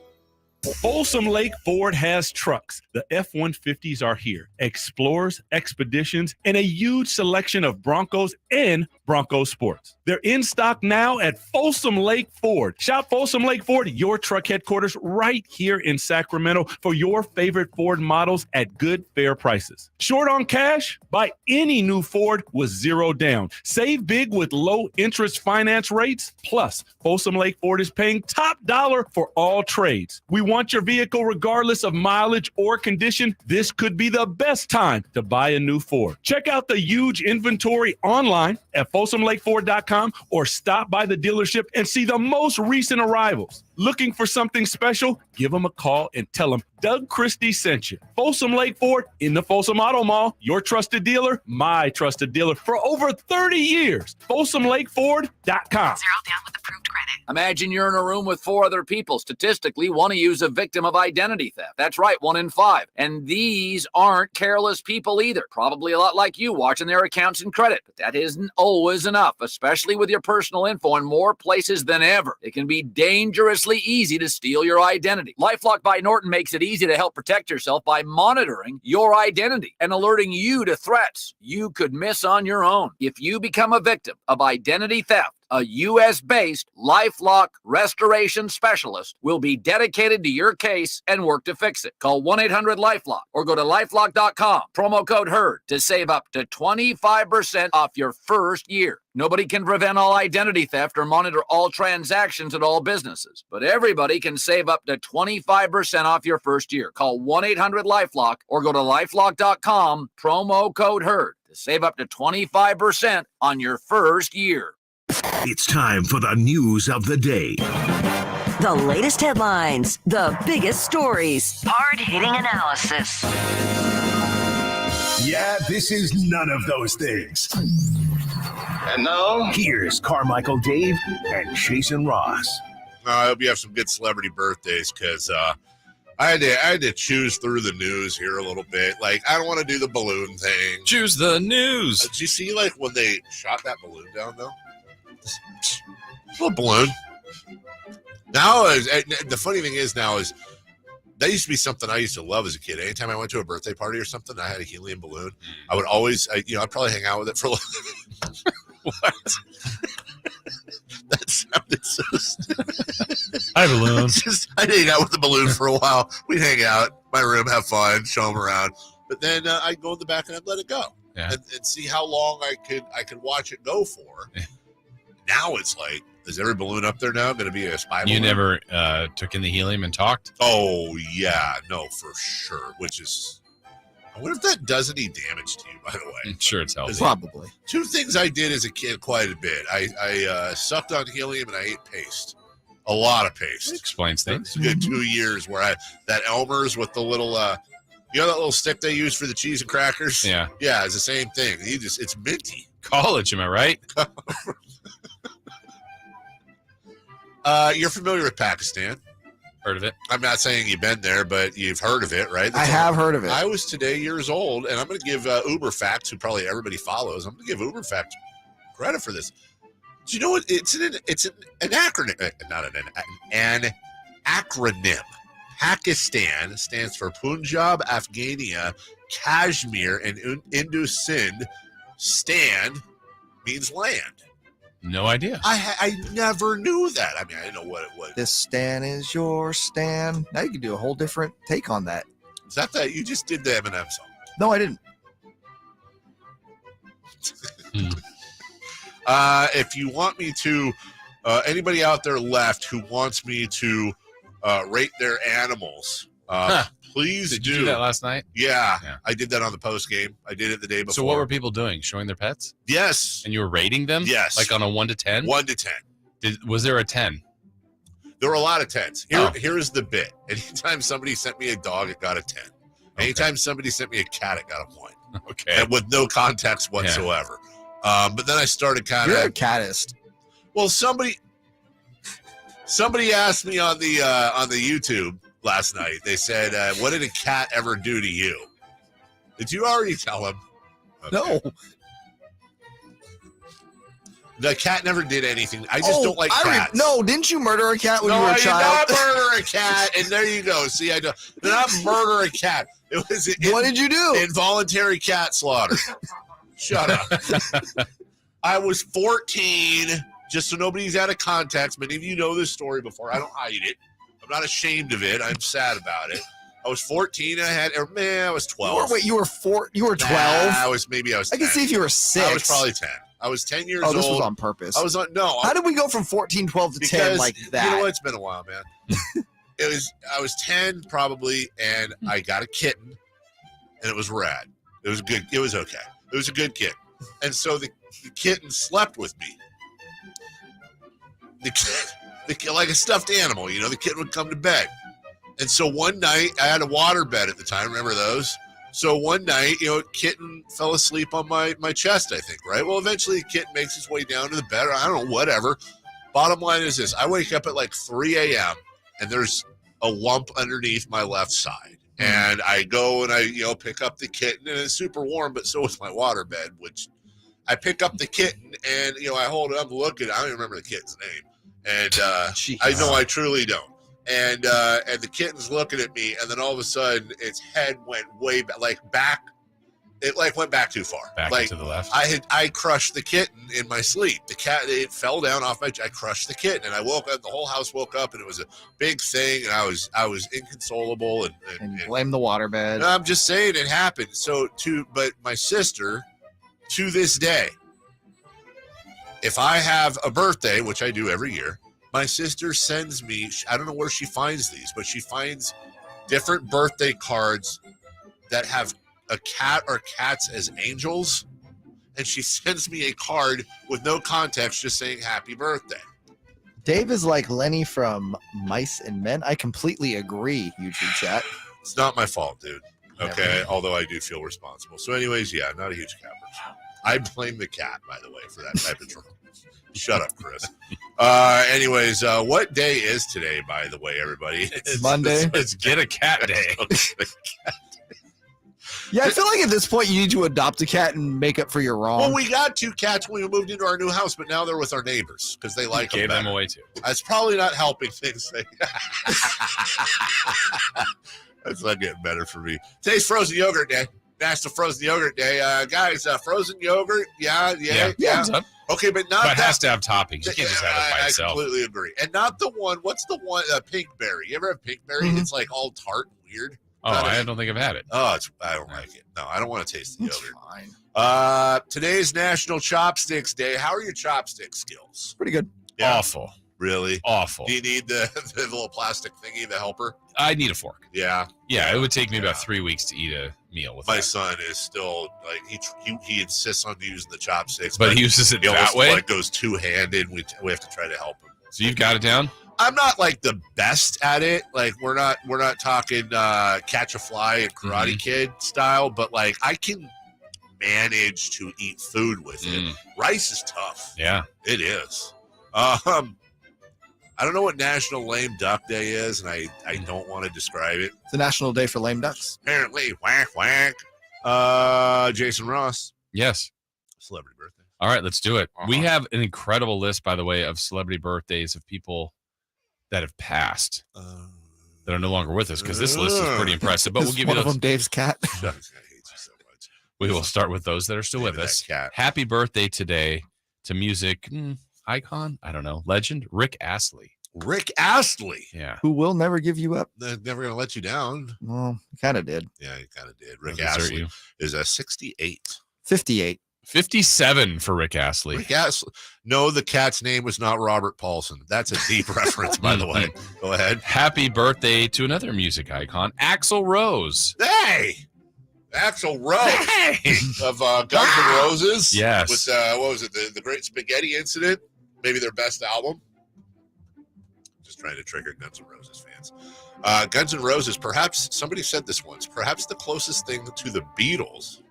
Folsom Lake Ford has trucks. The F-150s are here. Explorers, Expeditions, and a huge selection of Broncos and Bronco Sports. They're in stock now at Folsom Lake Ford. Shop Folsom Lake Ford, your truck headquarters right here in Sacramento for your favorite Ford models at good, fair prices. Short on cash? Buy any new Ford with zero down. Save big with low interest finance rates. Plus, Folsom Lake Ford is paying top dollar for all trades. We want your vehicle regardless of mileage or condition. This could be the best time to buy a new Ford. Check out the huge inventory online at FolsomLakeFord.com or stop by the dealership and see the most recent arrivals. Looking for something special? Give them a call and tell them Doug Christie sent you. Folsom Lake Ford in the Folsom Auto Mall. Your trusted dealer, my trusted dealer for over 30 years. FolsomLakeFord.com. 0 down with approved credit. Imagine you're in a room with 4 other people. Statistically, one of you is a victim of identity theft. That's right, 1 in 5. And these aren't careless people either. Probably a lot like you watching their accounts and credit. But that isn't always enough, especially with your personal info in more places than ever. It can be dangerously easy to steal your identity. LifeLock by Norton makes it easy to help protect yourself by monitoring your identity and alerting you to threats you could miss on your own. If you become a victim of identity theft, a U.S.-based LifeLock restoration specialist will be dedicated to your case and work to fix it. Call 1-800-LifeLock or go to LifeLock.com. Promo code HERD to save up to 25% off your first year. Nobody can prevent all identity theft or monitor all transactions at all businesses, but everybody can save up to 25% off your first year. Call 1-800-LifeLock or go to LifeLock.com. Promo code HERD to save up to 25% on your first year. It's time for the news of the day. The latest headlines, the biggest stories, hard-hitting analysis. Yeah, this is none of those things. And now, here's Carmichael Dave and Jason Ross. I hope you have some good celebrity birthdays, because I had to choose through the news here a little bit. Like, I don't want to do the balloon thing. Choose the news. Did you see, like, when they shot that balloon down, though? Little balloon. Now, the funny thing is now is that used to be something I used to love as a kid. Anytime I went to a birthday party or something, I had a helium balloon. I would always, I'd probably hang out with it for a little. What? That sounded so stupid. Hi, balloon. I'd hang out with the balloon for a while. We'd hang out, my room, have fun, show them around. But then I'd go in the back and I'd let it go, and see how long I could watch it go for. Now it's like, is every balloon up there now going to be a spy balloon? You never took in the helium and talked? Oh, yeah. No, for sure. Which is, I wonder if that does any damage to you, by the way. I'm sure it's healthy. Probably. 2 things I did as a kid quite a bit. I sucked on helium and I ate paste. A lot of paste. It explains things. It's a good 2 years where that Elmer's with the little, that little stick they use for the cheese and crackers? Yeah. Yeah, it's the same thing. It's minty. College, am I right? You're familiar with Pakistan. Heard of it. I'm not saying you've been there, but you've heard of it, right? I have heard of it. I was today years old, and I'm going to give Uber Facts, who probably everybody follows, I'm going to give Uber Facts credit for this. Do you know what? It's an acronym, not an acronym. Pakistan stands for Punjab, Afghania, Kashmir, and Indus Sindh. Stand means land. No idea. I never knew that. I mean, I didn't know what it was. This stand is your stand. Now you can do a whole different take on that. Is that you just did the Eminem song? No, I didn't. If you want me to, anybody out there left who wants me to rate their animals, please Did you do that last night? Yeah, I did that on the post game. I did it the day before. So what were people doing? Showing their pets? Yes. And you were rating them? Yes. Like on a 1 to 10? 1 to 10. Was there a 10? There were a lot of 10s. Here's the bit. Anytime somebody sent me a dog, it got a 10. Anytime somebody sent me a cat, it got a 1. Okay. And with no context whatsoever. But then I started kind of. You're a catist. Well, somebody asked me on the YouTube last night. They said, what did a cat ever do to you? Did you already tell him? Okay. No. The cat never did anything. I just don't like cats. No, didn't you murder a cat when you were a child? No, I did not murder a cat. And there you go. See, I did not murder a cat. It was what did you do? Involuntary cat slaughter. Shut up. I was 14. Just so nobody's out of context. Many of you know this story before. I don't hide it. I'm not ashamed of it. I'm sad about it. I was 14. I was 12. You were 12? I was 10. I can see if you were 6. I was probably 10. I was 10 years old. Oh, this was on purpose. How did we go from 14, 12 to 10 like that? You know what? It's been a while, man. I was 10 probably, and I got a kitten, and it was rad. It was good. It was okay. It was a good kitten. And so the kitten slept with me. like a stuffed animal. You know, the kitten would come to bed. And so one night, I had a water bed at the time. Remember those? So one night, you know, kitten fell asleep on my chest, I think, right? Well, eventually the kitten makes its way down to the bed. I don't know, whatever. Bottom line is this. I wake up at like 3 a.m. and there's a lump underneath my left side. And I go and I, you know, pick up the kitten, and it's super warm, but so is my water bed, which I pick up the kitten and, you know, I hold it up and look at it. I don't even remember the kitten's name. And I know I truly don't. And the kitten's looking at me, and then all of a sudden its head went way back. It like went back too far. Back like, to the left. I crushed the kitten in my sleep. The cat, it fell down off my. I crushed the kitten, and I woke up. The whole house woke up, and it was a big thing. And I was inconsolable, and you blame the waterbed. I'm just saying it happened. But my sister, to this day, if I have a birthday, which I do every year, my sister sends me, I don't know where she finds these, but she finds different birthday cards that have a cat or cats as angels. And she sends me a card with no context, just saying happy birthday. Dave is like Lenny from Mice and Men. I completely agree, YouTube chat. It's not my fault, dude. Okay, although I do feel responsible. So anyways, yeah, not a huge cat person. I blame the cat, by the way, for that type of trouble. Shut up, Chris. Anyways, what day is today, by the way, everybody? It's Monday. It's Get a Cat Day. Yeah, I feel like at this point you need to adopt a cat and make up for your wrong. Well, we got 2 cats when we moved into our new house, but now they're with our neighbors because they like them. Gave them away too. That's probably not helping things. That's not getting better for me. Today's frozen yogurt day. National Frozen Yogurt Day. Guys, frozen yogurt, yeah. Okay, but not But it has to have toppings. You can't just have it by I itself. completely agree. And not the one, what's the one, pink berry? You ever have pink berry? It's like all tart and weird. Oh, I don't think I've had it. Oh, I don't like it. No, I don't want to taste the yogurt. Fine. Today's National Chopsticks Day. How are your chopstick skills? Pretty good. Yeah. Awful. Really? Awful. Do you need the little plastic thingy, the helper? I need a fork. Yeah. Yeah, it would take me about 3 weeks to eat a meal with my that. son is still like he insists on using the chopsticks, But he uses it that way? Like goes two-handed. We have to try to help him. So you've got it down? I'm not like the best at it. Like we're not talking catch a fly and Karate Kid style, but like I can manage to eat food with it. Rice is tough. Yeah, it is. I don't know what National Lame Duck Day is, and I don't want to describe it. It's a national day for lame ducks. Apparently, whack. Jason Ross. Yes. Celebrity birthday. All right, let's do it. We have an incredible list, by the way, of celebrity birthdays of people that have passed that are no longer with us, because this list is pretty impressive. But we'll give you one those. of them Dave's cat. I hate you so much. We will start with those that are still with us. Happy birthday today to music icon, I don't know, legend, Rick Astley. Rick Astley. Yeah. Who will never give you up. They're never going to let you down. Well, he kind of did. Yeah, he kind of did. Rick I'll desert Astley you. is a 68. 58. 57 for Rick Astley. Rick Astley. No, the cat's name was not Robert Paulson. That's a deep reference, by the way. Go ahead. Happy birthday to another music icon, Axl Rose. Hey! Axl Rose of Guns N' Roses. Yes. With, what was it, the Great Spaghetti Incident? Maybe their best album. Just trying to trigger Guns N' Roses fans. Guns N' Roses, perhaps, somebody said this once, perhaps the closest thing to the Beatles.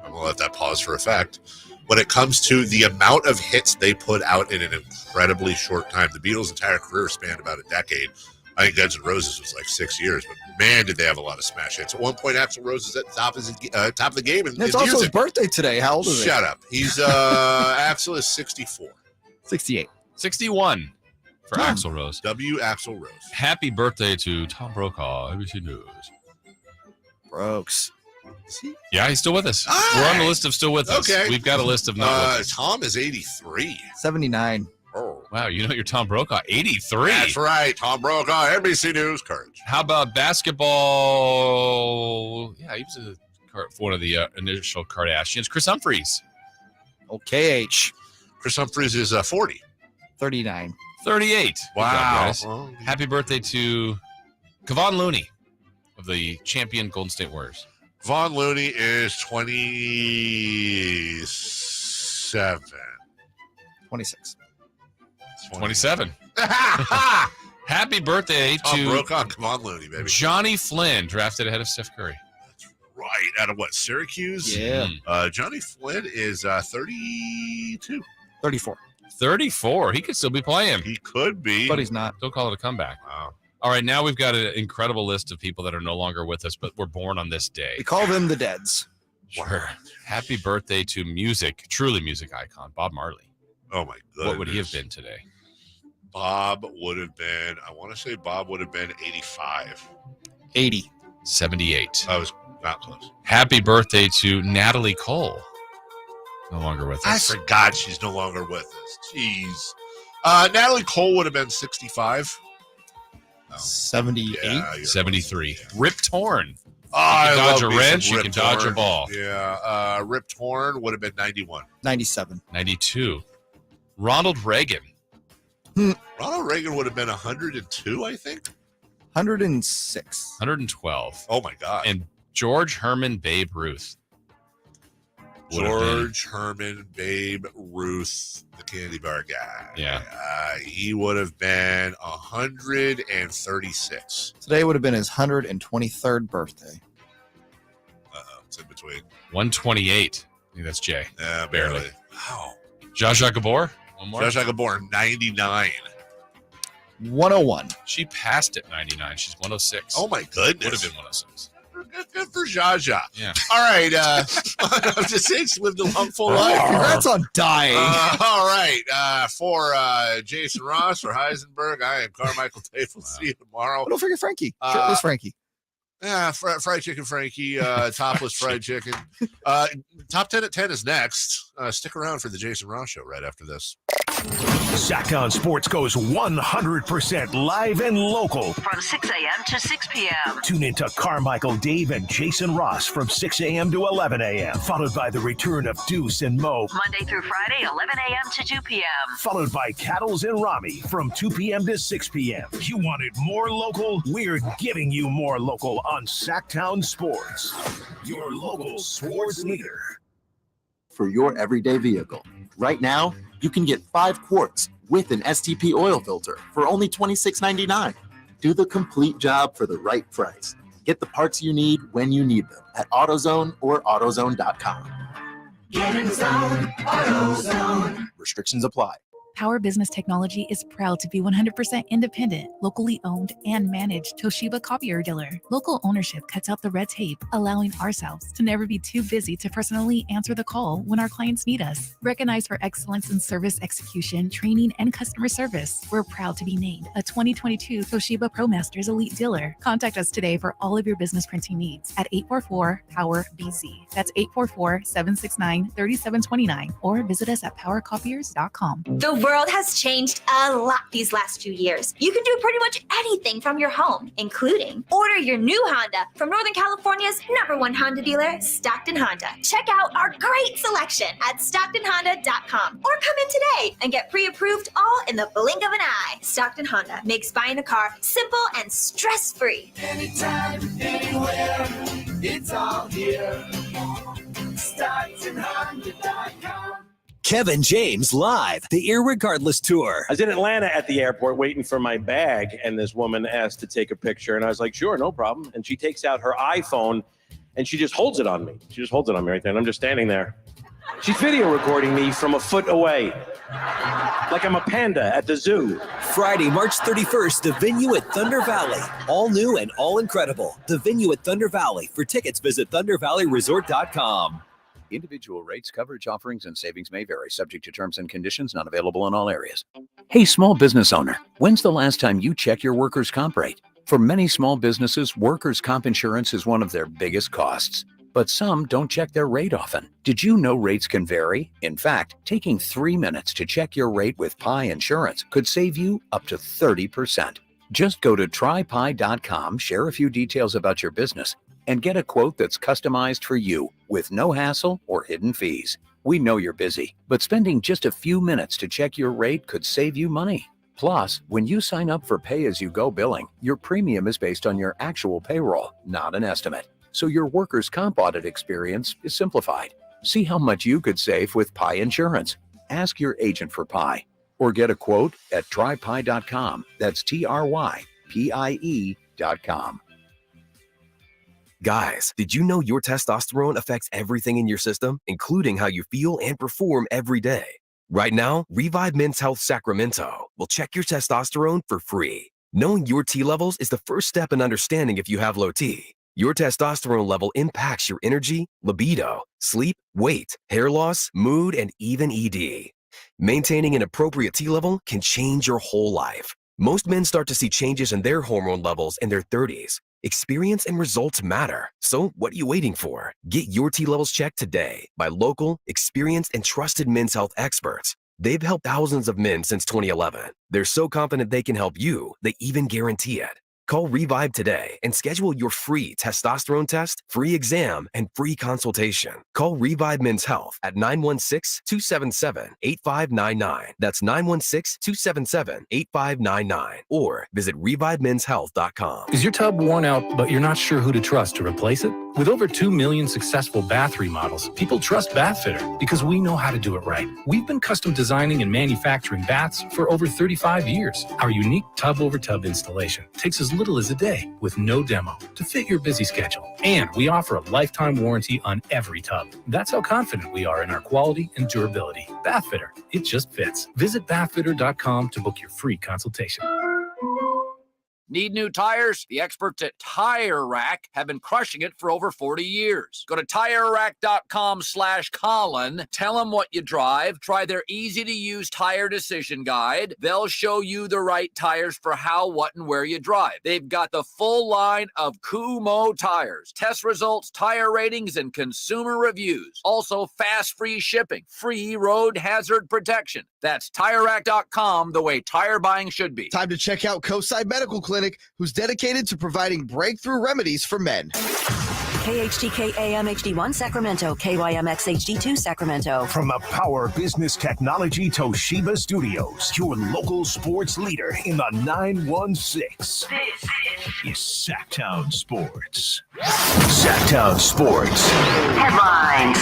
I'm going to let that pause for effect. When it comes to the amount of hits they put out in an incredibly short time, the Beatles' entire career spanned about a decade. I think Guns N' Roses was like 6 years, but man, did they have a lot of smash hits. At one point, Axl Rose is at the top of the game. It's also his birthday today. How old is he? Shut up. He's Axl is 64. 68. 61 for Axl Rose. W. Axl Rose. Happy birthday to Tom Brokaw, ABC News. Brooks. Yeah, he's still with us. Hi. We're on the list of still with us. Okay. We've got a list of not with us. Tom is 83. 79. Oh. Wow, you know your Tom Brokaw, 83. That's right. Tom Brokaw, NBC News, Courage. How about basketball? Yeah, he was one of the initial Kardashians. Chris Humphries. OKH. Chris Humphries is 40. 39. 38. Good Wow. job, guys. Well, Happy birthday to Kevon Looney of the champion Golden State Warriors. Vaughn Looney is 27. 26. 27. Happy birthday to Brokaw. Come on, Looney, baby. Johnny Flynn, drafted ahead of Steph Curry. Right, out of what, Syracuse? Yeah. Johnny Flynn is 32. 34. 34. He could still be playing. He could be. But he's not. Don't call it a comeback. Wow. All right, now we've got an incredible list of people that are no longer with us, but were born on this day. We call them the Deads. Sure. Happy birthday to truly music icon, Bob Marley. Oh, my goodness. What would he have been today? Bob would have been 85. 80. 78. I was not close. Happy birthday to Natalie Cole. No longer with us. I forgot she's no longer with us. Jeez. Natalie Cole would have been 65. 78. Yeah, 73. Rip Torn. Oh, you can I dodge love a me some wrench, you Rip can dodge a Torn. ball. Yeah. Rip Torn would have been 91. 97. 92. Ronald Reagan. Ronald Reagan would have been 102, I think. 106. 112. Oh, my God. And George Herman Babe Ruth. George Herman Babe Ruth, the candy bar guy. Yeah. He would have been 136. Today would have been his 123rd birthday. It's in between. 128. I think that's Jay. Barely. Wow. Zsa Zsa Gabor. One more. Zsa Zsa Gabor, 99. 101. She passed at 99. She's 106. Oh, my goodness. Would have been 106. Good for Zsa Zsa. Yeah. All right. I was just saying she lived a long, full life. Congrats on dying. All right. For Jason Ross or Heisenberg, I am Carmichael Dave. We'll see you tomorrow. Don't forget Frankie. Shirtless Frankie. Yeah, fried chicken Frankie, topless fried chicken. Top 10 at 10 is next. Stick around for the Jason Ross Show right after this. Sactown Sports goes 100% live and local. From 6 a.m. to 6 p.m. Tune into Carmichael Dave and Jason Ross from 6 a.m. to 11 a.m. Followed by the return of Deuce and Mo. Monday through Friday, 11 a.m. to 2 p.m. Followed by Cattles and Rami from 2 p.m. to 6 p.m. You wanted more local? We're giving you more local on Sactown Sports. Your local sports leader. For your everyday vehicle. Right now, you can get 5 quarts with an STP oil filter for only $26.99. Do the complete job for the right price. Get the parts you need when you need them at AutoZone or AutoZone.com. Get in the zone, AutoZone. Restrictions apply. Power Business Technology is proud to be 100% independent, locally owned, and managed Toshiba copier dealer. Local ownership cuts out the red tape, allowing ourselves to never be too busy to personally answer the call when our clients need us. Recognized for excellence in service execution, training, and customer service, we're proud to be named a 2022 Toshiba ProMasters Elite Dealer. Contact us today for all of your business printing needs at 844-POWER-BZ. That's 844-769-3729, or visit us at powercopiers.com. The world has changed a lot these last few years. You can do pretty much anything from your home, including order your new Honda from Northern California's #1 Honda dealer, Stockton Honda. Check out our great selection at StocktonHonda.com or come in today and get pre-approved all in the blink of an eye. Stockton Honda makes buying a car simple and stress-free. Anytime, anywhere, it's all here. StocktonHonda.com. Kevin James live, the Irregardless Tour. I was in Atlanta at the airport waiting for my bag, and this woman asked to take a picture, and I was like, sure, no problem. And she takes out her iPhone, and she just holds it on me. She just holds it on me right there, and I'm just standing there. She's video recording me from a foot away, like I'm a panda at the zoo. Friday, March 31st, the venue at Thunder Valley. All new and all incredible. The venue at Thunder Valley. For tickets, visit ThunderValleyResort.com. Individual rates, coverage, offerings, and savings may vary, subject to terms and conditions, not available in all areas. Hey, small business owner, when's the last time you checked your workers' comp rate? For many small businesses, workers' comp insurance is one of their biggest costs, but some don't check their rate often. Did you know rates can vary? In fact, taking 3 minutes to check your rate with Pi Insurance could save you up to 30%. Just go to trypi.com, share a few details about your business, and get a quote that's customized for you with no hassle or hidden fees. We know you're busy, but spending just a few minutes to check your rate could save you money. Plus, when you sign up for pay-as-you-go billing, your premium is based on your actual payroll, not an estimate. So your workers' comp audit experience is simplified. See how much you could save with Pi Insurance. Ask your agent for Pi. or get a quote at trypie.com. That's TRYPIE.com. Guys, did you know your testosterone affects everything in your system, including how you feel and perform every day? Right now, Revive Men's Health Sacramento will check your testosterone for free. Knowing your T levels is the first step in understanding if you have low T. Your testosterone level impacts your energy, libido, sleep, weight, hair loss, mood, and even ED. Maintaining an appropriate T level can change your whole life. Most men start to see changes in their hormone levels in their 30s. Experience and results matter. So what are you waiting for? Get your T levels checked today by local, experienced, and trusted men's health experts. They've helped thousands of men since 2011. They're so confident they can help you, they even guarantee it. Call Revive today and schedule your free testosterone test, free exam, and free consultation. Call Revive Men's Health at 916-277-8599. That's 916-277-8599. Or visit revivemenshealth.com. Is your tub worn out, but you're not sure who to trust to replace it? With over 2 million successful bath remodels, people trust Bathfitter because we know how to do it right. We've been custom designing and manufacturing baths for over 35 years. Our unique tub-over-tub installation takes as little as a day with no demo to fit your busy schedule. And we offer a lifetime warranty on every tub. That's how confident we are in our quality and durability. Bathfitter, it just fits. Visit bathfitter.com to book your free consultation. Need new tires? The experts at Tire Rack have been crushing it for over 40 years. Go to TireRack.com/Colin. Tell them what you drive. Try their easy-to-use tire decision guide. They'll show you the right tires for how, what, and where you drive. They've got the full line of Kumo tires, test results, tire ratings, and consumer reviews. Also, fast free shipping, free road hazard protection. That's TireRack.com, the way tire buying should be. Time to check out Coastside Medical Clinic, who's dedicated to providing breakthrough remedies for men. KHTK AM HD1 Sacramento, KYMX HD2 Sacramento. From the Power Business Technology Toshiba Studios, your local sports leader in the 916. This is Sactown Sports. Sactown Sports. Headlines.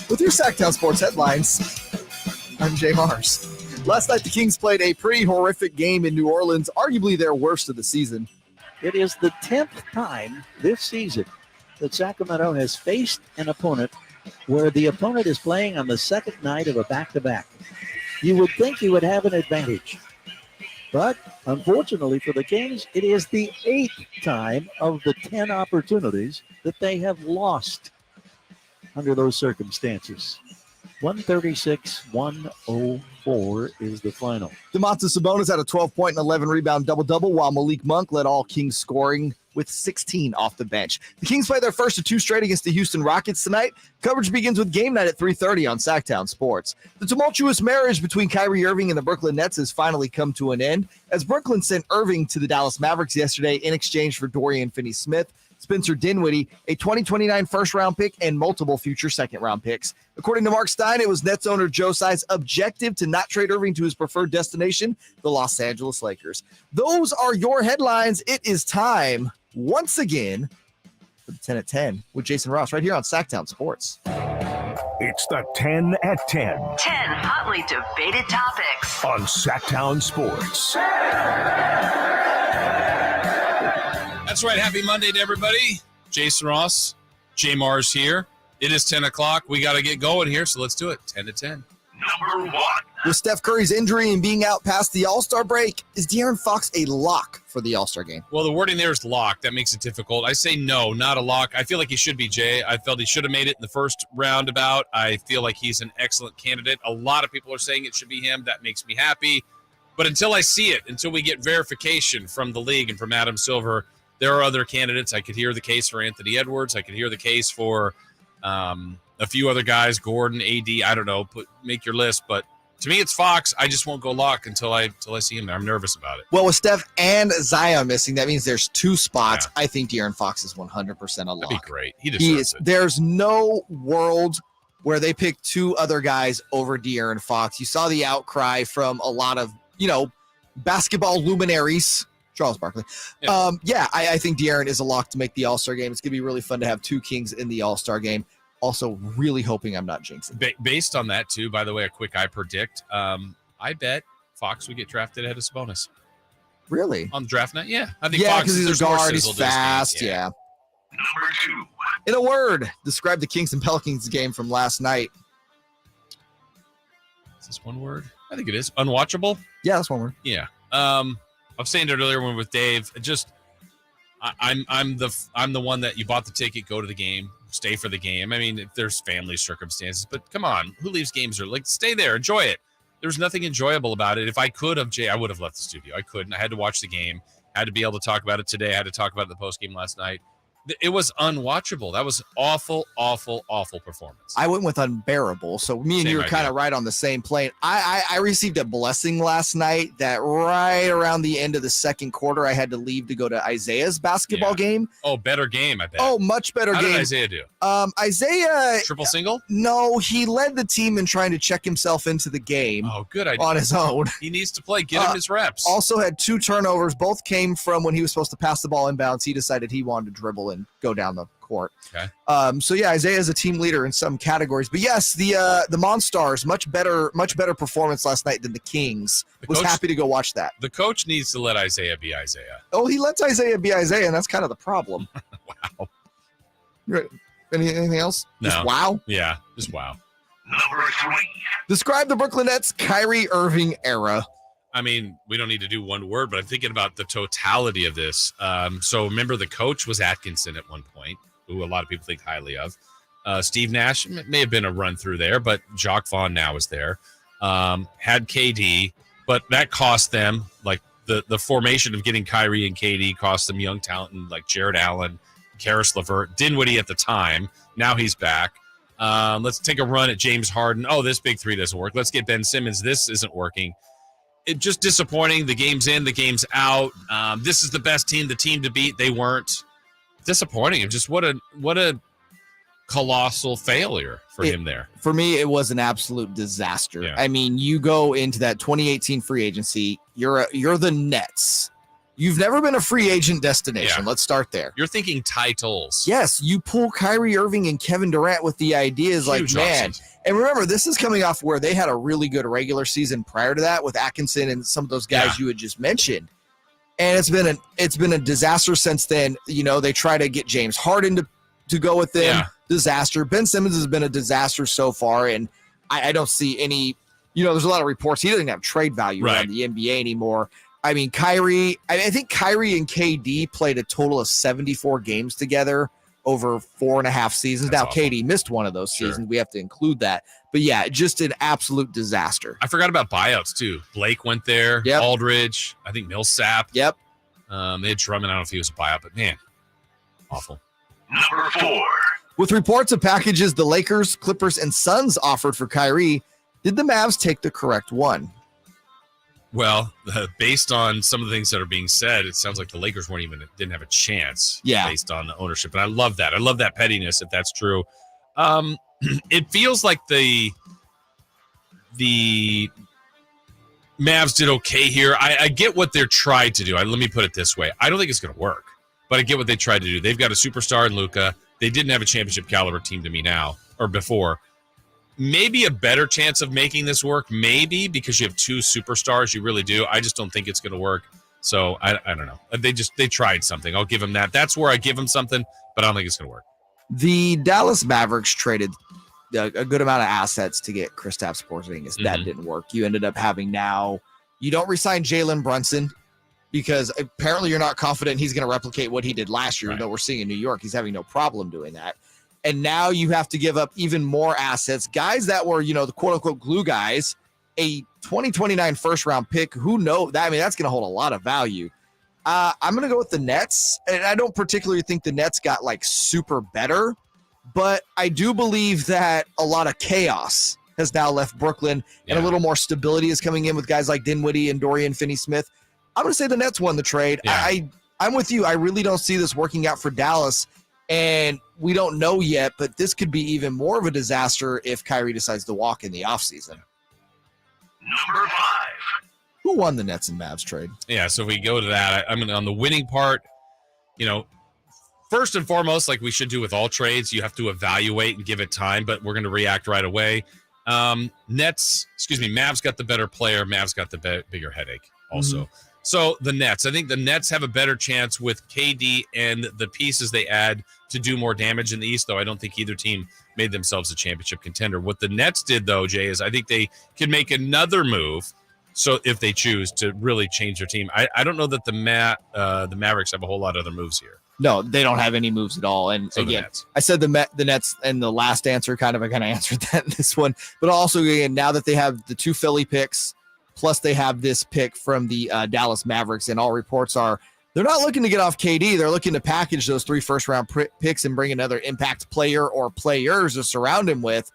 With your Sactown Sports headlines, I'm Jay Mars. Last night, the Kings played a pretty horrific game in New Orleans, arguably their worst of the season. It is the 10th time this season that Sacramento has faced an opponent where the opponent is playing on the second night of a back-to-back. You would think you would have an advantage. But unfortunately for the Kings, it is the 8th time of the 10 opportunities that they have lost under those circumstances. 136-104 is the final. Domantas Sabonis had a 12-point and 11-rebound double-double, while Malik Monk led all Kings scoring with 16 off the bench. The Kings play their first of 2 straight against the Houston Rockets tonight. Coverage begins with game night at 3:30 on Sactown Sports. The tumultuous marriage between Kyrie Irving and the Brooklyn Nets has finally come to an end, as Brooklyn sent Irving to the Dallas Mavericks yesterday in exchange for Dorian Finney-Smith, Spencer Dinwiddie, a 2029 first-round pick, and multiple future second-round picks. According to Mark Stein, it was Nets owner Joe Tsai's objective to not trade Irving to his preferred destination, the Los Angeles Lakers. Those are your headlines. It is time, once again, for the 10 at 10 with Jason Ross right here on Sactown Sports. It's the 10 at 10. 10 hotly debated topics on Sactown Sports. That's right. Happy Monday to everybody. Jason Ross, Jay Mars here. It is 10 o'clock. We got to get going here, so let's do it. 10 to 10. Number 1. With Steph Curry's injury and being out past the All-Star break, is De'Aaron Fox a lock for the All-Star game? Well, the wording there is lock. That makes it difficult. I say no, not a lock. I feel like he should be, Jay. I felt he should have made it in the first roundabout. I feel like he's an excellent candidate. A lot of people are saying it should be him. That makes me happy. But until I see it, until we get verification from the league and from Adam Silver, there are other candidates. I could hear the case for Anthony Edwards. I could hear the case for a few other guys, Gordon, AD. I don't know. Make your list. But to me, it's Fox. I just won't go lock until I see him there. I'm nervous about it. Well, with Steph and Zion missing, that means there's 2 spots. Yeah. I think De'Aaron Fox is 100% a lock. That'd be great. He deserves it. There's no world where they pick 2 other guys over De'Aaron Fox. You saw the outcry from a lot of, basketball luminaries. Charles Barkley. Yeah. I think De'Aaron is a lock to make the All-Star game. It's going to be really fun to have 2 Kings in the All-Star game. Also, really hoping I'm not jinxing. Based on that, too, by the way, a quick I predict. I bet Fox would get drafted ahead of Sabonis. Really? On the draft night? Yeah. I think Yeah, Fox because he's there's a more guard, he's sizzle to his game. fast, yeah. Number 2. In a word, describe the Kings and Pelicans game from last night. Is this one word? I think it is. Unwatchable? Yeah, that's one word. Yeah. I was saying it earlier when with Dave. I'm the one that you bought the ticket, go to the game, stay for the game. I mean, if there's family circumstances, but come on, who leaves games early? Like, stay there, enjoy it. There's nothing enjoyable about it. If I could have, Jay, I would have left the studio. I couldn't. I had to watch the game. I had to be able to talk about it today. I had to talk about it in the post game last night. It was unwatchable. That was awful, awful, awful performance. I went with unbearable. So me and you were kind of right on the same plane. I received a blessing last night that right around the end of the second quarter, I had to leave to go to Isaiah's basketball game. Oh, better game, I bet. Oh, much better How game. How did Isaiah do? Isaiah. Triple single? No, he led the team in trying to check himself into the game. Oh, good idea. On his own. He needs to play. Get him his reps. Also had 2 turnovers. Both came from when he was supposed to pass the ball inbounds. He decided he wanted to dribble and go down the court. Okay. So yeah, Isaiah is a team leader in some categories, but yes, the Monstars much better performance last night than the Kings. Was happy to go watch that. The coach needs to let Isaiah be Isaiah. Oh, he lets Isaiah be Isaiah, and that's kind of the problem. Wow. Anything else? No. Just wow. Yeah, just wow. Number 3. Describe the Brooklyn Nets Kyrie Irving era. I mean, we don't need to do one word, but I'm thinking about the totality of this. So remember, the coach was Atkinson at one point, who a lot of people think highly of. Steve Nash may have been a run through there, but Jacques Vaughn now is there. Had KD, but that cost them, like the formation of getting Kyrie and KD cost them young talent like Jared Allen, Karis LeVert, Dinwiddie at the time. Now he's back. Let's take a run at James Harden. Oh, this big three doesn't work. Let's get Ben Simmons. This isn't working. It just disappointing. The game's in, the game's out. This is the best team, the team to beat. They weren't. Disappointing. Just what a colossal failure for him there. For me, it was an absolute disaster. Yeah. I mean, you go into that 2018 free agency. You're the Nets. You've never been a free agent destination. Yeah. Let's start there. You're thinking titles. Yes, you pull Kyrie Irving and Kevin Durant with the ideas Huge like, man. offseason. And remember, this is coming off where they had a really good regular season prior to that with Atkinson and some of those guys you had just mentioned. And it's been a disaster since then. You know, they try to get James Harden to go with them. Yeah. Disaster. Ben Simmons has been a disaster so far, and I don't see any. You know, there's a lot of reports he doesn't have trade value around the NBA anymore. I mean, Kyrie. I think Kyrie and KD played a total of 74 games together over 4.5 seasons. That's now, awful. KD missed one of those seasons. We have to include that. But yeah, just an absolute disaster. I forgot about buyouts too. Blake went there. Yep. Aldridge. I think Millsap. Yep. They had Drummond. I don't know if he was a buyout, but man, awful. Number 4. With reports of packages the Lakers, Clippers, and Suns offered for Kyrie, did the Mavs take the correct one? Well, based on some of the things that are being said, it sounds like the Lakers didn't have a chance. Yeah. Based on the ownership, and I love that. I love that pettiness if that's true. It feels like the Mavs did okay here. I get what they're trying to do. Let me put it this way: I don't think it's going to work, but I get what they tried to do. They've got a superstar in Luka. They didn't have a championship caliber team to me now or before. Maybe a better chance of making this work, maybe because you have 2 superstars. You really do. I just don't think it's going to work. So I don't know. They tried something. I'll give them that. That's where I give them something, but I don't think it's going to work. The Dallas Mavericks traded a good amount of assets to get Kristaps Porzingis. That didn't work. You ended up having now. You don't resign Jalen Brunson because apparently you're not confident he's going to replicate what he did last year. Though we're seeing in New York, he's having no problem doing that. And now you have to give up even more assets. Guys that were, the quote-unquote glue guys, a 2029 first-round pick. Who knows? I mean, that's going to hold a lot of value. I'm going to go with the Nets. And I don't particularly think the Nets got, super better. But I do believe that a lot of chaos has now left Brooklyn. And a little more stability is coming in with guys like Dinwiddie and Dorian Finney-Smith. I'm going to say the Nets won the trade. Yeah. I'm with you. I really don't see this working out for Dallas. And we don't know yet, but this could be even more of a disaster if Kyrie decides to walk in the offseason. Number 5. Who won the Nets and Mavs trade? Yeah, so if we go to that, I'm on the winning part. first and foremost, like we should do with all trades, you have to evaluate and give it time, but we're going to react right away. Mavs got the better player. Mavs got the bigger headache also. Mm-hmm. So the Nets, I think the Nets have a better chance with KD and the pieces they add to do more damage in the East, though I don't think either team made themselves a championship contender. What the Nets did, though, Jay, is I think they can make another move. So if they choose to really change their team, I don't know that the Mavericks have a whole lot of other moves here. No, they don't have any moves at all. And so again, I said the Nets in the last answer, I kind of answered that in this one. But also, again, now that they have the 2 Philly picks, plus they have this pick from the Dallas Mavericks, and all reports are they're not looking to get off KD. They're looking to package those 3 first-round picks and bring another impact player or players to surround him with.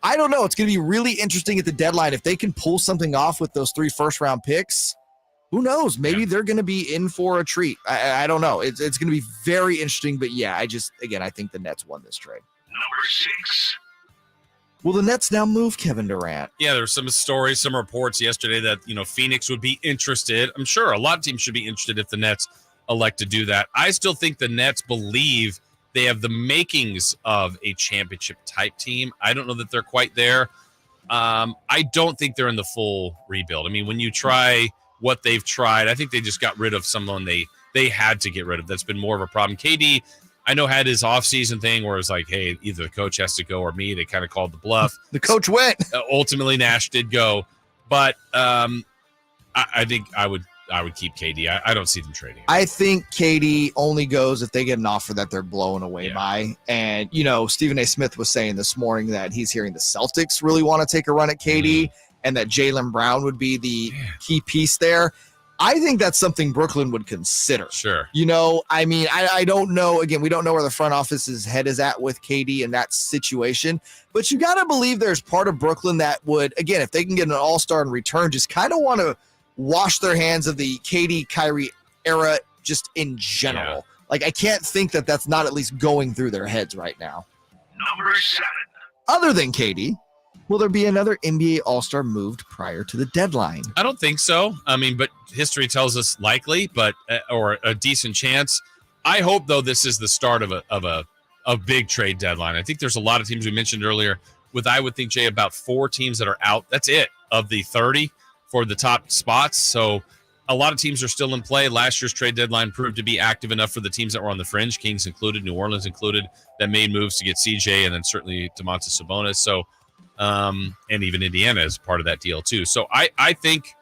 I don't know. It's going to be really interesting at the deadline. If they can pull something off with those 3 first-round picks, who knows? Maybe they're going to be in for a treat. I don't know. It's going to be very interesting. But, yeah, I think the Nets won this trade. Number 6. Will the Nets now move Kevin Durant? Yeah, there's some stories, some reports yesterday that, Phoenix would be interested. I'm sure a lot of teams should be interested if the Nets elect to do that. I still think the Nets believe they have the makings of a championship-type team. I don't know that they're quite there. I don't think they're in the full rebuild. I mean, when you try what they've tried, I think they just got rid of someone they had to get rid of. That's been more of a problem. KD, I know, had his offseason thing where it's like, hey, either the coach has to go or me. They kind of called the bluff. The coach went. Ultimately, Nash did go. But I think I would keep KD. I don't see them trading. I think KD only goes if they get an offer that they're blown away by. And, Stephen A. Smith was saying this morning that he's hearing the Celtics really want to take a run at KD and that Jaylen Brown would be the key piece there. I think that's something Brooklyn would consider. Sure. I don't know. Again, we don't know where the front office's head is at with KD in that situation. But you got to believe there's part of Brooklyn that would, again, if they can get an all-star in return, just kind of want to wash their hands of the KD Kyrie era just in general. Yeah. Like, I can't think that that's not at least going through their heads right now. Number 7. Other than KD, will there be another NBA All-Star moved prior to the deadline? I don't think so. I mean, but history tells us likely, or a decent chance. I hope, though, this is the start of a big trade deadline. I think there's a lot of teams we mentioned earlier with, I would think, Jay, about 4 teams that are out. That's it of the 30 for the top spots. So a lot of teams are still in play. Last year's trade deadline proved to be active enough for the teams that were on the fringe, Kings included, New Orleans included, that made moves to get CJ and then certainly Domantas Sabonis. So, and even Indiana is part of that deal too. So I think,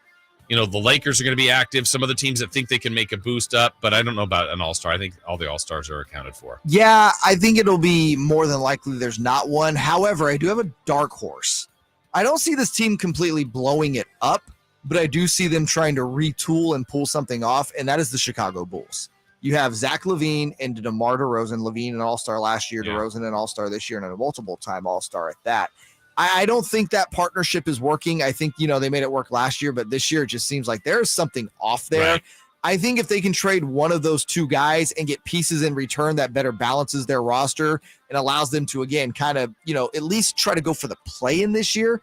the Lakers are going to be active. Some other teams that think they can make a boost up, but I don't know about an all-star. I think all the all-stars are accounted for. Yeah, I think it'll be more than likely there's not one. However, I do have a dark horse. I don't see this team completely blowing it up, but I do see them trying to retool and pull something off, and that is the Chicago Bulls. You have Zach LaVine and DeMar DeRozan. LaVine an all-star last year, DeRozan an all-star this year, and a multiple-time all-star at that. I don't think that partnership is working. I think, they made it work last year, but this year it just seems like there's something off there. Right. I think if they can trade one of those 2 guys and get pieces in return that better balances their roster and allows them to, again, kind of, at least try to go for the play-in this year,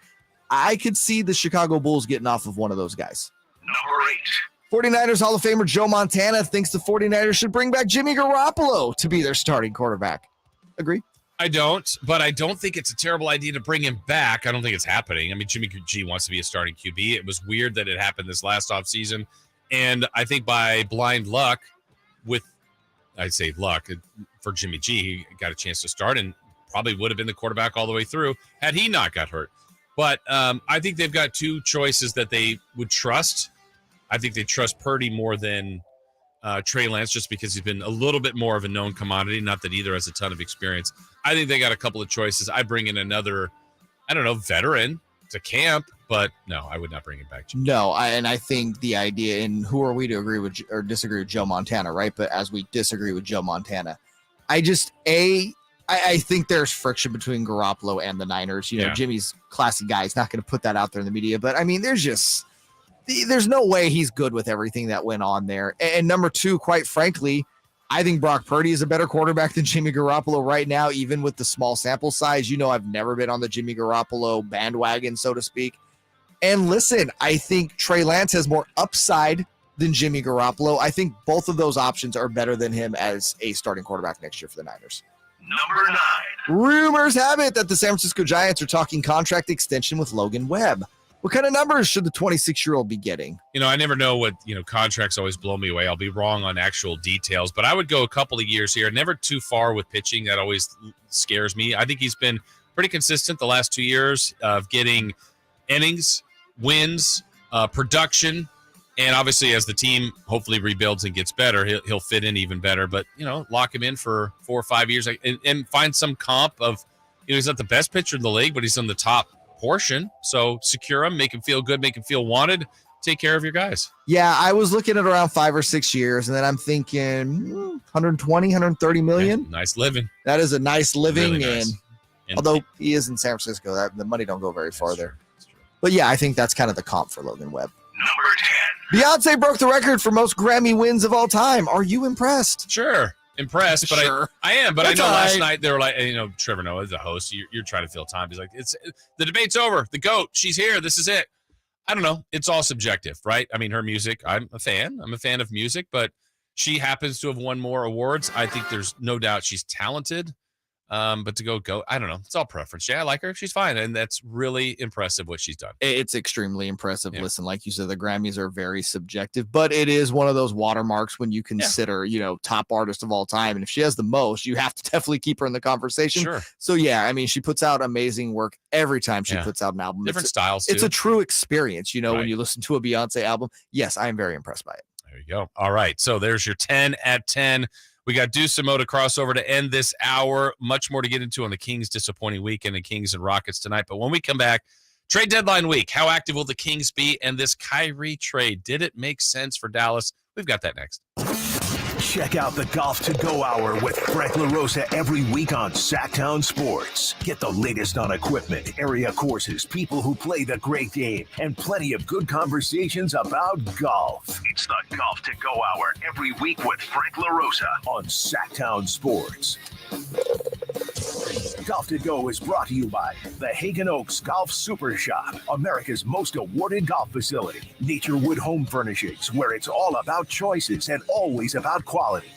I could see the Chicago Bulls getting off of one of those guys. Number 8. 49ers Hall of Famer Joe Montana thinks the 49ers should bring back Jimmy Garoppolo to be their starting quarterback. Agree? I don't, but I don't think it's a terrible idea to bring him back. I don't think it's happening. I mean, Jimmy G wants to be a starting QB. It was weird that it happened this last offseason. And I think by blind luck, I'd say luck for Jimmy G, he got a chance to start and probably would have been the quarterback all the way through had he not got hurt. But I think they've got 2 choices that they would trust. I think they trust Purdy more than Trey Lance, just because he's been a little bit more of a known commodity. Not that either has a ton of experience. I think they got a couple of choices. I bring in another, veteran to camp, but no, I would not bring him back. No, I think the idea, and who are we to agree with or disagree with Joe Montana, right? But as we disagree with Joe Montana, I think there's friction between Garoppolo and the Niners. Jimmy's classy guy. He's not going to put that out there in the media, but there's no way he's good with everything that went on there. And number 2, quite frankly, I think Brock Purdy is a better quarterback than Jimmy Garoppolo right now, even with the small sample size. I've never been on the Jimmy Garoppolo bandwagon, so to speak. And listen, I think Trey Lance has more upside than Jimmy Garoppolo. I think both of those options are better than him as a starting quarterback next year for the Niners. Number 9. Rumors have it that the San Francisco Giants are talking contract extension with Logan Webb. What kind of numbers should the 26-year-old be getting? I never know what, contracts always blow me away. I'll be wrong on actual details, but I would go a couple of years here. Never too far with pitching. That always scares me. I think he's been pretty consistent the last 2 years of getting innings, wins, production, and obviously as the team hopefully rebuilds and gets better, he'll fit in even better. But, lock him in for 4 or 5 years and find some comp of, he's not the best pitcher in the league, but he's on the top portion. So secure him, make him feel good, make him feel wanted. Take care of your guys. Yeah, I was looking at around 5 or 6 years, and then I'm thinking 120, 130 million. Yeah, nice living. That is a nice living. Really nice. And although he is in San Francisco, the money don't go very far there. But yeah, I think that's kind of the comp for Logan Webb. Number 10. Beyonce broke the record for most Grammy wins of all time. Are you impressed? Sure. Impressed, but sure. I am. But That's I know right. last night they were like, Trevor Noah, the host, you're trying to fill time. He's like, the debate's over. The GOAT, she's here. This is it. I don't know. It's all subjective, right? I mean, her music, I'm a fan. I'm a fan of music, but she happens to have won more awards. I think there's no doubt she's talented. But to go, I don't know. It's all preference. Yeah, I like her. She's fine. And that's really impressive what she's done. It's extremely impressive. Yeah. Listen, like you said, the Grammys are very subjective, but it is one of those watermarks when you consider, top artist of all time. And if she has the most, you have to definitely keep her in the conversation. Sure. So yeah, I mean, she puts out amazing work every time she puts out an album. Different styles, too. It's a true experience, Right. when you listen to a Beyonce album. Yes, I am very impressed by it. There you go. All right. So there's your 10 at 10. We got Deuce and Mo to crossover to end this hour. Much more to get into on the Kings' disappointing weekend and Kings and Rockets tonight. But when we come back, trade deadline week. How active will the Kings be? And this Kyrie trade, did it make sense for Dallas? We've got that next. Check out the Golf to Go Hour with Frank LaRosa every week on Sactown Sports. Get the latest on equipment, area courses, people who play the great game, and plenty of good conversations about golf. It's the Golf to Go Hour every week with Frank LaRosa on Sactown Sports. Golf to Go is brought to you by the Hagen Oaks Golf Super Shop, America's most awarded golf facility. Naturewood Home Furnishings, where it's all about choices and always about quality.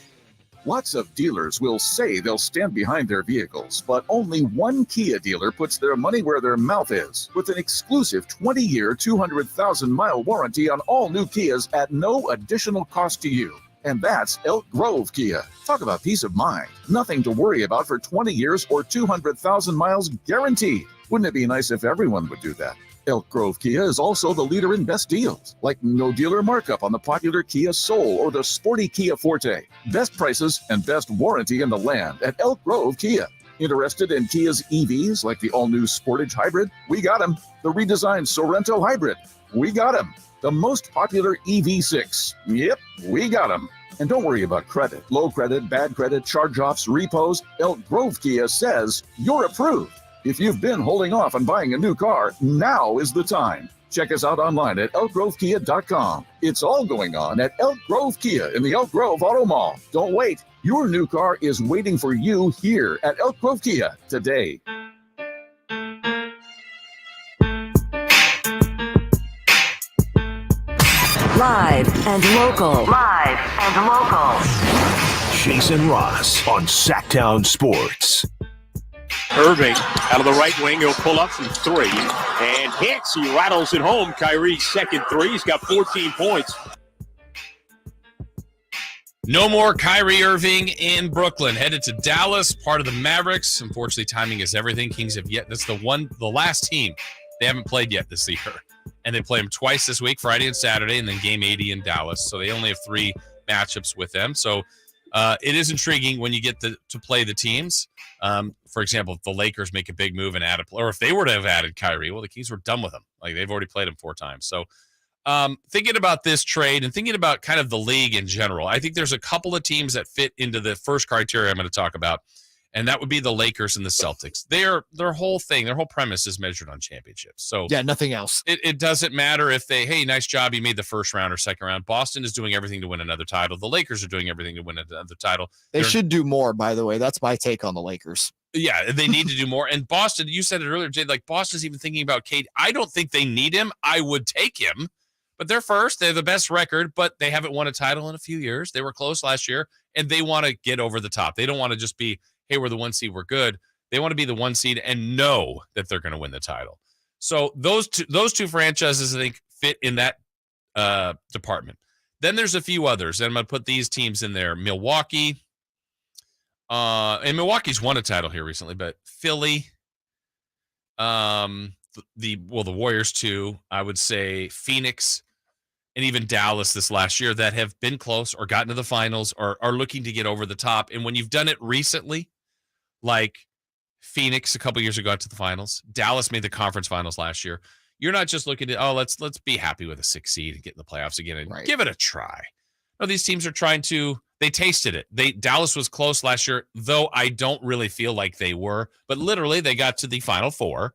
Lots of dealers will say they'll stand behind their vehicles, but only one Kia dealer puts their money where their mouth is with an exclusive 20-year, 200,000-mile warranty on all new Kias at no additional cost to you. And that's Elk Grove Kia. Talk about peace of mind. Nothing to worry about for 20 years or 200,000 miles guaranteed. Wouldn't it be nice if everyone would do that? Elk Grove Kia is also the leader in best deals, like no dealer markup on the popular Kia Soul or the sporty Kia Forte. Best prices and best warranty in the land at Elk Grove Kia. Interested in Kia's EVs like the all-new Sportage Hybrid? We got them. The redesigned Sorento Hybrid? We got them. The most popular EV6. Yep, we got them. And don't worry about credit, low credit, bad credit, charge-offs, repos. Elk Grove Kia says you're approved. If you've been holding off on buying a new car, now is the time. Check us out online at elkgrovekia.com. It's all going on at Elk Grove Kia in the Elk Grove Auto Mall. Don't wait. Your new car is waiting for you here at Elk Grove Kia today. Live and local. Live and local. Jason Ross on Sactown Sports. Irving out of the right wing. He'll pull up from three and hits. He rattles it home. Kyrie's second three. He's got 14 points. No more Kyrie Irving in Brooklyn. Headed to Dallas, part of the Mavericks. Unfortunately, timing is everything. Kings have yet. That's the last team they haven't played yet this year. And they play them twice this week, Friday and Saturday, and then game 80 in Dallas. So they only have 3 matchups with them. So it is intriguing when you get to play the teams. For example, if the Lakers make a big move and add or if they were to have added Kyrie, well, the Kings were done with him. Like, they've already played him 4 times. So thinking about this trade and thinking about kind of the league in general, I think there's a couple of teams that fit into the first criteria I'm going to talk about, and that would be the Lakers and the Celtics. Their whole thing, their whole premise is measured on championships. So yeah, nothing else. It doesn't matter if hey, nice job, you made the first round or second round. Boston is doing everything to win another title. The Lakers are doing everything to win another title. They should do more, by the way. That's my take on the Lakers. Yeah, they need to do more. And Boston, you said it earlier, Jay, like Boston's even thinking about Cade. I don't think they need him. I would take him. But they're first. They're the best record, but they haven't won a title in a few years. They were close last year, and they want to get over the top. They don't want to just be, hey, we're the 1 seed, we're good. They want to be the 1 seed and know that they're going to win the title. So those two franchises, I think, fit in that department. Then there's a few others, and I'm going to put these teams in there. Milwaukee, and Milwaukee's won a title here recently, but Philly, the Warriors too, I would say Phoenix, and even Dallas this last year that have been close or gotten to the finals or are looking to get over the top. And when you've done it recently, like Phoenix a couple years ago got to the finals, Dallas made the conference finals last year. You're not just looking at, let's be happy with a 6 seed and get in the playoffs again and give it a try. No, these teams are trying to, they tasted it. Dallas was close last year, though I don't really feel like they were, but literally they got to the Final Four.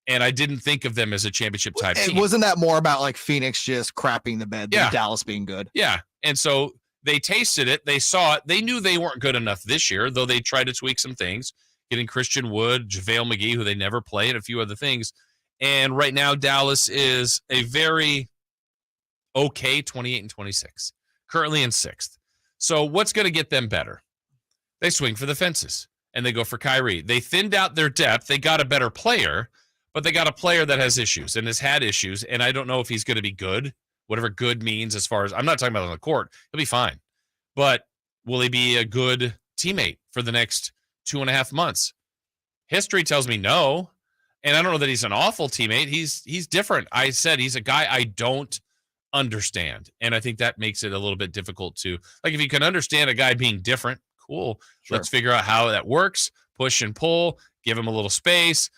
And I didn't think of them as a championship type team. Wasn't that more about like Phoenix just crapping the bed than Dallas being good? Yeah. And so they tasted it. They saw it. They knew they weren't good enough this year, though they tried to tweak some things, getting Christian Wood, JaVale McGee, who they never play, and a few other things. And right now, Dallas is a very okay 28-26, currently in 6th. So what's going to get them better? They swing for the fences, and they go for Kyrie. They thinned out their depth. They got a better player, but they got a player that has issues and has had issues, and I don't know if he's going to be good, whatever good means as far as – I'm not talking about on the court. He'll be fine. But will he be a good teammate for the next 2.5 months? History tells me no, and I don't know that he's an awful teammate. He's different. I said he's a guy I don't understand, and I think that makes it a little bit difficult to – like if you can understand a guy being different, cool. Sure. Let's figure out how that works, push and pull, give him a little space,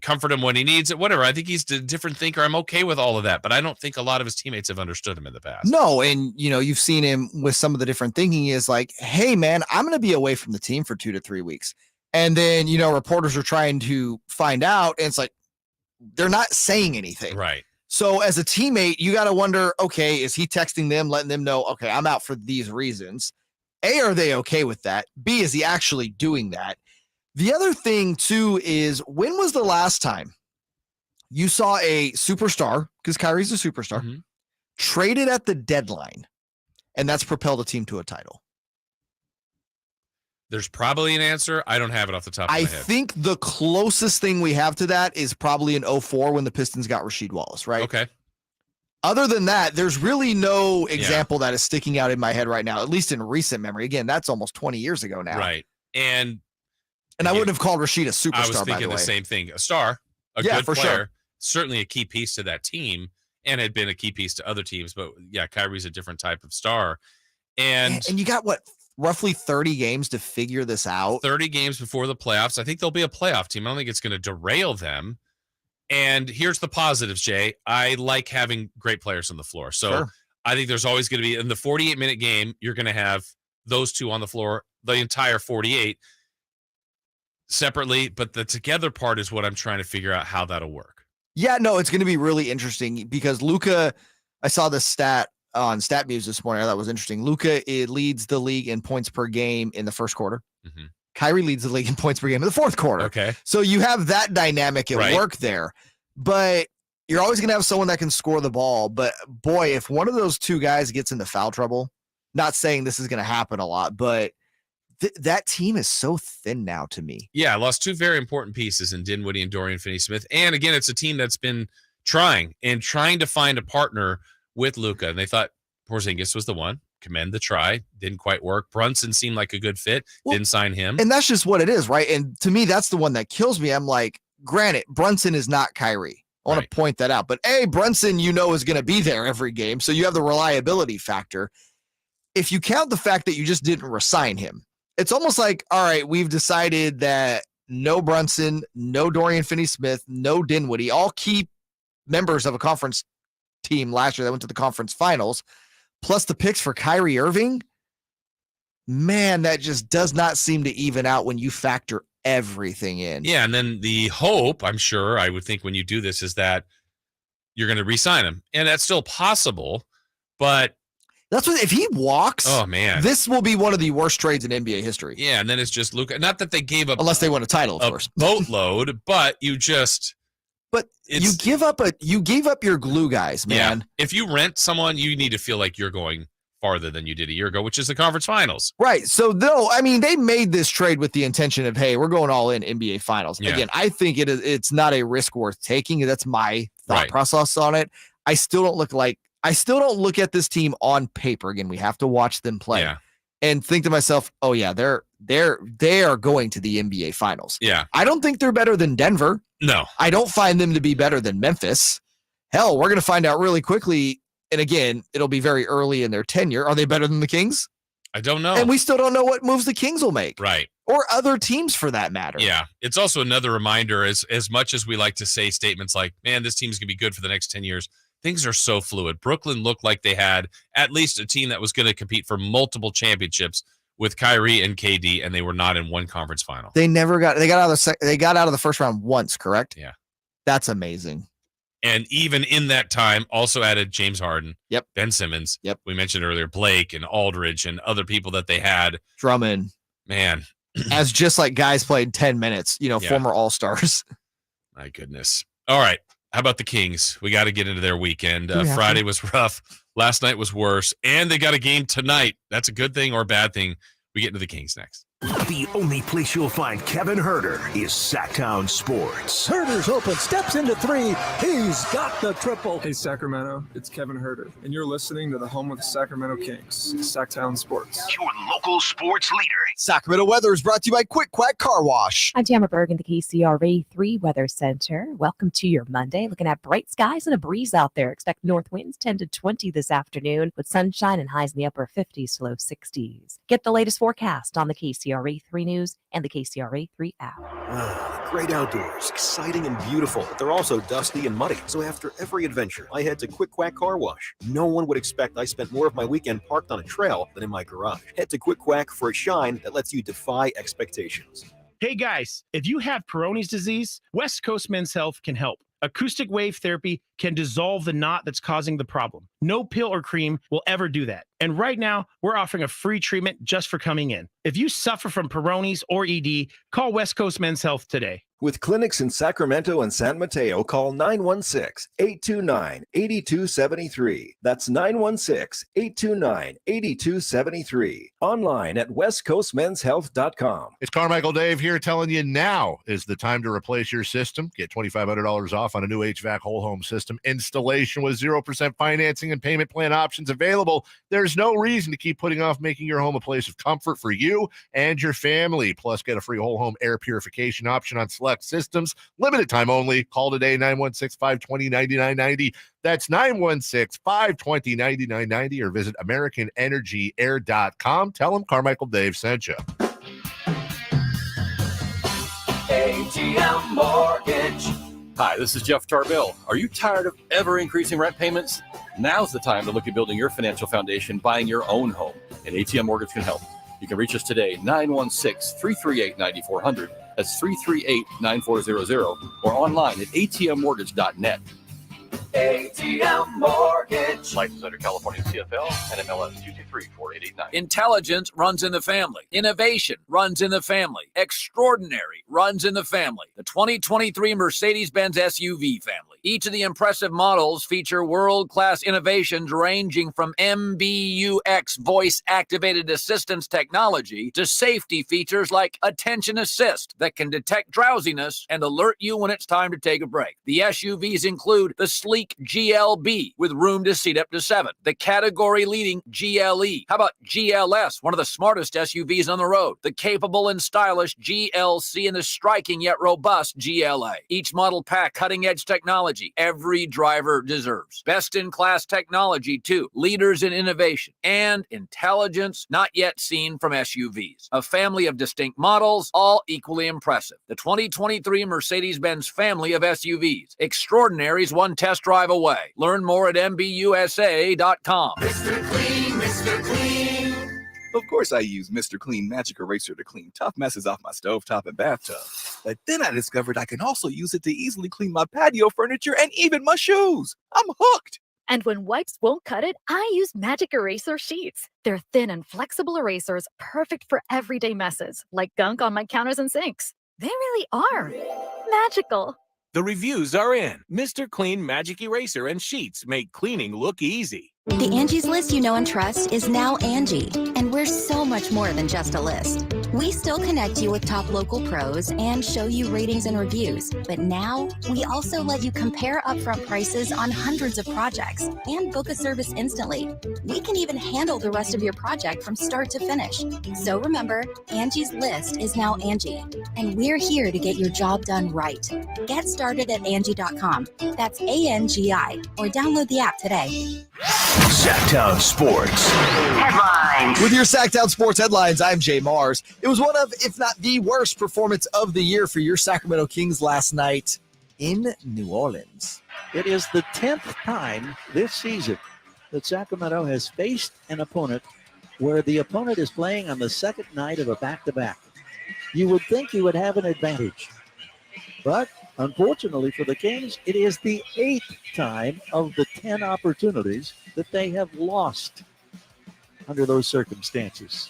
comfort him when he needs it, whatever. I think he's a different thinker. I'm okay with all of that, but I don't think a lot of his teammates have understood him in the past. No, and you've seen him with some of the different thinking is like, hey man, I'm going to be away from the team for 2 to 3 weeks. And then, reporters are trying to find out, and it's like, they're not saying anything. Right. So as a teammate, you got to wonder, okay, is he texting them, letting them know, okay, I'm out for these reasons? A, are they okay with that? B, is he actually doing that? The other thing, too, is when was the last time you saw a superstar, because Kyrie's a superstar, traded at the deadline, and that's propelled a team to a title? There's probably an answer. I don't have it off the top of my head. I think the closest thing we have to that is probably in 2004 when the Pistons got Rasheed Wallace, right? Okay. Other than that, there's really no example that is sticking out in my head right now, at least in recent memory. Again, that's almost 20 years ago now. Right. And I wouldn't have called Rasheed a superstar, I was thinking the same thing. A star, a good player, sure. Certainly a key piece to that team, and had been a key piece to other teams. But yeah, Kyrie's a different type of star. And you got roughly 30 games to figure this out. 30 games before the playoffs. I think they'll be a playoff team. I don't think it's going to derail them. And here's the positives, Jay. I like having great players on the floor. So I think there's always going to be, in the 48-minute game, you're going to have those two on the floor the entire 48 separately, but the together part is what I'm trying to figure out how that'll work. Yeah, no, it's going to be really interesting because Luka, I saw this stat on StatMuse this morning. I thought it was interesting. Luka leads the league in points per game in the first quarter. Mm-hmm. Kyrie leads the league in points per game in the fourth quarter. Okay. So you have that dynamic at work there, but you're always going to have someone that can score the ball. But boy, if one of those two guys gets into foul trouble, not saying this is going to happen a lot, but that team is so thin now to me. Yeah, I lost two very important pieces in Dinwiddie and Dorian Finney-Smith. And again, it's a team that's been trying to find a partner with Luka. And they thought Porzingis was the one. Commend the try. Didn't quite work. Brunson seemed like a good fit. Didn't sign him. And that's just what it is, right? And to me, that's the one that kills me. I'm like, granted, Brunson is not Kyrie. I want to point that out. But Brunson, is going to be there every game. So you have the reliability factor. If you count the fact that you just didn't resign him, it's almost like, all right, we've decided that no Brunson, no Dorian Finney-Smith, no Dinwiddie, all key members of a conference team last year that went to the conference finals, plus the picks for Kyrie Irving. Man, that just does not seem to even out when you factor everything in. Yeah, and then the hope, I'm sure, I would think when you do this, is that you're going to re-sign him. And that's still possible, but that's what, if he walks, oh man, this will be one of the worst trades in NBA history. Yeah, and then it's just Luka. Not that they gave up, unless they win a title, of course, boatload, but you just But you gave up your glue guys, man. Yeah. If you rent someone, you need to feel like you're going farther than you did a year ago, which is the conference finals. Right. So they made this trade with the intention of, hey, we're going all in NBA finals. Yeah. Again, I think it's not a risk worth taking. That's my thought process on it. I still don't look at this team on paper. Again, we have to watch them play and think to myself, oh yeah, they are going to the NBA finals. Yeah. I don't think they're better than Denver. No. I don't find them to be better than Memphis. Hell, we're going to find out really quickly. And again, it'll be very early in their tenure. Are they better than the Kings? I don't know. And we still don't know what moves the Kings will make. Right. Or other teams for that matter. Yeah. It's also another reminder, as much as we like to say statements like, man, this team's going to be good for the next 10 years. Things are so fluid. Brooklyn looked like they had at least a team that was going to compete for multiple championships with Kyrie and KD, and they were not in one conference final. They got out of the first round once, correct? Yeah. That's amazing. And even in that time, also added James Harden, yep, Ben Simmons, yep, we mentioned earlier, Blake and Aldridge and other people that they had. Drummond. Man. As just like guys played 10 minutes, former All-Stars. My goodness. All right. How about the Kings? We got to get into their weekend. Friday was rough. Last night was worse. And they got a game tonight. That's a good thing or a bad thing. We get into the Kings next. The only place you'll find Kevin Herter is Sactown Sports. Herter's open, steps into three. He's got the triple. Hey, Sacramento, it's Kevin Herter, and you're listening to the home of the Sacramento Kings, Sactown Sports. Your local sports leader. Sacramento weather is brought to you by Quick Quack Car Wash. I'm Tamara Berg in the KCRA 3 Weather Center. Welcome to your Monday. Looking at bright skies and a breeze out there. Expect north winds 10 to 20 this afternoon with sunshine and highs in the upper 50s to low 60s. Get the latest forecast on the KCRA 3 News and the KCRA 3 app. Great outdoors, exciting and beautiful, but they're also dusty and muddy. So after every adventure, I head to Quick Quack Car Wash. No one would expect I spent more of my weekend parked on a trail than in my garage. Head to Quick Quack for a shine that lets you defy expectations. Hey guys, if you have Peyronie's disease, West Coast Men's Health can help. Acoustic wave therapy can dissolve the knot that's causing the problem. No pill or cream will ever do that. And right now, we're offering a free treatment just for coming in. If you suffer from Peyronie's or ED, call West Coast Men's Health today. With clinics in Sacramento and San Mateo, call 916-829-8273. That's 916-829-8273. Online at westcoastmenshealth.com. It's Carmichael Dave here telling you now is the time to replace your system. Get $2,500 off on a new HVAC whole home system installation with 0% financing and payment plan options available. There's no reason to keep putting off making your home a place of comfort for you and your family. Plus, get a free whole home air purification option on select systems. Limited time only. Call today, 916-520-9990. That's 916-520-9990 or visit AmericanEnergyAir.com. Tell them Carmichael Dave sent you. ATM Mortgage. Hi, this is Jeff Tarbell. Are you tired of ever increasing rent payments? Now's the time to look at building your financial foundation, buying your own home, and ATM Mortgage can help. You can reach us today, 916-338-9400. That's 338-9400, or online at atmmortgage.net. ATM Mortgage. License under California CFL and MLS 223-4889. Intelligence runs in the family. Innovation runs in the family. Extraordinary runs in the family. The 2023 Mercedes-Benz SUV family. Each of the impressive models feature world-class innovations ranging from MBUX voice-activated assistance technology to safety features like Attention Assist that can detect drowsiness and alert you when it's time to take a break. The SUVs include the sleek GLB with room to seat up to 7. The category-leading GLE. How about GLS, one of the smartest SUVs on the road? The capable and stylish GLC and the striking yet robust GLA. Each model pack cutting-edge technology every driver deserves. Best-in-class technology, too. Leaders in innovation and intelligence not yet seen from SUVs. A family of distinct models, all equally impressive. The 2023 Mercedes-Benz family of SUVs. Extraordinaries one test drive away. Learn more at MBUSA.com. Mr. Clean, Mr. Clean. Of course I use Mr. Clean Magic Eraser to clean tough messes off my stovetop and bathtub. But then I discovered I can also use it to easily clean my patio furniture and even my shoes. I'm hooked. And when wipes won't cut it, I use Magic Eraser Sheets. They're thin and flexible erasers, perfect for everyday messes, like gunk on my counters and sinks. They really are magical. The reviews are in. Mr. Clean Magic Eraser and Sheets make cleaning look easy. The Angie's List you know and trust is now Angie, and we're so much more than just a list. We still connect you with top local pros and show you ratings and reviews, but now we also let you compare upfront prices on hundreds of projects and book a service instantly. We can even handle the rest of your project from start to finish. So remember, Angie's List is now Angie, and we're here to get your job done right. Get started at Angie.com. That's ANGI, or download the app today. Sactown Sports Headlines. With your Sactown Sports headlines, I'm Jay Mars. It was one of, if not the worst performance of the year for your Sacramento Kings last night in New Orleans. It is the 10th time this season that Sacramento has faced an opponent where the opponent is playing on the second night of a back-to-back. You would think you would have an advantage, but unfortunately for the Kings, it is the 8th time of the 10 opportunities that they have lost under those circumstances.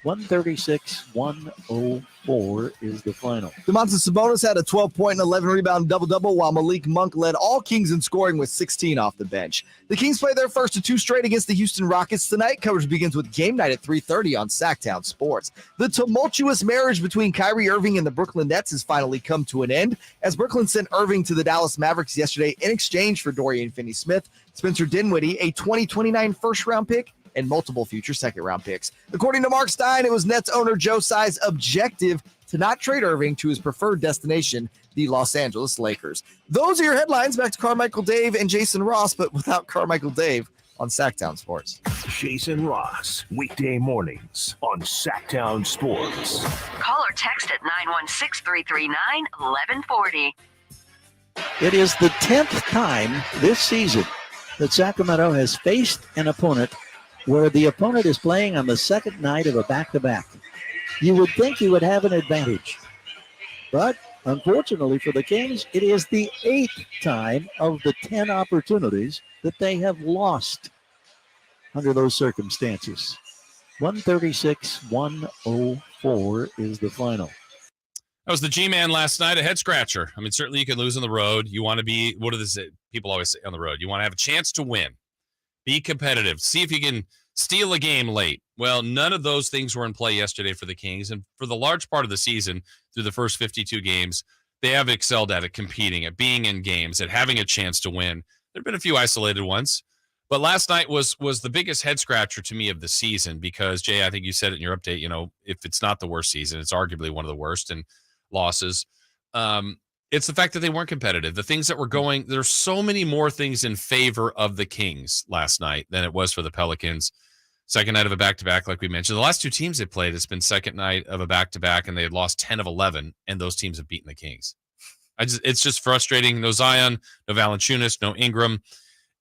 136-104 is the final. Domantas Sabonis had a 12-point and 11-rebound double-double, while Malik Monk led all Kings in scoring with 16 off the bench. The Kings play their first of two straight against the Houston Rockets tonight. Coverage begins with game night at 3:30 on Sactown Sports. The tumultuous marriage between Kyrie Irving and the Brooklyn Nets has finally come to an end, as Brooklyn sent Irving to the Dallas Mavericks yesterday in exchange for Dorian Finney-Smith, Spencer Dinwiddie, a 2029 first-round pick, and multiple future second-round picks. According to Mark Stein, it was Nets owner Joe Tsai's objective to not trade Irving to his preferred destination, the Los Angeles Lakers. Those are your headlines. Back to Carmichael Dave and Jason Ross, but without Carmichael Dave on Sactown Sports. Jason Ross, weekday mornings on Sactown Sports. Call or text at 916-339-1140. It is the 10th time this season that Sacramento has faced an opponent where the opponent is playing on the second night of a back-to-back. You would think you would have an advantage, but unfortunately for the Kings, it is the 8th time of the 10 opportunities that they have lost under those circumstances. 136-104 is the final. That was the G-Man last night, a head-scratcher. I mean, certainly you can lose on the road. You want to be, what do people always say on the road? You want to have a chance to win. Be competitive. See if you can steal a game late. Well, none of those things were in play yesterday for the Kings. And for the large part of the season, through the first 52 games, they have excelled at it, competing, at being in games, at having a chance to win. There have been a few isolated ones. But last night was the biggest head-scratcher to me of the season because, Jay, I think you said it in your update, if it's not the worst season, it's arguably one of the worst in losses. It's the fact that they weren't competitive. The things that were going, there's so many more things in favor of the Kings last night than it was for the Pelicans. Second night of a back-to-back, like we mentioned. The last two teams they played, it's been second night of a back-to-back, and they had lost 10 of 11, and those teams have beaten the Kings. It's just frustrating. No Zion, no Valanciunas, no Ingram.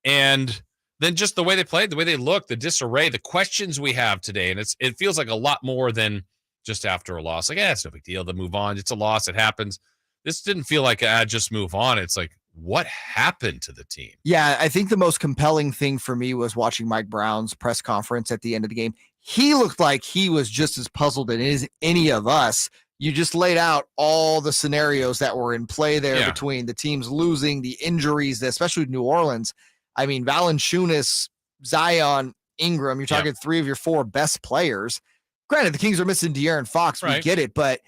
And then just the way they played, the way they looked, the disarray, the questions we have today, and it feels like a lot more than just after a loss. Like, it's no big deal to move on. It's a loss. It happens. This didn't feel like just move on. It's like, what happened to the team? Yeah, I think the most compelling thing for me was watching Mike Brown's press conference at the end of the game. He looked like he was just as puzzled as any of us. You just laid out all the scenarios that were in play there between the teams losing, the injuries, especially New Orleans. I mean, Valanciunas, Zion, Ingram, you're talking three of your four best players. Granted, the Kings are missing De'Aaron Fox. We get it, but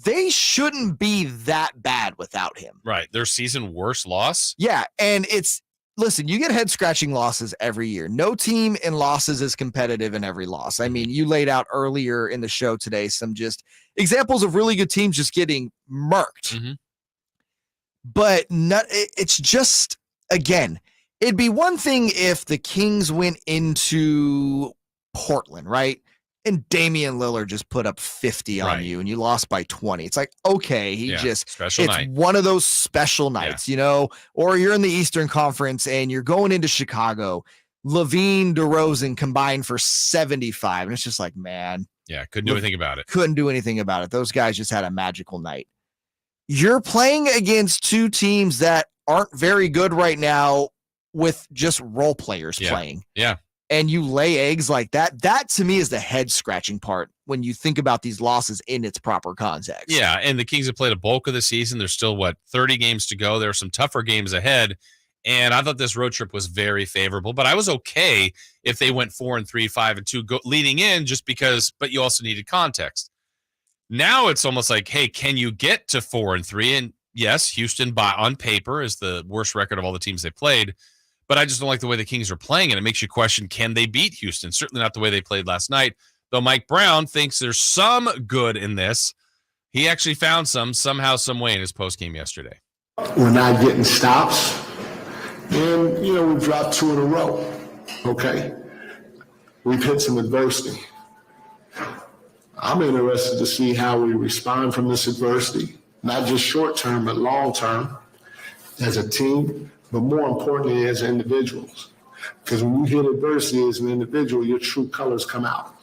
they shouldn't be that bad without him. Right. Their season worst loss. Yeah. And listen, you get head scratching losses every year. No team in losses is competitive in every loss. I mean, you laid out earlier in the show today some just examples of really good teams just getting murked. Mm-hmm. But it's just, again, it'd be one thing if the Kings went into Portland, right? And Damian Lillard just put up 50 on you and you lost by 20. It's like, okay, special night. One of those special nights, or you're in the Eastern Conference and you're going into Chicago, Levine, DeRozan combined for 75. And it's just like, man. Yeah, couldn't do anything about it. Couldn't do anything about it. Those guys just had a magical night. You're playing against two teams that aren't very good right now with just role players playing. Yeah. and you lay eggs like that, that to me is the head scratching part when you think about these losses in its proper context. Yeah, and the Kings have played a bulk of the season. There's still, 30 games to go. There are some tougher games ahead, and I thought this road trip was very favorable, but I was okay if they went 4-3, 5-2 leading in just because, but you also needed context. Now it's almost like, hey, can you get to 4-3? And yes, Houston on paper is the worst record of all the teams they played, but I just don't like the way the Kings are playing, and it makes you question, can they beat Houston? Certainly not the way they played last night, though Mike Brown thinks there's some good in this. He actually found somehow, some way in his postgame yesterday. We're not getting stops, and, we've dropped 2 in a row, okay? We've hit some adversity. I'm interested to see how we respond from this adversity, not just short term, but long term, as a team, but more importantly, as individuals. Because when you hit adversity as an individual, your true colors come out.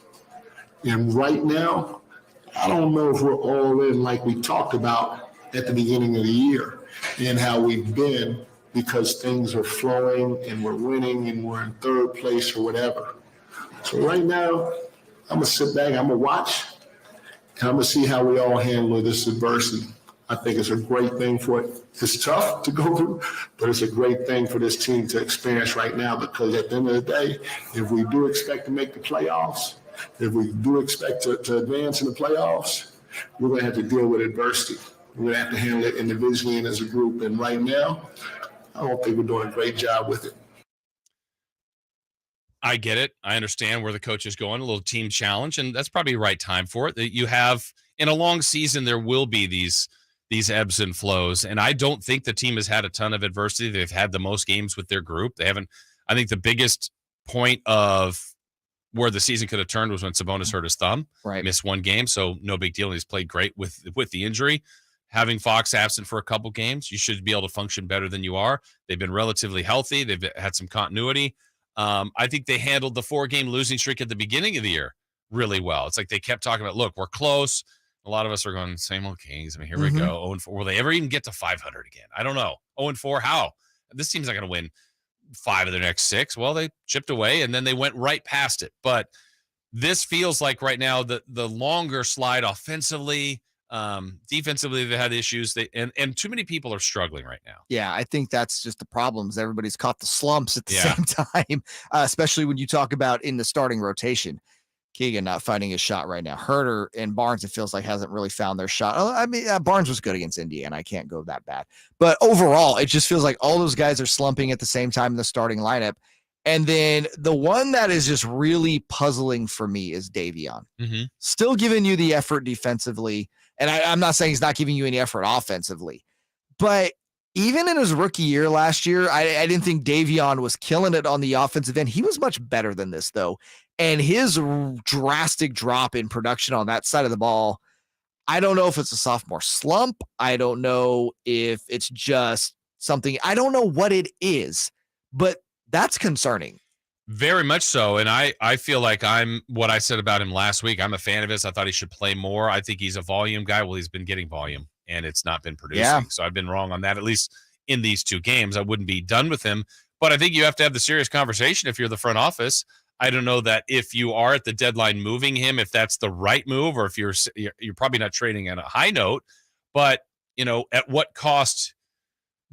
And right now, I don't know if we're all in like we talked about at the beginning of the year and how we've been, because things are flowing and we're winning and we're in third place or whatever. So right now, I'm going to sit back, I'm going to watch, and I'm going to see how we all handle this adversity. I think it's a great thing for it. It's tough to go through, but it's a great thing for this team to experience right now, because at the end of the day, if we do expect to make the playoffs, if we do expect to advance in the playoffs, we're going to have to deal with adversity. We're going to have to handle it individually and as a group. And right now, I don't think we're doing a great job with it. I get it. I understand where the coach is going, a little team challenge, and that's probably the right time for it. That you have in a long season, there will be these ebbs and flows, and I don't think the team has had a ton of adversity. They've had the most games with their group. They haven't. I think the biggest point of where the season could have turned was when Sabonis hurt his thumb, missed 1 game, so no big deal. He's played great with the injury. Having Fox absent for a couple games, you should be able to function better than you are. They've been relatively healthy. They've had some continuity. I think they handled the 4-game losing streak at the beginning of the year really well. It's like they kept talking about, look, we're close. A lot of us are going, same old Kings. I mean, here we go. 0-4. Will they ever even get to 500 again? I don't know. 0-4, how? This team's not going to win 5 of their next 6. Well, they chipped away, and then they went right past it. But this feels like right now the longer slide offensively, defensively, they had issues. And too many people are struggling right now. Yeah, I think that's just the problems. Everybody's caught the slumps at the same time, especially when you talk about in the starting rotation. Keegan not finding his shot right now. Herter and Barnes, it feels like, hasn't really found their shot. I mean, Barnes was good against Indiana. I can't go that bad. But overall, it just feels like all those guys are slumping at the same time in the starting lineup. And then the one that is just really puzzling for me is Davion. Still giving you the effort defensively. And I'm not saying he's not giving you any effort offensively. But even in his rookie year last year, I didn't think Davion was killing it on the offensive end. He was much better than this, though. And his drastic drop in production on that side of the ball, I don't know if it's a sophomore slump. I don't know if it's just something. I don't know what it is, but that's concerning. Very much so. And I feel like what I said about him last week. I'm a fan of his. I thought he should play more. I think he's a volume guy. Well, he's been getting volume, and it's not been producing. Yeah. So I've been wrong on that, at least in these 2 games. I wouldn't be done with him. But I think you have to have the serious conversation if you're the front office. I don't know that if you are at the deadline moving him, if that's the right move, or if you're probably not trading at a high note. But, at what cost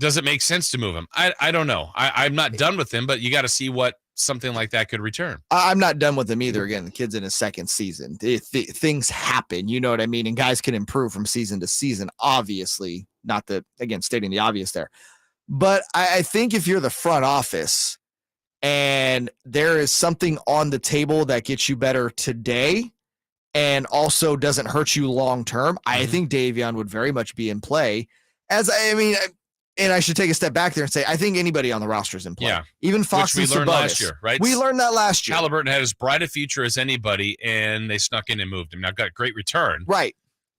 does it make sense to move him? I don't know. I'm not done with him, but you got to see what something like that could return. I'm not done with him either. Again, the kid's in his 2nd season. Things happen, you know what I mean? And guys can improve from season to season, obviously. Not that, again, stating the obvious there. But I think if you're the front office and there is something on the table that gets you better today and also doesn't hurt you long term, I think Davion would very much be in play. And I should take a step back there and say, I think anybody on the roster is in play. Yeah. Even Fox and Which we learned Sabonis. last year, right? We learned that last year. Halliburton had as bright a future as anybody, and they snuck in and moved him. Now, got great return. Right.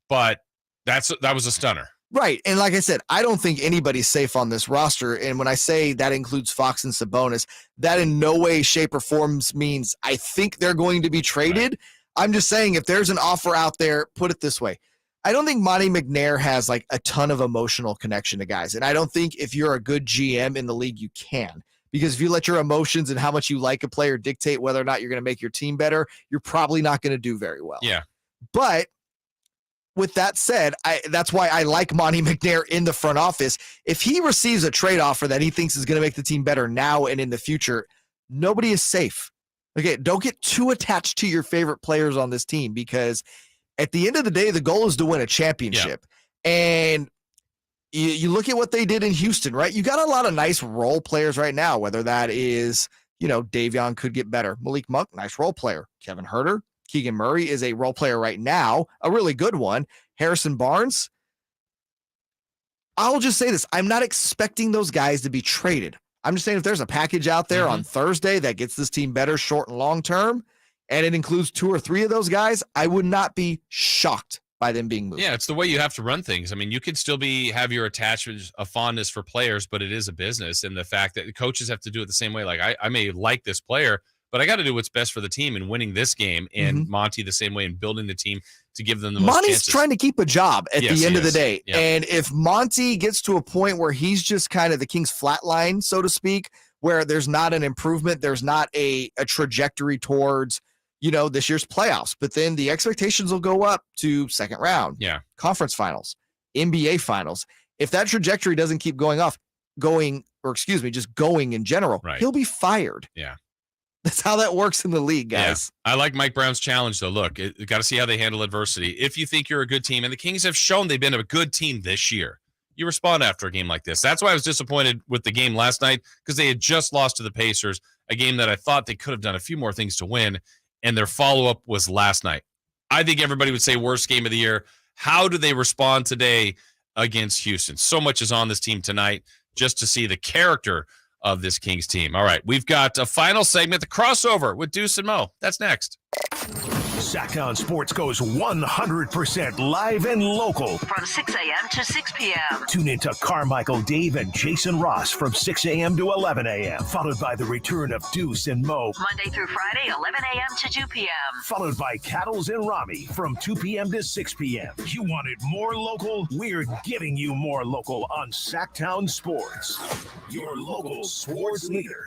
But that was a stunner. Right. And like I said, I don't think anybody's safe on this roster. And when I say that includes Fox and Sabonis, that in no way, shape, or forms means I think they're going to be traded. Right. I'm just saying if there's an offer out there, put it this way. I don't think Monty McNair has like a ton of emotional connection to guys. And I don't think if you're a good GM in the league, you can. Because if you let your emotions and how much you like a player dictate whether or not you're going to make your team better, you're probably not going to do very well. Yeah. But with that said, that's why I like Monty McNair in the front office. If he receives a trade offer that he thinks is going to make the team better now and in the future, nobody is safe. Okay, don't get too attached to your favorite players on this team, because at the end of the day, the goal is to win a championship. Yeah. And you look at what they did in Houston, right? You got a lot of nice role players right now, whether that is, Davion could get better. Malik Monk, nice role player. Kevin Huerter, Keegan Murray is a role player right now, a really good one. Harrison Barnes. I'll just say this. I'm not expecting those guys to be traded. I'm just saying if there's a package out there on Thursday that gets this team better short and long term, and it includes 2 or 3 of those guys, I would not be shocked by them being moved. Yeah, it's the way you have to run things. I mean, you can still have your attachment, a fondness for players, but it is a business. And the fact that the coaches have to do it the same way. Like, I may like this player, but I got to do what's best for the team and winning this game. And Monty the same way, and building the team to give them the most Monty's chances. Trying to keep a job at the end of the day. Yeah. And if Monty gets to a point where he's just kind of the Kings flatline, so to speak, where there's not an improvement, there's not a trajectory towards this year's playoffs, but then the expectations will go up to second round, conference finals, NBA finals. If that trajectory doesn't keep just going in general, he'll be fired. Yeah. That's how that works in the league, guys. Yeah. I like Mike Brown's challenge, though. Look, you got to see how they handle adversity. If you think you're a good team, and the Kings have shown they've been a good team this year, you respond after a game like this. That's why I was disappointed with the game last night, because they had just lost to the Pacers, a game that I thought they could have done a few more things to win. And their follow-up was last night. I think everybody would say worst game of the year. How do they respond today against Houston? So much is on this team tonight just to see the character of this Kings team. All right, we've got a final segment, the crossover with Deuce and Mo. That's next. Sactown Sports goes 100% live and local. From 6 a.m. to 6 p.m. Tune into Carmichael Dave and Jason Ross from 6 a.m. to 11 a.m. Followed by the return of Deuce and Mo. Monday through Friday, 11 a.m. to 2 p.m. Followed by Cattles and Rami from 2 p.m. to 6 p.m. You wanted more local? We're giving you more local on Sactown Sports. Your local sports leader.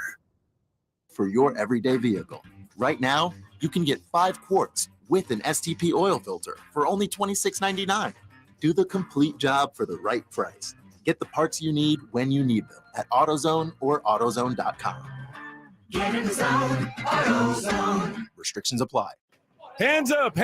For your everyday vehicle. Right now, you can get 5 quarts with an STP oil filter for only $26.99. Do the complete job for the right price. Get the parts you need when you need them at AutoZone or AutoZone.com. Get in the zone, AutoZone. Restrictions apply. Hands up,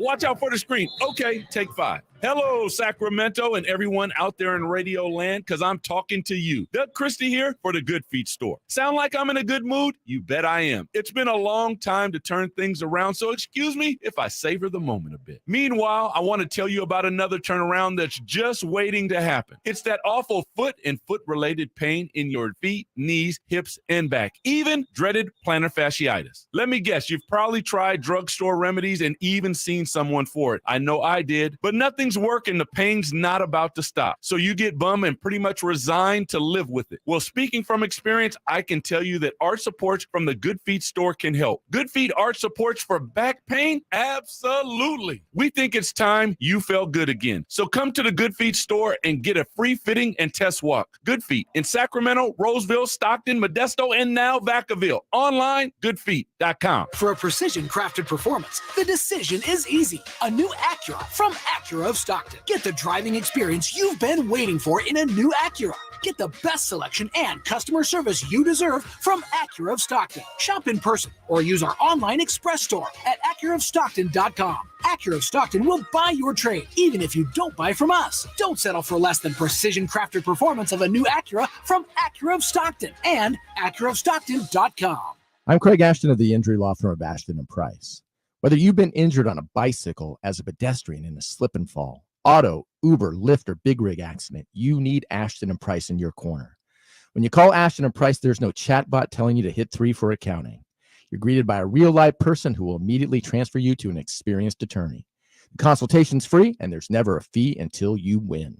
watch out for the screen. Okay, take 5. Hello, Sacramento and everyone out there in radio land, because I'm talking to you. Doug Christie here for the Good Feet store. Sound like I'm in a good mood? You bet I am. It's been a long time to turn things around, so excuse me if I savor the moment a bit. Meanwhile, I want to tell you about another turnaround that's just waiting to happen. It's that awful foot and foot-related pain in your feet, knees, hips, and back, even dreaded plantar fasciitis. Let me guess, you've probably tried drugstore remedies and even seen someone for it. I know I did, but nothing's working. The pain's not about to stop. So you get bum and pretty much resign to live with it. Well, speaking from experience, I can tell you that arch supports from the Good Feet store can help. Good Feet arch supports for back pain? Absolutely. We think it's time you felt good again. So come to the Good Feet store and get a free fitting and test walk. Good Feet in Sacramento, Roseville, Stockton, Modesto, and now Vacaville. Online, goodfeet.com. For a precision-crafted performance, the decision is easy. A new Acura from Acura of Stockton. Get the driving experience you've been waiting for in a new Acura. Get the best selection and customer service you deserve from Acura of Stockton. Shop in person or use our online express store at AcuraofStockton.com. Acura of Stockton will buy your trade, even if you don't buy from us. Don't settle for less than precision-crafted performance of a new Acura from Acura of Stockton and AcuraofStockton.com. I'm Craig Ashton of the injury law firm of Ashton & Price. Whether you've been injured on a bicycle, as a pedestrian in a slip and fall, auto, Uber, Lyft, or big rig accident, you need Ashton & Price in your corner. When you call Ashton & Price, there's no chatbot telling you to hit 3 for accounting. You're greeted by a real-life person who will immediately transfer you to an experienced attorney. The consultation's free, and there's never a fee until you win.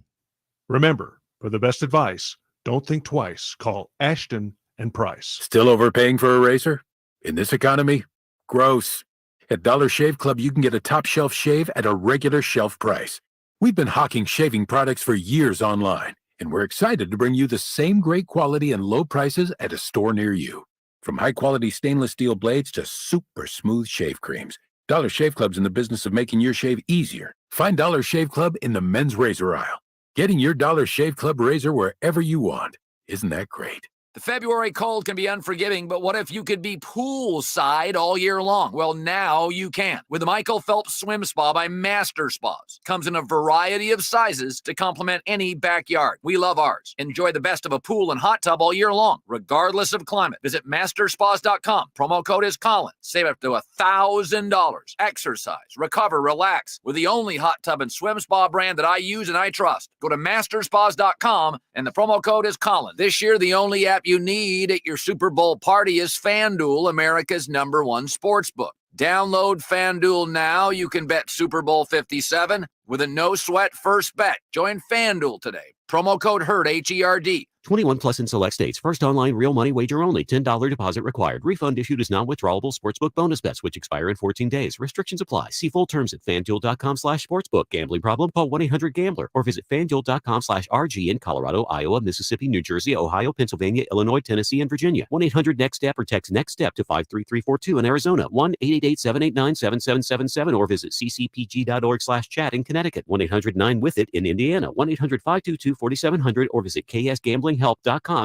Remember, for the best advice, don't think twice. Call Ashton & Price. Still overpaying for a razor? In this economy? Gross. At Dollar Shave Club, you can get a top-shelf shave at a regular shelf price. We've been hawking shaving products for years online, And we're excited to bring you the same great quality and low prices at a store near you. From high-quality stainless steel blades to super smooth shave creams, Dollar Shave Club's in the business of making your shave easier. Find Dollar Shave Club in the men's razor aisle. Getting your Dollar Shave Club razor wherever you want. Isn't that great? The February cold can be unforgiving, but what if you could be poolside all year long? Well, now you can with the Michael Phelps Swim Spa by Master Spas. Comes in a variety of sizes to complement any backyard. We love ours. Enjoy the best of a pool and hot tub all year long, regardless of climate. Visit masterspas.com. Promo code is Colin. Save up to $1,000. Exercise, recover, relax with the only hot tub and swim spa brand that I use and I trust. Go to masterspas.com and the promo code is Colin. This year, the only app you need at your Super Bowl party is FanDuel, America's #1 sportsbook. Download FanDuel now. You can bet Super Bowl 57 with a no-sweat first bet. Join FanDuel today. Promo code HERD, H-E-R-D. 21 plus in select states. First online real money wager only. $10 deposit required. Refund issued as non-withdrawable sportsbook bonus bets, which expire in 14 days. Restrictions apply. See full terms at FanDuel.com/sportsbook. Gambling problem? Call 1-800-GAMBLER or visit FanDuel.com/RG in Colorado, Iowa, Mississippi, New Jersey, Ohio, Pennsylvania, Illinois, Tennessee, and Virginia. 1-800-NEXT-STEP or text NEXT-STEP to 53342 in Arizona. 1-888-789-7777 or visit ccpg.org/chat in Connecticut. 1-800-9-WITH-IT in Indiana. 1-800-522-4700 or visit ksgamblinghelp.com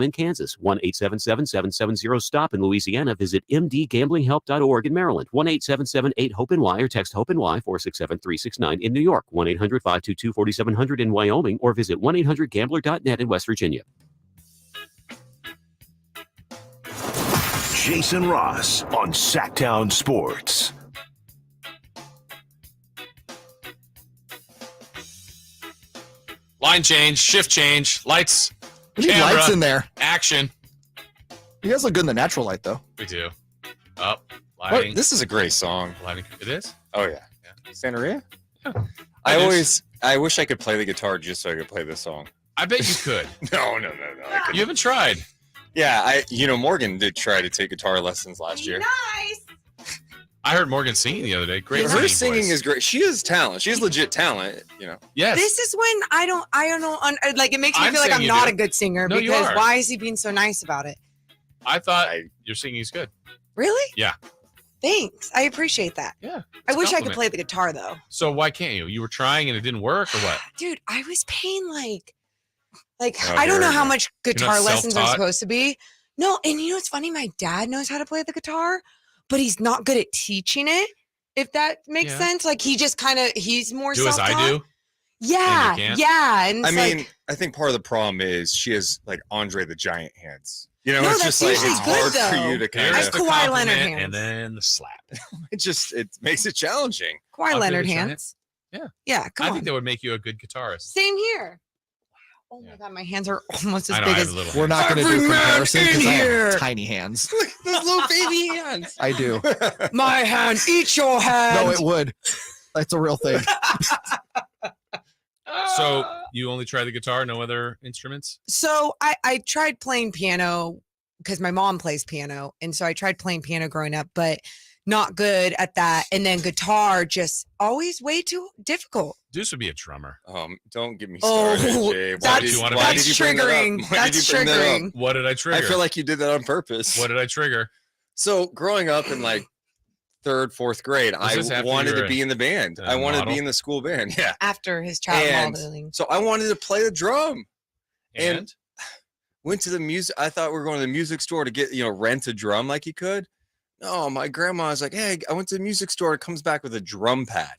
in Kansas. 1-877-770-STOP in Louisiana. Visit mdgamblinghelp.org in Maryland. 1-877-8-HOPE-NY or text HOPE-NY 467-369 in New York. 1-800-522-4700 in Wyoming or visit 1-800-GAMBLER.net in West Virginia. Jason Ross on Sactown Sports. Line change, shift change, lights. We need camera, lights in there. Action. You guys look good in the natural light, though. We do. Up, lighting. This is a great song. Lighting. It is? Oh, yeah. Santeria? Yeah. I wish I could play the guitar just so I could play this song. I bet you could. No. You haven't tried. Yeah, Morgan did try to take guitar lessons last year. Nice. I heard Morgan singing the other day. Great. Her singing is great. She is talent. She has legit talent, Yes. This is when I don't like it makes me I'm feel like saying I'm you not do. a good singer No, you because are. why is he being so nice about it? I thought your singing is good. Really? Yeah. Thanks. I appreciate that. Yeah. I wish I could compliment. play the guitar though. So why can't you? You were trying and it didn't work or what? Dude, I was paying like Oh, I don't know here how we go. much You're guitar not lessons are self-taught? supposed to be. No, and you know what's funny? My dad knows how to play the guitar, but he's not good at teaching it. If that makes Yeah. sense. Like he's more Do as self-taught. I do? Yeah. And you can't? Yeah. And I it's mean, like, I think part of the problem is she has like Andre the Giant hands. No, it's that's just like usually it's good, hard for though. you to kind That's of Kawhi Leonard hands. And then the slap. it makes it challenging. Kawhi Andre Leonard the Giant? hands. Yeah. Yeah, come I on. think that would make you a good guitarist. Same here. Oh my god, my hands are almost as I know, big I have as little We're not going to do every man comparison in because I here. have tiny hands. Those little baby hands. I do. My hand. Eat your hand. No, it would. That's a real thing. So you only try the guitar, no other instruments? So I tried playing piano because my mom plays piano. And so I tried playing piano growing up, but not good at that. And then guitar, just always way too difficult. Deuce would be a drummer. Don't get me Oh, started, Jay. that's triggering. That's triggering. What did I trigger? I feel like you did that on purpose. What did I trigger? So growing up in like third, fourth grade, Was this I after wanted you to were be in the band. a I wanted to model? be in the school band. Yeah. After his child And modeling. so I wanted to play the drum. And went to the music. I thought we were going to the music store to get, rent a drum like you could. No, my grandma was like, hey, I went to the music store. It comes back with a drum pad.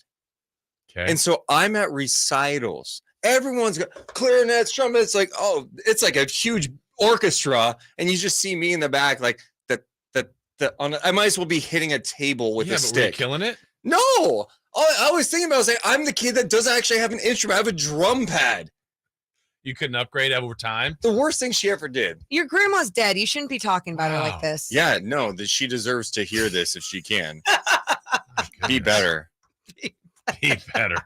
Okay. And so I'm at recitals. Everyone's got clarinets, trumpets, it's like a huge orchestra. And you just see me in the back, like I might as well be hitting a table with a Were you stick. killing it? No, I was thinking about, I'm the kid that doesn't actually have an instrument. I have a drum pad. You couldn't upgrade over time? The worst thing she ever did. Your grandma's dead. You shouldn't be talking about her like this. Yeah, no, that she deserves to hear this if she can. Be better. Be better.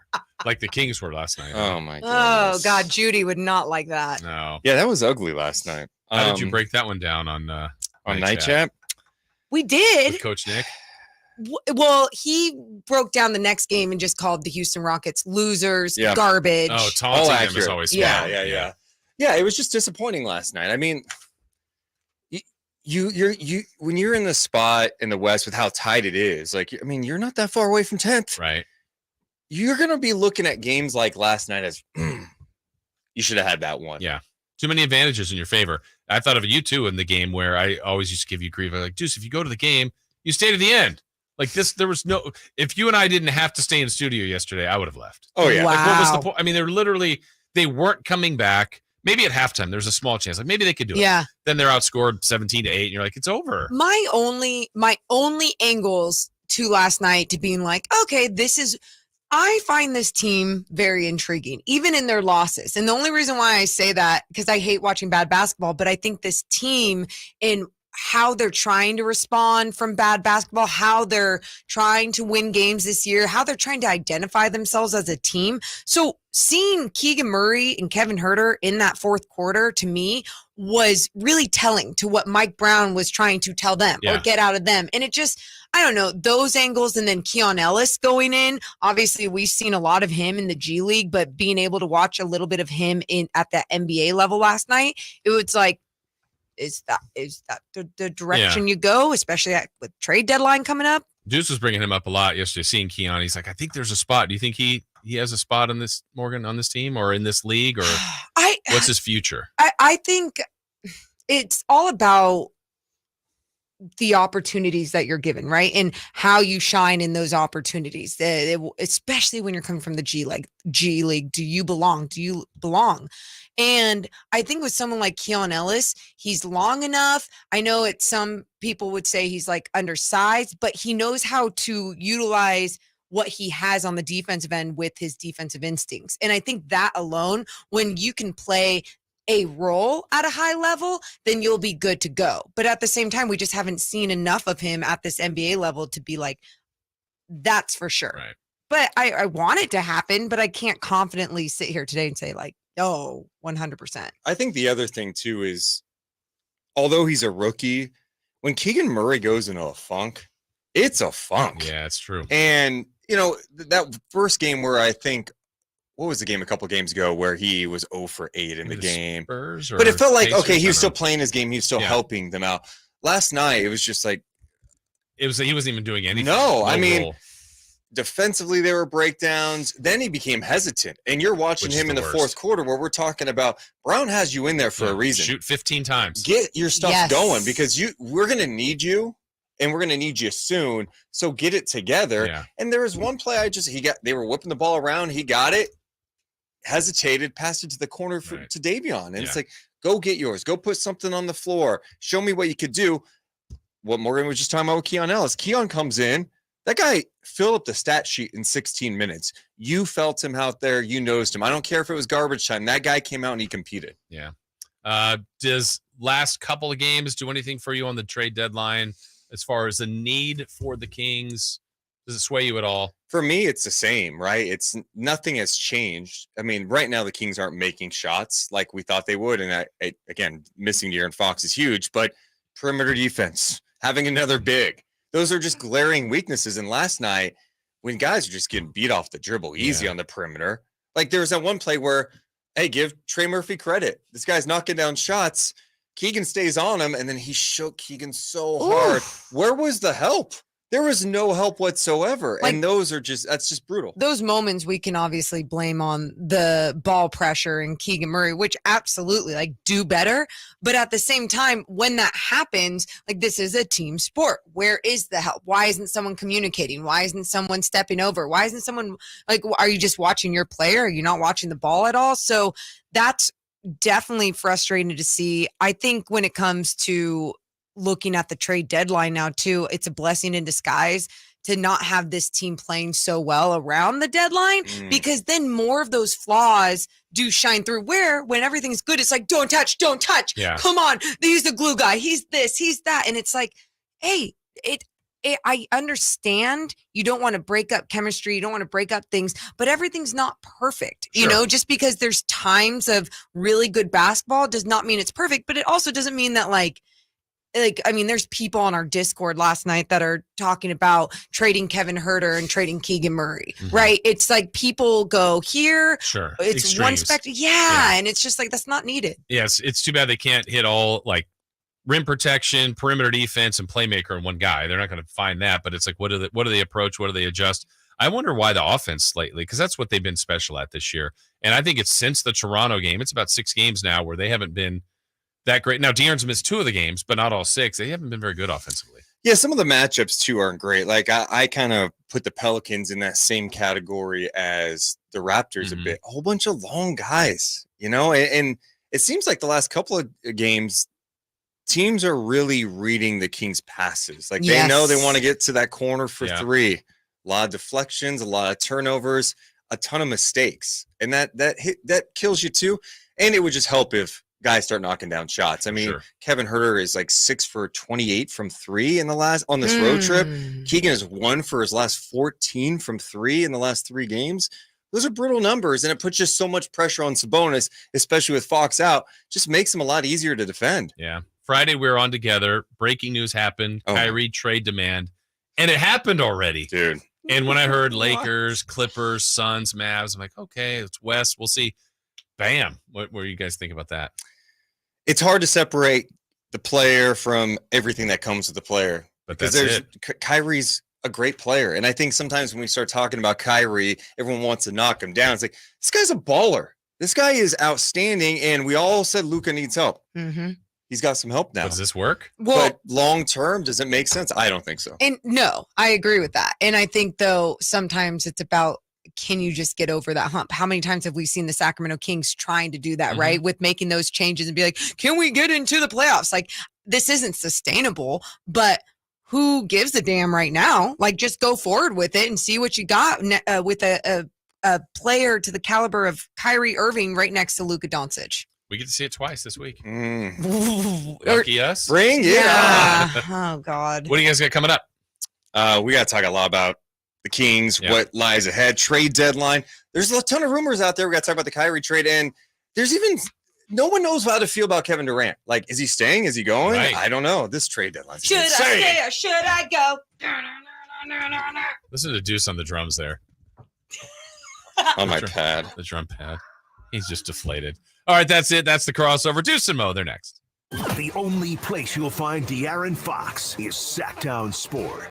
Like the Kings were last night. Oh my Oh goodness. God, Judy would not like that. No. Yeah, that was ugly last night. How did you break that one down on Night Chat? We did. With Coach Nick? Well, he broke down the next game and just called the Houston Rockets losers, Yeah. garbage. Oh, taunting them is always fun. Yeah. Yeah, it was just disappointing last night. I mean, you when you're in the spot in the West with how tight it is, like, I mean, you're not that far away from 10th. Right. You're going to be looking at games like last night as you should have had that one. Yeah. Too many advantages in your favor. I thought of you too in the game where I always used to give you grief. I'm like, Deuce, if you go to the game, you stay to the end. Like this, there was no, if you and I didn't have to stay in studio yesterday, I would have left. Oh, yeah. Like, what was the point? I mean, they weren't coming back. Maybe at halftime, there's a small chance. Like maybe they could do it. Yeah. Then they're outscored 17-8, and you're like, it's over. My only angles to last night to being like, okay, I find this team very intriguing, even in their losses. And the only reason why I say that, because I hate watching bad basketball, but I think this team in how they're trying to respond from bad basketball, how they're trying to win games this year, how they're trying to identify themselves as a team. So seeing Keegan Murray and Kevin Huerter in that fourth quarter, to me, was really telling to what Mike Brown was trying to tell them or get out of them. And it just, I don't know, those angles. And then Keon Ellis going in, obviously we've seen a lot of him in the G League, but being able to watch a little bit of him at that NBA level last night, it was like, is that the direction you go, especially with trade deadline coming up? Deuce was bringing him up a lot yesterday, seeing Keon. He's like, I think there's a spot. Do you think he has a spot on this, Morgan, on this team or in this league, or what's his future? I think it's all about the opportunities that you're given, right? And how you shine in those opportunities, especially when you're coming from the G League. Do you belong? Do you belong? And I think with someone like Keon Ellis, he's long enough. I know some people would say he's like undersized, but he knows how to utilize what he has on the defensive end with his defensive instincts. And I think that alone, when you can play a role at a high level, then you'll be good to go. But at the same time, we just haven't seen enough of him at this NBA level to be like, that's for sure. Right. But I want it to happen, but I can't confidently sit here today and say like, oh, 100%. I think the other thing too is, although he's a rookie, when Keegan Murray goes into a funk, it's a funk. Yeah, it's true. And, you know, that first game where I think, what was the game a couple games ago where he was 0 for 8 in the game? Spurs, but it felt like, Pacers, okay, he was still playing his game. He was still helping them out. Last night, it was just like. He wasn't even doing anything. No, I mean, defensively, there were breakdowns. Then he became hesitant. And you're watching him in the fourth quarter where we're talking about Brown has you in there for a reason. Shoot 15 times. Get your stuff going because we're going to need you. And we're going to need you soon. So get it together. Yeah. And there was one play they were whipping the ball around. He got it, hesitated, passed it to the corner to Davion. And it's like, go get yours. Go put something on the floor. Show me what you could do. What Morgan was just talking about with Keon Ellis. Keon comes in. That guy filled up the stat sheet in 16 minutes. You felt him out there. You noticed him. I don't care if it was garbage time. That guy came out and he competed. Yeah. Does last couple of games do anything for you on the trade deadline? As far as the need for the Kings, does it sway you at all? For me, it's the same, right? It's nothing has changed. I mean, right now the Kings aren't making shots like we thought they would. And again, missing De'Aaron Fox is huge, but perimeter defense, having another big, those are just glaring weaknesses. And last night, when guys are just getting beat off the dribble easy on the perimeter, like there was that one play where, hey, give Trey Murphy credit. This guy's knocking down shots. Keegan stays on him, and then he shook Keegan so hard. Where was the help? There was no help whatsoever. Like, and that's just brutal. Those moments we can obviously blame on the ball pressure and Keegan Murray, which absolutely do better. But at the same time, when that happens, this is a team sport. Where is the help? Why isn't someone communicating? Why isn't someone stepping over? Why isn't someone are you just watching your player? Are you not watching the ball at all? So that's definitely frustrating to see. I think when it comes to looking at the trade deadline now too, it's a blessing in disguise to not have this team playing so well around the deadline, because then more of those flaws do shine through, where when everything's good, it's like, don't touch. Yeah. Come on. He's the glue guy. He's this, he's that. And it's like, hey, I understand you don't want to break up chemistry. You don't want to break up things, but everything's not perfect. Sure. You know, just because there's times of really good basketball does not mean it's perfect, but it also doesn't mean that like, I mean, there's people on our Discord last night that are talking about trading Kevin Huerter and trading Keegan Murray, right? It's like people go here. Sure. It's Extremes. one spectrum. Yeah. And it's just like, that's not needed. Yes. It's too bad they can't hit all like rim protection, perimeter defense, and playmaker in one guy. They're not going to find that, but it's like, what do they approach? What do they adjust? I wonder why the offense lately, because that's what they've been special at this year. And I think it's since the Toronto game. It's about 6 games now where they haven't been that great. Now, De'Aaron's missed 2 of the games, but not all 6. They haven't been very good offensively. Yeah, some of the matchups, too, aren't great. Like, I kind of put the Pelicans in that same category as the Raptors a bit. A whole bunch of long guys, and it seems like the last couple of games, teams are really reading the Kings' passes. Like, they know they want to get to that corner for 3. A lot of deflections, a lot of turnovers, a ton of mistakes. And that kills you, too. And it would just help if guys start knocking down shots. I mean, Kevin Huerter is like 6 for 28 from 3 on this road trip. Keegan is 1 for his last 14 from 3 in the last 3 games. Those are brutal numbers, and it puts just so much pressure on Sabonis, especially with Fox out. Just makes him a lot easier to defend. Yeah. Friday we were on together. Breaking news happened. Kyrie trade demand, and it happened already, dude. And when I heard Lakers, Clippers, Suns, Mavs, I'm like, okay, it's West. We'll see. Bam. What do you guys think about that? It's hard to separate the player from everything that comes with the player. But because Kyrie's a great player. And I think sometimes when we start talking about Kyrie, everyone wants to knock him down. It's like, this guy's a baller. This guy is outstanding. And we all said Luka needs help. He's got some help now. Does this work? Well, but long term, does it make sense? I don't think so. And no, I agree with that. And I think, though, sometimes it's about, can you just get over that hump? How many times have we seen the Sacramento Kings trying to do that, right? With making those changes and be like, can we get into the playoffs? Like, this isn't sustainable, but who gives a damn right now? Like, just go forward with it and see what you got with a player to the caliber of Kyrie Irving right next to Luka Doncic. We get to see it twice this week. Lucky us. Bring it on. Oh, God. What do you guys got coming up? We got to talk a lot about the Kings, what lies ahead, trade deadline. There's a ton of rumors out there. We got to talk about the Kyrie trade, and there's even no one knows how to feel about Kevin Durant. Like, is he staying? Is he going? Right. I don't know. This trade deadline. Should I stay or should I go? Listen to Deuce on the drums there. On my pad. The drum pad. He's just deflated. All right, that's it. That's the crossover. Deuce and Mo, they're next. The only place you'll find De'Aaron Fox is Sactown Sports.